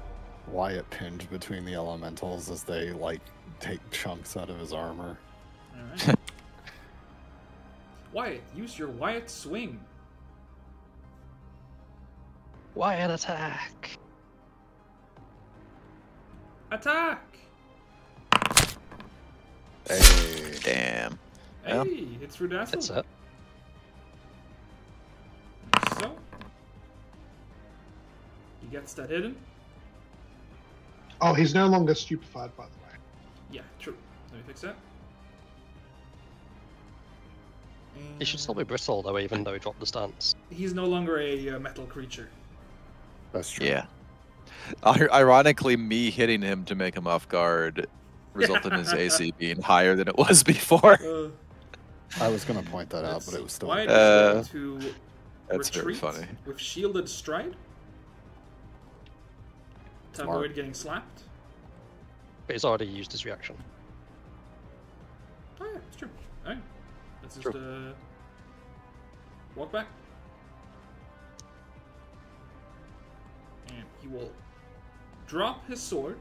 Wyatt pinned between the elementals as they like take chunks out of his armor. Alright. Wyatt, use your Wyatt swing. Wyatt attack! Attack! Hey. Damn. Hey, Well, it's through Dazzle. That's it. So, he gets that hidden. Oh, he's no longer stupefied, by the way. Yeah, true. Let me fix that. He should still be brittle though, even though he dropped the stance. He's no longer a metal creature. That's true. Yeah. Ironically, me hitting him to make him off guard resulted in his AC being higher than it was before. I was gonna point that out, but it was still. Wyatt is going to That's very retreat funny. with shielded stride to Smart. avoid getting slapped. But he's already used his reaction. Oh yeah, it's true. Alright, let's just walk back. And he will drop his sword.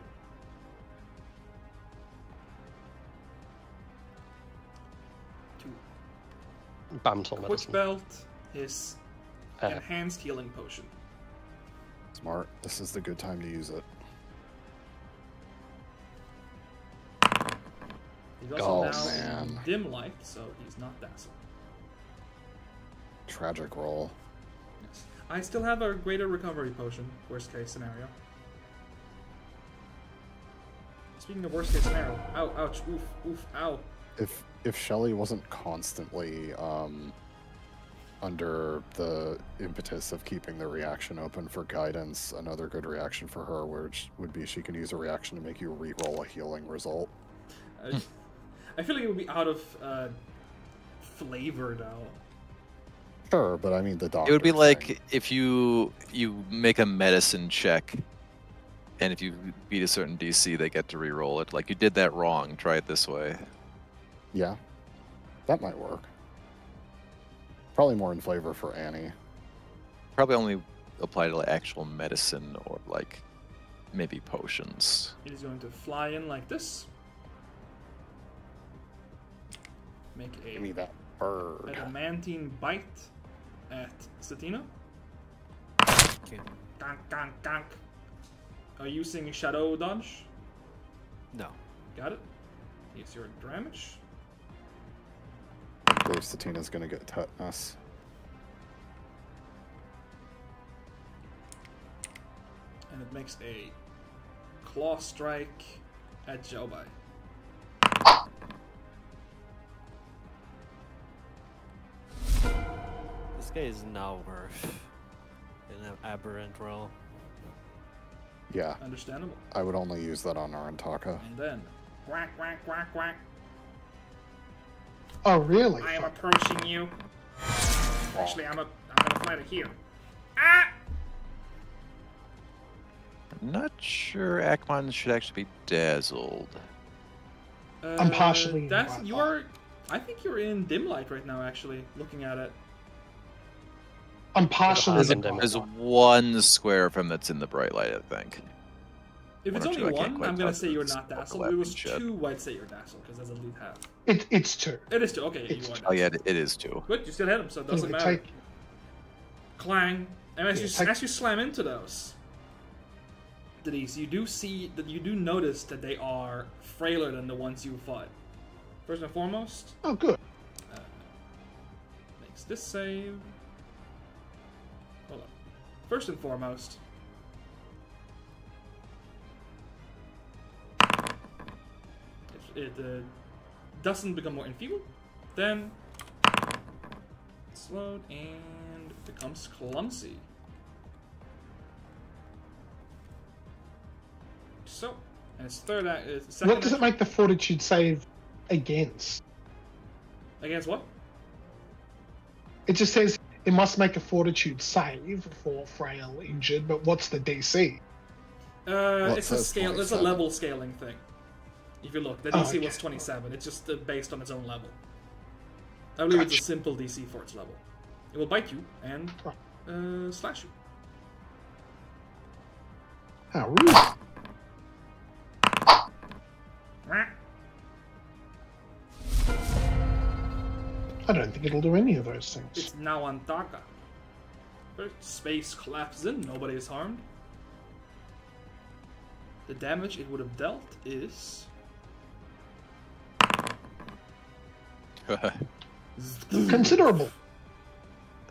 To Bantle quick medicine. belt his enhanced healing potion. Smart. This is the good time to use it. He's also Oh, now man. in dim light, so he's not dazzled. Tragic roll. Yes. I still have a greater recovery potion, worst case scenario. Speaking of worst case scenario, ow, ouch, oof, oof, ow. If Shelly wasn't constantly under the impetus of keeping the reaction open for guidance, another good reaction for her would be she can use a reaction to make you re-roll a healing result. I feel like it would be out of flavor now. Sure, but I mean the doctor. It would be thing. like if you make a medicine check, and if you beat a certain DC, they get to re-roll it. Like, you did that wrong. Try it this way. Yeah, that might work. Probably more in flavor for Annie. Probably only apply to like actual medicine or like maybe potions. He's going to fly in like this. Make a Give me that bird. adamantine bite at Satina. Okay. Gank, gank, gank. Are you using shadow dodge? No. Got it. Use your damage. Dave Satina's gonna get tetanus. And it makes a claw strike at Jobai. This guy is now worth an aberrant roll. Yeah, Understandable. I would only use that on Arantaka. And then, quack, quack, quack, quack. Oh, really? I am approaching you. Actually, I'm gonna fly to here. Ah! I'm not sure Akmon should actually be dazzled. I'm partially in That's bright you light. are. I think you're in dim light right now. Actually, looking at it. I'm partially There's in a- bright There's light. one square of him that's in the bright light, I think. If it's One or only two, I can't one, quite I'm gonna tell say if you're it's not dazzled. If it overlapping was shit. two, I'd say you're dazzled because that's a lead half. It's two. It is two. Okay, yeah, It's you are. Oh yeah, dazzled. it is too. Good, you still hit him, so it doesn't Yeah, matter. take- Clang, and as Yeah, you take- as you slam into those, Denise, you do see that you do notice that they are frailer than the ones you fought. First and foremost, Oh, good. makes this save. Hold on. First and foremost, if it doesn't become more enfeebled, then slowed and becomes clumsy. So, and its third act is second. What does it make the fortitude save against? Against what? It just says it must make a fortitude save for frail injured, but what's the DC? Well, it It's a says scale. It's a 27. level scaling thing. If you look, the Oh, DC okay. was 27. It's just based on its own level. I believe it's a Gotcha. simple DC for its level. It will bite you and slash you. How rude. I don't think it'll do any of those things. It's now on Taka. Space collapses in, nobody is harmed. The damage it would have dealt is... Considerable.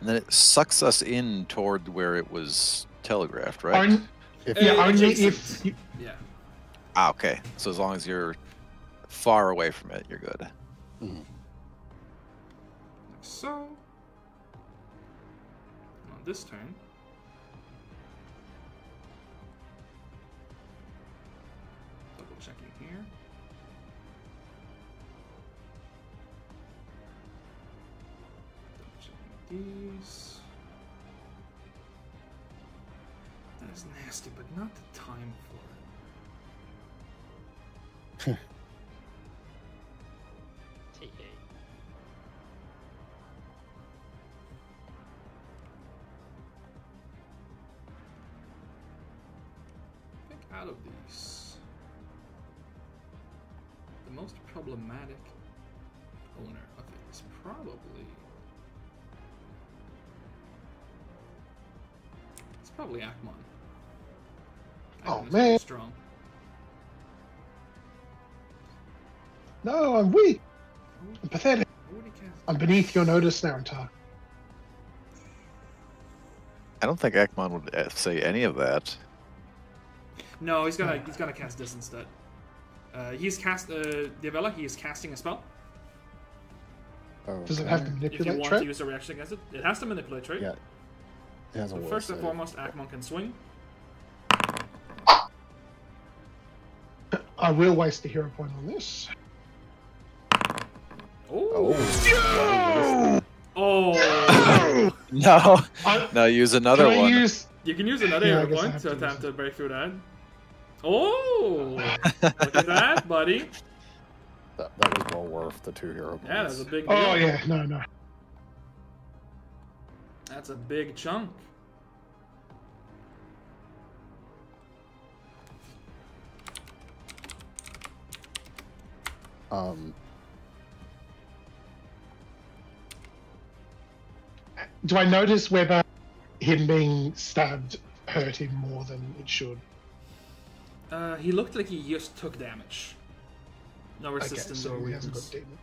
And then it sucks us in toward where it was telegraphed, right? Only if you, Yeah. Ah, okay. So as long as you're far away from it, you're good. Mhm. So, on this turn, double checking here. Double checking these. That is nasty, but not the time for it. Out of these, the most problematic owner of it is probably Akmon. Oh, Akmon is man. very strong. no, I'm weak. I'm pathetic. What would he cast? I'm beneath your notice now, Tar. I don't think Ekman would say any of that. No, he's gonna cast this instead. He's cast Diavella. He is casting a spell. Does it have to If you manipulate want trait? to use a reaction against it, it has to manipulate trait. Yeah. It has a So will first and save. foremost, Akmon can swing. I will waste a hero point on this. Oh. Oh. No, I- no, use another Can I one. use? You can use another Yeah, I hero guess I point have to to attempt use to it. break through that. Oh, look at that, buddy. That was well worth the 2 hero points. Yeah, that's a big deal. Oh yeah, no. That's a big chunk. Do I notice whether him being stabbed hurt him more than it should? He looked like he just took damage. No Okay, resistance so or he hasn't got weakness. demon.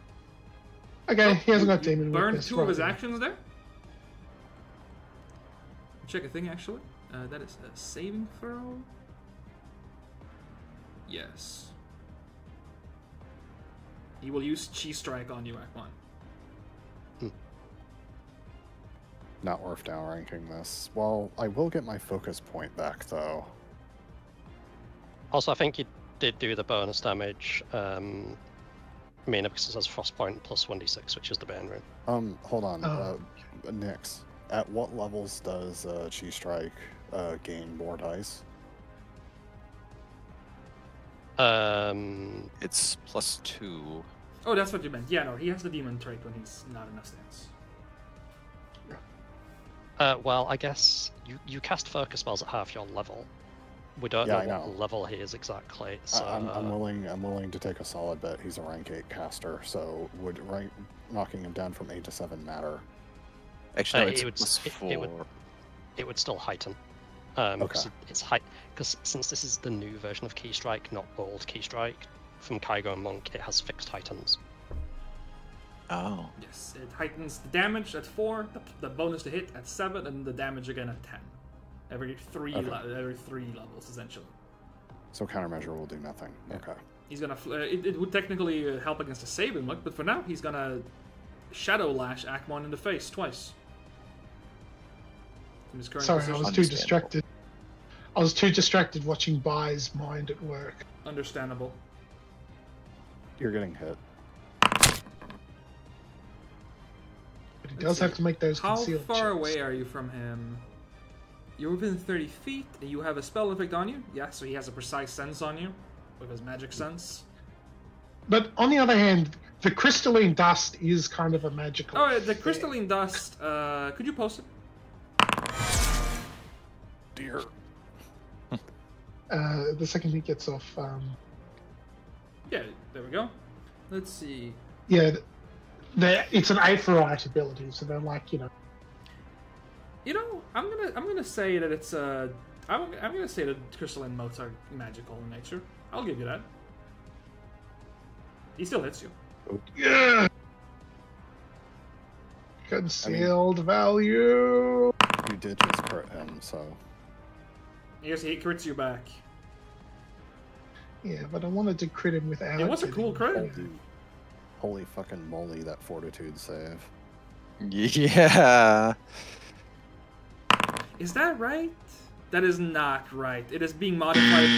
Okay, he hasn't got You demon burned weakness. 2 of his right. actions there. Check a thing actually. That is a saving throw. Yes. He will use Chi Strike on you, Akmon. Not worth downranking this. Well, I will get my focus point back, though. Also, I think you did do the bonus damage, mainly because it says Frostpoint plus 1d6, which is the Bane Rune. Hold on. Oh. Nix, at what levels does Chi Strike gain more dice? It's +2. Oh, that's what you meant. Yeah, no, he has the demon trait when he's not in a stance. Well, I guess you cast focus spells at half your level. We don't Yeah, I know what know. level he is exactly. So I'm willing to take a solid bet. He's a rank 8 caster, so would knocking him down from 8 to 7 matter? Actually, no, it it's would- +4. it would still heighten. Okay. It's because since this is the new version of Key Strike, not old Key Strike from Kygo and Monk, it has fixed heightens. Oh. Yes, it heightens the damage at 4, the bonus to hit at 7, and the damage again at 10. Every 3 Okay. every 3 levels, essentially. So countermeasure will do nothing. Okay. He's gonna. It would technically help against a saving look, but for now, he's gonna Shadow Lash Akmon in the face twice. From his current Sorry, I position. was too Understandable. distracted. I was too distracted watching Bai's mind at work. Understandable. You're getting hit. But he Let's does see. have to make those How concealed far checks. away are you from him? You're within 30 feet, and you have a spell effect on you? Yeah, so he has a precise sense on you, with his magic sense. But on the other hand, the crystalline dust is kind of a magical. Oh, the thing. crystalline dust, could you post it? Dear. The second he gets off Yeah, there we go. Let's see. Yeah, it's an 8 for 8 ability, so they're like, you know. You know, I'm gonna say that it's I'm gonna say that crystalline motes are magical in nature. I'll give you that. He still hits you. Yeah. Concealed value. You did just crit him, so. Yes, he crits you back. Yeah, but I wanted to crit him without. It was a cool crit. Holy fucking moly, that fortitude save. Yeah. Is that right? That is not right. It is being modified.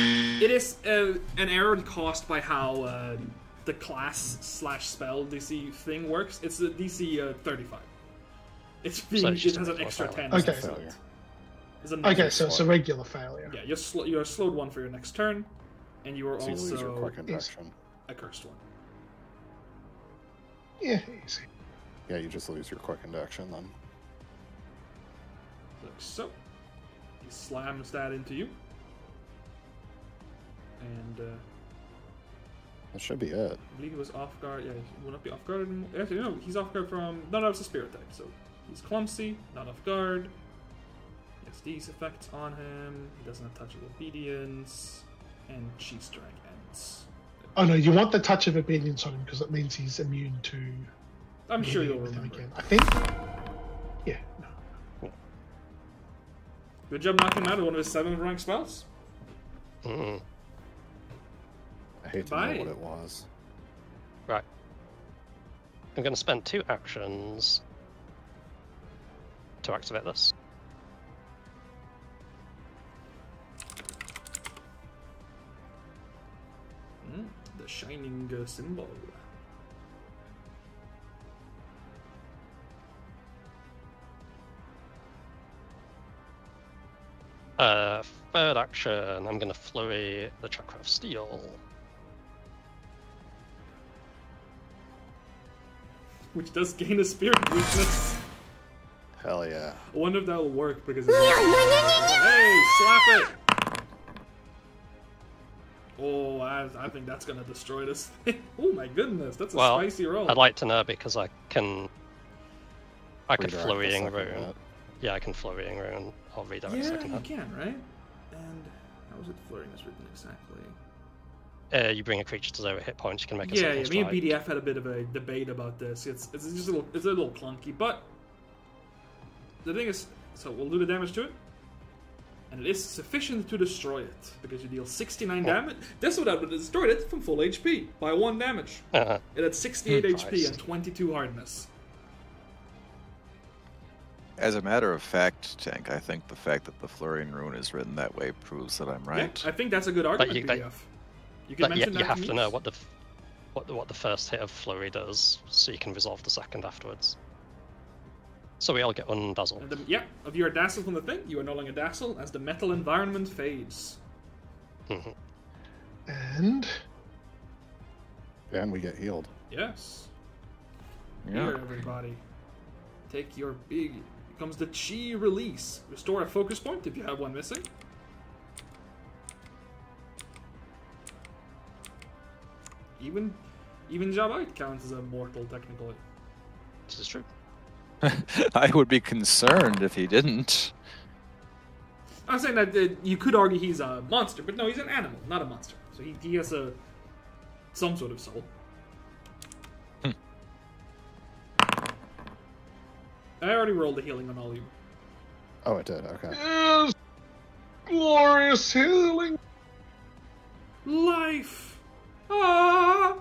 It is an error caused by how the class/spell DC thing works. It's a DC 35. It has an extra 10. Okay. Okay, so it's a regular failure. Yeah, you're slowed 1 for your next turn, and you are So you lose your quick also induction. a cursed 1. Yeah, easy. Yeah, you just lose your quick induction then. Like so. He slams that into you. And That should be it. I believe he was off guard. Yeah, he will not be off guard anymore. Actually, no, he's off guard from... No, it's a spirit type, so he's clumsy, not off guard. He has these effects on him. He doesn't have touch of obedience. And cheese drag ends. Oh no, you want the touch of obedience on him because it means he's immune to. I'm sure you'll with him remember. again. I think. Yeah. No. Good job knocking him out of one of his 7th rank spells. Mm. I hate to Bye. know what it was. Right. I'm going to spend 2 actions to activate this. The shining symbol. Third action, I'm going to flurry the Chakra of Steel. Which does gain a spirit weakness. Hell yeah. I wonder if that'll work because it's hey, slap it! Oh, I think that's gonna destroy this thing. Oh my goodness, that's a spicy roll. I'd like to know because I could Redirect flurrying the second rune. hit. Yeah, I can flurrying rune. I'll redirect Yeah, second you hit. can, right? And how was it flurrying is written exactly? You bring a creature to 0 hit points, you can make a Yeah, single me and strike. BDF had a bit of a debate about this. It's just a little clunky, but the thing is, so we'll do the damage to it, and it is sufficient to destroy it because you deal 69 damage. This would have destroyed it from full HP by 1 damage. Uh-huh. It had 68 HP Christ. and 22 hardness. As a matter of fact, Tank, I think the fact that the Flurrying Rune is written that way proves that I'm right. Yeah, I think that's a good argument, you- BDF. You can But mention you that have to to me. know what the first hit of flurry does, so you can resolve the second afterwards. So we all get undazzled. And yeah, if you are dazzled from the thing, you are no longer dazzled as the metal environment fades. Mhm. And And we get healed. Yes. Yeah. Here, everybody. Take your big... Here comes the Chi release. Restore a focus point if you have one missing. Even Jabite counts as a mortal, technically. This is true. I would be concerned if he didn't. I'm saying that you could argue he's a monster, but no, he's an animal, not a monster. So he has some sort of soul. I already rolled the healing on all of you. Oh, it did. Okay. Yes! Glorious healing! Life! Ah!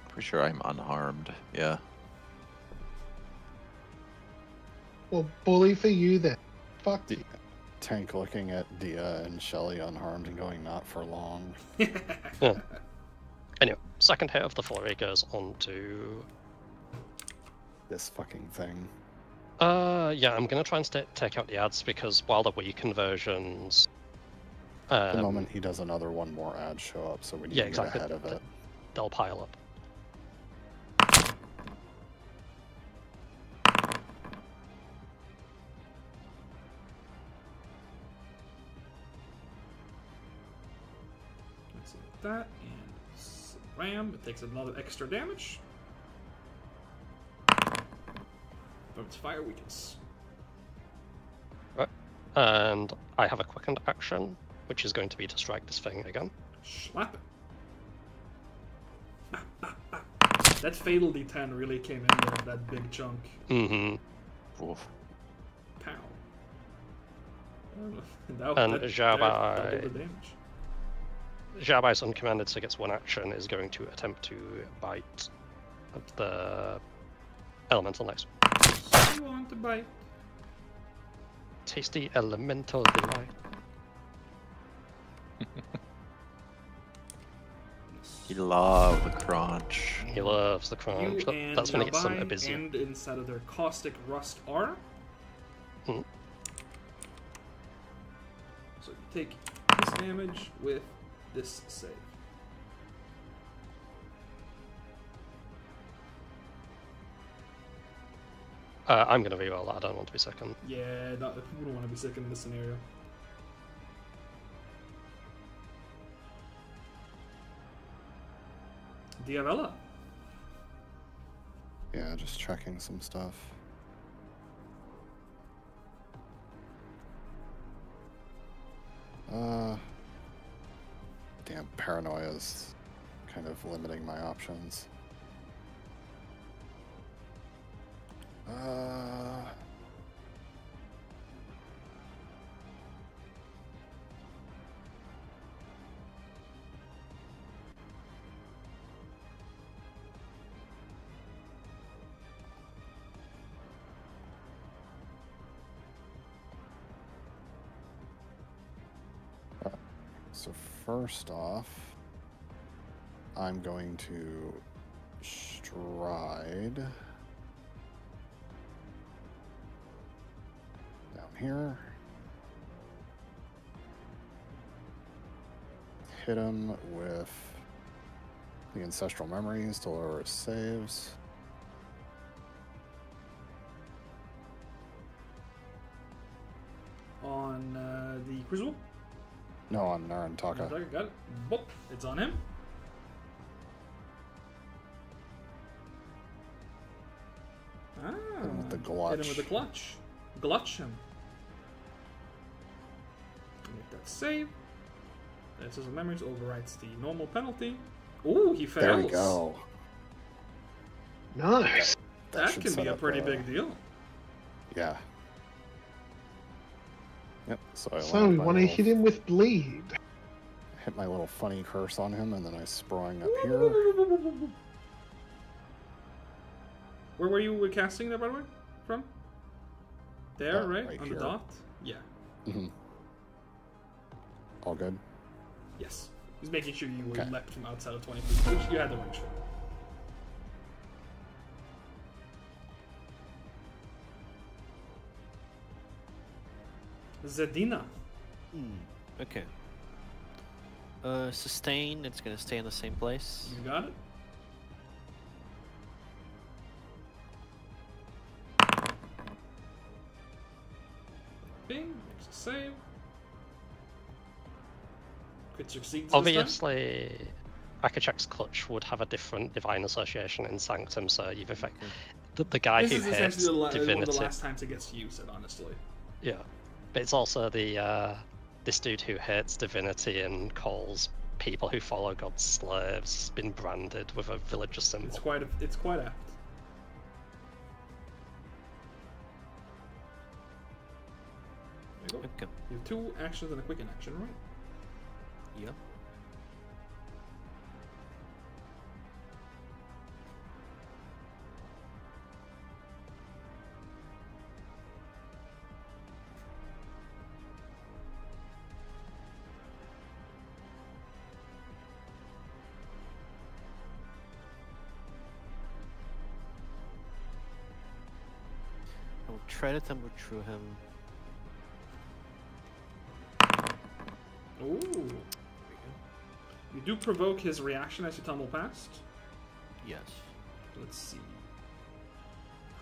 Pretty sure I'm unharmed. Yeah. well, bully for you then. Fuck The Tank looking at Dia and Shelly unharmed and going, not for long. Anyway, second hit of the flurry goes on to... This fucking thing. Yeah, I'm going to try and take out the ads because while they're weakened versions... The moment he does another one, more ads show up, so we need Yeah, to exactly. get ahead of it. They'll pile up. Let's that, and slam. It takes another extra damage from its fire weakness. Right. And I have a quickened action, which is going to be to strike this thing again. Slap it. That fatal D10 really came in there, that big chunk. Mm-hmm. Oof. Pow. And Zhabai... doubled the damage. Zhabai's uncommanded, so gets one action, is going to attempt to bite the elemental next. You want to bite? Tasty elemental delight. He loves the crunch. He loves the crunch. You and That's when he gets some Zhabai abysmal. end inside of their caustic rust aura. Hmm. So you take this damage with this save. I'm going to reroll that. I don't want to be second. Yeah, we don't want to be second in this scenario. Diavella. Yeah, just checking some stuff. Damn, paranoia is kind of limiting my options. So first off, I'm going to stride down here, hit him with the ancestral memories to lower his saves. On the Crucible? No, on Narantaka. Got it. Boop. It's on him. Ah. Hit him with the Hit glutch. him with the clutch. Glutch him. Make that save. This memories overwrites the normal penalty. Ooh, he fails. There we go. Nice. That should can set be a up, pretty big deal. Yeah. Yep. So I So landed we my want to little- hit him with bleed. hit my little funny curse on him, and then I sprung up here. Where were you casting that, by the way? From? There, right? right On here. the dot? Yeah. Mm-hmm. All good. Yes. He's making sure you Okay. leapt from outside of 20 feet, which you had the range for. Zedina. Okay. Sustain, it's gonna stay in the same place. You got it? Bing, makes a save. Crit succeeds this time. Obviously, Akachek's clutch would have a different divine association in Sanctum, so you've effect the guy This who is hates essentially one of divinity. the last times it gets used, honestly. Yeah, but it's also the this dude who hates divinity and calls people who follow God's slaves been branded with a villager symbol. It's quite apt. There you go. Okay. You have 2 actions and a quicken action, right? Yep. I will try to tumble through him. Ooh. You do provoke his reaction as you tumble past. Yes. Let's see.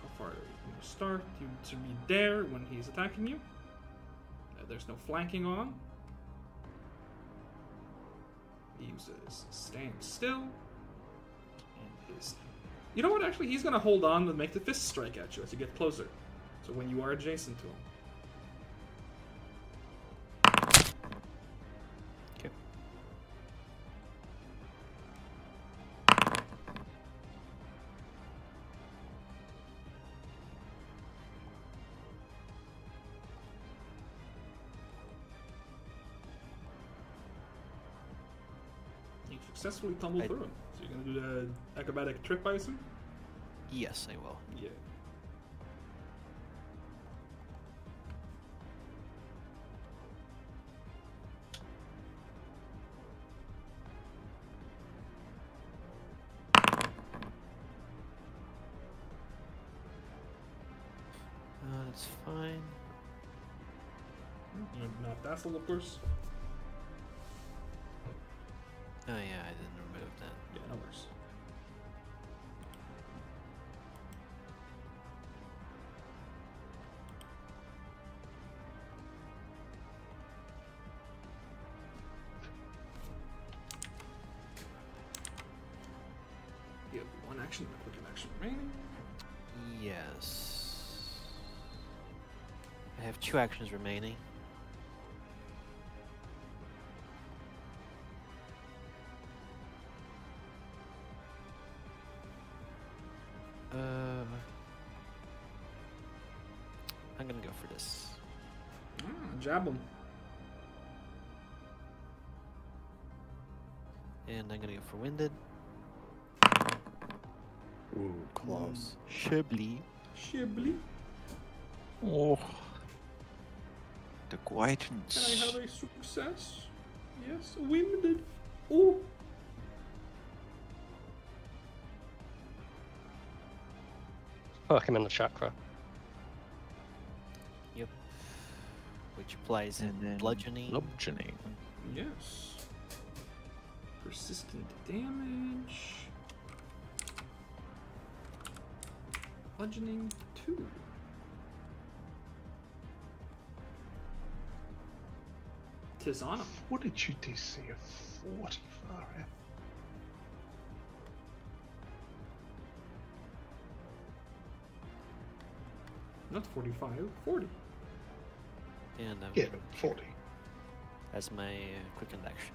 How far are you going to start? You to be there when he's attacking you. There's no flanking on. He uses stand still. And his... You know what, actually, he's going to hold on and make the fist strike at you as you get closer. So when you are adjacent to him. Okay. You successfully tumble through him. So you're going to do the acrobatic trip, I assume? Yes, I will. Yeah. That's fine. Not tassel, of course. Oh yeah, I didn't remove that. Yeah, no worries. You have one action and a quick action remaining. Yes. I have 2 actions remaining. I'm gonna go for this. Jab him. And I'm gonna go for winded. Ooh, close. Shibli. Shibli. Oh. The Can I guidance. have a success? Yes, winded. Ooh. Poke him in the chakra. Yep. Which applies And in then bludgeoning. Bludgeoning. Yes. Persistent damage. Bludgeoning 2. Tis on him. What did you DC of 40? Far out. Not 45, 40. And I'm Yeah, but 40. as my quickened action.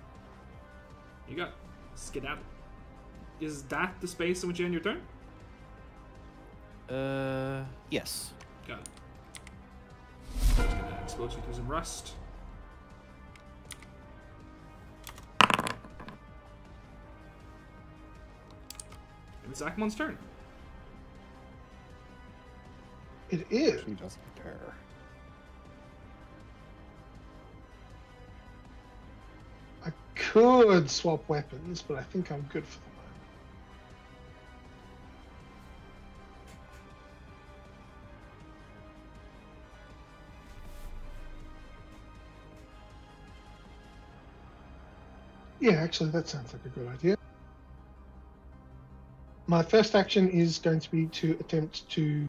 You got skedaddle. Is that the space in which you end your turn? Yes. Got it. Just gonna expose you to some rust. And it's Akmon's turn. It is. She doesn't care. I could swap weapons, but I think I'm good for the moment. Yeah, actually, that sounds like a good idea. My first action is going to be to attempt to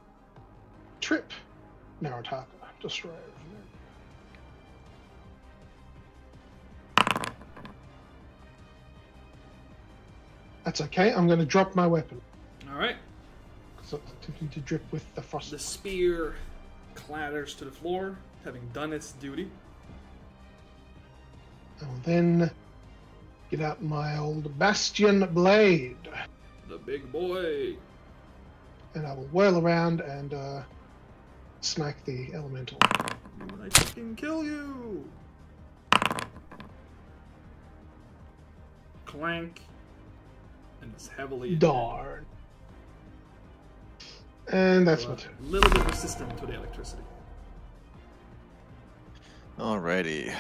trip Narataka, destroy it. That's okay. I'm going to drop my weapon. All right. So I'm attempting to drip with the frost. The spear clatters to the floor, having done its duty. I will then get out my old Bastion Blade, The big boy. and I will whirl around and smack the elemental. When I fucking kill you. Clank. And it's heavily Darn. And that's my turn. a little bit resistant to the electricity. Alrighty.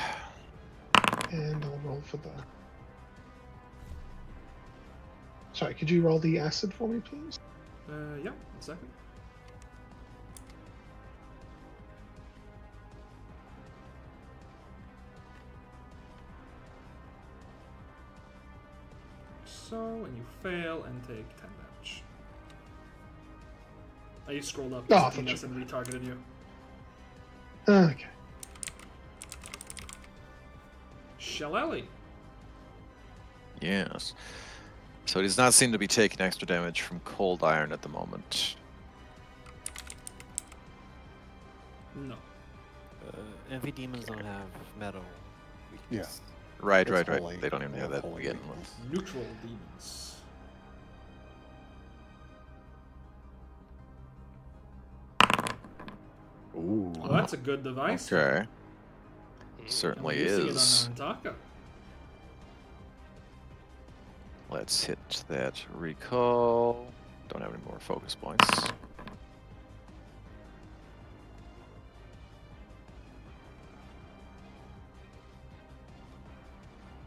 And I'll roll for the... Sorry, could you roll the acid for me, please? Yeah, 1 second. So, and you fail and take 10 damage. You scrolled up Oh, I and thought you- retargeted you. Okay. Shillelagh. Yes. So he does not seem to be taking extra damage from cold iron at the moment. No. MV demons don't have metal. Yes. Right. It's holy. They don't even They have have that to holy begin weakness. with. Neutral demons. Ooh. Well, that's a good device. Okay. Mm. Certainly And we're using is. it on Narantaka. Let's hit that recall. Don't have any more focus points.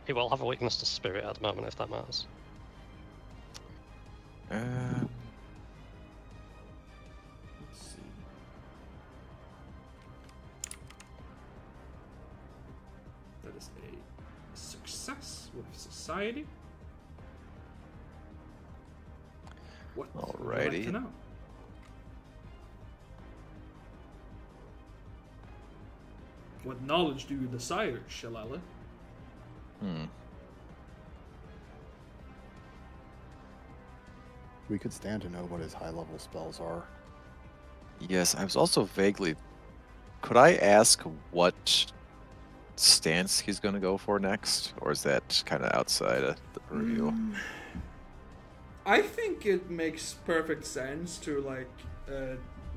He will have a weakness to spirit at the moment, if that matters. Um, Let's see. That is a success with society. What would you like Alrighty. to know? What knowledge do you desire, Shalala? We could stand to know what his high-level spells are. yes, I was also vaguely. Could I ask what stance he's going to go for next, or is that kind of outside of the purview? I think it makes perfect sense to like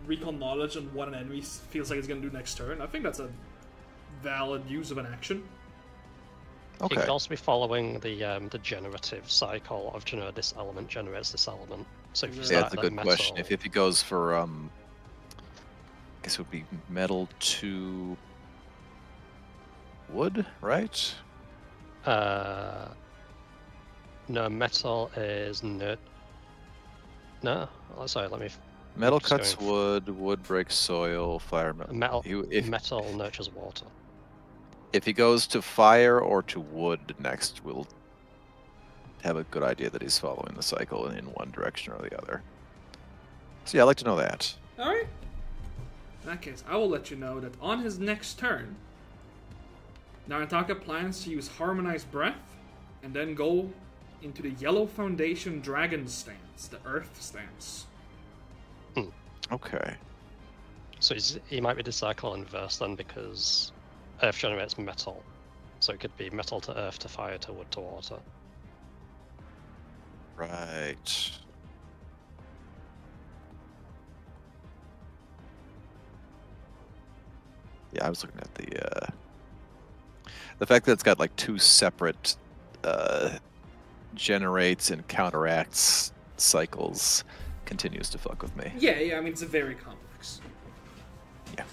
recall knowledge on what an enemy feels like it's gonna do next turn. I think that's a valid use of an action. He Okay. could also be following the generative cycle of, this element generates this element. So if you Yeah, start That's a at good metal, question. If he goes for I guess it would be metal to wood, right? no, metal is no. Oh, sorry, let me. Metal just cuts going wood, wood breaks soil, fire metal. Metal nurtures water. If he goes to fire or to wood next, we'll have a good idea that he's following the cycle in one direction or the other. So yeah, I'd like to know that. Alright. In that case, I will let you know that on his next turn, Narantaka plans to use Harmonized Breath and then go into the Yellow Foundation Dragon stance, the Earth stance. Okay. So he might be the cycle inverse then, because Earth generates metal. So it could be metal to earth to fire to wood to water. Right. Yeah, I was looking at the fact that it's got like two separate generates and counteracts cycles continues to fuck with me. Yeah, I mean, it's very complex. Yeah.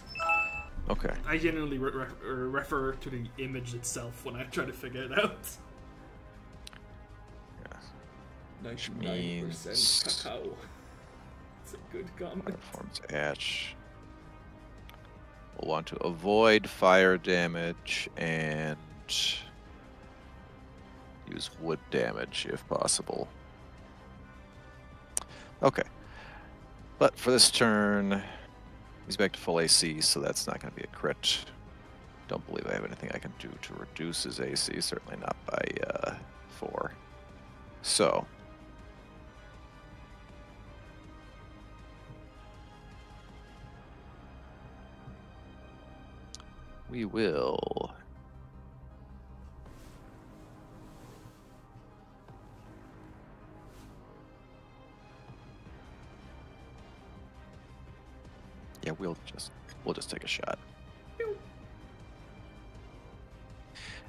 Okay. I genuinely refer to the image itself when I try to figure it out. Yeah. 99% cacao. It's a good comment. Forms ash. We'll want to avoid fire damage and use wood damage if possible. Okay. But for this turn, he's back to full AC, so that's not going to be a crit. Don't believe I have anything I can do to reduce his AC, certainly not by 4. So. We will. Yeah, we'll just take a shot.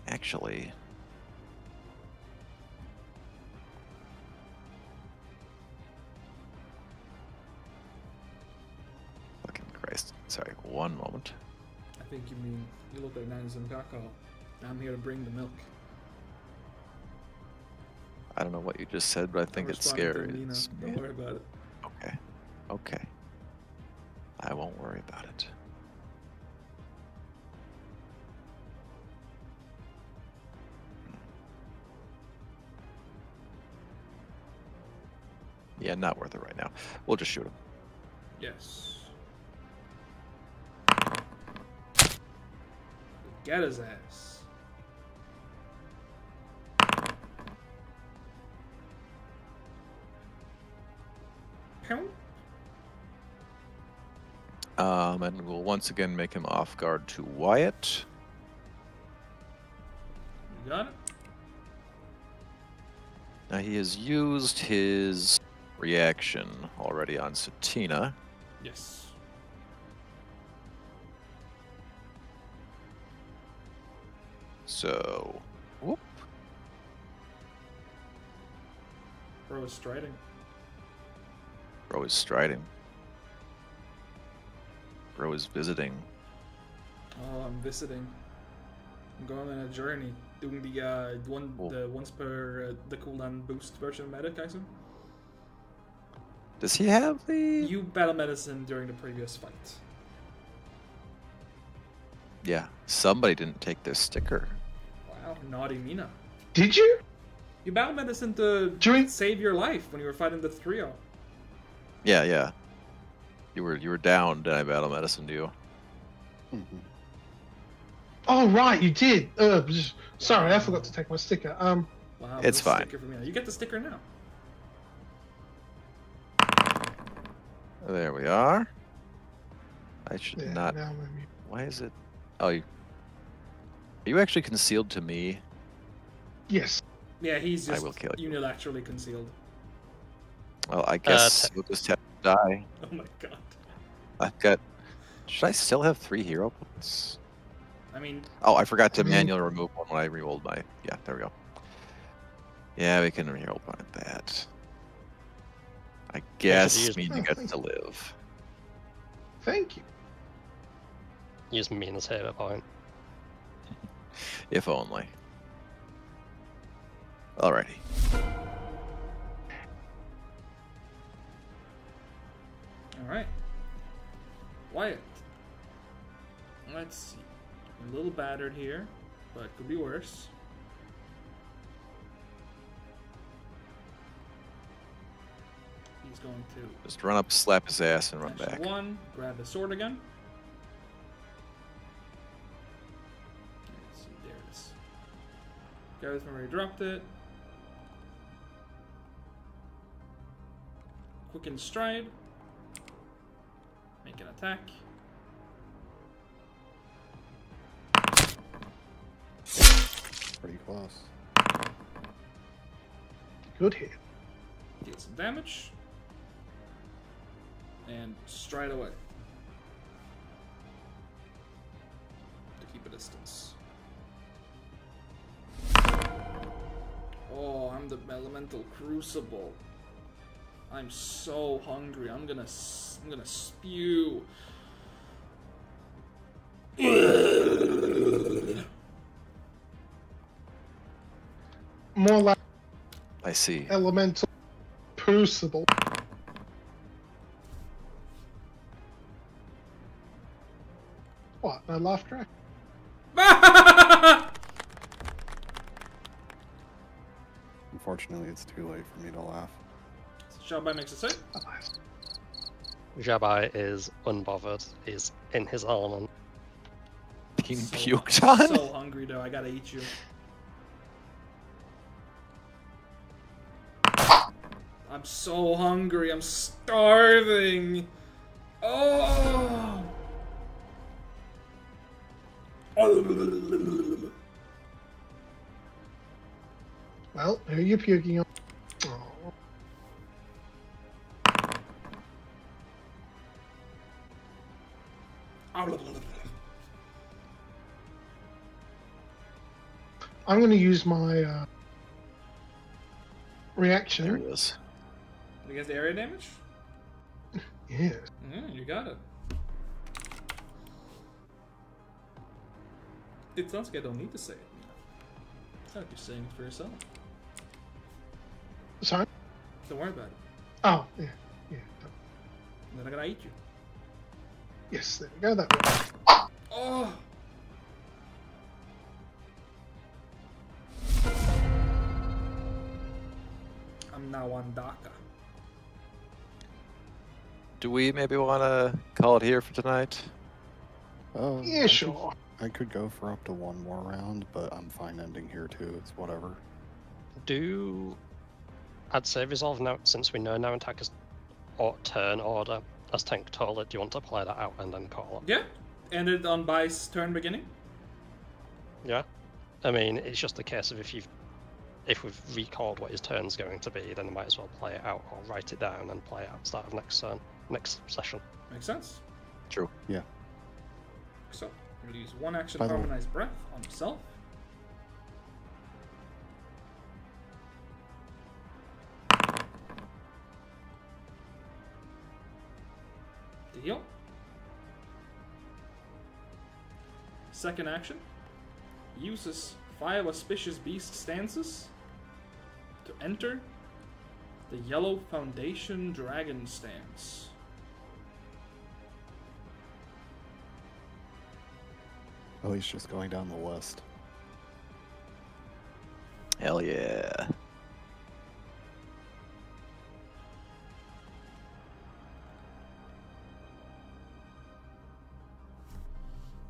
Actually, fucking Christ. Sorry, one moment. I think you mean, you look like 97 cacao. I'm here to bring the milk. I don't know what you just said, but I think I'm it's responding to scary. Nina. It's- Don't worry about it. Okay. Okay. I won't worry about it. Yeah, not worth it right now. We'll just shoot him. Yes. Get his ass. count. And we'll once again make him off guard to Wyatt. You got it. Now he has used his reaction already on Satina. Yes. So, whoop. Bro is striding. Bro is striding. Bro is visiting. Oh, I'm visiting. I'm going on a journey. Doing the the once per the cooldown boost version of medic, Kaisen. Does he have the? You battle medicine during the previous fight. Yeah, somebody didn't take their sticker. Wow, naughty Mina. Did you? You battle medicine to During... save your life when you were fighting the trio. Yeah, yeah. You were down, and I battle medicine to you. Mm-hmm. Oh right, you did. Sorry, I forgot to take my sticker. Wow, it's fine. Sticker for Mina. You get the sticker now. There we are. I should Yeah, not. now I'm... Why is it? Oh, are you actually concealed to me? Yes. Yeah, he's I just will kill you. unilaterally concealed. Well, I guess we'll just have to die. Oh my god. I've got. Should I still have 3 hero points? I mean. Oh, I forgot to manually remove one when I rerolled my. Yeah, there we go. Yeah, we can reroll point that. I guess mean you get to live. Thank you. Use Mina's hero point. If only. Alrighty. Alright. Wyatt. Let's see. A little battered here, but could be worse. He's going to Just run up, slap his ass, and run back. one, grab his sword again. Let's see, there it is. Grab it from where he dropped it. Quicken stride. Make an attack. Pretty close. Good hit. Deal some damage. And stride away. To keep a distance. Oh, I'm the elemental crucible. I'm so hungry. I'm gonna spew. More like I see. elemental crucible. What? No laugh track? Unfortunately, it's too late for me to laugh. Shabai makes a save. Oh, nice. Jabai is unbothered. He's in his element. Being puked on? I'm so hungry though. I gotta eat you. I'm so hungry. I'm starving. Oh. Well, who are you puking on? Oh. I'm going to use my reaction. There it is. Against area damage? Yes. Yeah, you got it. It sounds like I don't need to say it. It's not like you're saying it for yourself. Sorry? Don't worry about it. Oh, yeah. Yeah. And then I'm gonna eat you. Yes, there we go. That way. Oh! I'm now on Daka. Do we maybe want to call it here for tonight? Yeah, sure. I could go for up to one more round, but I'm fine ending here too. It's whatever. I'd say resolve now, since we know no attack is turn order, as Tank told it. Do you want to play that out and then call it? Yeah. Ended on Bai's turn beginning. Yeah. I mean, it's just a case of if we've recalled what his turn's going to be, then we might as well play it out or write it down and play it out start of next session. Makes sense. True. Yeah. So, we'll use one action By the way- Harmonized Breath on himself. To heal. Second action. Uses 5 Auspicious Beast stances to enter the Yellow Foundation Dragon stance. Oh, he's just going down the list. Hell yeah.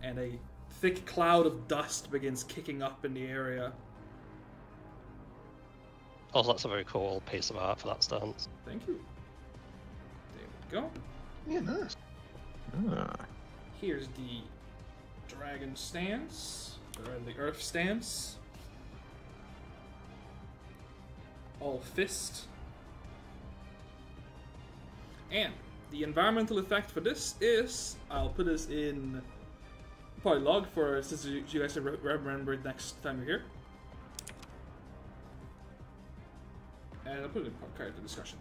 And a thick cloud of dust begins kicking up in the area. Also, that's a very cool piece of art for that stance. Thank you. There we go. Yeah, nice. Ah. Here's the dragon stance, or the earth stance. All fist. And the environmental effect for this is, I'll put this in probably log for since you guys can remember it next time you're here. And I'll put it in character discussion.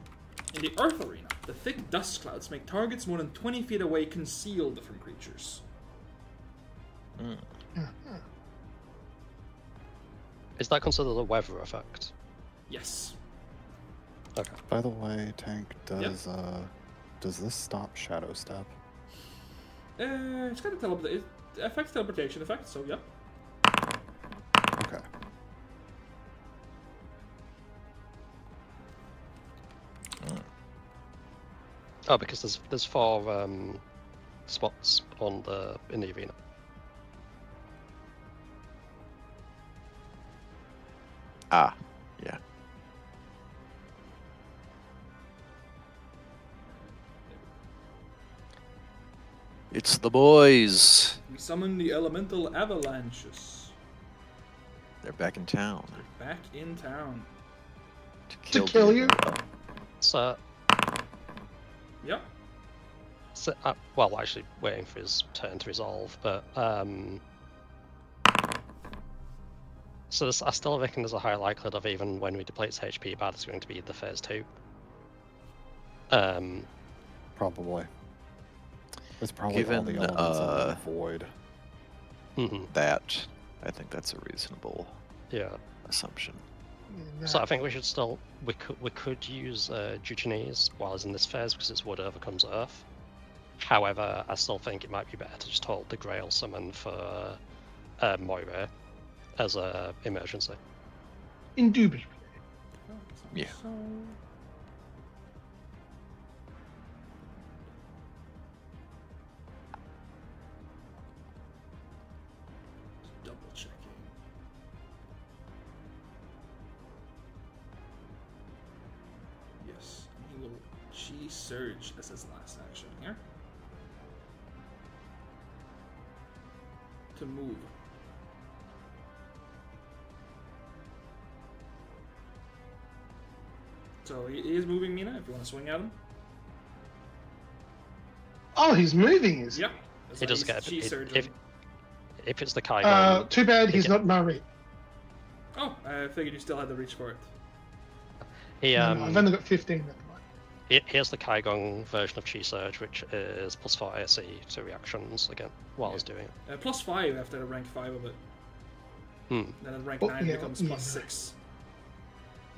In the Earth arena, the thick dust clouds make targets more than 20 feet away concealed from creatures. Is that considered a weather effect? Yes. Okay. By the way, Tank, does this stop Shadow Step? It's got a it affects teleportation effect, so yeah. Okay. Oh, because there's 4 spots in the arena. Ah, yeah. It's the boys. We summon the elemental avalanches. They're back in town Back in town. to kill you? So, Yep. well, actually waiting for his turn to resolve, but so I still reckon there's a high likelihood of even when we deplete its HP bar, it's going to be the phase 2. Probably. It's probably all Given, the elements of the void. That, I think that's a reasonable yeah. assumption. So I think we should still we could use Dugenese while it's in this phase because it's wood overcomes earth. However, I still think it might be better to just hold the Grail summon for Moira as a emergency. Indubitably. Yeah. So... double checking. Yes, he will G surge as his last action here. To move. So he is moving, Mina, if you want to swing at him. Oh, he's moving, is he? Yep. He does get G surge. if it's the Kaigon. Too bad he's not Murray. Oh, I figured you still had the reach for it. He No, I've only got 15 at the moment. Here's the Kaigon version of Chi Surge, which is +4 AC to reactions again while he's doing it. +5 after the rank 5 of it. Then at rank 9 it becomes +6.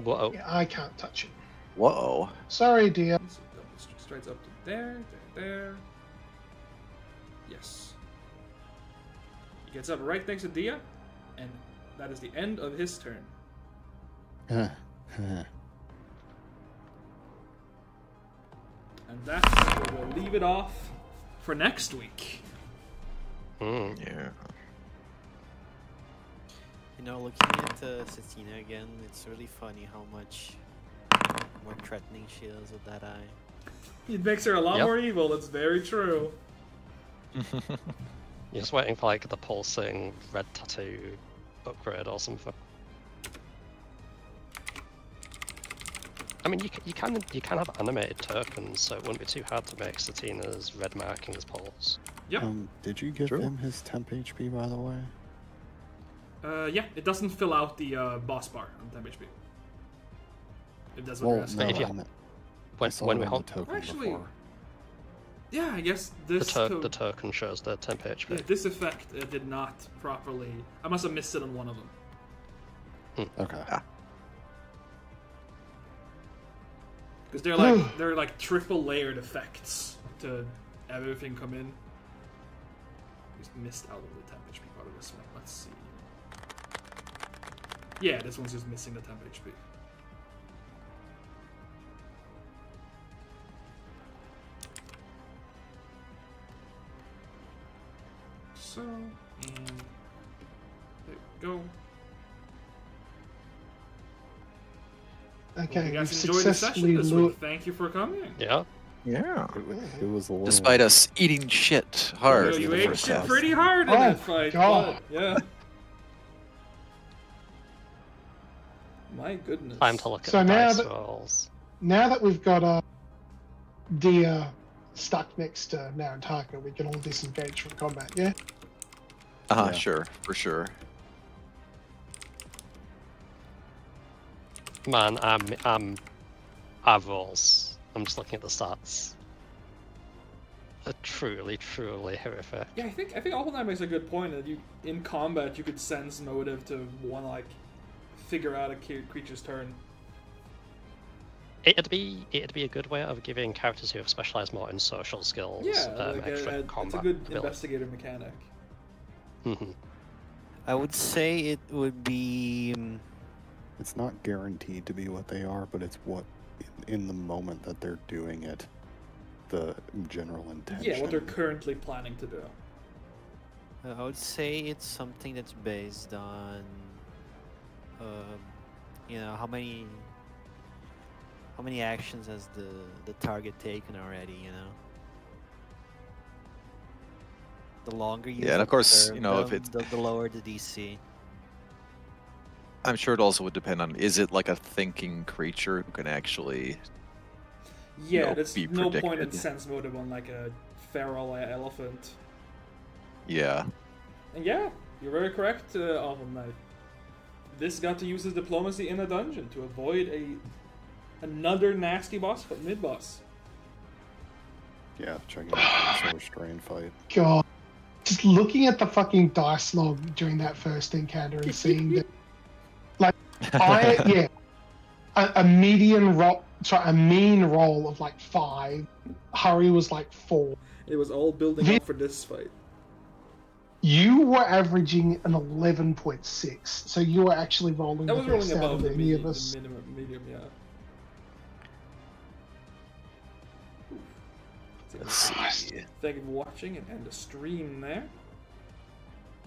Whoa. Yeah, I can't touch it. Whoa. Sorry, dear. So double straight up to there. Yes. He gets up right next to Dia, and that is the end of his turn. And that's where we'll leave it off for next week. Yeah. You know, looking at Satina again, it's really funny how much more threatening she is with that eye. It makes her a lot Yep. more evil. That's very true. You're just waiting for like the pulsing red tattoo upgrade or something. I mean, you can have animated tokens, so it wouldn't be too hard to make Satina's red markings pulse. Yep. Did you give him his temp HP, by the way? Yeah, it doesn't fill out the boss bar on temp HP. It does what Well, you're asking. no, If you- I meant- I When saw when it we on hold the token Actually, before. yeah, I guess the this the token shows the temp HP. yeah, this effect did not properly. I must have missed it on one of them Okay. because they're like triple layered effects to have everything come in. Just missed out on the temp HP part of this one. Let's see. Yeah, this one's just missing the temp HP. So, and there we go. Hope Okay, you we've guys enjoyed the session successfully this lured. week. Thank you for coming. Yeah. Yeah. It was a little... Despite us eating shit hard. You in the ate first shit half. pretty hard in Oh, that fight. God. But, yeah. My goodness. Time to look at So the now dice that- rolls. Now that we've got Dia stuck next to Narantaka, we can all disengage from combat, yeah? Yeah. Sure, for sure. Man, our rolls. I'm just looking at the stats. They're truly, truly horrific. Yeah, I think Alphenheim makes a good point that you in combat you could sense motive to want to like figure out a creature's turn. It'd be a good way of giving characters who have specialized more in social skills Yeah, like extra it's combat a good ability. investigator mechanic. Mhm. I would say it would be. It's not guaranteed to be what they are, but it's what, in the moment that they're doing it, the general intention. Yeah, what they're currently planning to do. I would say it's something that's based on, how many actions has the target taken already, The longer you Yeah, and of course, observe if them, it's- the lower the DC. I'm sure it also would depend on, is it like a thinking creature who can actually... Yeah, No, there's be no point in predicted. sense motive on like a feral elephant. Yeah. And yeah, you're very correct, Alvin Knight. This got to use his diplomacy in a dungeon to avoid another nasty boss, but mid-boss. Yeah, checking out the restrain fight. God. Just looking at the fucking dice log during that first encounter and seeing that. A mean roll of like 5. Hurry was like 4. It was all building up for this fight. You were averaging an 11.6, so you were actually rolling That the was rolling best out above of the any medium, of us. medium, yeah. Let's see. Thank you for watching and end the stream there.